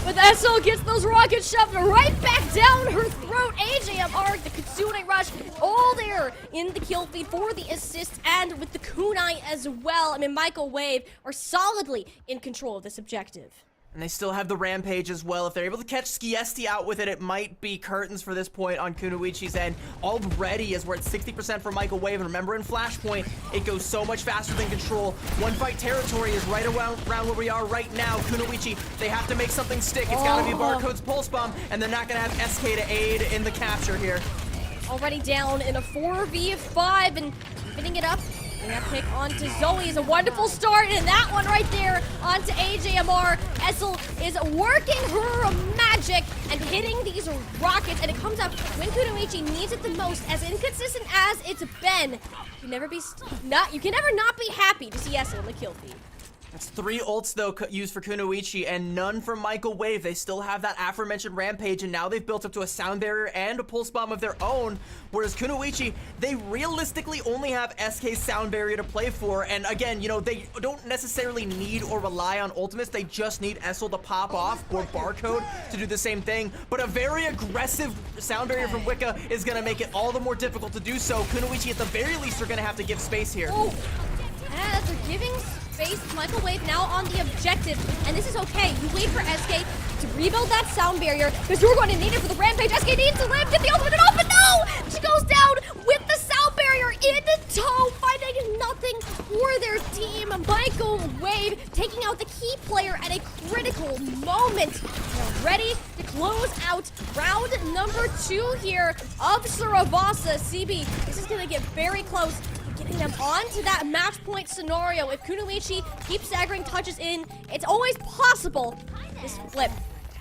But Essel gets those rockets shoved right back down her throat. AJMR, the Kitsune Rush, all there in the kill feed for the assist and with the kunai as well. I mean, Microwave are solidly in control of this objective. And they still have the Rampage as well. If they're able to catch Skiesti out with it, it might be curtains for this point on Kunoichi's end. Already, as we're at 60% for Microwave, and remember in Flashpoint, it goes so much faster than Control. One fight territory is right around where we are right now. Kunoichi, they have to make something stick. It's gotta be Barcode's Pulse Bomb, and they're not gonna have SK to aid in the capture here. Already down in a 4v5 and spinning it up. And that pick onto Zoe is a wonderful start, and that one right there onto AJMR. Essel is working her magic and hitting these rockets, and it comes out when Kunoichi needs it the most. As inconsistent as it's been, you can never not be happy to see Essel in the kill feed. That's 3 ults, though, used for Kunoichi, and none for Microwave. They still have that aforementioned Rampage, and now they've built up to a Sound Barrier and a Pulse Bomb of their own, whereas Kunoichi, they realistically only have SK's Sound Barrier to play for, and again, you know, they don't necessarily need or rely on ultimates. They just need Essel to pop off, or Barcode to do the same thing, but a very aggressive Sound Barrier from Wicca is going to make it all the more difficult to do so. Kunoichi, at the very least, are going to have to give space here. Oh, yeah, they're giving space. Microwave now on the objective, and this is okay. You wait for SK to rebuild that Sound Barrier, because you're going to need it for the Rampage. SK needs to live, get the ultimate off, but no! She goes down with the Sound Barrier in tow, finding nothing for their Players team, Michael Wave taking out the key player at a critical moment. They're ready to close out round number 2 here of Saravasa. CB, this is going to get very close to getting them onto that match point scenario. If Kunoichi keeps staggering touches in, it's always possible this flip.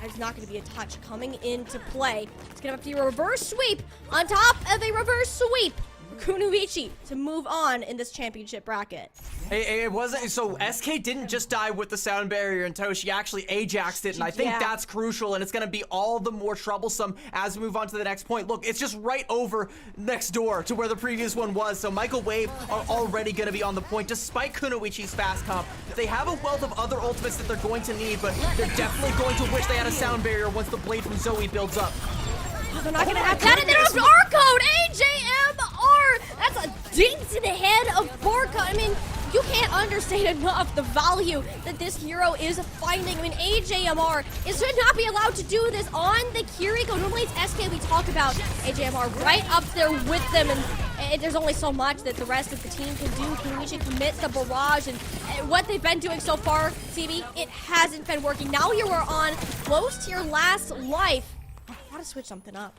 There's not going to be a touch coming into play. It's going to have to be a reverse sweep on top of a reverse sweep. Kunoichi to move on in this championship bracket. It wasn't, so SK didn't just die with the sound barrier in tow, she actually Ajaxed it, and I think that's crucial, and it's going to be all the more troublesome as we move on to the next point. Look, it's just right over next door to where the previous one was, so Michael Wave are already going to be on the point, despite Kunoichi's fast comp. They have a wealth of other ultimates that they're going to need, but they're definitely going to wish they had a sound barrier once the blade from Zoe builds up. Oh, they're not going to have that, and there's R-code! AJMR! That's a ding to the head of Barca. I mean, you can't understate enough the value that this hero is finding. I mean, AJMR should not be allowed to do this on the Kiriko. Normally it's SK we talk about. AJMR right up there with them, and there's only so much that the rest of the team can do. Kunoichi commits the barrage, and what they've been doing so far, CB, it hasn't been working. Now you are on close to your last life. Gotta switch something up.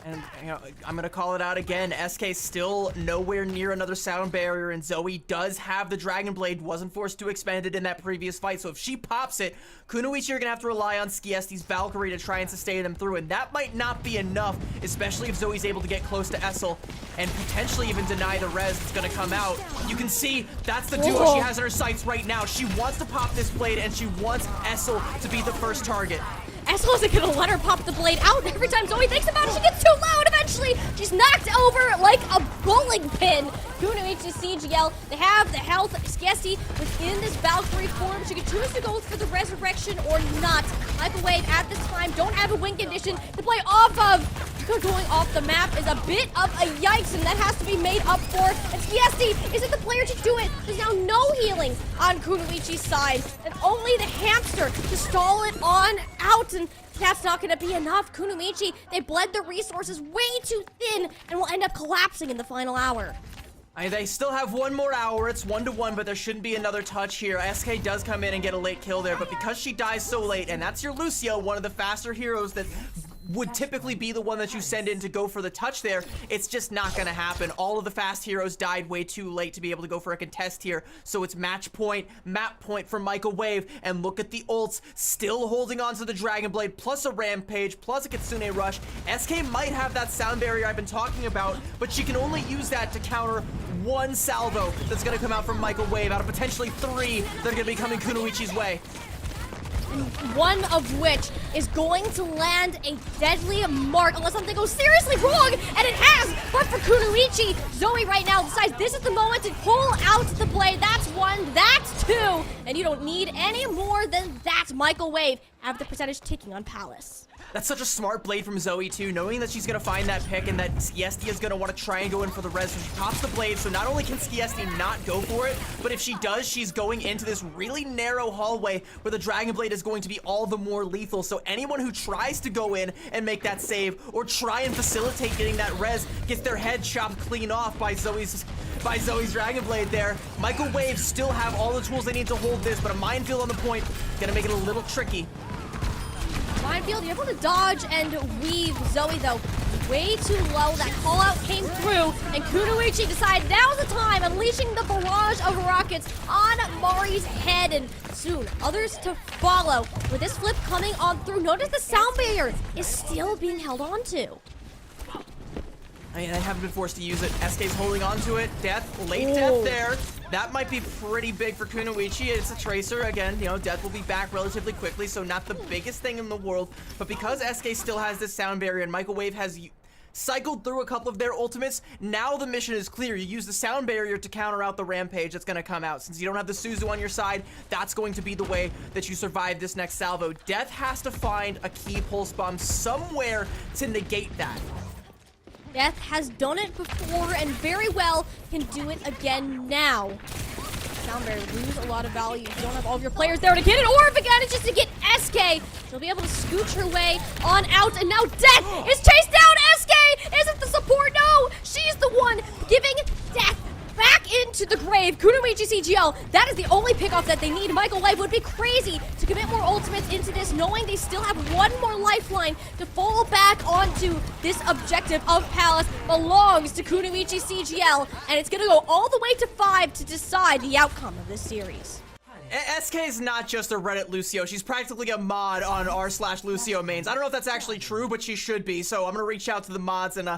And you know, I'm gonna call it out again. SK still nowhere near another sound barrier, and Zoe does have the Dragon Blade, wasn't forced to expend it in that previous fight, so if she pops it, Kunoichi are gonna have to rely on Skiesti's Valkyrie to try and sustain them through, and that might not be enough, especially if Zoe's able to get close to Essel and potentially even deny the res that's gonna come out. You can see that's the duo she has in her sights right now. She wants to pop this blade, and she wants Essel to be the first target. Essel isn't gonna let her pop the blade out. Every time Zoe thinks about it, she gets too loud. Eventually, she's knocked over like a bowling pin. Kunoichi CGL, they have the health. Skiesti within this Valkyrie form. She can choose to go for the resurrection or not. Michael Wave at this time don't have a win condition to play off of. Going off the map is a bit of a yikes, and that has to be made up for. And Skiesti isn't the player to do it. There's now no healing on Kunoichi's side, and only the hamster to stall it on out. And that's not going to be enough. Kunoichi, they bled the resources way too thin and will end up collapsing in the final hour. They still have one more hour. It's 1-1, but there shouldn't be another touch here. SK does come in and get a late kill there, but because she dies so late, and that's your Lucio, one of the faster heroes that would typically be the one that you send in to go for the touch there, it's just not gonna happen. All of the fast heroes died way too late to be able to go for a contest here, so it's match point, map point for Michael Wave, and look at the ults, still holding on to the Dragon Blade, plus a Rampage, plus a Kitsune Rush. SK might have that sound barrier I've been talking about, but she can only use that to counter one salvo that's gonna come out from Michael Wave out of potentially 3 that are gonna be coming Kunoichi's way. One of which is going to land a deadly mark unless something goes seriously wrong, and it has. But for Kunoichi, Zoe right now decides this is the moment to pull out the blade. That's 1, that's 2, and you don't need any more than that. Michael Wave have the percentage ticking on Palace. That's such a smart blade from Zoe too, knowing that she's gonna find that pick and that Skiesti is gonna want to try and go in for the res. So she pops the blade, so not only can Skiesti not go for it, but if she does, she's going into this really narrow hallway where the Dragon Blade is going to be all the more lethal. So anyone who tries to go in and make that save or try and facilitate getting that res gets their head chopped clean off by Zoe's Dragon Blade there. Michael Wave still have all the tools they need to hold this, but a minefield on the point gonna make it a little tricky. Minefield, you're able to dodge and weave. Zoe, though, way too low. That call out came through, and Kunoichi decided now's the time, unleashing the barrage of rockets on Mari's head, and soon others to follow. With this flip coming on through, notice the sound barrier is still being held on to. I mean, they haven't been forced to use it. SK's holding on to it. Death, late death there. That might be pretty big for Kunoichi. It's a Tracer. Again, you know, Death will be back relatively quickly, so not the biggest thing in the world. But because SK still has this sound barrier and Michael Wave has cycled through a couple of their ultimates, now the mission is clear. You use the sound barrier to counter out the Rampage that's going to come out. Since you don't have the Suzu on your side, that's going to be the way that you survive this next salvo. Death has to find a key pulse bomb somewhere to negate that. Death has done it before and very well can do it again now. Sound barrier lose a lot of value if you don't have all of your players there to get it, or if again it's just to get SK. She'll be able to scooch her way on out, and now Death is chased down. SK isn't the support. No, she's the one giving Death back into the grave. Kunoichi CGL, that is the only pickoff that they need. Michael Wave would be crazy to commit more ultimates into this, knowing they still have one more lifeline to fall back onto. This objective of Palace belongs to Kunoichi CGL, and it's gonna go all the way to 5 to decide the outcome of this series. SK is not just a Reddit Lucio. She's practically a mod on r/Lucio mains. I don't know if that's actually true, but she should be. So I'm going to reach out to the mods and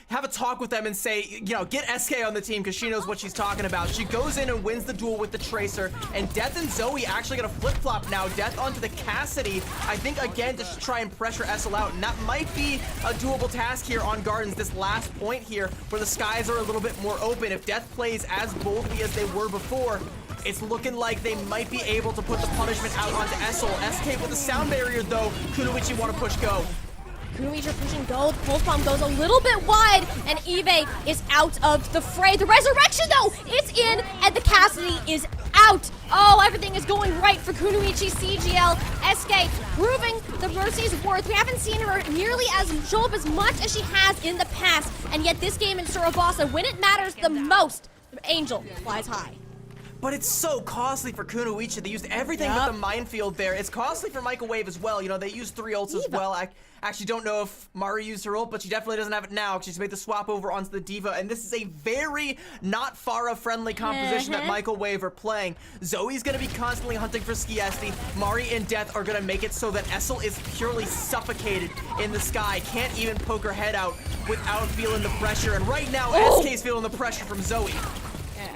have a talk with them and say, you know, get SK on the team because she knows what she's talking about. She goes in and wins the duel with the Tracer. And Death and Zoe actually going to flip-flop now. Death onto the Cassidy. I think, again, to try and pressure Essel out. And that might be a doable task here on Gardens, this last point here, where the skies are a little bit more open. If Death plays as boldly as they were before, it's looking like they might be able to put the punishment out onto Essel. SK with the sound barrier, though. Kunoichi want to push go. Kunoichi pushing go. The pulse bomb goes a little bit wide, and Eve is out of the fray. The resurrection, though, it's in, and the Cassidy is out. Oh, everything is going right for Kunoichi CGL. SK proving the Mercy's worth. We haven't seen her nearly show up as much as she has in the past, and yet this game in Surabasa, when it matters the most, the Angel flies high. But it's so costly for Kunoichi. They used everything with the minefield there. It's costly for Michael Wave as well. You know, they used 3 ults as well. I actually don't know if Mari used her ult, but she definitely doesn't have it now. She's made the swap over onto the D.Va, and this is a very not Pharah-friendly composition that Michael Wave are playing. Zoe's going to be constantly hunting for Skiesti. Mari and Death are going to make it so that Essel is purely suffocated in the sky. Can't even poke her head out without feeling the pressure. And right now, SK's feeling the pressure from Zoe.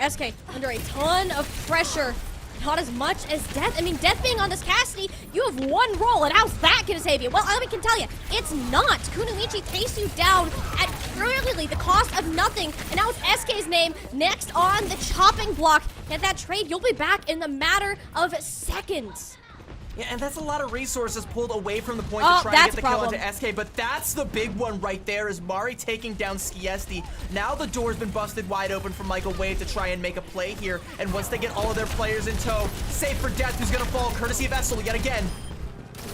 SK under a ton of pressure. Not as much as Death. I mean, Death being on this Cassidy, you have one roll, and how's that gonna save you? Well, I can tell you, it's not. Kunoichi takes you down at purely the cost of nothing, and now it's SK's name next on the chopping block. Get that trade, you'll be back in the matter of seconds. Yeah, and that's a lot of resources pulled away from the point to try and get the kill into SK, but that's the big one right there is Mari taking down Skiesti. Now the door's been busted wide open for Michael Wave to try and make a play here, and once they get all of their players in tow, safe for Death, who's gonna fall courtesy of Essel yet again.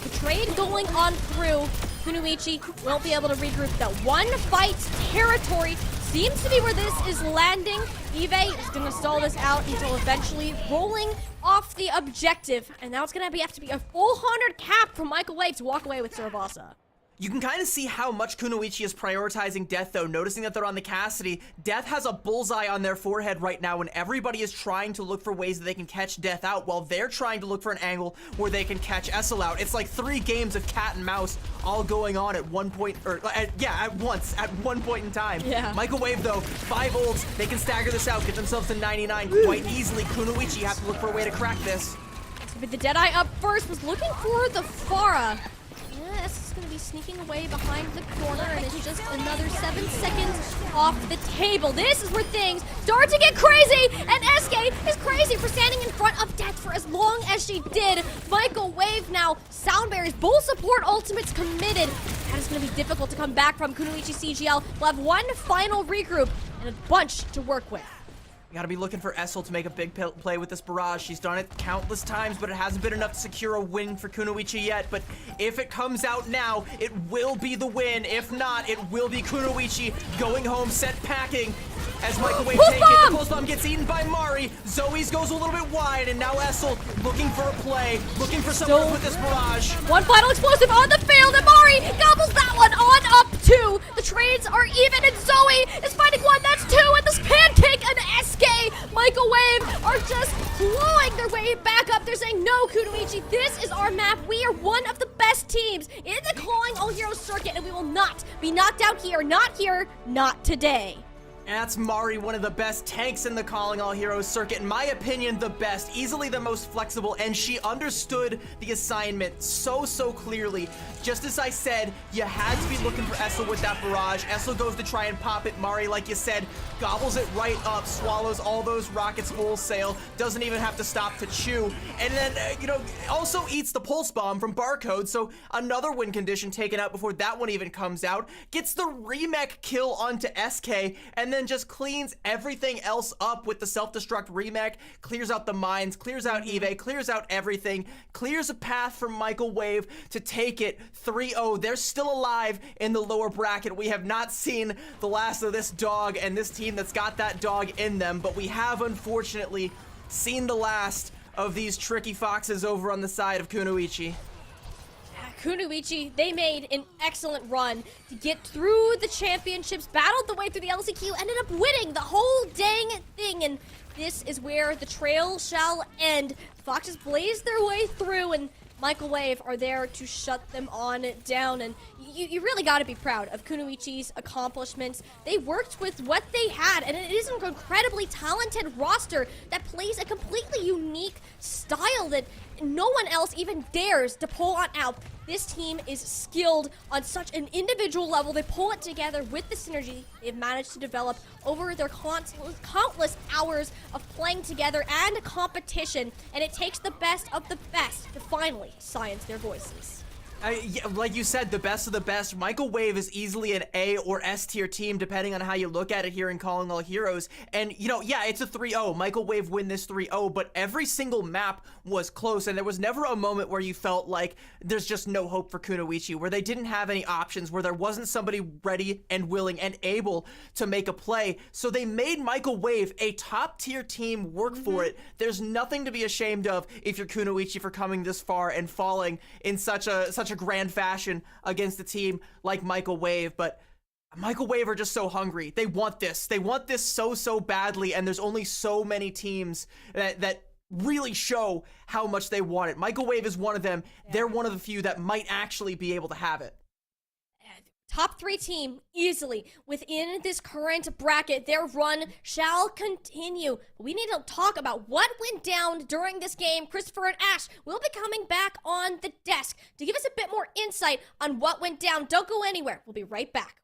The trade going on through. Kunoichi won't be able to regroup though. One fight territory seems to be where this is landing. Eve is gonna stall this out until eventually rolling off the objective. And now it's gonna have to be a full 100 cap from Michael Wave to walk away with Surabasa. You can kind of see how much Kunoichi is prioritizing Death, though, noticing that they're on the Cassidy. Death has a bullseye on their forehead right now, and everybody is trying to look for ways that they can catch Death out, while they're trying to look for an angle where they can catch Essel out. It's like 3 games of cat and mouse all going on at one point, or at one point in time. Yeah. Michael Wave, though, 5 ults, they can stagger this out, get themselves to 99 quite easily. Kunoichi have to look for a way to crack this. But the Deadeye up first was looking for the Pharah. Yes, is going to be sneaking away behind the corner, and it's just another 7 seconds off the table. This is where things start to get crazy, and SK is crazy for standing in front of Death for as long as she did. Michael Wave now, sound barriers, bull support ultimates committed. That is going to be difficult to come back from. Kunoichi CGL will have one final regroup and a bunch to work with. Gotta be looking for Essel to make a big play with this barrage. She's done it countless times, but it hasn't been enough to secure a win for Kunoichi yet. But if it comes out now, it will be the win. If not, it will be Kunoichi going home, set packing. As Michael Wave takes it, the pulse bomb gets eaten by Mari. Zoe's goes a little bit wide, and now Essel looking for a play, looking for someone with this barrage. One final explosive on the field, and Mari gobbles that one on up 2. The trades are even, and Zoe is finding 1. That's 2, and this pancake and SK, Michael Wave are just clawing their way back up. They're saying, no, Kunoichi, this is our map. We are one of the best teams in the Calling All Heroes circuit, and we will not be knocked out here, not today. And that's Mari, one of the best tanks in the Calling All Heroes circuit. In my opinion, the best, easily the most flexible, and she understood the assignment so clearly. Just as I said, you had to be looking for Essel with that barrage. Essel goes to try and pop it. Mari, like you said, gobbles it right up, swallows all those rockets wholesale, doesn't even have to stop to chew. And then, also eats the pulse bomb from Barcode, so another win condition taken out before that one even comes out. Gets the remech kill onto SK, and then then just cleans everything else up with the self-destruct remake, clears out the mines, clears out Eve, clears out everything, clears a path for Michael Wave to take it 3-0. They're still alive in the lower bracket. We have not seen the last of this dog and this team that's got that dog in them, but we have unfortunately seen the last of these tricky foxes over on the side of Kunoichi. Kunoichi, they made an excellent run to get through the championships, battled the way through the LCQ, ended up winning the whole dang thing, and this is where the trail shall end. Foxes blaze their way through, and Michael Wave are there to shut them on down, and you really got to be proud of Kunoichi's accomplishments. They worked with what they had, and it is an incredibly talented roster that plays a completely unique style that no one else even dares to pull on out. This team is skilled on such an individual level. They pull it together with the synergy they've managed to develop over their countless hours of playing together and competition, and it takes the best of the best to finally silence their voices. Yeah, like you said, the best of the best. Michael Wave is easily an A or S tier team, depending on how you look at it here in Calling All Heroes. And, you know, yeah, it's a 3-0. Michael Wave win this 3-0, but every single map was close, and there was never a moment where you felt like there's just no hope for Kunoichi, where they didn't have any options, where there wasn't somebody ready and willing and able to make a play. So they made Michael Wave a top tier team work for it. There's nothing to be ashamed of if you're Kunoichi for coming this far and falling in such a grand fashion against a team like Michael Wave. But Michael Wave are just so hungry. They want this. They want this so badly, and there's only so many teams that really show how much they want it. Michael Wave is one of them. They're one of the few that might actually be able to have it. Top 3 team easily within this current bracket. Their run shall continue. We need to talk about what went down during this game. Christopher and Ash will be coming back on the desk to give us a bit more insight on what went down. Don't go anywhere. We'll be right back.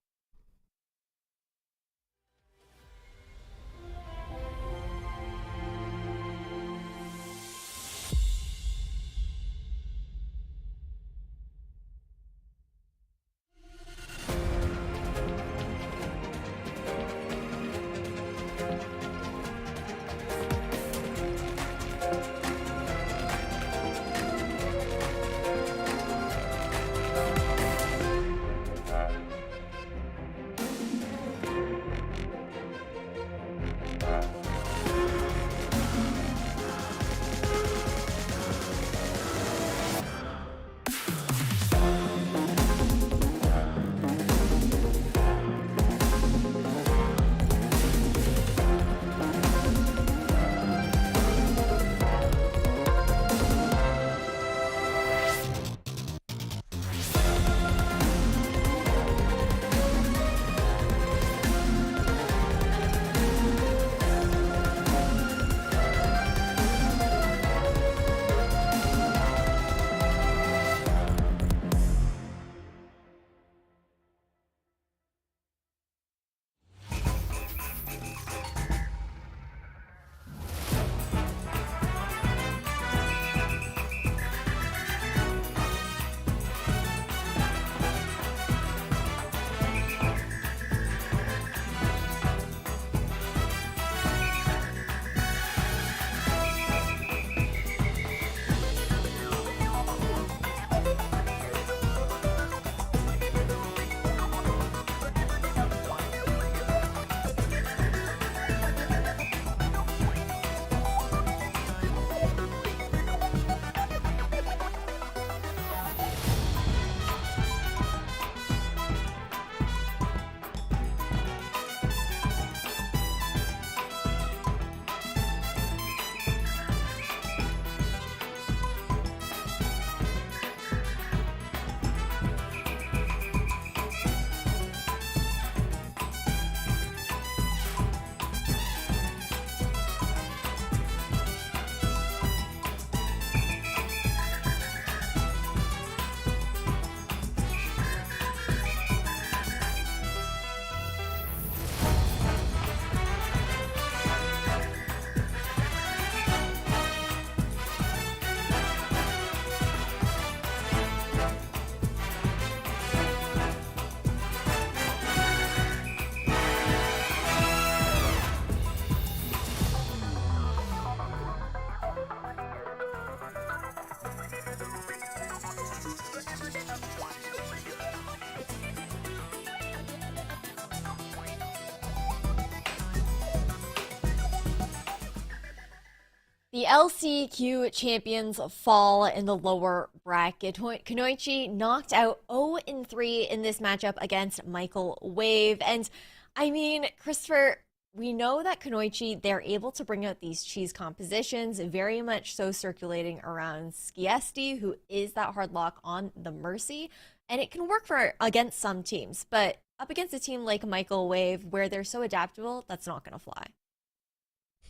The LCQ champions fall in the lower bracket. Kunoichi knocked out 0-3 in this matchup against Michael Wave. And I mean, Christopher, we know that Kunoichi, they're able to bring out these cheese compositions, very much so circulating around Skiesti, who is that hard lock on the Mercy. And it can work for against some teams, but up against a team like Michael Wave, where they're so adaptable, that's not going to fly.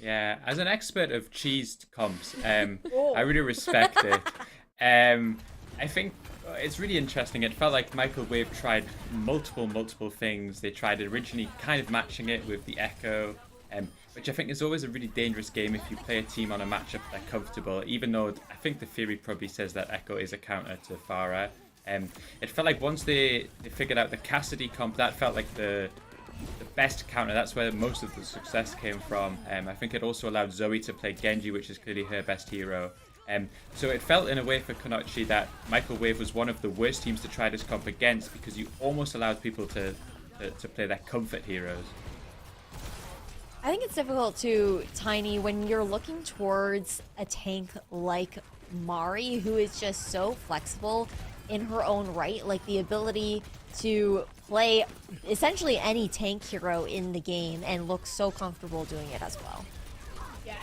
Yeah, as an expert of cheese comps, I really respect it. I think it's really interesting. It felt like Michael Wave tried multiple things. They tried originally kind of matching it with the Echo, which I think is always a really dangerous game if you play a team on a matchup they're comfortable, even though I think the theory probably says that Echo is a counter to Pharah. It felt like once they figured out the Cassidy comp, that felt like the best counter. That's where most of the success came from. I think it also allowed Zoe to play Genji, which is clearly her best hero. So it felt in a way for Kunoichi that Michael Wave was one of the worst teams to try this comp against, because you almost allowed people to play their comfort heroes. I think it's difficult to, Tiny, when you're looking towards a tank like Mari, who is just so flexible in her own right, like the ability to play essentially any tank hero in the game and look so comfortable doing it as well. Yeah,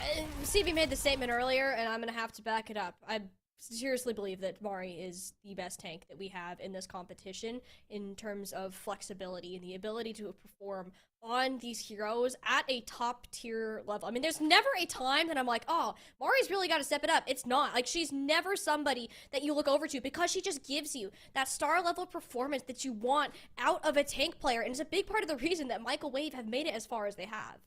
CB made the statement earlier, and I'm going to have to back it up. I seriously believe that Mari is the best tank that we have in this competition in terms of flexibility and the ability to perform on these heroes at a top tier level. I mean, there's never a time that I'm like, oh, Mari's really got to step it up. It's not. Like, she's never somebody that you look over to, because she just gives you that star level performance that you want out of a tank player. And it's a big part of the reason that Michael Wave have made it as far as they have.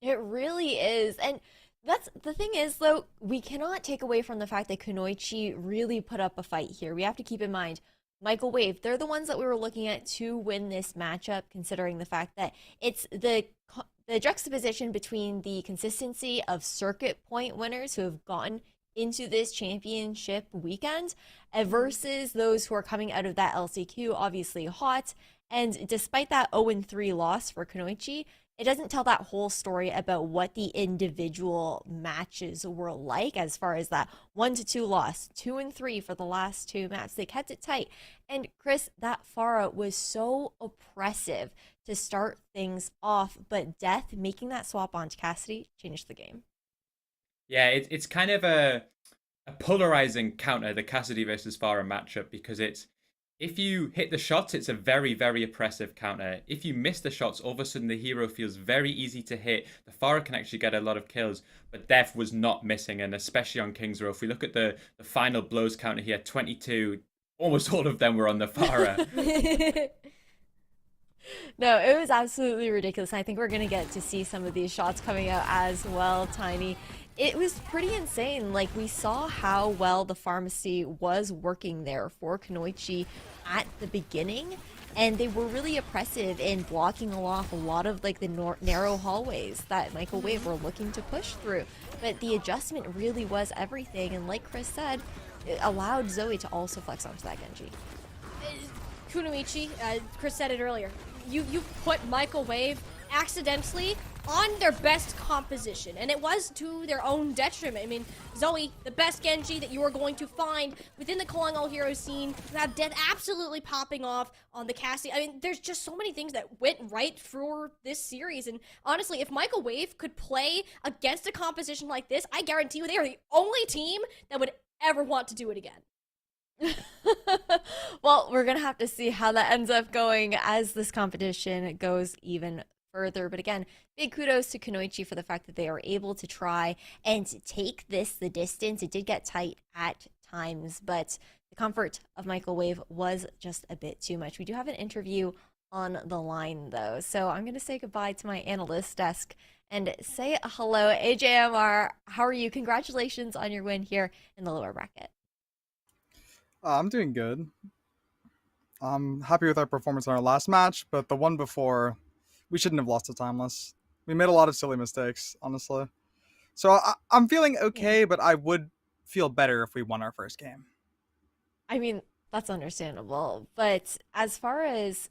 It really is. And that's the thing is, though, we cannot take away from the fact that Kunoichi really put up a fight here. We have to keep in mind, Michael Wave, they're the ones that we were looking at to win this matchup, considering the fact that it's the juxtaposition between the consistency of circuit point winners who have gotten into this championship weekend versus those who are coming out of that LCQ, obviously hot. And despite that 0-3 loss for Kunoichi, it doesn't tell that whole story about what the individual matches were like, as far as that 1-2 loss, 2-3 for the last two maps. They kept it tight. And Chris, that Pharah was so oppressive to start things off, but Death making that swap onto Cassidy changed the game. Yeah, it's kind of a polarizing counter, the Cassidy versus Pharah matchup, because if you hit the shots, it's a very, very oppressive counter. If you miss the shots, all of a sudden the hero feels very easy to hit. The Pharah can actually get a lot of kills, but Death was not missing, and especially on King's Row. If we look at the final blows counter here, 22, almost all of them were on the Pharah. No, it was absolutely ridiculous. I think we're going to get to see some of these shots coming out as well, Tiny. It was pretty insane. Like, we saw how well the pharmacy was working there for Kunoichi at the beginning, and they were really oppressive in blocking off a lot of like the narrow hallways that Michael Wave were looking to push through. But the adjustment really was everything, and like Chris said, it allowed Zoe to also flex onto that Genji. Kunoichi, Chris said it earlier, you put Michael Wave accidentally on their best composition, and it was to their own detriment. I mean, Zoe, the best Genji that you are going to find within the Calling All Heroes scene, you have Death absolutely popping off on the Cassie. I mean, there's just so many things that went right for this series, and honestly, if Michael Wave could play against a composition like this, I guarantee you they are the only team that would ever want to do it again. Well, we're gonna have to see how that ends up going as this competition goes even further. But again, big kudos to Kunoichi for the fact that they are able to try and take this the distance. It did get tight at times, but the comfort of Michael Wave was just a bit too much. We do have an interview on the line, though, so I'm gonna say goodbye to my analyst desk and say hello. AJMR, how are you? Congratulations on your win here in the lower bracket. I'm doing good. I'm happy with our performance in our last match, but the one before, we shouldn't have lost to Timeless. We made a lot of silly mistakes, honestly. So I'm feeling okay, but I would feel better if we won our first game. I mean, that's understandable. But as far as,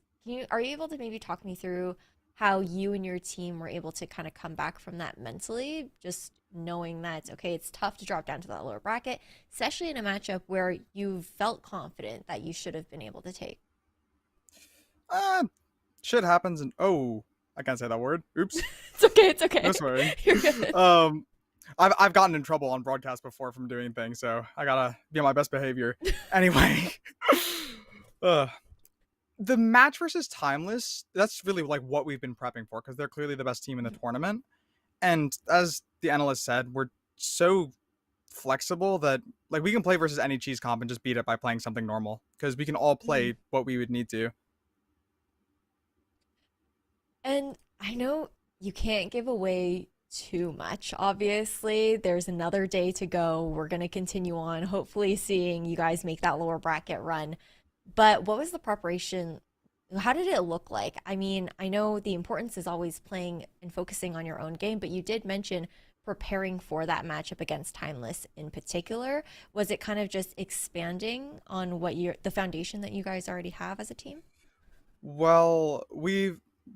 are you able to maybe talk me through how you and your team were able to kind of come back from that mentally, just knowing that, okay, it's tough to drop down to that lower bracket, especially in a matchup where you felt confident that you should have been able to take. Shit happens, and I can't say that word. Oops. It's okay. It's okay. No swearing. You're good. I've gotten in trouble on broadcast before from doing things, so I gotta be on my best behavior. Anyway, the match versus Timeless, that's really like what we've been prepping for, because they're clearly the best team in the tournament. And as the analyst said, we're so flexible that like we can play versus any cheese comp and just beat it by playing something normal, because we can all play what we would need to. And I know you can't give away too much. Obviously, there's another day to go. We're going to continue on, hopefully seeing you guys make that lower bracket run. But what was the preparation? How did it look like? I mean, I know the importance is always playing and focusing on your own game, but you did mention preparing for that matchup against Timeless in particular. Was it kind of just expanding on what the foundation that you guys already have as a team? Well,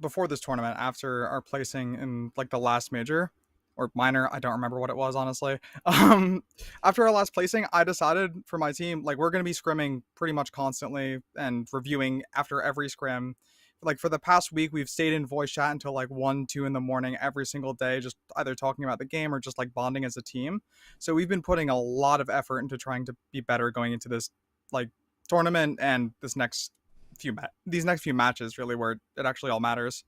before this tournament, after our placing in like the last major or minor, I don't remember what it was, honestly. After our last placing, I decided for my team, like, we're going to be scrimming pretty much constantly and reviewing after every scrim. Like, for the past week, we've stayed in voice chat until like 1, 2 in the morning every single day, just either talking about the game or just like bonding as a team. So we've been putting a lot of effort into trying to be better going into this like tournament and these next few matches, really, where it actually all matters.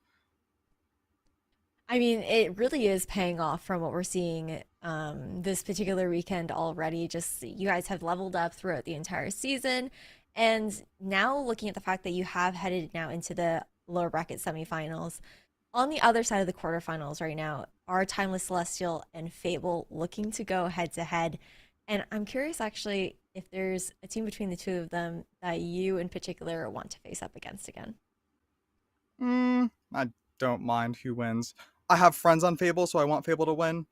I mean, it really is paying off from what we're seeing this particular weekend already. Just you guys have leveled up throughout the entire season. And now looking at the fact that you have headed now into the lower bracket semifinals, on the other side of the quarterfinals right now are Timeless Celestial and Fable looking to go head to head. And I'm curious actually if there's a team between the two of them that you in particular want to face up against again. I don't mind who wins. I have friends on Fable, so I want Fable to win,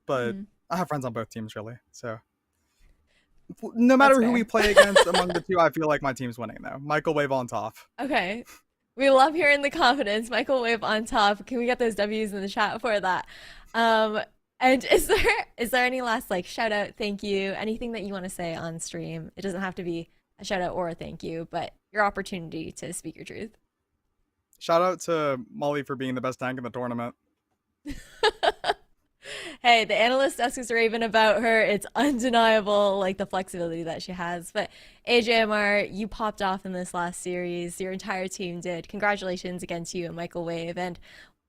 but I have friends on both teams, really. So no matter who we play against among the two, I feel like my team's winning, though. Michael Wave on top. Okay. We love hearing the confidence. Michael Wave on top. Can we get those W's in the chat for that? And is there any last like shout out, thank you, anything that you want to say on stream? It doesn't have to be a shout out or a thank you, but your opportunity to speak your truth. Shout out to Molly for being the best tank in the tournament. Hey, the analyst desk is raving about her. It's undeniable, like the flexibility that she has. But AJMR, you popped off in this last series. Your entire team did. Congratulations again to you and Michael Wave. And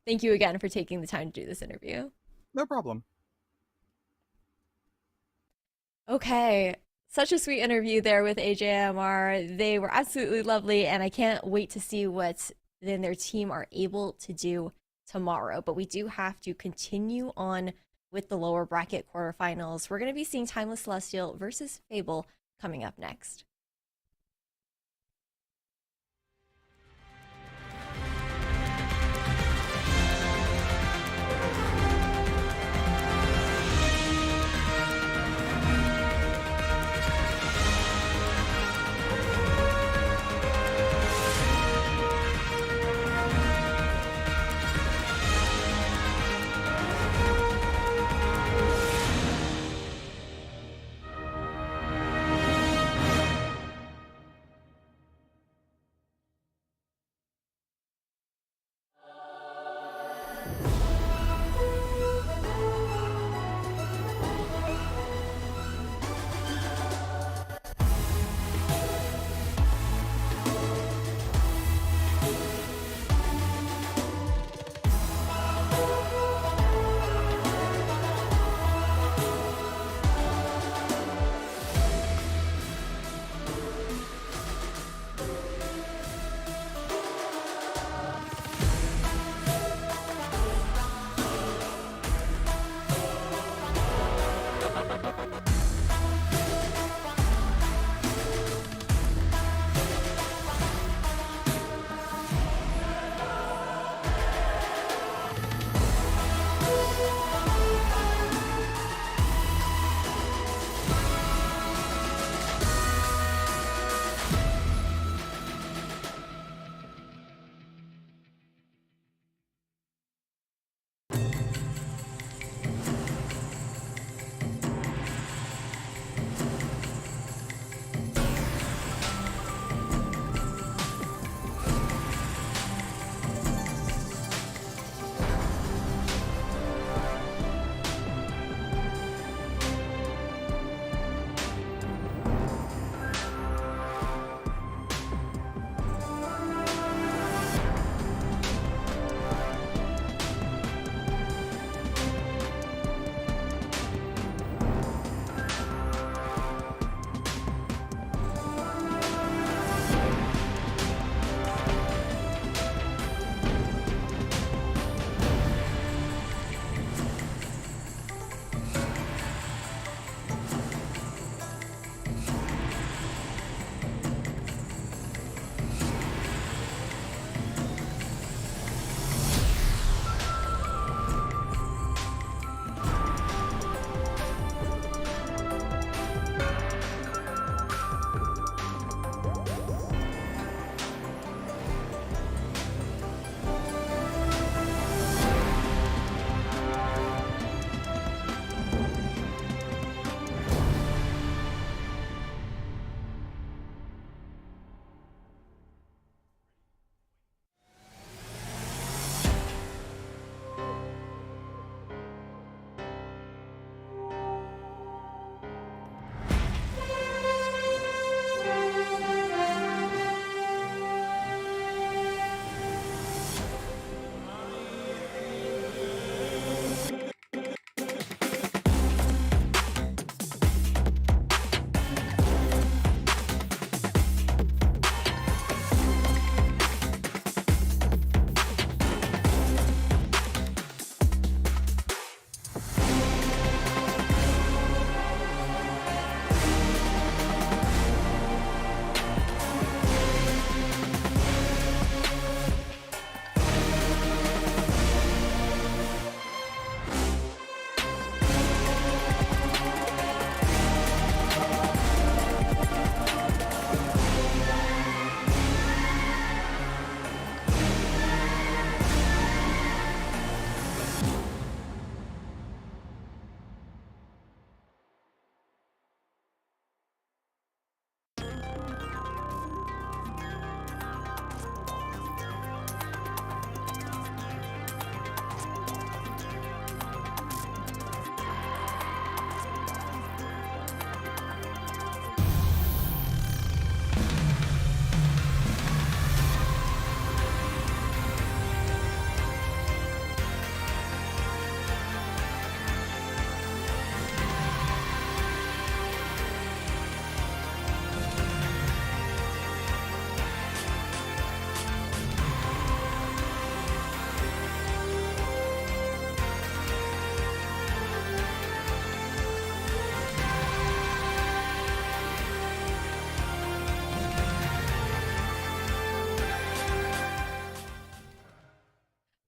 thank you again for taking the time to do this interview. No problem. Okay. Such a sweet interview there with AJMR. They were absolutely lovely, and I can't wait to see what then their team are able to do tomorrow. But we do have to continue on with the lower bracket quarterfinals. We're going to be seeing Timeless Celestial versus Fable coming up next.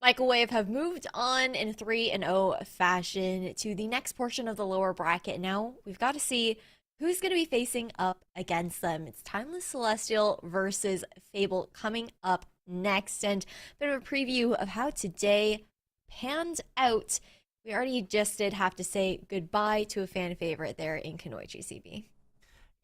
Michael Wave have moved on in 3-0 fashion to the next portion of the lower bracket. Now we've got to see who's going to be facing up against them. It's Timeless Celestial versus Fable coming up next, and a bit of a preview of how today panned out. We already just did have to say goodbye to a fan favorite there in Kunoichi, CB.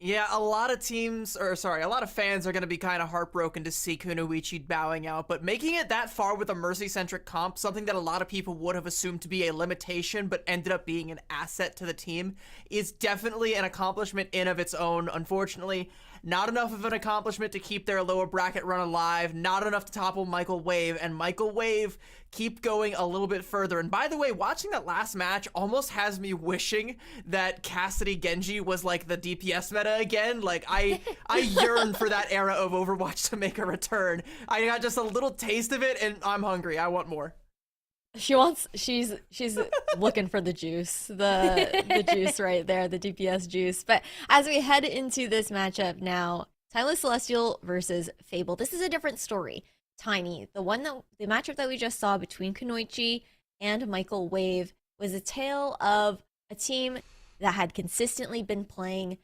Yeah, a lot of fans are going to be kind of heartbroken to see Kunoichi bowing out, but making it that far with a Mercy-centric comp, something that a lot of people would have assumed to be a limitation but ended up being an asset to the team, is definitely an accomplishment in of its own. Unfortunately, not enough of an accomplishment to keep their lower bracket run alive, not enough to topple Michael Wave, and Michael Wave keep going a little bit further. And by the way, watching that last match almost has me wishing that Cassidy Genji was like the DPS meta again. Like, I yearn for that era of Overwatch to make a return. I got just a little taste of it, and I'm hungry. I want more. She's looking for the juice, the juice right there, the DPS juice. But as we head into this matchup now, Timeless Celestial versus Fable. This is a different story. Tiny, the matchup that we just saw between Kunoichi and Michael Wave was a tale of a team that had consistently been playing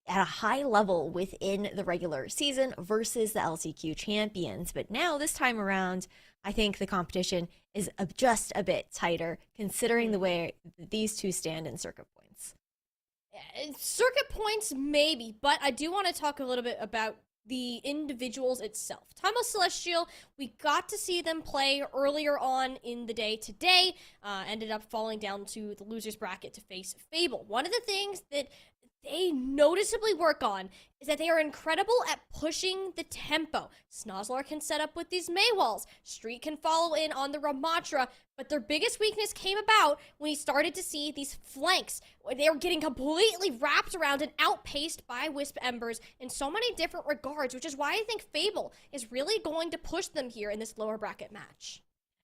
at a high level within the regular season versus the LCQ champions. But now this time around, I think the competition is just a bit tighter, considering the way these two stand in circuit points. Circuit points, maybe, but I do want to talk a little bit about the individuals itself. Timeless Celestial, we got to see them play earlier on in the day today, ended up falling down to the losers bracket to face Fable. One of the things that they noticeably work on is that they are incredible at pushing the tempo. Snozzler can set up with these Maywalls. Street can follow in on the Ramatra, but their biggest weakness came about when we started to see these flanks. They were getting completely wrapped around and outpaced by Wisp Embers in so many different regards, which is why I think Fable is really going to push them here in this lower bracket match.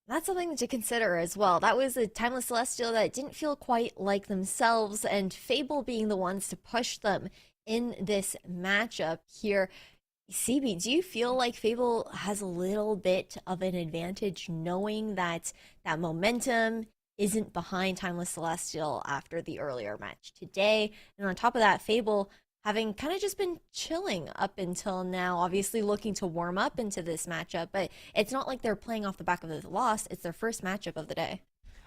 That's something to consider as well. That was a Timeless Celestial that didn't feel quite like themselves, and Fable being the ones to push them in this matchup here. CB, do you feel like Fable has a little bit of an advantage knowing that that momentum isn't behind Timeless Celestial after the earlier match today? And on top of that, Fable having kind of just been chilling up until now, obviously looking to warm up into this matchup, but it's not like they're playing off the back of the loss. It's their first matchup of the day.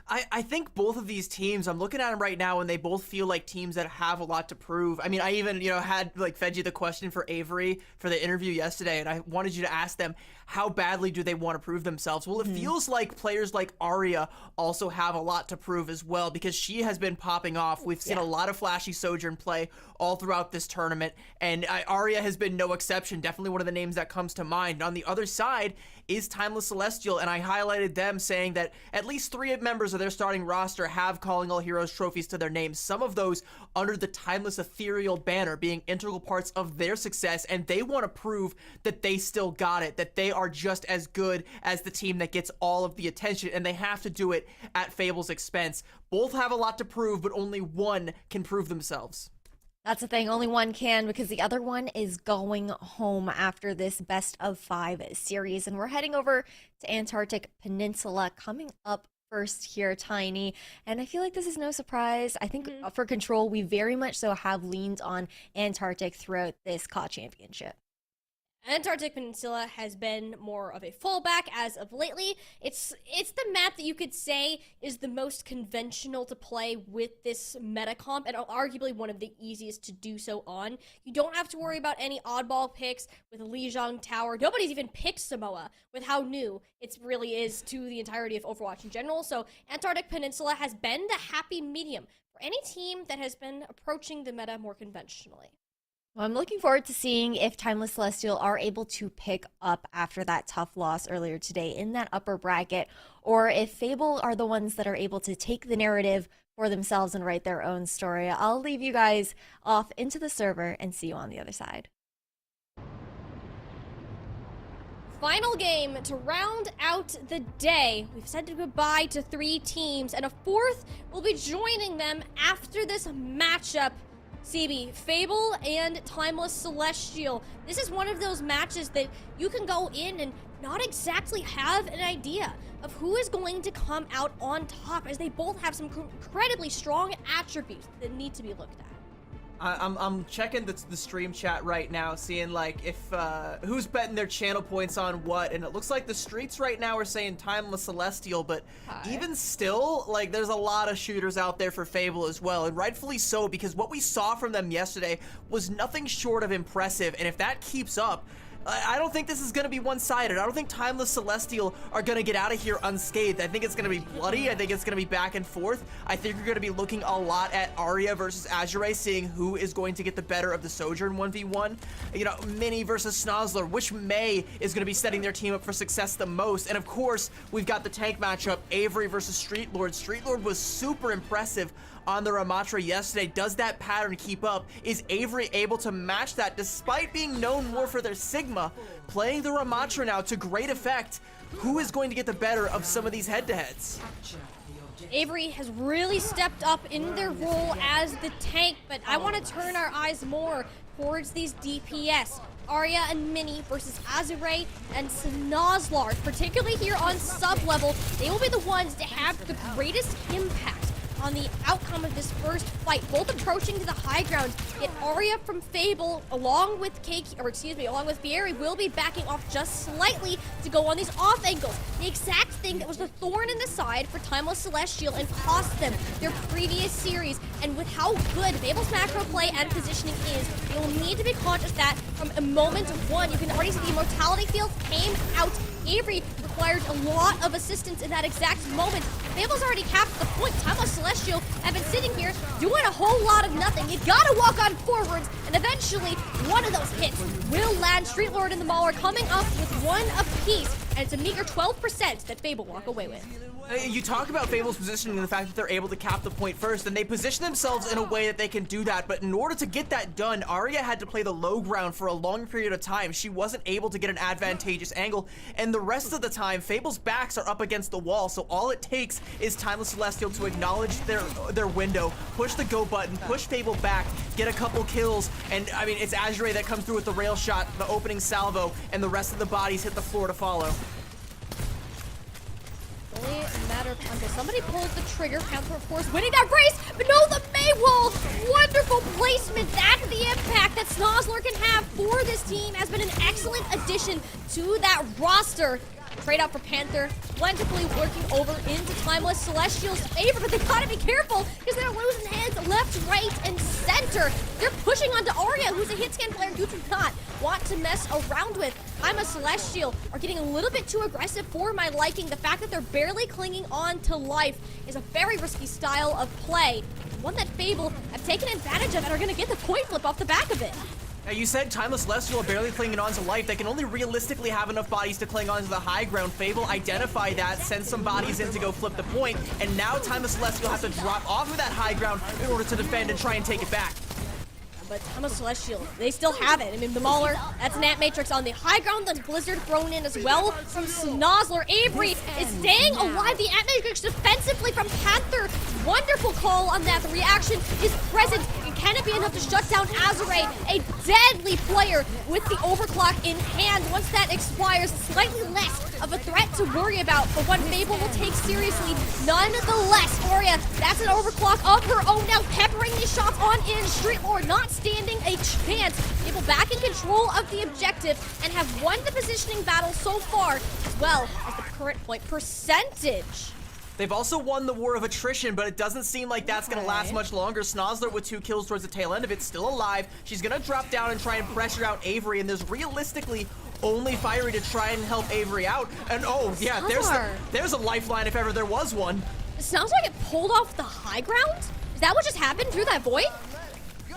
I think both of these teams, I'm looking at them right now, and they both feel like teams that have a lot to prove. I mean, I even, had like fed you the question for Avery for the interview yesterday, and I wanted you to ask them, how badly do they want to prove themselves? Well, it feels like players like Arya also have a lot to prove as well, because she has been popping off. We've seen a lot of flashy Sojourn play all throughout this tournament, and Arya has been no exception. Definitely one of the names that comes to mind. On the other side is Timeless Celestial, and I highlighted them saying that at least 3 members of their starting roster have Calling All Heroes trophies to their names, some of those under the Timeless Ethereal banner, being integral parts of their success, and they want to prove that they still got it, that they are just as good as the team that gets all of the attention, and they have to do it at Fable's expense. Both have a lot to prove, but only one can prove themselves. That's the thing, only one can, because the other one is going home after this best of 5 series, and we're heading over to Antarctic Peninsula coming up first here, Tiny, and I feel like this is no surprise. I think for Control, we very much so have leaned on Antarctic throughout this COD championship. Antarctic Peninsula has been more of a fallback as of lately. It's the map that you could say is the most conventional to play with this meta comp, and arguably one of the easiest to do so on. You don't have to worry about any oddball picks with Lijiang Tower. Nobody's even picked Samoa with how new it really is to the entirety of Overwatch in general. So Antarctic Peninsula has been the happy medium for any team that has been approaching the meta more conventionally. Well, I'm looking forward to seeing if Timeless Celestial are able to pick up after that tough loss earlier today in that upper bracket, or if Fable are the ones that are able to take the narrative for themselves and write their own story. I'll leave you guys off into the server and see you on the other side. Final game to round out the day. We've said goodbye to 3 teams, and a 4th will be joining them after this matchup. CB, Fable and Timeless Celestial. This is one of those matches that you can go in and not exactly have an idea of who is going to come out on top, as they both have some incredibly strong attributes that need to be looked at. I'm checking the stream chat right now, seeing like if who's betting their channel points on what, and it looks like the streets right now are saying Timeless Celestial, but even still, like, there's a lot of shooters out there for Fable as well, and rightfully so, because what we saw from them yesterday was nothing short of impressive, and if that keeps up, I don't think this is going to be one-sided. I don't think Timeless Celestial are going to get out of here unscathed. I think it's going to be bloody. I think it's going to be back and forth. I think you're going to be looking a lot at Arya versus Azure, seeing who is going to get the better of the Sojourn 1v1. You know, Mini versus Snozzler. Which May is going to be setting their team up for success the most? And of course, we've got the tank matchup, Avery versus Streetlord. Streetlord was super impressive on the Ramatra yesterday. Does that pattern keep up? Is Avery able to match that despite being known more for their Sigma? Playing the Ramatra now to great effect. Who is going to get the better of some of these head-to-heads? Avery has really stepped up in their role as the tank, but I want to turn our eyes more towards these DPS. Arya and Mini versus Azure and Snozzler, particularly here on sub-level. They will be the ones to have the greatest impact on the outcome of this first fight. Both approaching to the high ground. Yet Arya from Fable, along with along with Fieri, will be backing off just slightly to go on these off angles. The exact thing that was the thorn in the side for Timeless Celestial and cost them their previous series. And with how good Fable's macro play and positioning is, you will need to be conscious that from a moment one, you can already see the immortality field came out. Avery required a lot of assistance in that exact moment. Fable's already capped the point. Timeless Celestial have been sitting here doing a whole lot of nothing. You gotta walk on forwards, and eventually one of those hits will land. Streetlord and the Mauler coming up with one apiece, and it's a meager 12% that Fable walk away with. You talk about Fable's positioning and the fact that they're able to cap the point first, and they position themselves in a way that they can do that, but in order to get that done, Arya had to play the low ground for a long period of time. She wasn't able to get an advantageous angle, and the rest of the time, Fable's backs are up against the wall, so all it takes is Timeless Celestial to acknowledge their window, push the go button, push Fable back, get a couple kills, and I mean, it's Azure that comes through with the rail shot, the opening salvo, and the rest of the bodies hit the floor to follow. Only a matter of time. Somebody pulled the trigger. Panther, of course, winning that race, but no, the May wall. Wonderful placement. That's the impact that Snozzler can have for this team. Has been an excellent addition to that roster. Trade out for Panther, plentifully working over into Timeless Celestial's favor, but they gotta be careful because they're losing heads left, right, and center. They're pushing onto Arya, who's a hit scan player you do not want to mess around with. Timeless Celestial are getting a little bit too aggressive for my liking. The fact that they're barely clinging on to life is a very risky style of play. One that Fable have taken advantage of and are gonna get the point flip off the back of it. Now, you said Timeless Celestial are barely clinging on to life. They can only realistically have enough bodies to cling on to the high ground. Fable identify that, send some bodies in to go flip the point, and now Timeless Celestial have to drop off of that high ground in order to defend and try and take it back. But Timeless Celestial, they still have it. I mean, the Mauler, that's an Ant Matrix on the high ground, then Blizzard thrown in as well from Snozzler. Avery is staying alive. The Ant Matrix defensively from Panther. Wonderful call on that. The reaction is present. And can it be enough to shut down Azure, a deadly player with the overclock in hand? Once that expires, slightly less of a threat to worry about, but one Fable will take seriously nonetheless. Arya, that's an overclock of her own now, peppering these shots on in. Streetlord not standing a chance. Fable back in control of the objective and have won the positioning battle so far, as well as the current point percentage. They've also won the war of attrition, but it doesn't seem like that's going to last much longer. Snozzler with 2 kills towards the tail end of it, still alive. She's going to drop down and try and pressure out Avery, and there's realistically only Fiery to try and help Avery out. And oh, yeah, there's a lifeline if ever there was one. It sounds like it pulled off the high ground? Is that what just happened through that void?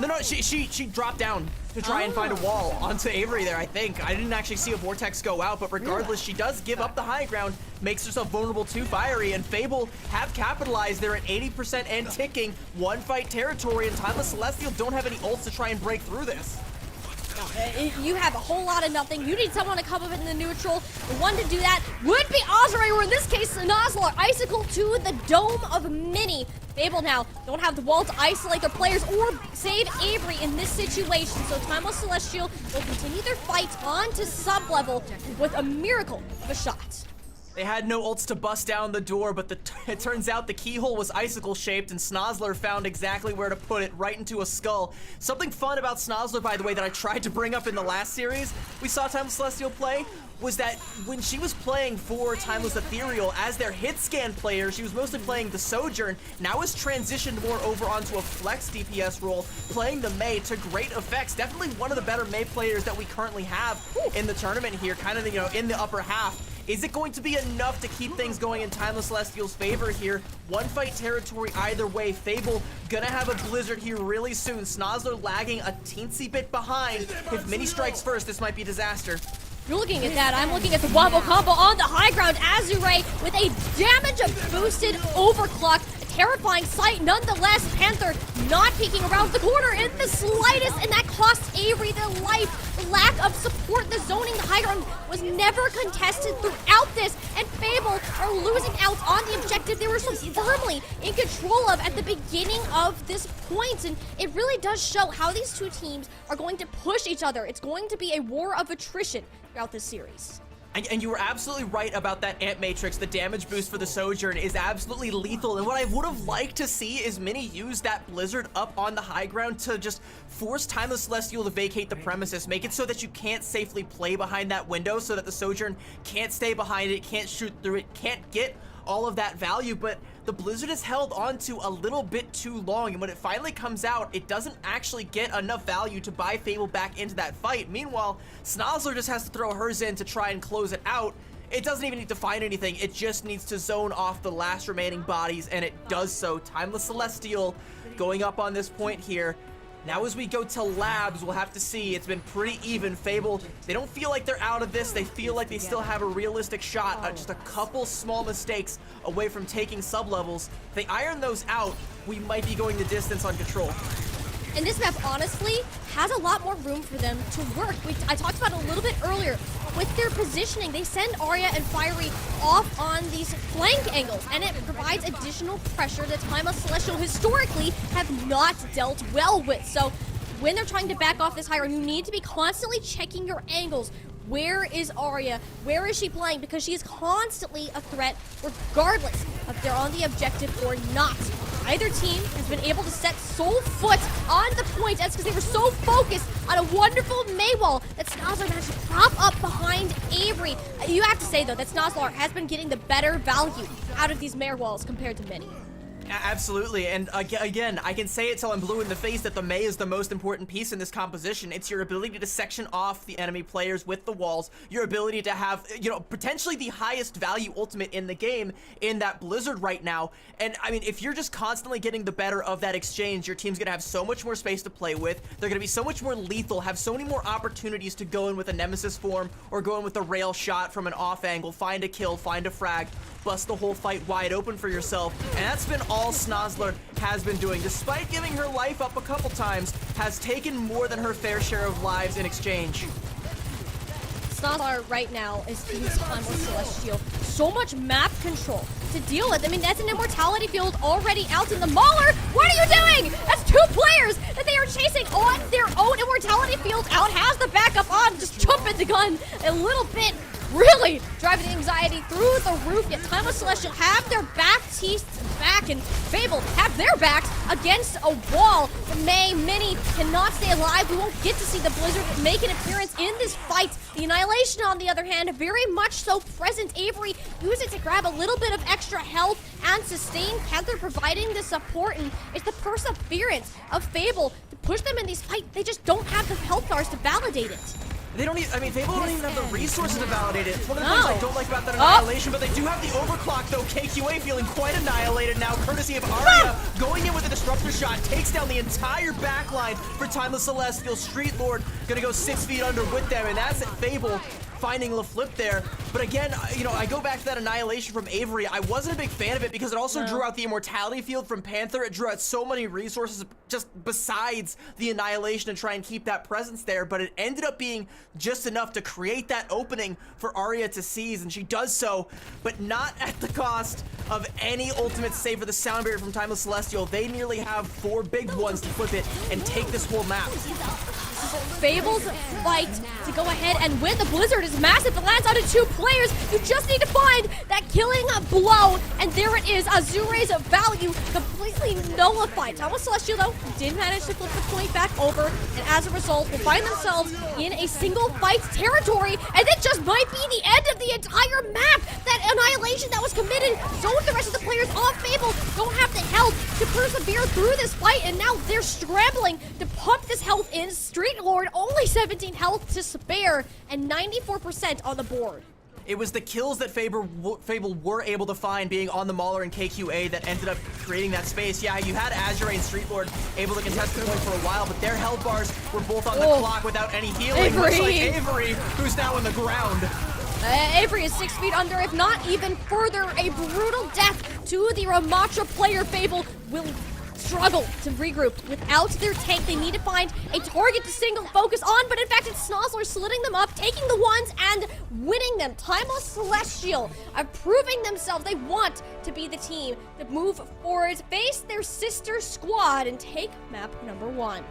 No, she dropped down to try and find a wall onto Avery there, I think. I didn't actually see a vortex go out, but regardless, she does give up the high ground, makes herself vulnerable to Fiery, and Fable have capitalized. They're at 80% and ticking, one fight territory, and Timeless Celestial don't have any ults to try and break through this. You have a whole lot of nothing. You need someone to come up in the neutral. The one to do that would be Ozray, or in this case, Nozlar. Icicle to the Dome of Mini. Fable now don't have the wall to isolate their players or save Avery in this situation. So Timeless Celestial will continue their fight on to sub-level with a miracle of a shot. They had no ults to bust down the door, but it turns out the keyhole was icicle-shaped, and Snozler found exactly where to put it, right into a skull. Something fun about Snozler, by the way, that I tried to bring up in the last series we saw Timeless Celestial play, was that when she was playing for Timeless Ethereal as their hit scan player, she was mostly playing the Sojourn, now has transitioned more over onto a flex DPS role, playing the Mei to great effects. Definitely one of the better Mei players that we currently have in the tournament here, kind of, you know, in the upper half. Is it going to be enough to keep things going in Timeless Celestial's favor here? One fight territory either way. Fable gonna have a Blizzard here really soon. Snozler lagging a teensy bit behind. If Mini strikes first, this might be disaster. You're looking at that. I'm looking at the wombo combo on the high ground. Azure with a damage of boosted overclock. Terrifying sight nonetheless. Panther not peeking around the corner in the slightest, and that costs Avery the life. The lack of support, the zoning, the high ground was never contested throughout this, and Fable are losing out on the objective they were so firmly in control of at the beginning of this point, and it really does show how these two teams are going to push each other. It's going to be a war of attrition throughout this series. And you were absolutely right about that Ant Matrix. The damage boost for the Sojourn is absolutely lethal. And what I would have liked to see is Mini use that Blizzard up on the high ground to just force Timeless Celestial to vacate the premises. Make it so that you can't safely play behind that window, so that the Sojourn can't stay behind it, can't shoot through it, can't get all of that value. But the Blizzard is held onto a little bit too long, and when it finally comes out, it doesn't actually get enough value to buy Fable back into that fight. Meanwhile, Snozler just has to throw hers in to try and close it out. It doesn't even need to find anything, it just needs to zone off the last remaining bodies, and it does so. Timeless Celestial going up on this point here. Now as we go to labs, we'll have to see. It's been pretty even. Fable, they don't feel like they're out of this. They feel like they still have a realistic shot. Just a couple small mistakes away from taking sub-levels. If they iron those out, we might be going the distance on Control. And this map, honestly, has a lot more room for them to work. I talked about it a little bit earlier. With their positioning, they send Arya and Fiery off on these flank angles, and it provides additional pressure that Timeless Celestial historically have not dealt well with. So when they're trying to back off this high ground, you need to be constantly checking your angles. Where is Arya? Where is she playing? Because she is constantly a threat, regardless if they're on the objective or not. Either team has been able to set sole foot on the point. That's because they were so focused on a wonderful Maywall that Snozlar managed to prop up behind Avery. You have to say, though, that Snozlar has been getting the better value out of these Mare walls compared to Mini. Absolutely, and again, I can say it till I'm blue in the face that the Mei is the most important piece in this composition. It's your ability to section off the enemy players with the walls, your ability to have, you know, potentially the highest value ultimate in the game in that Blizzard right now. And I mean, if you're just constantly getting the better of that exchange, your team's gonna have so much more space to play with. They're gonna be so much more lethal, have so many more opportunities to go in with a Nemesis form or go in with a rail shot from an off angle, find a kill, find a frag, bust the whole fight wide open for yourself. And that's been all Snozler has been doing. Despite giving her life up a couple times, has taken more than her fair share of lives in exchange. Snozlar right now is Team Timeless Celestial. So much map control to deal with. I mean, that's an immortality field already out in the Mauler. What are you doing? That's two players that they are chasing on their own immortality field out. Has the backup on, just jumping the gun a little bit. Really driving the anxiety through the roof, yet Timeless Celestial have their back teeth back, and Fable have their backs against a wall. The Mini cannot stay alive. We won't get to see the Blizzard make an appearance in this fight. The Annihilation, on the other hand, very much so present. Avery used it to grab a little bit of extra health and sustain. Panther providing the support, and it's the perseverance of Fable to push them in these fights. They just don't have the health bars to validate it. They don't even, I mean, Fable don't even have the resources to validate it. It's one of the things I don't like about that Annihilation, but they do have the overclock, though. KQA feeling quite annihilated now, courtesy of Arya going in with a Disruptor shot, takes down the entire backline for Timeless Celestial. Street Lord gonna go 6 feet under with them, and that's Fable finding LaFlip there. But again, you know, I go back to that Annihilation from Avery. I wasn't a big fan of it because it also drew out the Immortality field from Panther. It drew out so many resources just besides the Annihilation to try and keep that presence there, but it ended up being just enough to create that opening for Arya to seize, and she does so, but not at the cost of any ultimate save for the Sound Barrier from Timeless Celestial. They nearly have 4 big ones to flip it and take this whole map. Fable's fight to go ahead and win. The Blizzard is massive. It lands onto 2 players. You just need to find that killing blow, and there it is. Azure's value completely nullified. Timeless Celestial, though, did manage to flip the point back over, and as a result, will find themselves in a single fight territory, and it just might be the end of the entire map. That Annihilation that was committed, so the rest of the players on Fable don't have the health to persevere through this fight, and now they're scrambling to pump this health in. Street Lord, only 17 health to spare, and 94% on the board. It was the kills that Fable were able to find being on the Mauler and KQA that ended up creating that space. Yeah, you had Azure and Street Lord able to contest the point for a while, but their health bars were both on the clock without any healing, much like Avery, who's now in the ground. Avery is 6 feet under, if not even further. A brutal death to the Ramattra player. Fable will struggle to regroup. Without their tank, they need to find a target to single focus on, but in fact it's Snozzler slitting them up, taking the ones and winning them. Timeless Celestial are proving themselves they want to be the team to move forward, face their sister squad, and take map number 1.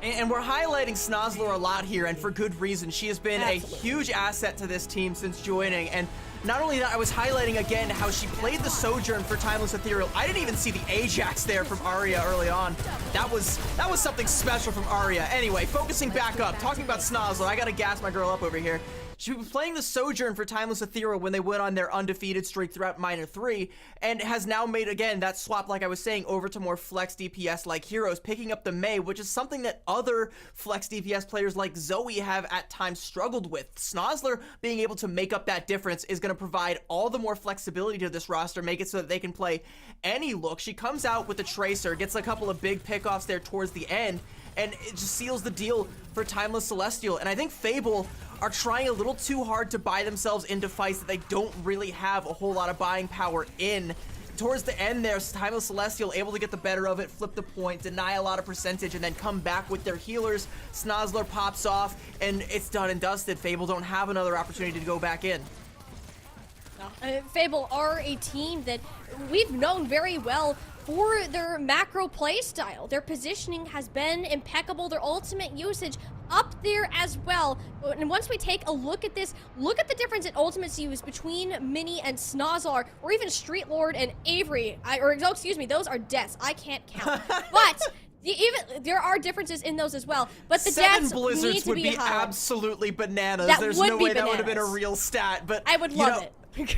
And we're highlighting Snozzler a lot here, and for good reason. She has been a huge asset to this team since joining, and not only that, I was highlighting again how she played the Sojourn for Timeless Ethereal. I didn't even see the Ajax there from Arya early on. That was something special from Arya. Anyway, focusing back up, talking about Snozzler, I gotta gas my girl up over here. She was playing the Sojourn for Timeless Ethereal when they went on their undefeated streak throughout Minor 3, and has now made, again, that swap, like I was saying, over to more flex DPS-like heroes, picking up the Mei, which is something that other flex DPS players like Zoe have at times struggled with. Snozzler being able to make up that difference is going to provide all the more flexibility to this roster, make it so that they can play any look. She comes out with the Tracer, gets a couple of big pickoffs there towards the end, and it just seals the deal for Timeless Celestial. And I think Fable are trying a little too hard to buy themselves into fights that they don't really have a whole lot of buying power in. Towards the end there, Timeless Celestial able to get the better of it, flip the point, deny a lot of percentage, and then come back with their healers. Snozzler pops off, and it's done and dusted. Fable don't have another opportunity to go back in. Fable are a team that we've known very well for their macro playstyle. Their positioning has been impeccable, their ultimate usage up there as well. And once we take a look at this, look at the difference in ultimates used between Mini and Snozzler, or even Street Lord and Avery. Those are deaths. I can't count. But there are differences in those as well, but the Seven deaths blizzards need to would be be high. absolutely bananas. That There's would no be way that would have been a bananas. real stat, but I would love it.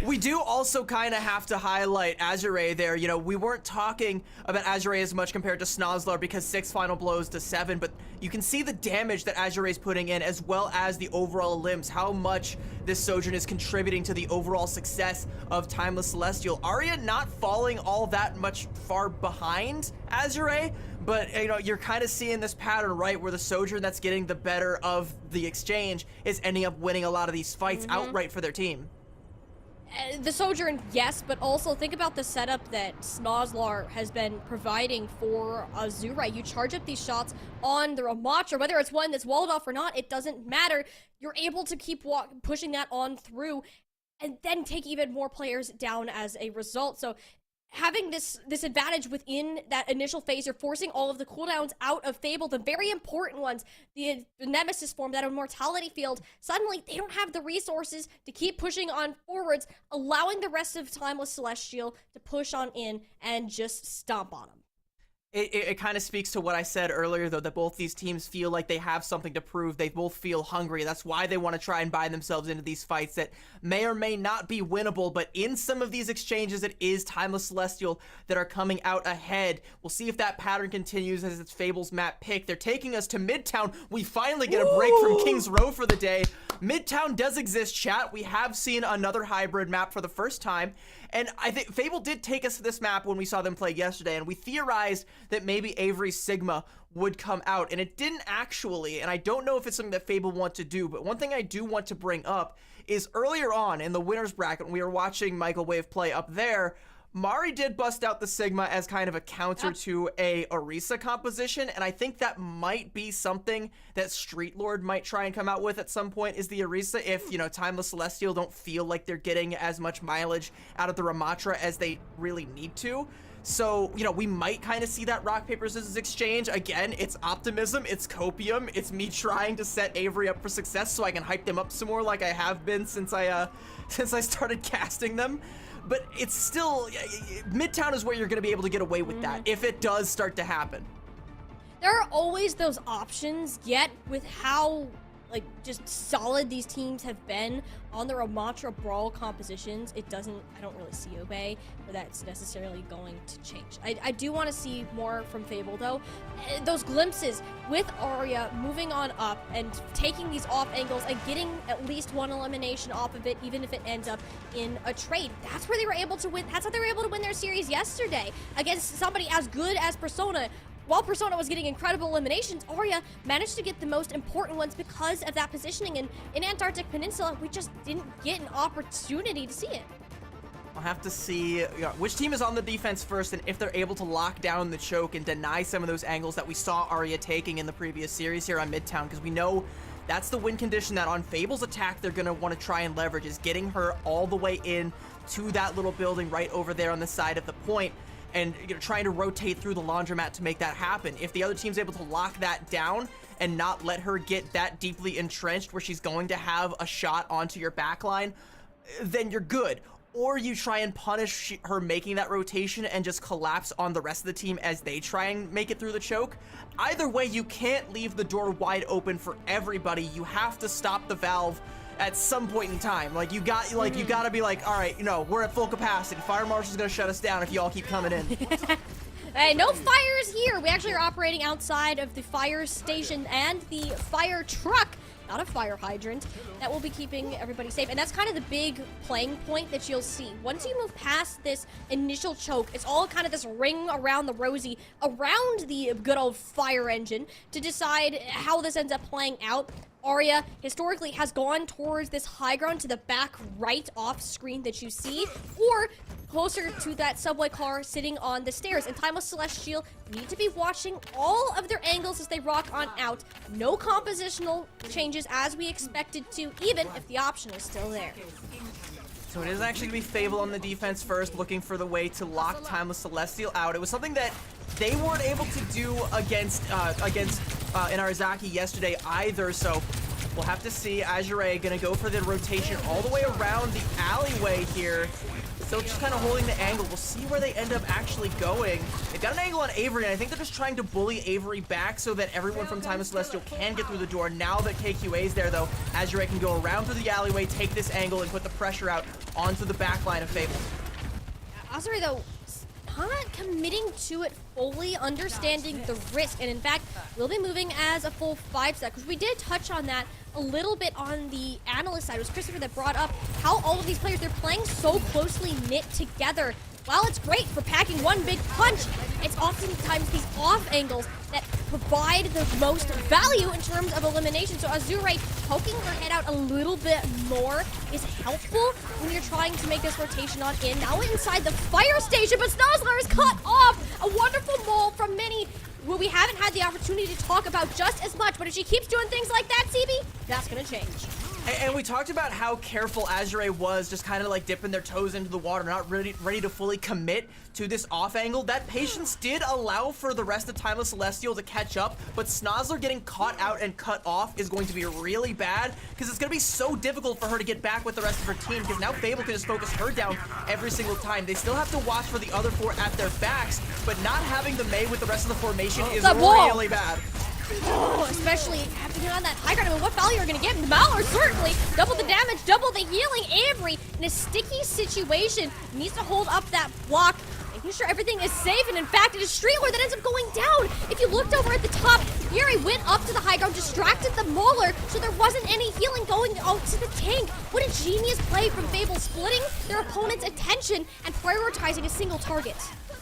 We do also kind of have to highlight Azure there. You know, we weren't talking about Azure as much compared to Snozzler because 6 final blows to 7, but you can see the damage that Azure is putting in, as well as the overall limbs, how much this Sojourn is contributing to the overall success of Timeless Celestial. Arya not falling all that much far behind Azure, but you know, you're kind of seeing this pattern, right, where the Sojourn that's getting the better of the exchange is ending up winning a lot of these fights outright for their team. The Sojourn, yes, but also think about the setup that Snozzler has been providing for Azure. You charge up these shots on the Ramattra, whether it's one that's walled off or not, it doesn't matter. You're able to keep pushing that on through and then take even more players down as a result. So having this advantage within that initial phase, you're forcing all of the cooldowns out of Fable, the very important ones, the Nemesis form, that Immortality field. Suddenly, they don't have the resources to keep pushing on forwards, allowing the rest of Timeless Celestial to push on in and just stomp on them. It kind of speaks to what I said earlier, though, that both these teams feel like they have something to prove. They both feel hungry. That's why they want to try and buy themselves into these fights that may or may not be winnable, but in some of these exchanges, it is Timeless Celestial that are coming out ahead. We'll see if that pattern continues as it's Fable's map pick. They're taking us to Midtown. We finally get a break from King's Row for the day. Midtown does exist, chat. We have seen another hybrid map for the first time, and I think Fable did take us to this map when we saw them play yesterday, and we theorized that maybe Avery Sigma would come out, and it didn't actually, and I don't know if it's something that Fable want to do, but one thing I do want to bring up is earlier on in the winner's bracket, when we were watching Michael Wave play up there, Mari did bust out the Sigma as kind of a counter to a Orisa composition, and I think that might be something that Street Lord might try and come out with at some point, is the Orisa, if, you know, Timeless Celestial don't feel like they're getting as much mileage out of the Ramatra as they really need to. So, you know, we might kind of see that rock, paper, scissors exchange. Again, it's optimism, it's copium, it's me trying to set Avery up for success so I can hype them up some more like I have been since I started casting them. But it's still, Midtown is where you're going to be able to get away with that if it does start to happen. There are always those options, yet with how like just solid these teams have been on the Ramatra Brawl compositions, I don't really see Obey where that's necessarily going to change. I do want to see more from Fable though. Those glimpses with Arya moving on up and taking these off angles and getting at least one elimination off of it, even if it ends up in a trade. That's where they were able to win. That's how they were able to win their series yesterday against somebody as good as Persona. While Persona was getting incredible eliminations, Arya managed to get the most important ones because of that positioning. And in Antarctic Peninsula, we just didn't get an opportunity to see it. I'll have to see which team is on the defense first and if they're able to lock down the choke and deny some of those angles that we saw Arya taking in the previous series here on Midtown, because we know that's the win condition that on Fable's attack they're going to want to try and leverage, is getting her all the way in to that little building right over there on the side of the point. And trying to rotate through the laundromat to make that happen. If the other team's able to lock that down and not let her get that deeply entrenched where she's going to have a shot onto your backline, then you're good. Or you try and punish her making that rotation and just collapse on the rest of the team as they try and make it through the choke. Either way, you can't leave the door wide open for everybody. You have to stop the valve at some point in time. Like you gotta be like, all right, we're at full capacity. Fire Marshal's gonna shut us down if you all keep coming in. Hey, no fires here. We actually are operating outside of the fire station and the fire truck, not a fire hydrant, that will be keeping everybody safe. And that's kind of the big playing point that you'll see. Once you move past this initial choke, it's all kind of this ring around the rosy, around the good old fire engine to decide how this ends up playing out. Arya historically has gone towards this high ground to the back right off screen that you see, or closer to that subway car sitting on the stairs. And Timeless Celestial need to be watching all of their angles as they rock on out. No compositional changes as we expected to, even if the option is still there. So it is actually going to be Fable on the defense first, looking for the way to lock Timeless Celestial out. It was something that they weren't able to do against Inarizaki yesterday either, so we'll have to see. Azure going to go for the rotation all the way around the alleyway here. Still just kind of holding the angle. We'll see where they end up actually going. They've got an angle on Avery, and I think they're just trying to bully Avery back so that everyone from Timeless Celestial can get through the door. Now that KQA is there, though, Azure can go around through the alleyway, take this angle, and put the pressure out onto the back line of Fable. Azure, though, not committing to it fully, understanding the risk, and in fact, we'll be moving as a full 5-stack, because we did touch on that a little bit on the analyst side. It was Christopher that brought up how all of these players, they're playing so closely knit together. While it's great for packing one big punch, it's oftentimes these off angles that provide the most value in terms of elimination. So Azure poking her head out a little bit more is helpful when you're trying to make this rotation on in. Now inside the fire station, but Snozler is cut off. A wonderful mole from Minnie, who we haven't had the opportunity to talk about just as much, but if she keeps doing things like that, CB, that's gonna change. And we talked about how careful Azure was, just kind of like dipping their toes into the water, not ready to fully commit to this off angle. That patience did allow for the rest of Timeless Celestial to catch up, but Snozler getting caught out and cut off is going to be really bad, because it's going to be so difficult for her to get back with the rest of her team, because now Fable can just focus her down every single time. They still have to watch for the other four at their backs, but not having the Mei with the rest of the formation is really bad. Oh, especially having it on that high ground. I mean, what value are you going to get? The Mallor, certainly. Double the damage, double the healing. Avery, in a sticky situation, needs to hold up that block, making sure everything is safe. And in fact, it is Streetler that ends up going down. If you looked over at the top, Fury went up to the high ground, distracted the Mauler, so there wasn't any healing going out to the tank. What a genius play from Fable, splitting their opponent's attention and prioritizing a single target.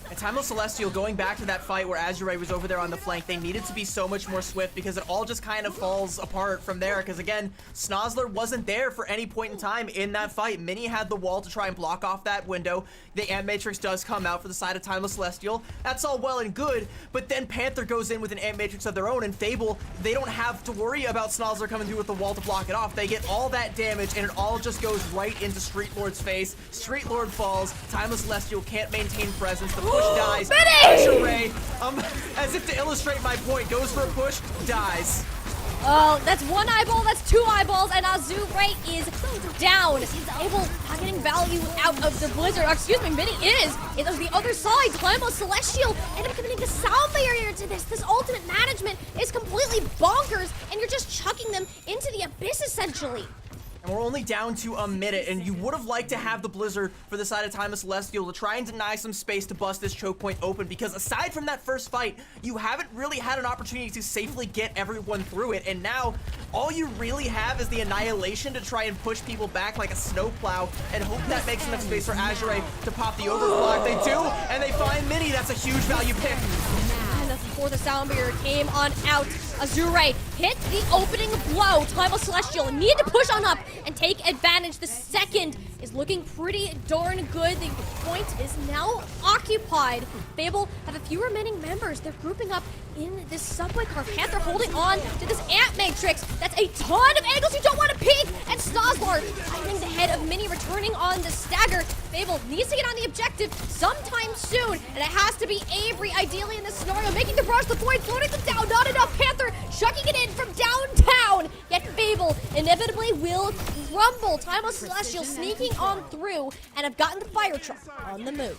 And Timeless Celestial, going back to that fight where Azure was over there on the flank, they needed to be so much more swift because it all just kind of falls apart from there. Because again, Snozzler wasn't there for any point in time in that fight. Mini had the wall to try and block off that window. The Ant Matrix does come out for the side of Timeless Celestial. That's all well and good, but then Panther goes in with an Ant Matrix of their own, and Fable, they don't have to worry about Snozzler coming through with the wall to block it off. They get all that damage, and it all just goes right into Street Lord's face. Street Lord falls. Timeless Celestial can't maintain presence. The push dies. Azure, as if to illustrate my point, goes for a push, dies. Oh, that's one eyeball, that's two eyeballs, and Azure is down. Fable not getting value out of the Blizzard. Excuse me, Mini is. It was the other side. Timeless Celestial ended up committing a sound barrier to this. This ultimate management is completely bonkers, and you're just chucking them into the abyss, essentially. And we're only down to a minute, and you would have liked to have the Blizzard for the side of Timeless Celestial to try and deny some space to bust this choke point open, because aside from that first fight, you haven't really had an opportunity to safely get everyone through it, and now all you really have is the Annihilation to try and push people back like a snowplow and hope that makes enough space for Azure to pop the overclock. They do, and they find Mini. That's a huge value pick. And before the sound barrier came on out, Azure hit the opening blow. Timeless Celestial need to push on up and take advantage. The second is looking pretty darn good. The point is now occupied. Fable have a few remaining members. They're grouping up in this subway car. Panther holding on to this Ant Matrix. That's a ton of angles you don't want to peek. And Snozzler finding the head of Mini, returning on the stagger. Fable needs to get on the objective sometime soon, and it has to be Avery, ideally in this scenario, making the rush, the point, floating them down. Not enough. Panther chucking it in from downtown. Yet Fable inevitably will crumble. Timeless Celestial sneaking on through and have gotten the fire truck on the move.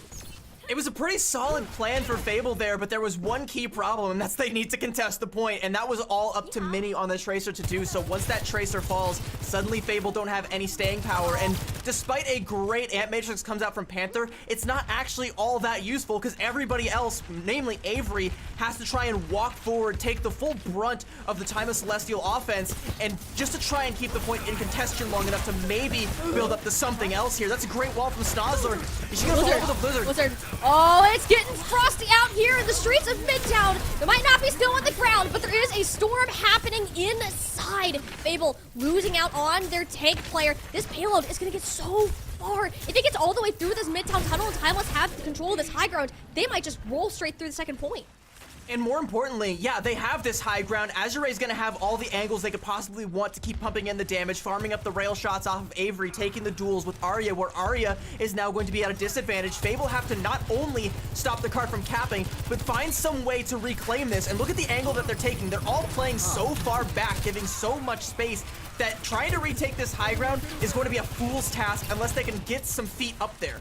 It was a pretty solid plan for Fable there, but there was one key problem, and that's they need to contest the point, and that was all up to Mini on the Tracer to do. So once that Tracer falls, suddenly Fable don't have any staying power, and despite a great Ant Matrix comes out from Panther, it's not actually all that useful because everybody else, namely Avery, has to try and walk forward, take the full brunt of the Timeless Celestial offense, and just to try and keep the point in contention long enough to maybe build up to something else here. That's a great wall from Snozzler. Is she gonna fall for the Blizzard? Blizzard. Oh, it's getting frosty out here in the streets of Midtown. There might not be snow on the ground, but there is a storm happening inside. Fable losing out on their tank player. This payload is going to get so far. If it gets all the way through this Midtown tunnel and Timeless have control of this high ground, they might just roll straight through the second point. And more importantly, yeah, they have this high ground. Azure is going to have all the angles they could possibly want to keep pumping in the damage, farming up the rail shots off of Avery, taking the duels with Arya, where Arya is now going to be at a disadvantage. Fable have to not only stop the card from capping, but find some way to reclaim this. And look at the angle that they're taking. They're all playing so far back, giving so much space that trying to retake this high ground is going to be a fool's task unless they can get some feet up there.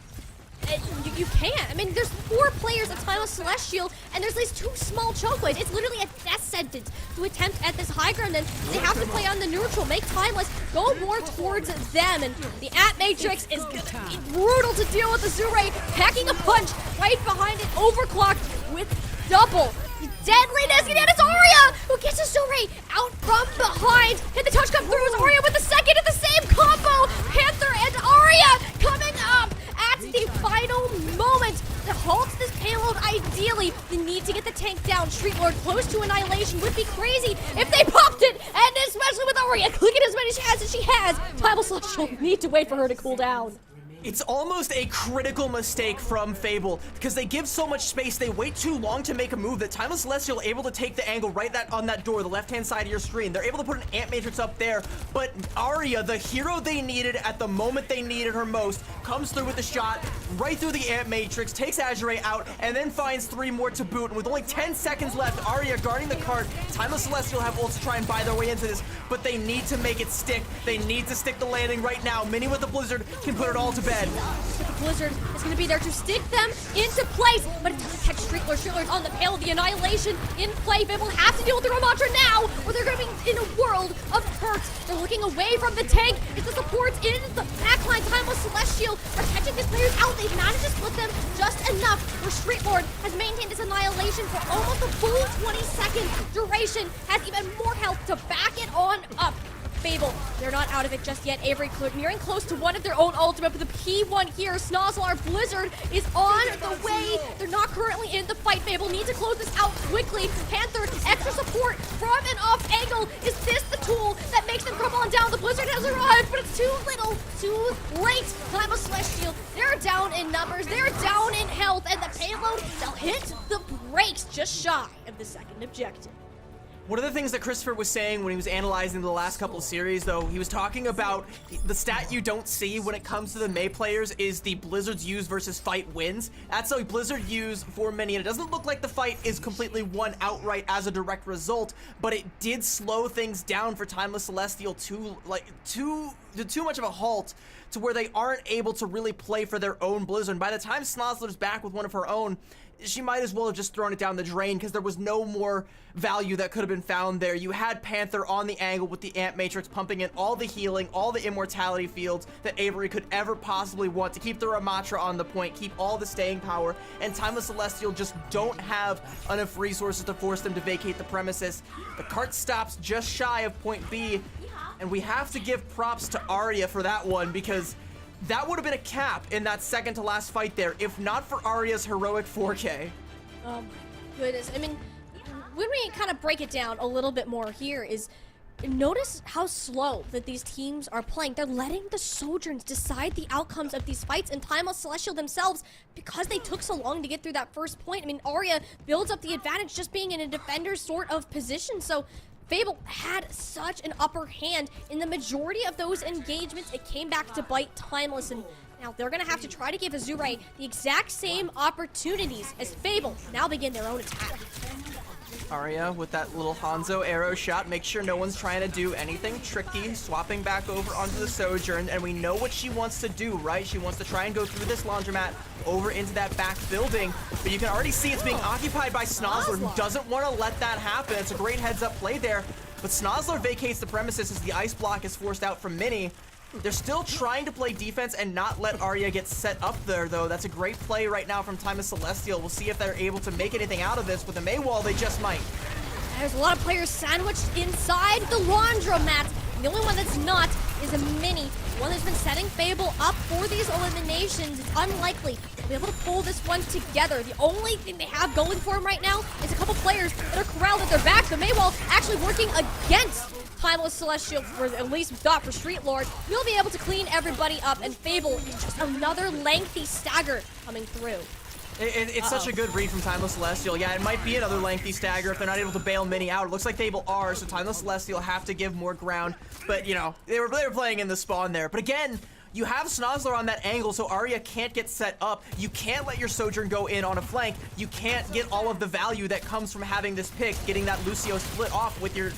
You can't. I mean, there's 4 players of Timeless Celestial, and there's these 2 small chokeways. It's literally a death sentence to attempt at this high ground, and they have to play on the neutral, make Timeless go more towards them, and the Ant Matrix is gonna be brutal to deal with. Azure packing a punch right behind it, overclocked with double deadliness, and it's Arya who gets Azure out from behind. Hit the touch come through as Arya with the second at the same combo. Panther and Arya coming up at the final moment to halt this payload. Ideally, they need to get the tank down. Street Lord close to annihilation would be crazy if they popped it, and especially with Arya clicking as many shots as she has. Timeless Celestial need to wait for her to cool down. It's almost a critical mistake from Fable because they give so much space, they wait too long to make a move that Timeless Celestial able to take the angle right on that door, the left-hand side of your screen. They're able to put an Ant Matrix up there, but Arya, the hero they needed at the moment they needed her most, comes through with the shot right through the Ant Matrix, takes Azure out, and then finds 3 more to boot. And with only 10 seconds left, Arya guarding the cart. Timeless Celestial have ults to try and buy their way into this, but they need to make it stick. They need to stick the landing right now. Mini with the Blizzard can put it all to bed. bed. But the Blizzard is going to be there to stick them into place. But it doesn't catch Streetler. Streetler's on the pail of the Annihilation in play. Fable have to deal with the Ramatra now, or they're going to be in a world of hurt. They're looking away from the tank. It's the supports in the backline. Timeless Celestial are catching these players out. They've managed to split them just enough where Streetlord has maintained his Annihilation for almost a full 20-second duration. Has even more health to back it on up. Fable, they're not out of it just yet. Avery nearing close to one of their own ultimate, but the P1 here, Snozzler Blizzard, is on the way. They're not currently in the fight. Fable need to close this out quickly. Panther, extra support from an off angle. Is this the tool that makes them crumble on down? The Blizzard has arrived, but it's too little, too late. Time of Celestial, they're down in numbers, they're down in health, and the payload, they'll hit the brakes just shy of the second objective. One of the things that Christopher was saying when he was analyzing the last couple of series, though, he was talking about the stat you don't see when it comes to the Mei players is the Blizzard's use versus fight wins. That's a Blizzard use for many, and it doesn't look like the fight is completely won outright as a direct result, but it did slow things down for Timeless Celestial to too much of a halt to where they aren't able to really play for their own Blizzard. And by the time Snozzler's back with one of her own, she might as well have just thrown it down the drain because there was no more value that could have been found there. You had Panther on the angle with the Amp Matrix pumping in all the healing, all the immortality fields that Avery could ever possibly want to keep the Ramatra on the point, keep all the staying power, and Timeless Celestial just don't have enough resources to force them to vacate the premises. The cart stops just shy of point B, and we have to give props to Arya for that one because that would have been a cap in that second to last fight there, if not for Arya's heroic 4K. Oh my goodness. I mean, when we kind of break it down a little bit more here is, notice how slow that these teams are playing. They're letting the Sojourns decide the outcomes of these fights, and Timeless Celestial themselves, because they took so long to get through that first point. I mean, Arya builds up the advantage just being in a defender sort of position, so Fable had such an upper hand in the majority of those engagements. It came back to bite Timeless, and now they're going to have to try to give Azure the exact same opportunities as Fable now begin their own attack. Arya with that little Hanzo arrow shot, make sure no one's trying to do anything tricky, swapping back over onto the Sojourn, and we know what she wants to do, right? She wants to try and go through this laundromat over into that back building, but you can already see it's being occupied by Snozzler, who doesn't want to let that happen. It's a great heads-up play there, but Snozzler vacates the premises as the ice block is forced out from Mini. They're still trying to play defense and not let Arya get set up there, though. That's a great play right now from Timeless Celestial. We'll see if they're able to make anything out of this. With the Mei wall, they just might. There's a lot of players sandwiched inside the laundromat. The only one that's not is a Mini, one that's been setting Fable up for these eliminations. It's unlikely to be able to pull this one together. The only thing they have going for them right now is a couple players that are corralled at their back. The Mei wall actually working against Timeless Celestial, or at least not for Street Lord. We'll be able to clean everybody up, and Fable is just another lengthy stagger coming through. It's such a good read from Timeless Celestial. Yeah, it might be another lengthy stagger if they're not able to bail Mini out. It looks like Fable are, so Timeless Celestial have to give more ground. But, you know, they were playing in the spawn there. But again, you have Snozzler on that angle, so Arya can't get set up. You can't let your Sojourn go in on a flank. You can't get all of the value that comes from having this pick, getting that Lucio split off with your,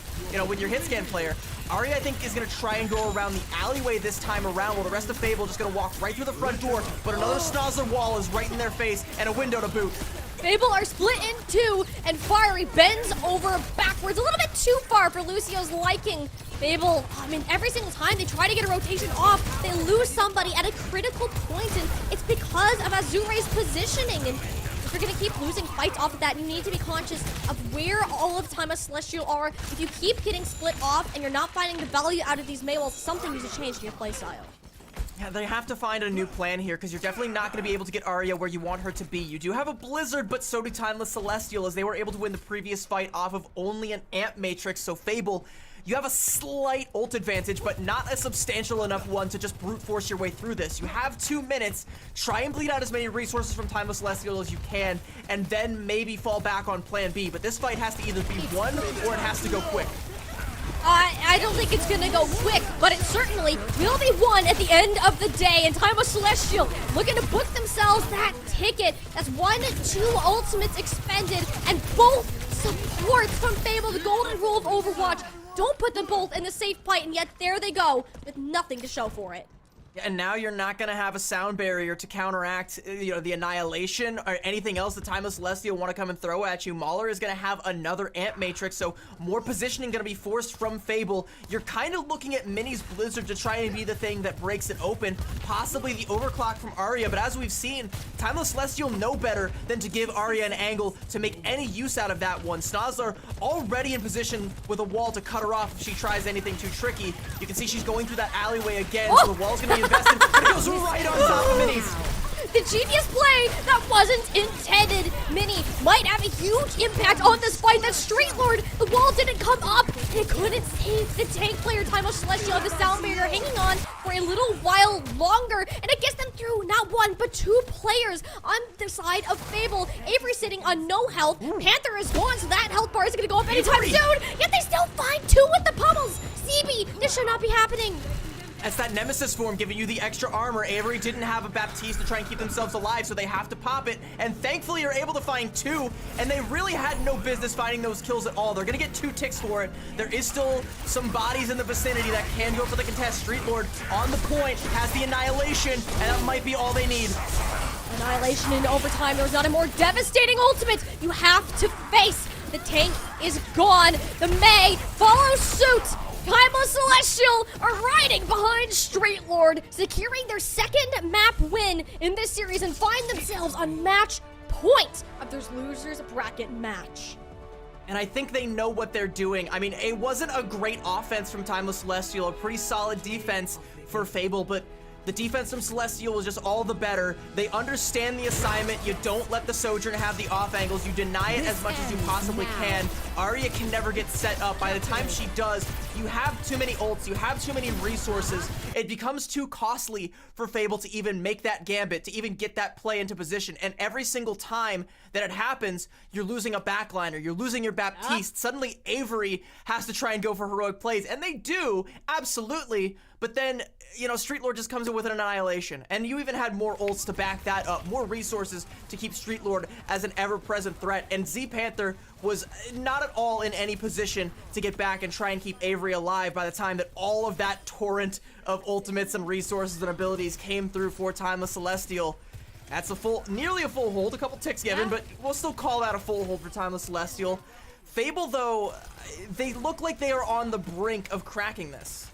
with your hit scan player. Arya, I think, is going to try and go around the alleyway this time around, while the rest of Fable just going to walk right through the front door, but another Snozzler wall is right in their face, and a window to boot. Fable are split in two, and Fiery bends over backwards, a little bit too far for Lucio's liking. Fable, I mean, every single time they try to get a rotation off, they lose somebody at a critical point, and it's because of Azure's positioning. And if you're going to keep losing fights off of that, you need to be conscious of where all of Timeless Celestial are. If you keep getting split off and you're not finding the value out of these Mei walls, something needs to change in your playstyle. Yeah, they have to find a new plan here, because you're definitely not going to be able to get Arya where you want her to be. You do have a Blizzard, but so do Timeless Celestial, as they were able to win the previous fight off of only an Amp Matrix. So Fable, you have a slight ult advantage, but not a substantial enough one to just brute force your way through this. You have 2 minutes. Try and bleed out as many resources from Timeless Celestial as you can, and then maybe fall back on plan B. But this fight has to either be won or it has to go quick. I don't think it's gonna go quick, but it certainly will be won at the end of the day. And Timeless Celestial looking to book themselves that ticket. That's 1-2 ultimates expended, and both supports from Fable, the golden rule of Overwatch. Don't put them both in the safe fight, and yet there they go with nothing to show for it. And now you're not going to have a sound barrier to counteract, the annihilation or anything else the Timeless Celestial want to come and throw at you. Mauler is going to have another Amp Matrix, so more positioning going to be forced from Fable. You're kind of looking at Mini's Blizzard to try and be the thing that breaks it open, possibly the overclock from Arya, but as we've seen, Timeless Celestial know better than to give Arya an angle to make any use out of that one. Snozler already in position with a wall to cut her off if she tries anything too tricky. You can see she's going through that alleyway again, so the wall's going to be invested, but it goes right on top of Minis. The genius play that wasn't intended. Mini might have a huge impact on this fight. That Street Lord, the wall didn't come up. It couldn't save the tank player. Timeless Celestial had the sound barrier hanging on for a little while longer, and it gets them through not one, but two players on the side of Fable. Avery sitting on no health. Panther is gone, so that health bar isn't going to go up anytime soon. Yet they still find two with the pummels. CB, this should not be happening. That's that Nemesis form giving you the extra armor. Avery didn't have a Baptiste to try and keep themselves alive, so they have to pop it. And thankfully, you're able to find two, and they really had no business finding those kills at all. They're gonna get 2 ticks for it. There is still some bodies in the vicinity that can go for the contest. Street Lord on the point, has the Annihilation, and that might be all they need. Annihilation in overtime. There's not a more devastating ultimate you have to face. The tank is gone. The Mei follows suit. Timeless Celestial are riding behind Street Lord, securing their second map win in this series and find themselves on match point of this losers bracket match. And I think they know what they're doing. I mean, it wasn't a great offense from Timeless Celestial, a pretty solid defense for Fable, but the defense from Celestial was just all the better. They understand the assignment. You don't let the Sojourn have the off angles. You deny it as much as you possibly can. Arya can never get set up. By the time she does, you have too many ults. You have too many resources. It becomes too costly for Fable to even make that gambit, to even get that play into position. And every single time that it happens, you're losing a backliner. You're losing your Baptiste. Suddenly, Avery has to try and go for heroic plays. And they do, absolutely. But then, Street Lord just comes in with an Annihilation. And you even had more ults to back that up, more resources to keep Street Lord as an ever-present threat. And Z Panther was not at all in any position to get back and try and keep Avery alive by the time that all of that torrent of ultimates and resources and abilities came through for Timeless Celestial. That's nearly a full hold, a couple ticks given, but we'll still call that a full hold for Timeless Celestial. Fable, though, they look like they are on the brink of cracking this.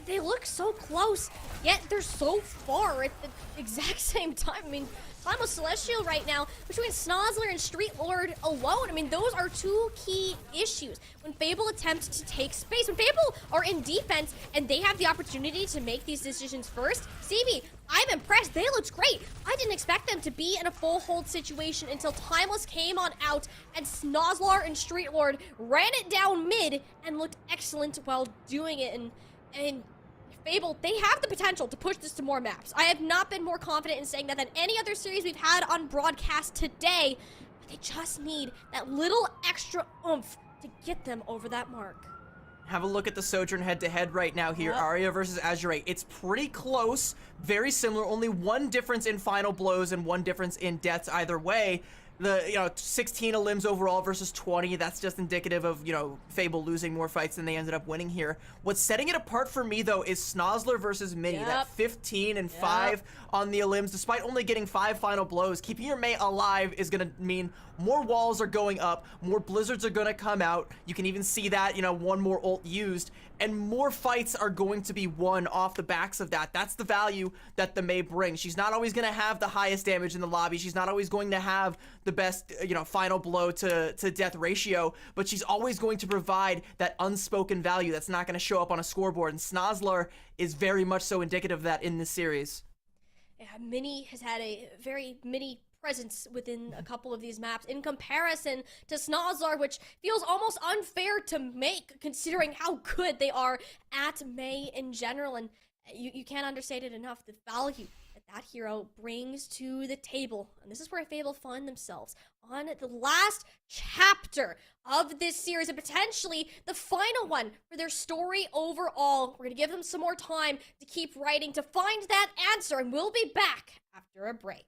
They look so close, yet they're so far at the exact same time. I mean, Timeless Celestial right now, between Snozler and Street Lord alone, I mean, those are two key issues. When Fable attempts to take space, when Fable are in defense and they have the opportunity to make these decisions first, CB, I'm impressed. They looked great. I didn't expect them to be in a full hold situation until Timeless came on out and Snozler and Street Lord ran it down mid and looked excellent while doing it. And Fable, they have the potential to push this to more maps. I have not been more confident in saying that than any other series we've had on broadcast today. But they just need that little extra oomph to get them over that mark. Have a look at the Sojourn head-to-head right now here. Arya versus Azure. It's pretty close, very similar. Only one difference in final blows and one difference in deaths either way. The 16 limbs overall versus 20, that's just indicative of, Fable losing more fights than they ended up winning here. What's setting it apart for me, though, is Snozler versus Mini. That 15 and 5 on the limbs, despite only getting 5 final blows. Keeping your mate alive is going to mean more walls are going up, more blizzards are going to come out. You can even see that, one more ult used, and more fights are going to be won off the backs of that. That's the value that the Mei brings. She's not always going to have the highest damage in the lobby. She's not always going to have the best, final blow to death ratio, but she's always going to provide that unspoken value that's not going to show up on a scoreboard, and Snozler is very much so indicative of that in this series. Yeah, Mini has had a very mini presence within a couple of these maps in comparison to Snozler, which feels almost unfair to make considering how good they are at Mei in general. And you can't understate it enough, the value that hero brings to the table. And this is where Fable find themselves on the last chapter of this series and potentially the final one for their story overall. We're going to give them some more time to keep writing to find that answer, and we'll be back after a break.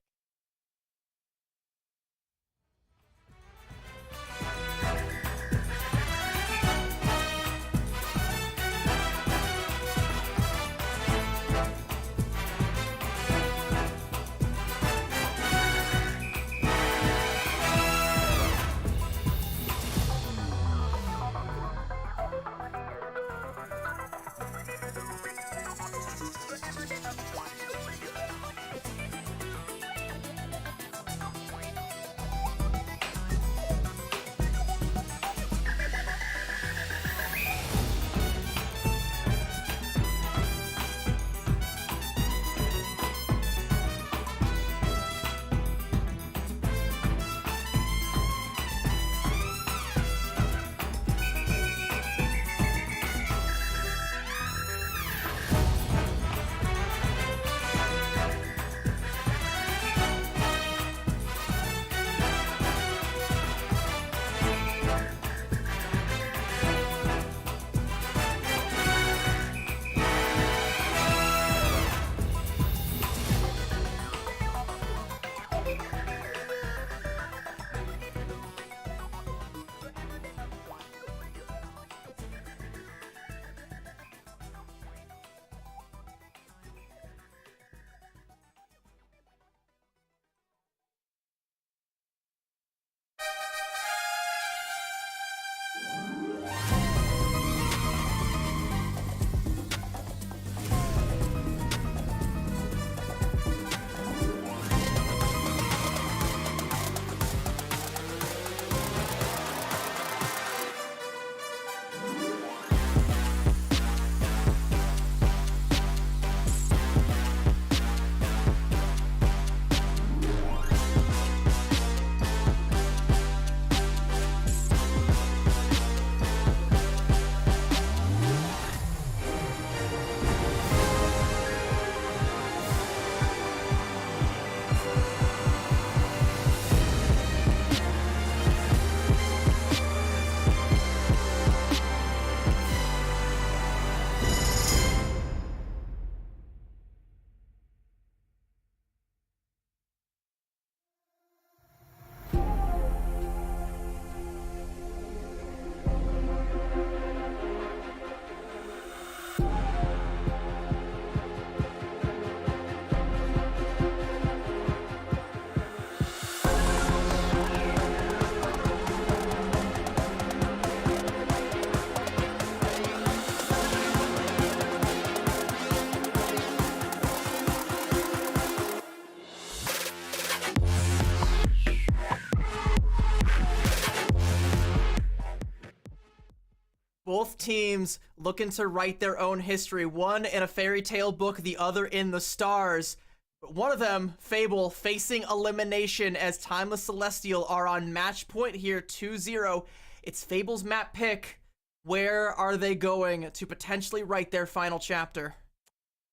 teams looking to write their own history. One in a fairy tale book, the other in the stars. But one of them, Fable, facing elimination as Timeless Celestial are on match point here, 2-0. It's Fable's map pick. Where are they going to potentially write their final chapter?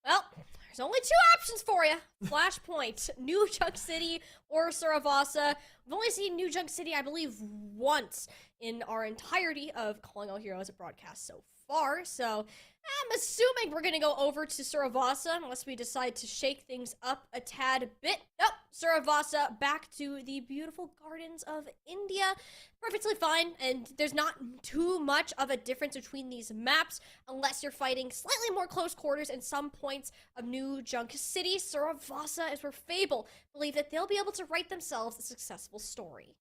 Well, there's only 2 options for you. Flashpoint, New Junk City or Saravasa. We've only seen New Junk City, I believe, once in our entirety of Calling All Heroes at broadcast so far. So I'm assuming we're going to go over to Saravasa unless we decide to shake things up a tad bit. Nope, Saravasa back to the beautiful gardens of India. Perfectly fine, and there's not too much of a difference between these maps unless you're fighting slightly more close quarters in some points of New Junk City. Saravasa is where Fable believe that they'll be able to write themselves a successful story.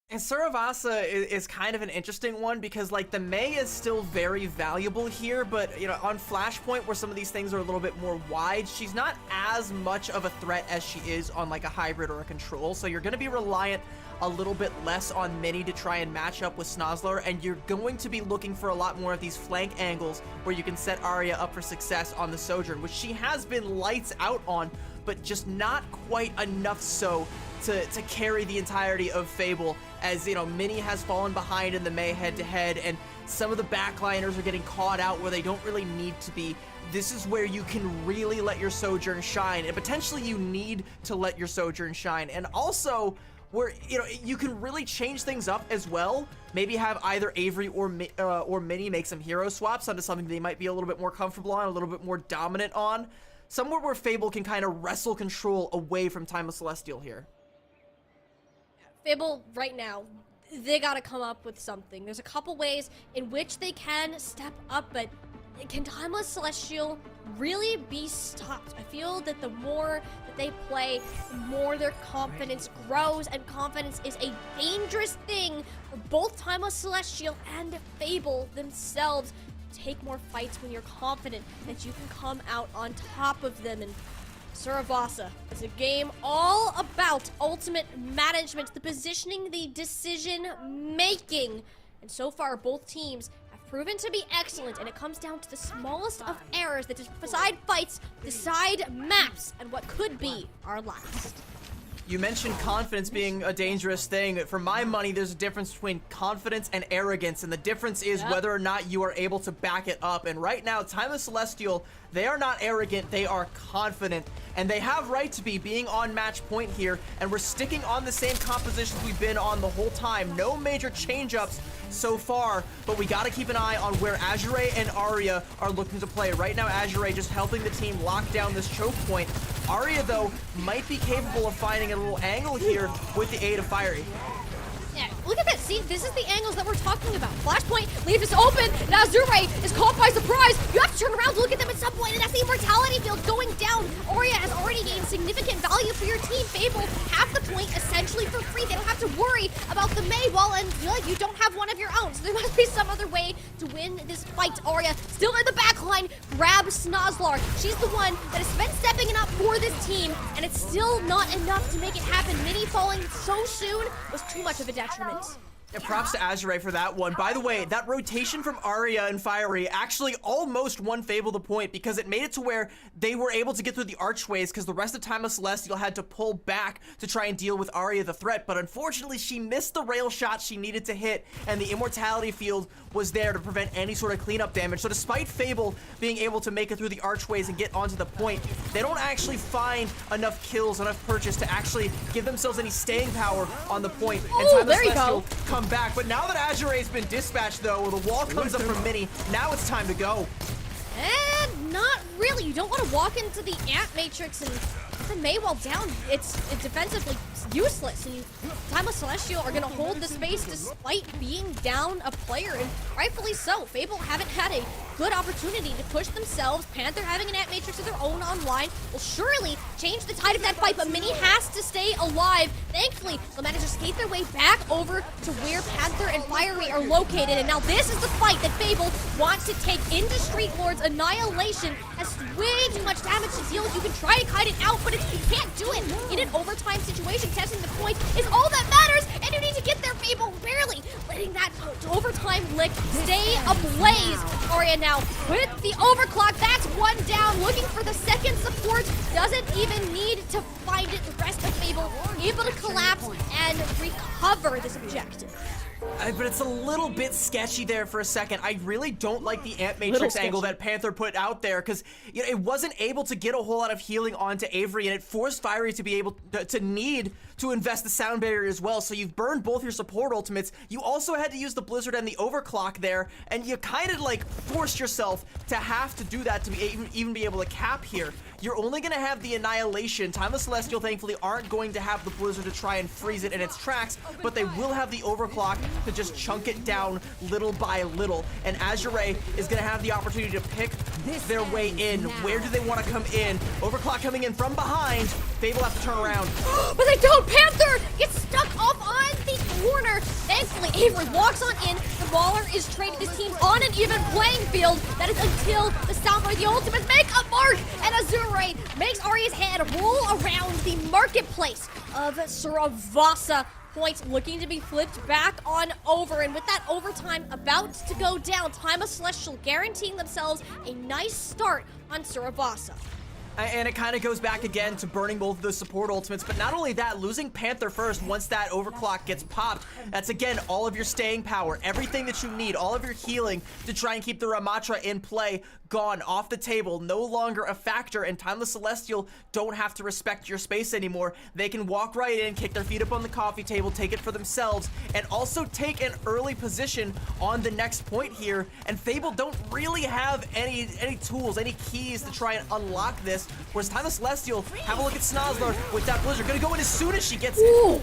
And Saravasa is kind of an interesting one because, like, the Mei is still very valuable here, but, you know, on Flashpoint where some of these things are a little bit more wide, she's not as much of a threat as she is on, like, a hybrid or a control, so you're going to be reliant a little bit less on Mini to try and match up with Snozzler, and you're going to be looking for a lot more of these flank angles where you can set Arya up for success on the Sojourn, which she has been lights out on, but just not quite enough so to carry the entirety of Fable, as, you know, Mini has fallen behind in the Mei head-to-head, and some of the backliners are getting caught out where they don't really need to be. This is where you can really let your Sojourn shine, and potentially you need to let your Sojourn shine. And also, where, you know, you can really change things up as well. Maybe have either Avery or Mini make some hero swaps onto something they might be a little bit more comfortable on, a little bit more dominant on. Somewhere where Fable can kind of wrestle control away from Timeless Celestial here. Fable, right now, they gotta come up with something. There's a couple ways in which they can step up, but can Timeless Celestial really be stopped? I feel that the more that they play, the more their confidence grows, and confidence is a dangerous thing for both Timeless Celestial and Fable themselves. Take more fights when you're confident that you can come out on top of them. And Saravasa is a game all about ultimate management, the positioning, the decision making. And so far, both teams have proven to be excellent, and it comes down to the smallest of errors that decide fights, decide maps, and what could be our last. You mentioned confidence being a dangerous thing. For my money, there's a difference between confidence and arrogance, and the difference is whether or not you are able to back it up. And right now, Timeless Celestial, they are not arrogant, they are confident, and they have right to be, being on match point here, and we're sticking on the same compositions we've been on the whole time. No major change-ups so far, but we gotta keep an eye on where Azure and Arya are looking to play. Right now, Azure just helping the team lock down this choke point. Arya, though, might be capable of finding a little angle here with the aid of Fiery. Yeah, look at that. See, this is the angles that we're talking about. Flashpoint, leave this open, and Azure is caught by surprise. You have to turn around to look at them at some point, and that's the immortality field going down. Arya has already gained significant value for your team. Fable have the point essentially for free. They don't have to worry about the Mei wall, and you don't have one of your own, so there must be some other way to win this fight. Arya still in the back line, grab Snozzler. She's the one that has been stepping up for this team, and it's still not enough to make it happen. Mini falling so soon was too much of a detriment. Yeah, props to Azure for that one. By the way, that rotation from Arya and Fiery actually almost won Fable the point, because it made it to where they were able to get through the archways, because the rest of Timeless Celestial had to pull back to try and deal with Arya the threat. But unfortunately, she missed the rail shot she needed to hit, and the immortality field was there to prevent any sort of cleanup damage. So despite Fable being able to make it through the archways and get onto the point, they don't actually find enough kills, enough purchase to actually give themselves any staying power on the point. And Timeless Celestial come back. But now that Azure has been dispatched, though, the wall comes up from Mini. Now it's time to go. And not really. You don't want to walk into the Ant Matrix and the Mei wall down. It's defensively useless. And Timeless Celestial are going to hold the space despite being down a player, and rightfully so. Fable haven't had a good opportunity to push themselves. Panther having an Ant Matrix of their own online will surely change the tide of that fight, but Mini has to stay alive. Thankfully, they'll manage to skate their way back over to where Panther and Fiery are located. And now this is the fight that Fable wants to take into Street Lord's. Annihilation has way too much damage to deal with. You can try to kite it out, but you can't do it in an overtime situation. Testing the point is all that matters, and you need to get there, Fable. Barely letting that overtime lick stay ablaze. Arya now with the overclock. That's one down. Looking for the second support. Doesn't even need to find it. The rest of Fable able to collapse and recover this objective. But it's a little bit sketchy there for a second. I really don't like the Ant Matrix angle that Panther put out there, because it wasn't able to get a whole lot of healing onto Avery, and it forced Fiery to be able to need to invest the sound barrier as well. So you've burned both your support ultimates. You also had to use the Blizzard and the overclock there, and you kind of like forced yourself to have to do that to be even be able to cap here. You're only going to have the Annihilation. Timeless Celestial, thankfully, aren't going to have the Blizzard to try and freeze it in its tracks, but they will have the Overclock to just chunk it down little by little. And Azure is going to have the opportunity to pick their way in. Where do they want to come in? Overclock coming in from behind. Fable have to turn around. But they don't! Panther gets stuck off on the corner. Thankfully, Avery walks on in. The Mauler is trading his team on an even playing field. That is until the Soundboy, the ultimates, make a mark, and Azure makes Arya's head roll around the marketplace of Saravasa. Point looking to be flipped back on over, and with that overtime about to go down, Timeless Celestial guaranteeing themselves a nice start on Saravasa. And it kind of goes back again to burning both of those support ultimates, but not only that, losing Panther first once that overclock gets popped, that's again all of your staying power, everything that you need, all of your healing to try and keep the Ramatra in play, gone, off the table, no longer a factor, and Timeless Celestial don't have to respect your space anymore. They can walk right in, kick their feet up on the coffee table, take it for themselves, and also take an early position on the next point here, and Fable don't really have any tools, any keys to try and unlock this. Whereas Timeless Celestial, have a look at Snozler with that Blizzard. Gonna go in as soon as she gets it.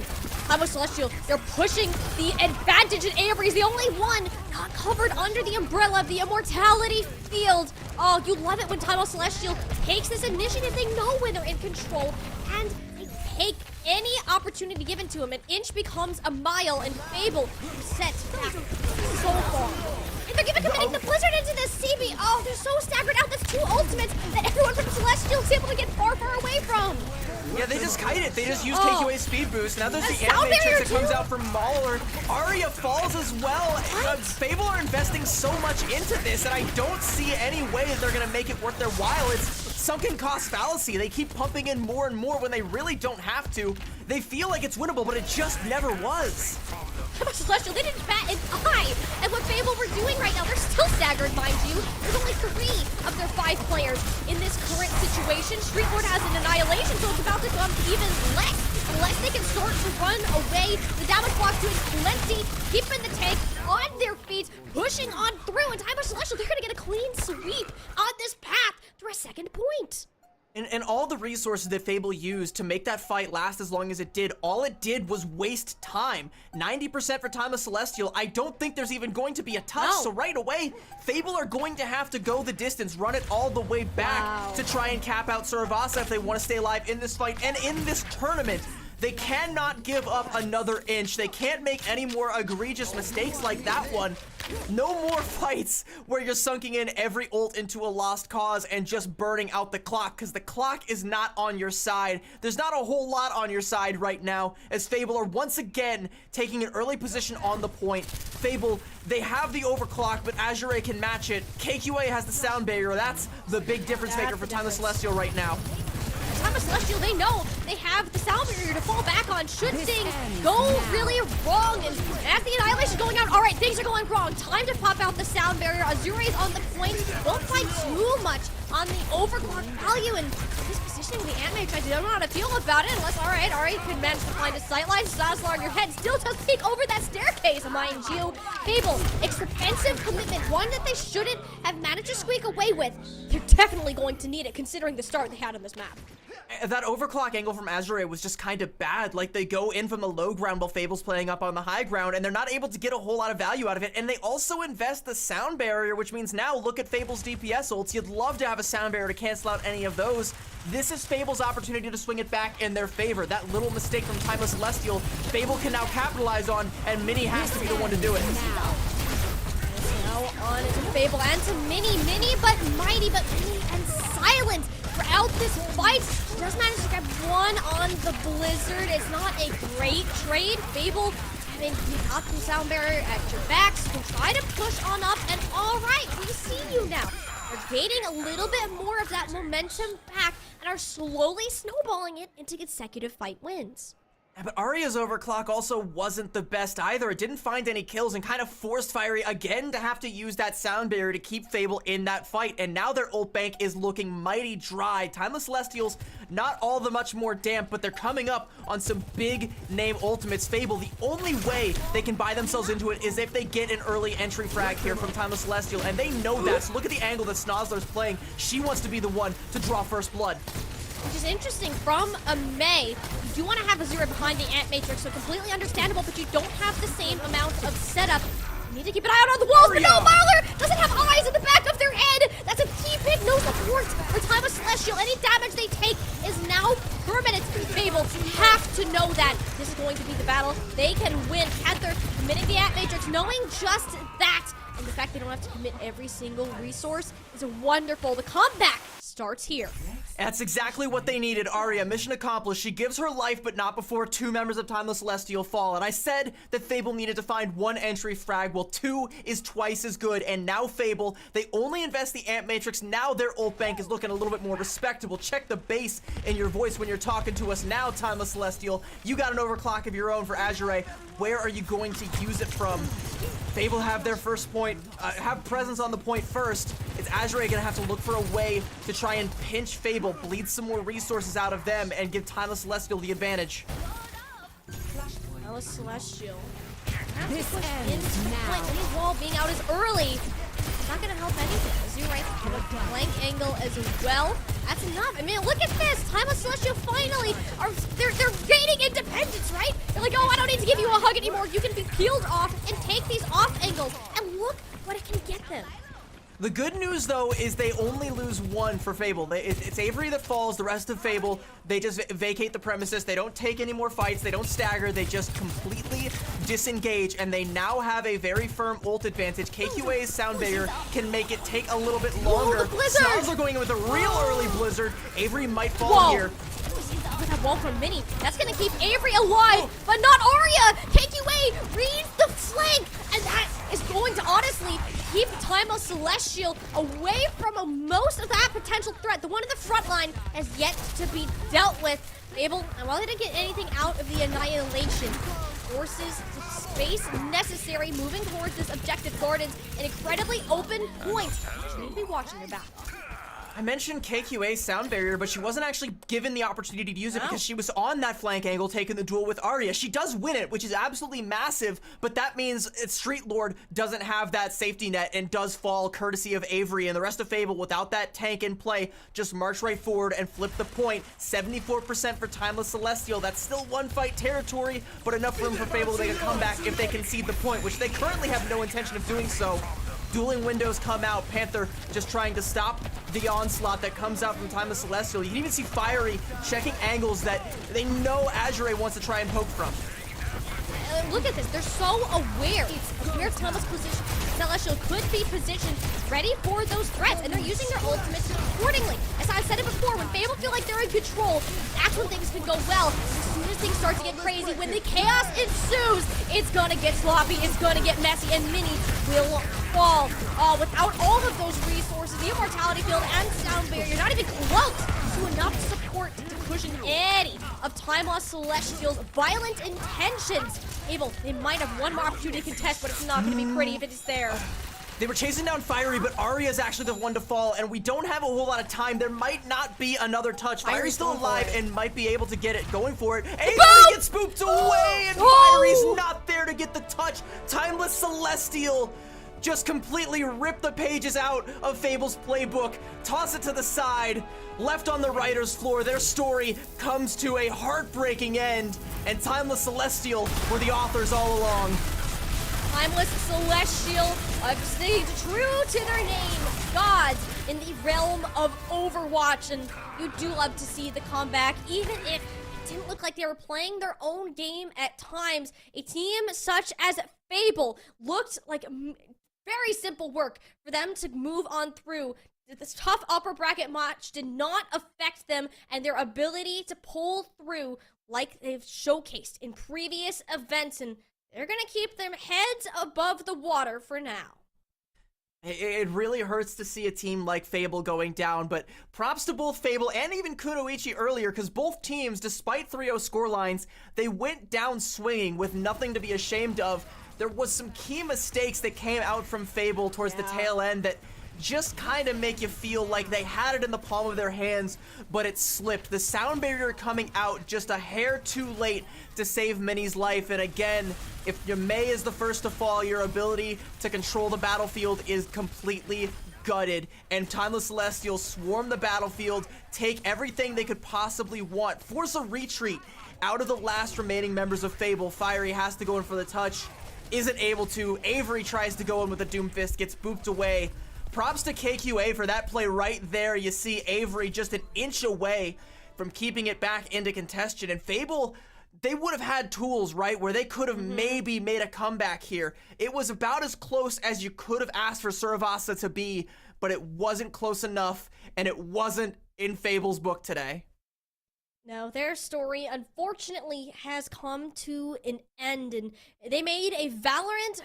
Timeless Celestial, they're pushing the advantage, and Avery's the only one not covered under the umbrella of the Immortality Field. Oh, you love it when Timeless Celestial takes this initiative. They know when they're in control, and they take any opportunity given to him. An inch becomes a mile, and Fable set back so far. And they're even committing the Blizzard into the CB. Oh, they're so staggered out. That's two ultimates that everyone from Celestial is able to get far, far away from. Yeah, they just kite it. They just use KQA speed boost. Now there's the Ant Matrix that comes out from Mauler. Arya falls as well. Fable are investing so much into this, and I don't see any way that they're going to make it worth their while. It's sunken cost fallacy. They keep pumping in more and more when they really don't have to. They feel like it's winnable, but it just never was. Celestial, they didn't bat an eye at what Fable were doing right now. They're still staggered, mind you. There's only 3 of their 5 players in this current situation. Street Lord has an Annihilation, so it's about to become even less. Unless they can start to run away. The damage block doing plenty, keeping the tank on their feet, pushing on through. And Timeless Celestial, they're going to get a clean sweep on this path for a second point. And all the resources that Fable used to make that fight last as long as it did, all it did was waste time. 90% for Timeless Celestial. I don't think there's even going to be a touch, so right away, Fable are going to have to go the distance, run it all the way back to try and cap out Saravasa if they want to stay alive in this fight and in this tournament. They cannot give up another inch. They can't make any more egregious mistakes like that one. No more fights where you're sunking in every ult into a lost cause and just burning out the clock, because the clock is not on your side. There's not a whole lot on your side right now, as Fable are once again taking an early position on the point. Fable, they have the overclock, but Azure can match it. KQA has the sound barrier. That's the big difference maker for Timeless Celestial right now. Timeless Celestial, they know they have the sound barrier to fall back on should things go really wrong. And as the Annihilation going out, all right, things are going wrong. Time to pop out the sound barrier. Azure is on the point. Won't fight too much on the overclock value. And this positioning of the Ant Matrix, I don't know how to feel about it unless, all right, could manage to find a sightline. Zazlar on your head still does peek over that staircase, mind you. Fable, expensive commitment, one that they shouldn't have managed to squeak away with. They're definitely going to need it considering the start they had on this map. That overclock angle from Azure was just kind of bad. Like, they go in from the low ground while Fable's playing up on the high ground, and they're not able to get a whole lot of value out of it. And they also invest the sound barrier, which means now look at Fable's DPS ults. You'd love to have a sound barrier to cancel out any of those. This is Fable's opportunity to swing it back in their favor. That little mistake from Timeless Celestial, Fable can now capitalize on, and Mini has to be the one to do it. Now on to Fable and to Mini, but Mighty, but Mini and Silent throughout this fight. Does manage to get one on the Blizzard. It's not a great trade. Fable, I mean, you got the sound barrier at your backs. You can try to push on up, and all right, we see you now. They're gaining a little bit more of that momentum back and are slowly snowballing it into consecutive fight wins. Yeah, but Arya's overclock also wasn't the best either. It didn't find any kills and kind of forced Fiery again to have to use that sound barrier to keep Fable in that fight. And now their ult bank is looking mighty dry. Timeless Celestials, not all the much more damp, but they're coming up on some big name ultimates. Fable, the only way they can buy themselves into it is if they get an early entry frag here from Timeless Celestial, and they know that. So look at the angle that Snozzler's playing. She wants to be the one to draw first blood. Which is interesting from a May. You do want to have a zero behind the Ant Matrix, so completely understandable, but you don't have the same amount of setup. You need to keep an eye out on the walls, but no, Marler doesn't have eyes in the back of their head. That's a key pick, no support for Time of Celestial. Any damage they take is now permanent. Fable have to know that this is going to be the battle they can win. Panther committing the Ant Matrix, knowing just that. And the fact they don't have to commit every single resource is wonderful. The comeback starts here. That's exactly what they needed. Arya, mission accomplished. She gives her life, but not before two members of Timeless Celestial fall. And I said that Fable needed to find one entry frag. Well, two is twice as good. And now Fable, they only invest the Ant Matrix. Now their ult bank is looking a little bit more respectable. Check the bass in your voice when you're talking to us now, Timeless Celestial. You got an overclock of your own for Azure. Where are you going to use it from? Fable have their first point, have presence on the point first. Is Azure gonna have to look for a way to try and pinch Fable, bleed some more resources out of them, and give Timeless Celestial the advantage? Timeless Celestial. This ends now. Mini wall being out as early. It's not gonna help anything. Azure right from a flank angle as well. That's enough. I mean, look at this. Timeless Celestial finally they're gaining independence, right? They're like, oh, I don't need to give you a hug anymore. You can be peeled off and take these off angles. And look what it can get them. The good news, though, is they only lose one for Fable. It's Avery that falls. The rest of Fable, they just vacate the premises. They don't take any more fights. They don't stagger. They just completely disengage, and they now have a very firm ult advantage. KQA's sound barrier can make it take a little bit longer. Snozzler going in with a real early Blizzard. Avery might fall here. With that wall from Mini, that's gonna keep Avery alive, but not Arya! KQA reads the flank, and that is going to honestly keep Timeless Celestial away from most of that potential threat. The one in the front line has yet to be dealt with. Fable, and while they didn't get anything out of the annihilation, forces the space necessary moving towards this objective gardens, an incredibly open point. You need to be watching your back. I mentioned KQA's sound barrier, but she wasn't actually given the opportunity to use it because she was on that flank angle taking the duel with Arya. She does win it, which is absolutely massive, but that means Street Lord doesn't have that safety net and does fall courtesy of Avery, and the rest of Fable, without that tank in play, just march right forward and flip the point. 74% for Timeless Celestial. That's still one fight territory, but enough room for Fable to make a comeback if they concede the point, which they currently have no intention of doing so. Dueling windows come out. Panther just trying to stop the onslaught that comes out from Timeless Celestial. You can even see Fiery checking angles that they know Azure wants to try and poke from. Look at this. They're so aware of where Timeless Celestial could be positioned, ready for those threats, and they're using their ultimates accordingly. As I said it before, when Fable feel like they're in control, that's when things can go well. As soon as things start to get crazy, when the chaos ensues, it's gonna get sloppy, it's gonna get messy, and Mini will fall. Without all of those resources, the Immortality Field and Sound Barrier, you're not even close to enough support to cushion any of Timeless Celestial's violent intentions. Abel, they might have one more opportunity to contest, but it's not going to be pretty if it is there. They were chasing down Fiery, but Arya's actually the one to fall, and we don't have a whole lot of time. There might not be another touch. Fiery's still alive and might be able to get it. Going for it. Avery gets spooked away, and Fiery's not there to get the touch. Timeless Celestial just completely rip the pages out of Fable's playbook, toss it to the side, left on the writer's floor. Their story comes to a heartbreaking end, and Timeless Celestial were the authors all along. Timeless Celestial have stayed true to their name, gods in the realm of Overwatch, and you do love to see the comeback, even if it didn't look like they were playing their own game at times. A team such as Fable looked like very simple work for them to move on through. This tough upper bracket match did not affect them and their ability to pull through like they've showcased in previous events, and they're gonna keep their heads above the water for now. It really hurts to see a team like Fable going down, but props to both Fable and even Kunoichi earlier, because both teams, despite 3-0 scorelines, they went down swinging with nothing to be ashamed of. There was some key mistakes that came out from Fable towards the tail end that just kind of make you feel like they had it in the palm of their hands, but it slipped. The sound barrier coming out just a hair too late to save Minnie's life, and again, if your Mei is the first to fall, your ability to control the battlefield is completely gutted, and Timeless Celestial swarm the battlefield, take everything they could possibly want, force a retreat out of the last remaining members of Fable. Fiery has to go in for the touch, isn't able to. Avery tries to go in with a Doomfist, gets booped away. Props to KQA for that play right there. You see Avery just an inch away from keeping it back into contention, and Fable, they would have had tools, right, where they could have maybe made a comeback here. It was about as close as you could have asked for Suravasa to be, but it wasn't close enough, and it wasn't in Fable's book today. No, their story, unfortunately, has come to an end, and they made a valiant,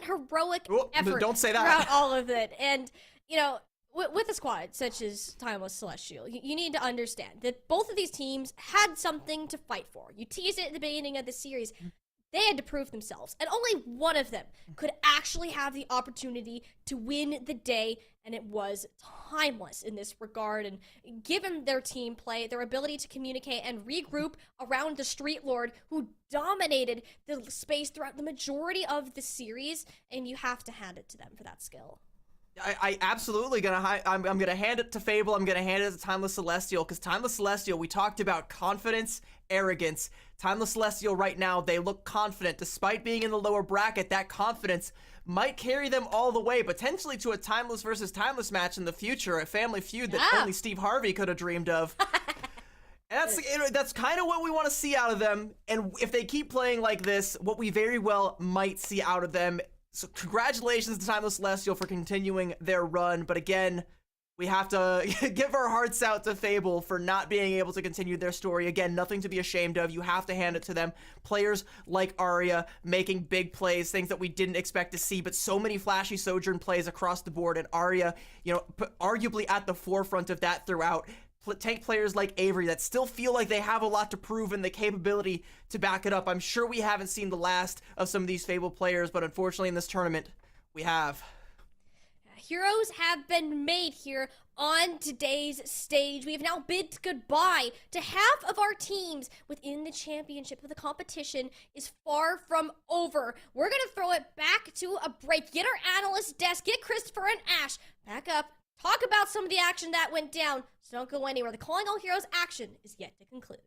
heroic effort don't say that. throughout all of it. And, you know, with a squad such as Timeless Celestial, you need to understand that both of these teams had something to fight for. You teased it at the beginning of the series. They had to prove themselves, and only one of them could actually have the opportunity to win the day, and it was Timeless in this regard. And given their team play, their ability to communicate and regroup around the Street Lord, who dominated the space throughout the majority of the series, and you have to hand it to them for that skill. I absolutely I'm gonna hand it to Fable. I'm gonna hand it to Timeless Celestial, because Timeless Celestial, we talked about confidence, arrogance. Timeless Celestial right now, they look confident despite being in the lower bracket. That confidence might carry them all the way, potentially to a Timeless versus Timeless match in the future, a family feud that only Steve Harvey could have dreamed of. And that's kind of what we want to see out of them. And if they keep playing like this, what we very well might see out of them. So congratulations to Timeless Celestial for continuing their run. But again, we have to give our hearts out to Fable for not being able to continue their story. Again, nothing to be ashamed of. You have to hand it to them. Players like Arya making big plays, things that we didn't expect to see, but so many flashy Sojourn plays across the board. And Arya, you know, arguably at the forefront of that throughout. Tank players like Avery that still feel like they have a lot to prove and the capability to back it up. I'm sure we haven't seen the last of some of these Fable players, but unfortunately in this tournament, we have. Heroes have been made here on today's stage. We have now bid goodbye to half of our teams within the championship, but the competition is far from over. We're going to throw it back to a break. Get our analyst desk, get Christopher and Ash back up, talk about some of the action that went down. So don't go anywhere. The Calling All Heroes action is yet to conclude.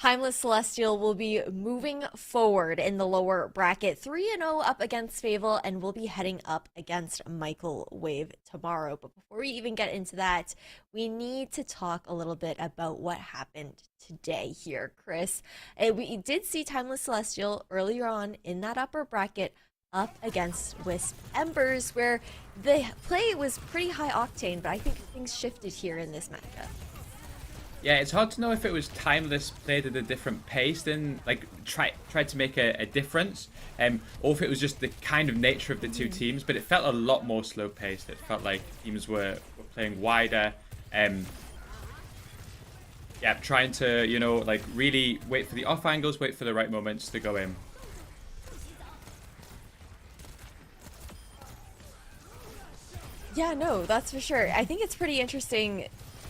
Timeless Celestial will be moving forward in the lower bracket, 3-0 up against Fable, and will be heading up against Michael Wave tomorrow. But before we even get into that, we need to talk a little bit about what happened today here, Chris. We did see Timeless Celestial earlier on in that upper bracket up against Wisp Embers, where the play was pretty high octane, but I think things shifted here in this matchup. Yeah, it's hard to know if it was Timeless played at a different pace than, like, tried to make a difference, or if it was just the kind of nature of the two teams, but it felt a lot more slow-paced. It felt like teams were playing wider, yeah, trying to, you know, like, really wait for the off angles, wait for the right moments to go in. Yeah, no, that's for sure. I think it's pretty interesting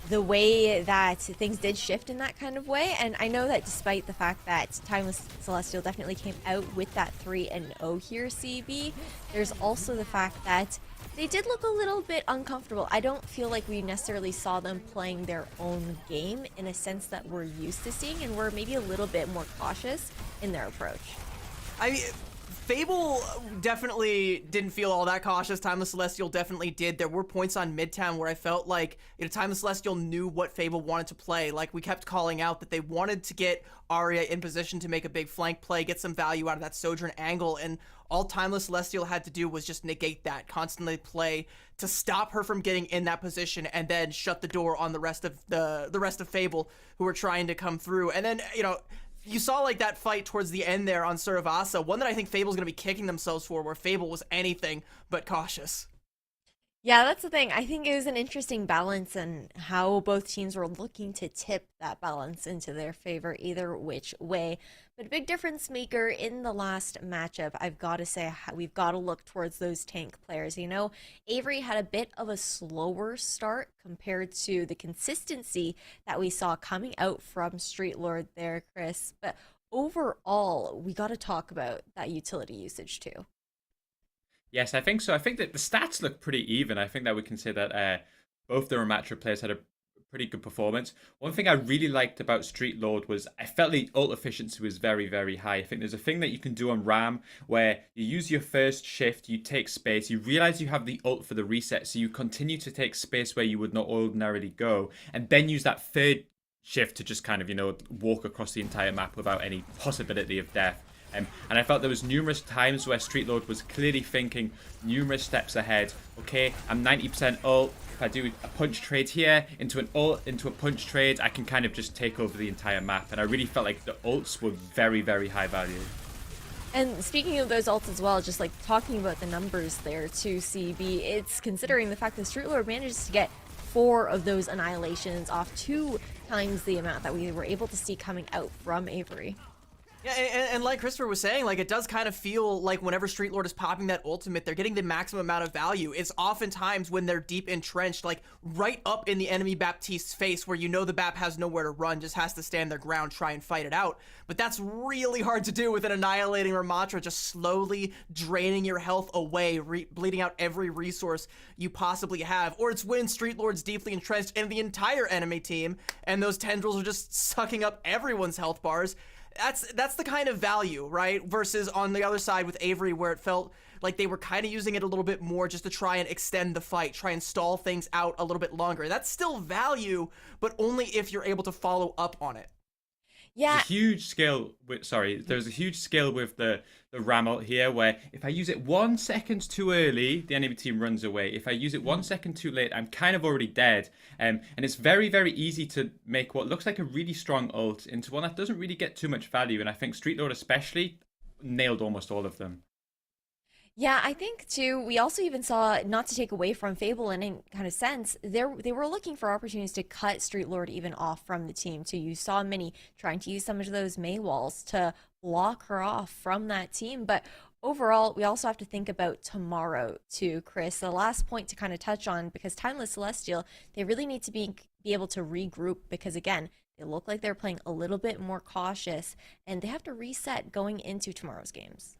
the way that things did shift in that kind of way. And I know that despite the fact that Timeless Celestial definitely came out with that 3-0 here, CB, there's also the fact that they did look a little bit uncomfortable. I don't feel like we necessarily saw them playing their own game in a sense that we're used to seeing, and we're maybe a little bit more cautious in their approach. I mean, Fable definitely didn't feel all that cautious. Timeless Celestial definitely did. There were points on Midtown where I felt like, you know, Timeless Celestial knew what Fable wanted to play. Like, we kept calling out that they wanted to get Arya in position to make a big flank play, get some value out of that Sojourn angle, and all Timeless Celestial had to do was just negate that, constantly play to stop her from getting in that position, and then shut the door on the rest of the rest of Fable who were trying to come through. And then, you know, you saw like that fight towards the end there on Suravasa, one that I think Fable's going to be kicking themselves for, where Fable was anything but cautious. Yeah, that's the thing. I think it was an interesting balance and how both teams were looking to tip that balance into their favor either which way. But a big difference maker in the last matchup, I've got to say, we've got to look towards those tank players. You know, Avery had a bit of a slower start compared to the consistency that we saw coming out from Street Lord there, Chris. But overall, we got to talk about that utility usage too. Yes, I think so. I think that the stats look pretty even. I think that we can say that both the Ramatra players had a pretty good performance. One thing I really liked about Street Lord was I felt the ult efficiency was very, very high. I think there's a thing that you can do on Ram where you use your first shift, you take space, you realize you have the ult for the reset, so you continue to take space where you would not ordinarily go, and then use that third shift to just kind of, you know, walk across the entire map without any possibility of death. And I felt there was numerous times where Street Lord was clearly thinking numerous steps ahead. Okay, I'm 90% ult. If I do a punch trade here into an ult, into a punch trade, I can kind of just take over the entire map. And I really felt like the ults were very, very high value. And speaking of those ults as well, just like talking about the numbers there too, CB, it's considering the fact that Street Lord manages to get 4 of those annihilations off 2 times the amount that we were able to see coming out from Avery. Yeah, and like Christopher was saying, like, it does kind of feel like whenever Street Lord is popping that ultimate, they're getting the maximum amount of value. It's oftentimes when they're deep entrenched, like right up in the enemy Baptiste's face, where you know the Bap has nowhere to run, just has to stand their ground, try and fight it out. But that's really hard to do with an annihilating Ramatra, just slowly draining your health away, bleeding out every resource you possibly have. Or it's when Street Lord's deeply entrenched in the entire enemy team, and those tendrils are just sucking up everyone's health bars. That's the kind of value, right? Versus on the other side with Avery, where it felt like they were kind of using it a little bit more just to try and extend the fight, try and stall things out a little bit longer. That's still value, but only if you're able to follow up on it. Yeah. There's a huge skill with, there's a huge skill with the Ram ult here, where if I use it 1 second too early, the enemy team runs away. If I use it 1 second too late, I'm kind of already dead. And it's very, very easy to make what looks like a really strong ult into one that doesn't really get too much value. And I think Street Lord especially nailed almost all of them. Yeah, I think too, we also even saw, not to take away from Fable in any kind of sense, they were looking for opportunities to cut Street Lord even off from the team too. You saw many trying to use some of those Mei walls to block her off from that team. But overall, we also have to think about tomorrow too, Chris. The last point to kind of touch on, because Timeless Celestial, they really need to be able to regroup, because again, they look like they're playing a little bit more cautious, and they have to reset going into tomorrow's games.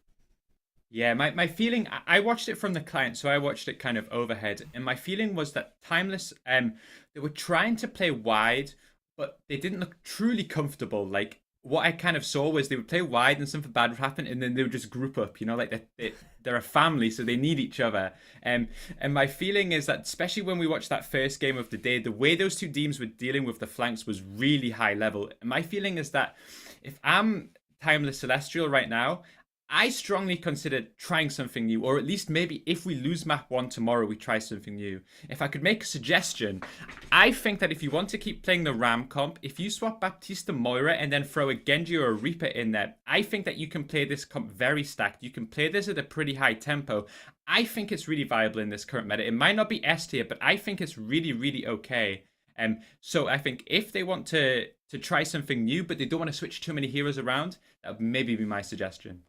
Yeah, my feeling, I watched it from the client, so I watched it kind of overhead, and my feeling was that Timeless, they were trying to play wide, but they didn't look truly comfortable. Like, what I kind of saw was they would play wide and something bad would happen, and then they would just group up. You know, like they're a family, so they need each other. And my feeling is that, especially when we watched that first game of the day, the way those two teams were dealing with the flanks was really high level. And my feeling is that if I'm Timeless Celestial right now, I strongly consider trying something new, or at least maybe if we lose map 1 tomorrow, we try something new. If I could make a suggestion, I think that if you want to keep playing the Ram comp, if you swap Baptista Moira and then throw a Genji or a Reaper in there, I think that you can play this comp very stacked. You can play this at a pretty high tempo. I think it's really viable in this current meta. It might not be S tier, but I think it's really, really okay. So I think if they want to try something new, but they don't want to switch too many heroes around, that would maybe be my suggestion.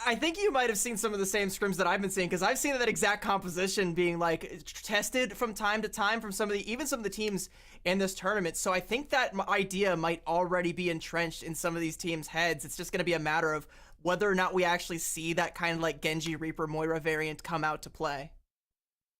I think you might have seen some of the same scrims that I've been seeing, because I've seen that exact composition being like tested from time to time from some of the teams in this tournament. So I think that idea might already be entrenched in some of these teams' heads. It's just going to be a matter of whether or not we actually see that kind of like Genji Reaper Moira variant come out to play.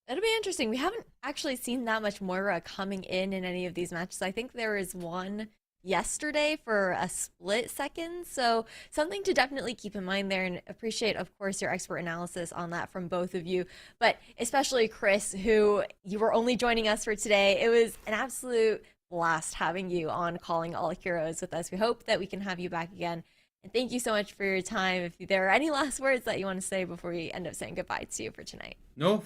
That'll be interesting. We haven't actually seen that much Moira coming in any of these matches. I think there is one yesterday for a split second, so something to definitely keep in mind there, and appreciate, of course, your expert analysis on that from both of you, but especially Chris, who you were only joining us for today. It was an absolute blast having you on Calling All Heroes with us. We hope that we can have you back again, and thank you so much for your time. If there are any last words that you want to say before we end up saying goodbye to you for tonight. No,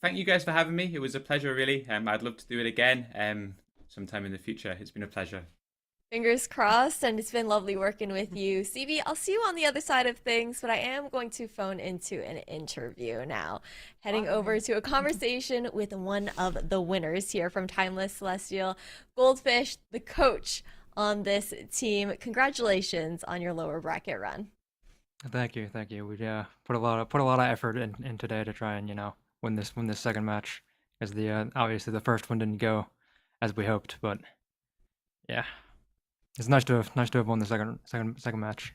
thank you guys for having me. It was a pleasure, really. I'd love to do it again sometime in the future. It's been a pleasure. Fingers crossed, and it's been lovely working with you. CB, I'll see you on the other side of things, but I am going to phone into an interview now. Heading over to a conversation with one of the winners here from Timeless Celestial, Goldfish, the coach on this team. Congratulations on your lower bracket run. Thank you. We put a lot of effort in today to try and win this second match, as the obviously the first one didn't go as we hoped, but yeah. It's nice to have won the second match.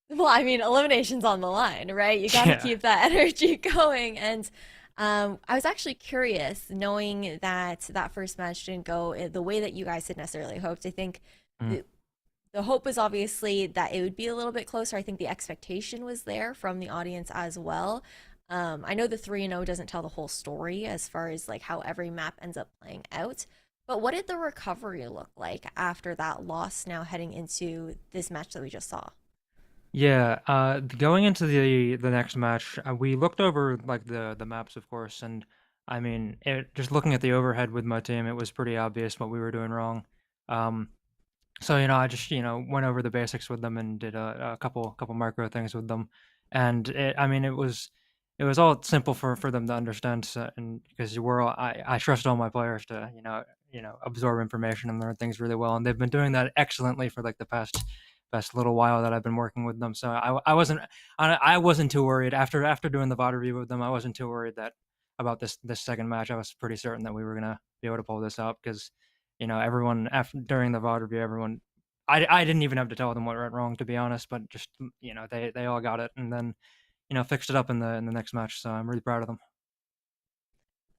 Well, I mean, elimination's on the line, right? You got to keep that energy going. And I was actually curious, knowing that that first match didn't go the way that you guys had necessarily hoped. I think the hope was obviously that it would be a little bit closer. I think the expectation was there from the audience as well. I know the 3-0 doesn't tell the whole story as far as like how every map ends up playing out. But what did the recovery look like after that loss, now heading into this match that we just saw? Yeah, going into the next match, we looked over like the maps, of course, and I mean, just looking at the overhead with my team, it was pretty obvious what we were doing wrong. So I just went over the basics with them and did a couple micro things with them, and it was all simple for them to understand, and because I trust all my players to absorb information and learn things really well, and they've been doing that excellently for like the past little while that I've been working with them. So I wasn't too worried after doing the VOD review with them. I wasn't too worried about this second match. I was pretty certain that we were gonna be able to pull this out, because everyone during the VOD review, I didn't even have to tell them what went wrong, to be honest, but just they all got it, and then fixed it up in the next match. So I'm really proud of them.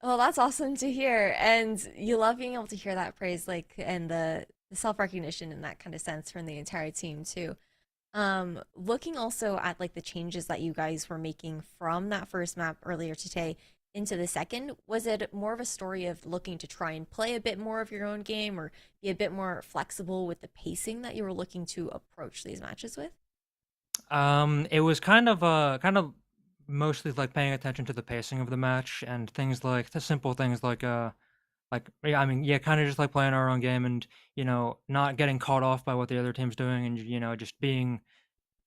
Well, that's awesome to hear, and you love being able to hear that praise, like, and the self-recognition in that kind of sense from the entire team too. Looking also at like the changes that you guys were making from that first map earlier today into the second, was it more of a story of looking to try and play a bit more of your own game, or be a bit more flexible with the pacing that you were looking to approach these matches with? It was kind of mostly like paying attention to the pacing of the match, and things like the simple things like kind of just like playing our own game, and not getting caught off by what the other team's doing, and just being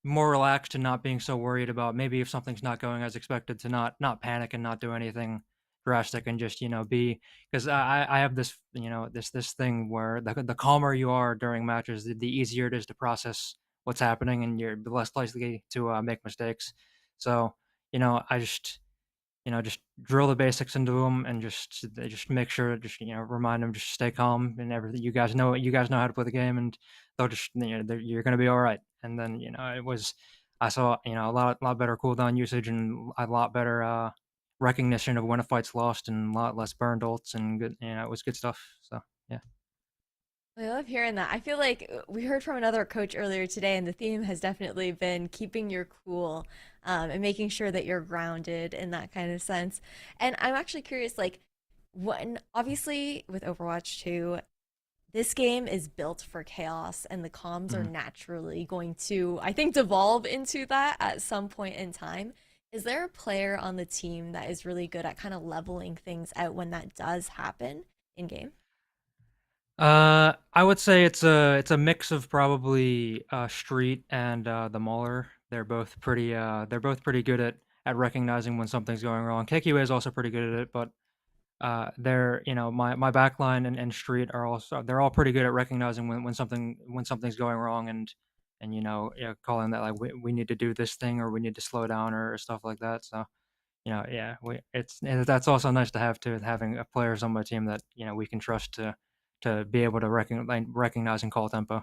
more relaxed and not being so worried about maybe if something's not going as expected, to not panic and not do anything drastic, and just be, because I have this this thing where the calmer you are during matches, the easier it is to process what's happening, and you're less likely to make mistakes. So I just drill the basics into them, and just make sure, just remind them, just stay calm and everything. You guys know how to play the game, and they'll just you're gonna be all right. And then I saw a lot better cooldown usage, and a lot better recognition of when a fight's lost, and a lot less burned ults, and good, it was good stuff. So yeah. I love hearing that. I feel like we heard from another coach earlier today, and the theme has definitely been keeping your cool, and making sure that you're grounded in that kind of sense. And I'm actually curious, like, when obviously with Overwatch 2, this game is built for chaos, and the comms are Mhm. naturally going to, I think, devolve into that at some point in time. Is there a player on the team that is really good at kind of leveling things out when that does happen in game? I would say it's a mix of probably Street and the Mauler. They're both pretty good at recognizing when something's going wrong. KQA is also pretty good at it, but they're my backline and Street are also they're all pretty good at recognizing when something's going wrong and calling that like we need to do this thing or we need to slow down or stuff like that. So yeah, that's also nice to have too, having players on my team that we can trust to be able to recognize and call tempo.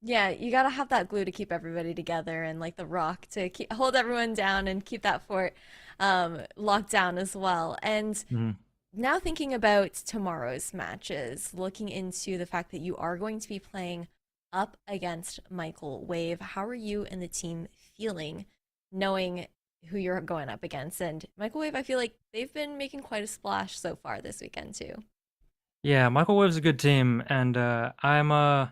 Yeah, you gotta have that glue to keep everybody together and like the rock to hold everyone down and keep that fort locked down as well. And Mhm. now thinking about tomorrow's matches, looking into the fact that you are going to be playing up against Michael Wave, how are you and the team feeling knowing who you're going up against? And Michael Wave, I feel like they've been making quite a splash so far this weekend too. Yeah, Michael Wave's a good team, and I'm not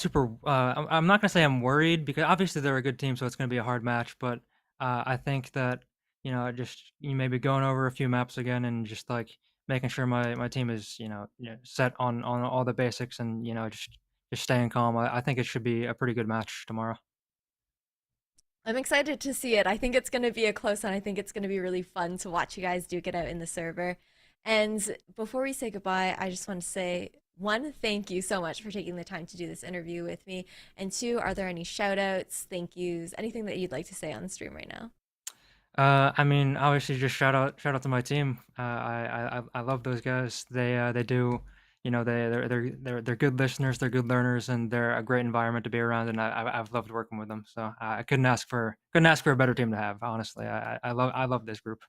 super I'm not gonna say I'm worried because obviously they're a good team, so it's gonna be a hard match. But I think that just maybe going over a few maps again and just like making sure my team is set on all the basics and just staying calm. I think it should be a pretty good match tomorrow. I'm excited to see it. I think it's going to be a close one. I think it's going to be really fun to watch you guys duke it out in the server. And before we say goodbye, I just want to say one, thank you so much for taking the time to do this interview with me. And two, are there any shout outs, thank yous, anything that you'd like to say on the stream right now? I mean, obviously, just shout out to my team. I love those guys. They do, they're good listeners, they're good learners, and they're a great environment to be around. And I've loved working with them. So I couldn't ask for a better team to have. Honestly, I love this group.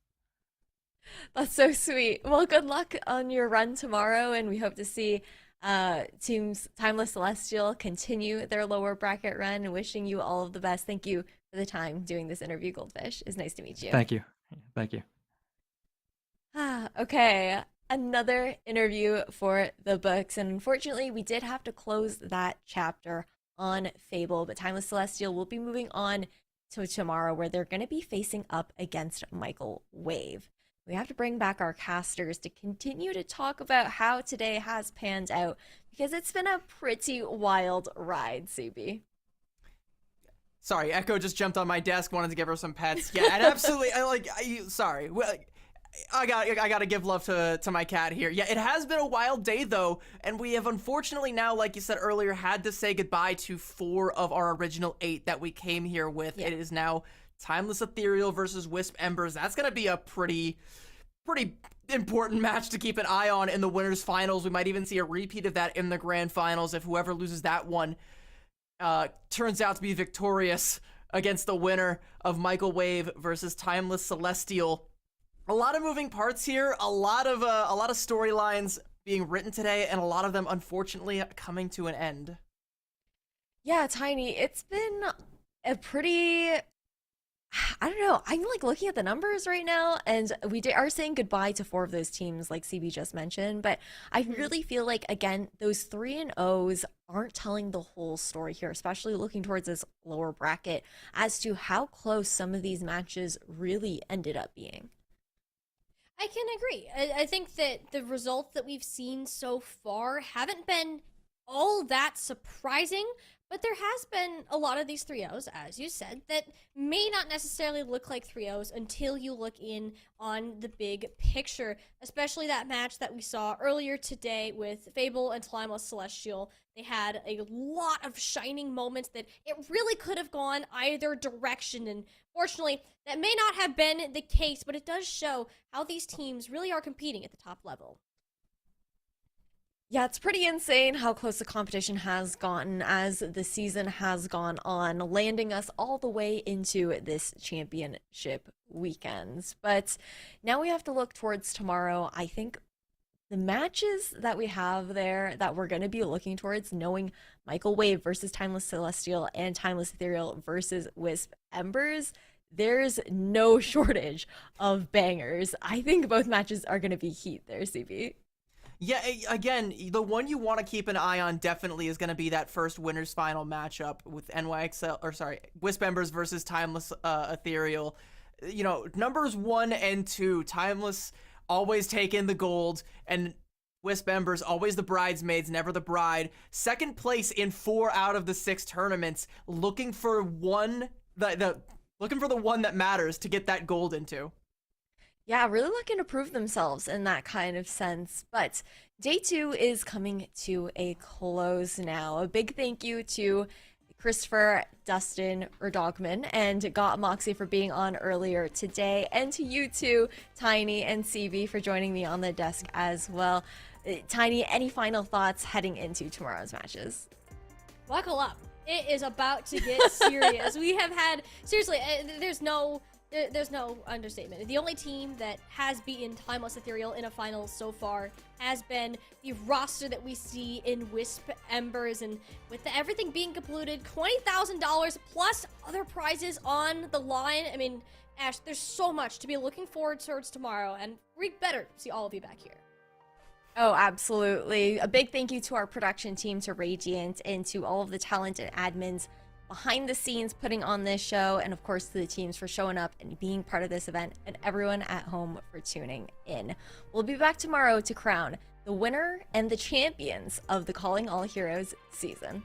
That's so sweet. Well, good luck on your run tomorrow, and we hope to see teams Timeless Celestial continue their lower bracket run and wishing you all of the best. Thank you for the time doing this interview, Goldfish. It's nice to meet you. Thank you, thank you. Okay, another interview for the books, and unfortunately, we did have to close that chapter on Fable, but Timeless Celestial will be moving on to tomorrow, where they're going to be facing up against Michael Wave. We have to bring back our casters to continue to talk about how today has panned out because it's been a pretty wild ride, CB. Sorry, Echo just jumped on my desk, wanted to give her some pets. Yeah, and absolutely, sorry. I gotta give love to my cat here. Yeah, it has been a wild day though, and we have unfortunately now, like you said earlier, had to say goodbye to 4 of our original 8 that we came here with. Yeah. It is now Timeless Ethereal versus Wisp Embers. That's gonna be a pretty important match to keep an eye on in the winners finals. We might even see a repeat of that in the grand finals if whoever loses that one turns out to be victorious against the winner of Michael Wave versus Timeless Celestial. A lot of moving parts here, a lot of storylines being written today, and a lot of them unfortunately coming to an end. Yeah, Tiny, it's been a pretty, I don't know. I'm like looking at the numbers right now, and we are saying goodbye to 4 of those teams, like CB just mentioned. But I really feel like, again, those 3-0s aren't telling the whole story here, especially looking towards this lower bracket as to how close some of these matches really ended up being. I can agree. I think that the results that we've seen so far haven't been all that surprising, but there has been a lot of these 3-0s, as you said, that may not necessarily look like 3-0s until you look in on the big picture, especially that match that we saw earlier today with Fable and Timeless Celestial. They had a lot of shining moments that it really could have gone either direction, and fortunately, that may not have been the case, but it does show how these teams really are competing at the top level. Yeah, it's pretty insane how close the competition has gotten as the season has gone on, landing us all the way into this championship weekend. But now we have to look towards tomorrow. I think the matches that we have there that we're going to be looking towards, knowing Michael Wave versus Timeless Celestial and Timeless Ethereal versus Wisp Embers, there's no shortage of bangers. I think both matches are going to be heat there, CB. Yeah, again, the one you want to keep an eye on definitely is going to be that first winners final matchup with Wisp Embers versus Timeless Ethereal. You know, numbers 1 and 2, Timeless always take in the gold, and Wisp Embers always the bridesmaids, never the bride. Second place in 4 out of the 6 tournaments, looking for looking for the one that matters to get that gold into. Yeah, really looking to prove themselves in that kind of sense. But day 2 is coming to a close now. A big thank you to Christopher, Dustin, Dogman, and Got Moxie for being on earlier today, and to you two, Tiny and CB, for joining me on the desk as well. Tiny, any final thoughts heading into tomorrow's matches? Buckle up. It is about to get serious. We have had, seriously, there's no understatement. The only team that has beaten Timeless Ethereal in a final so far has been the roster that we see in Wisp Embers, and with everything being concluded, $20,000 plus other prizes on the line. I mean, Ash, there's so much to be looking forward towards tomorrow, and we better see all of you back here. Oh, absolutely. A big thank you to our production team, to Radiant, and to all of the talented admins behind the scenes putting on this show, and of course to the teams for showing up and being part of this event, and everyone at home for tuning in. We'll be back tomorrow to crown the winner and the champions of the Calling All Heroes season.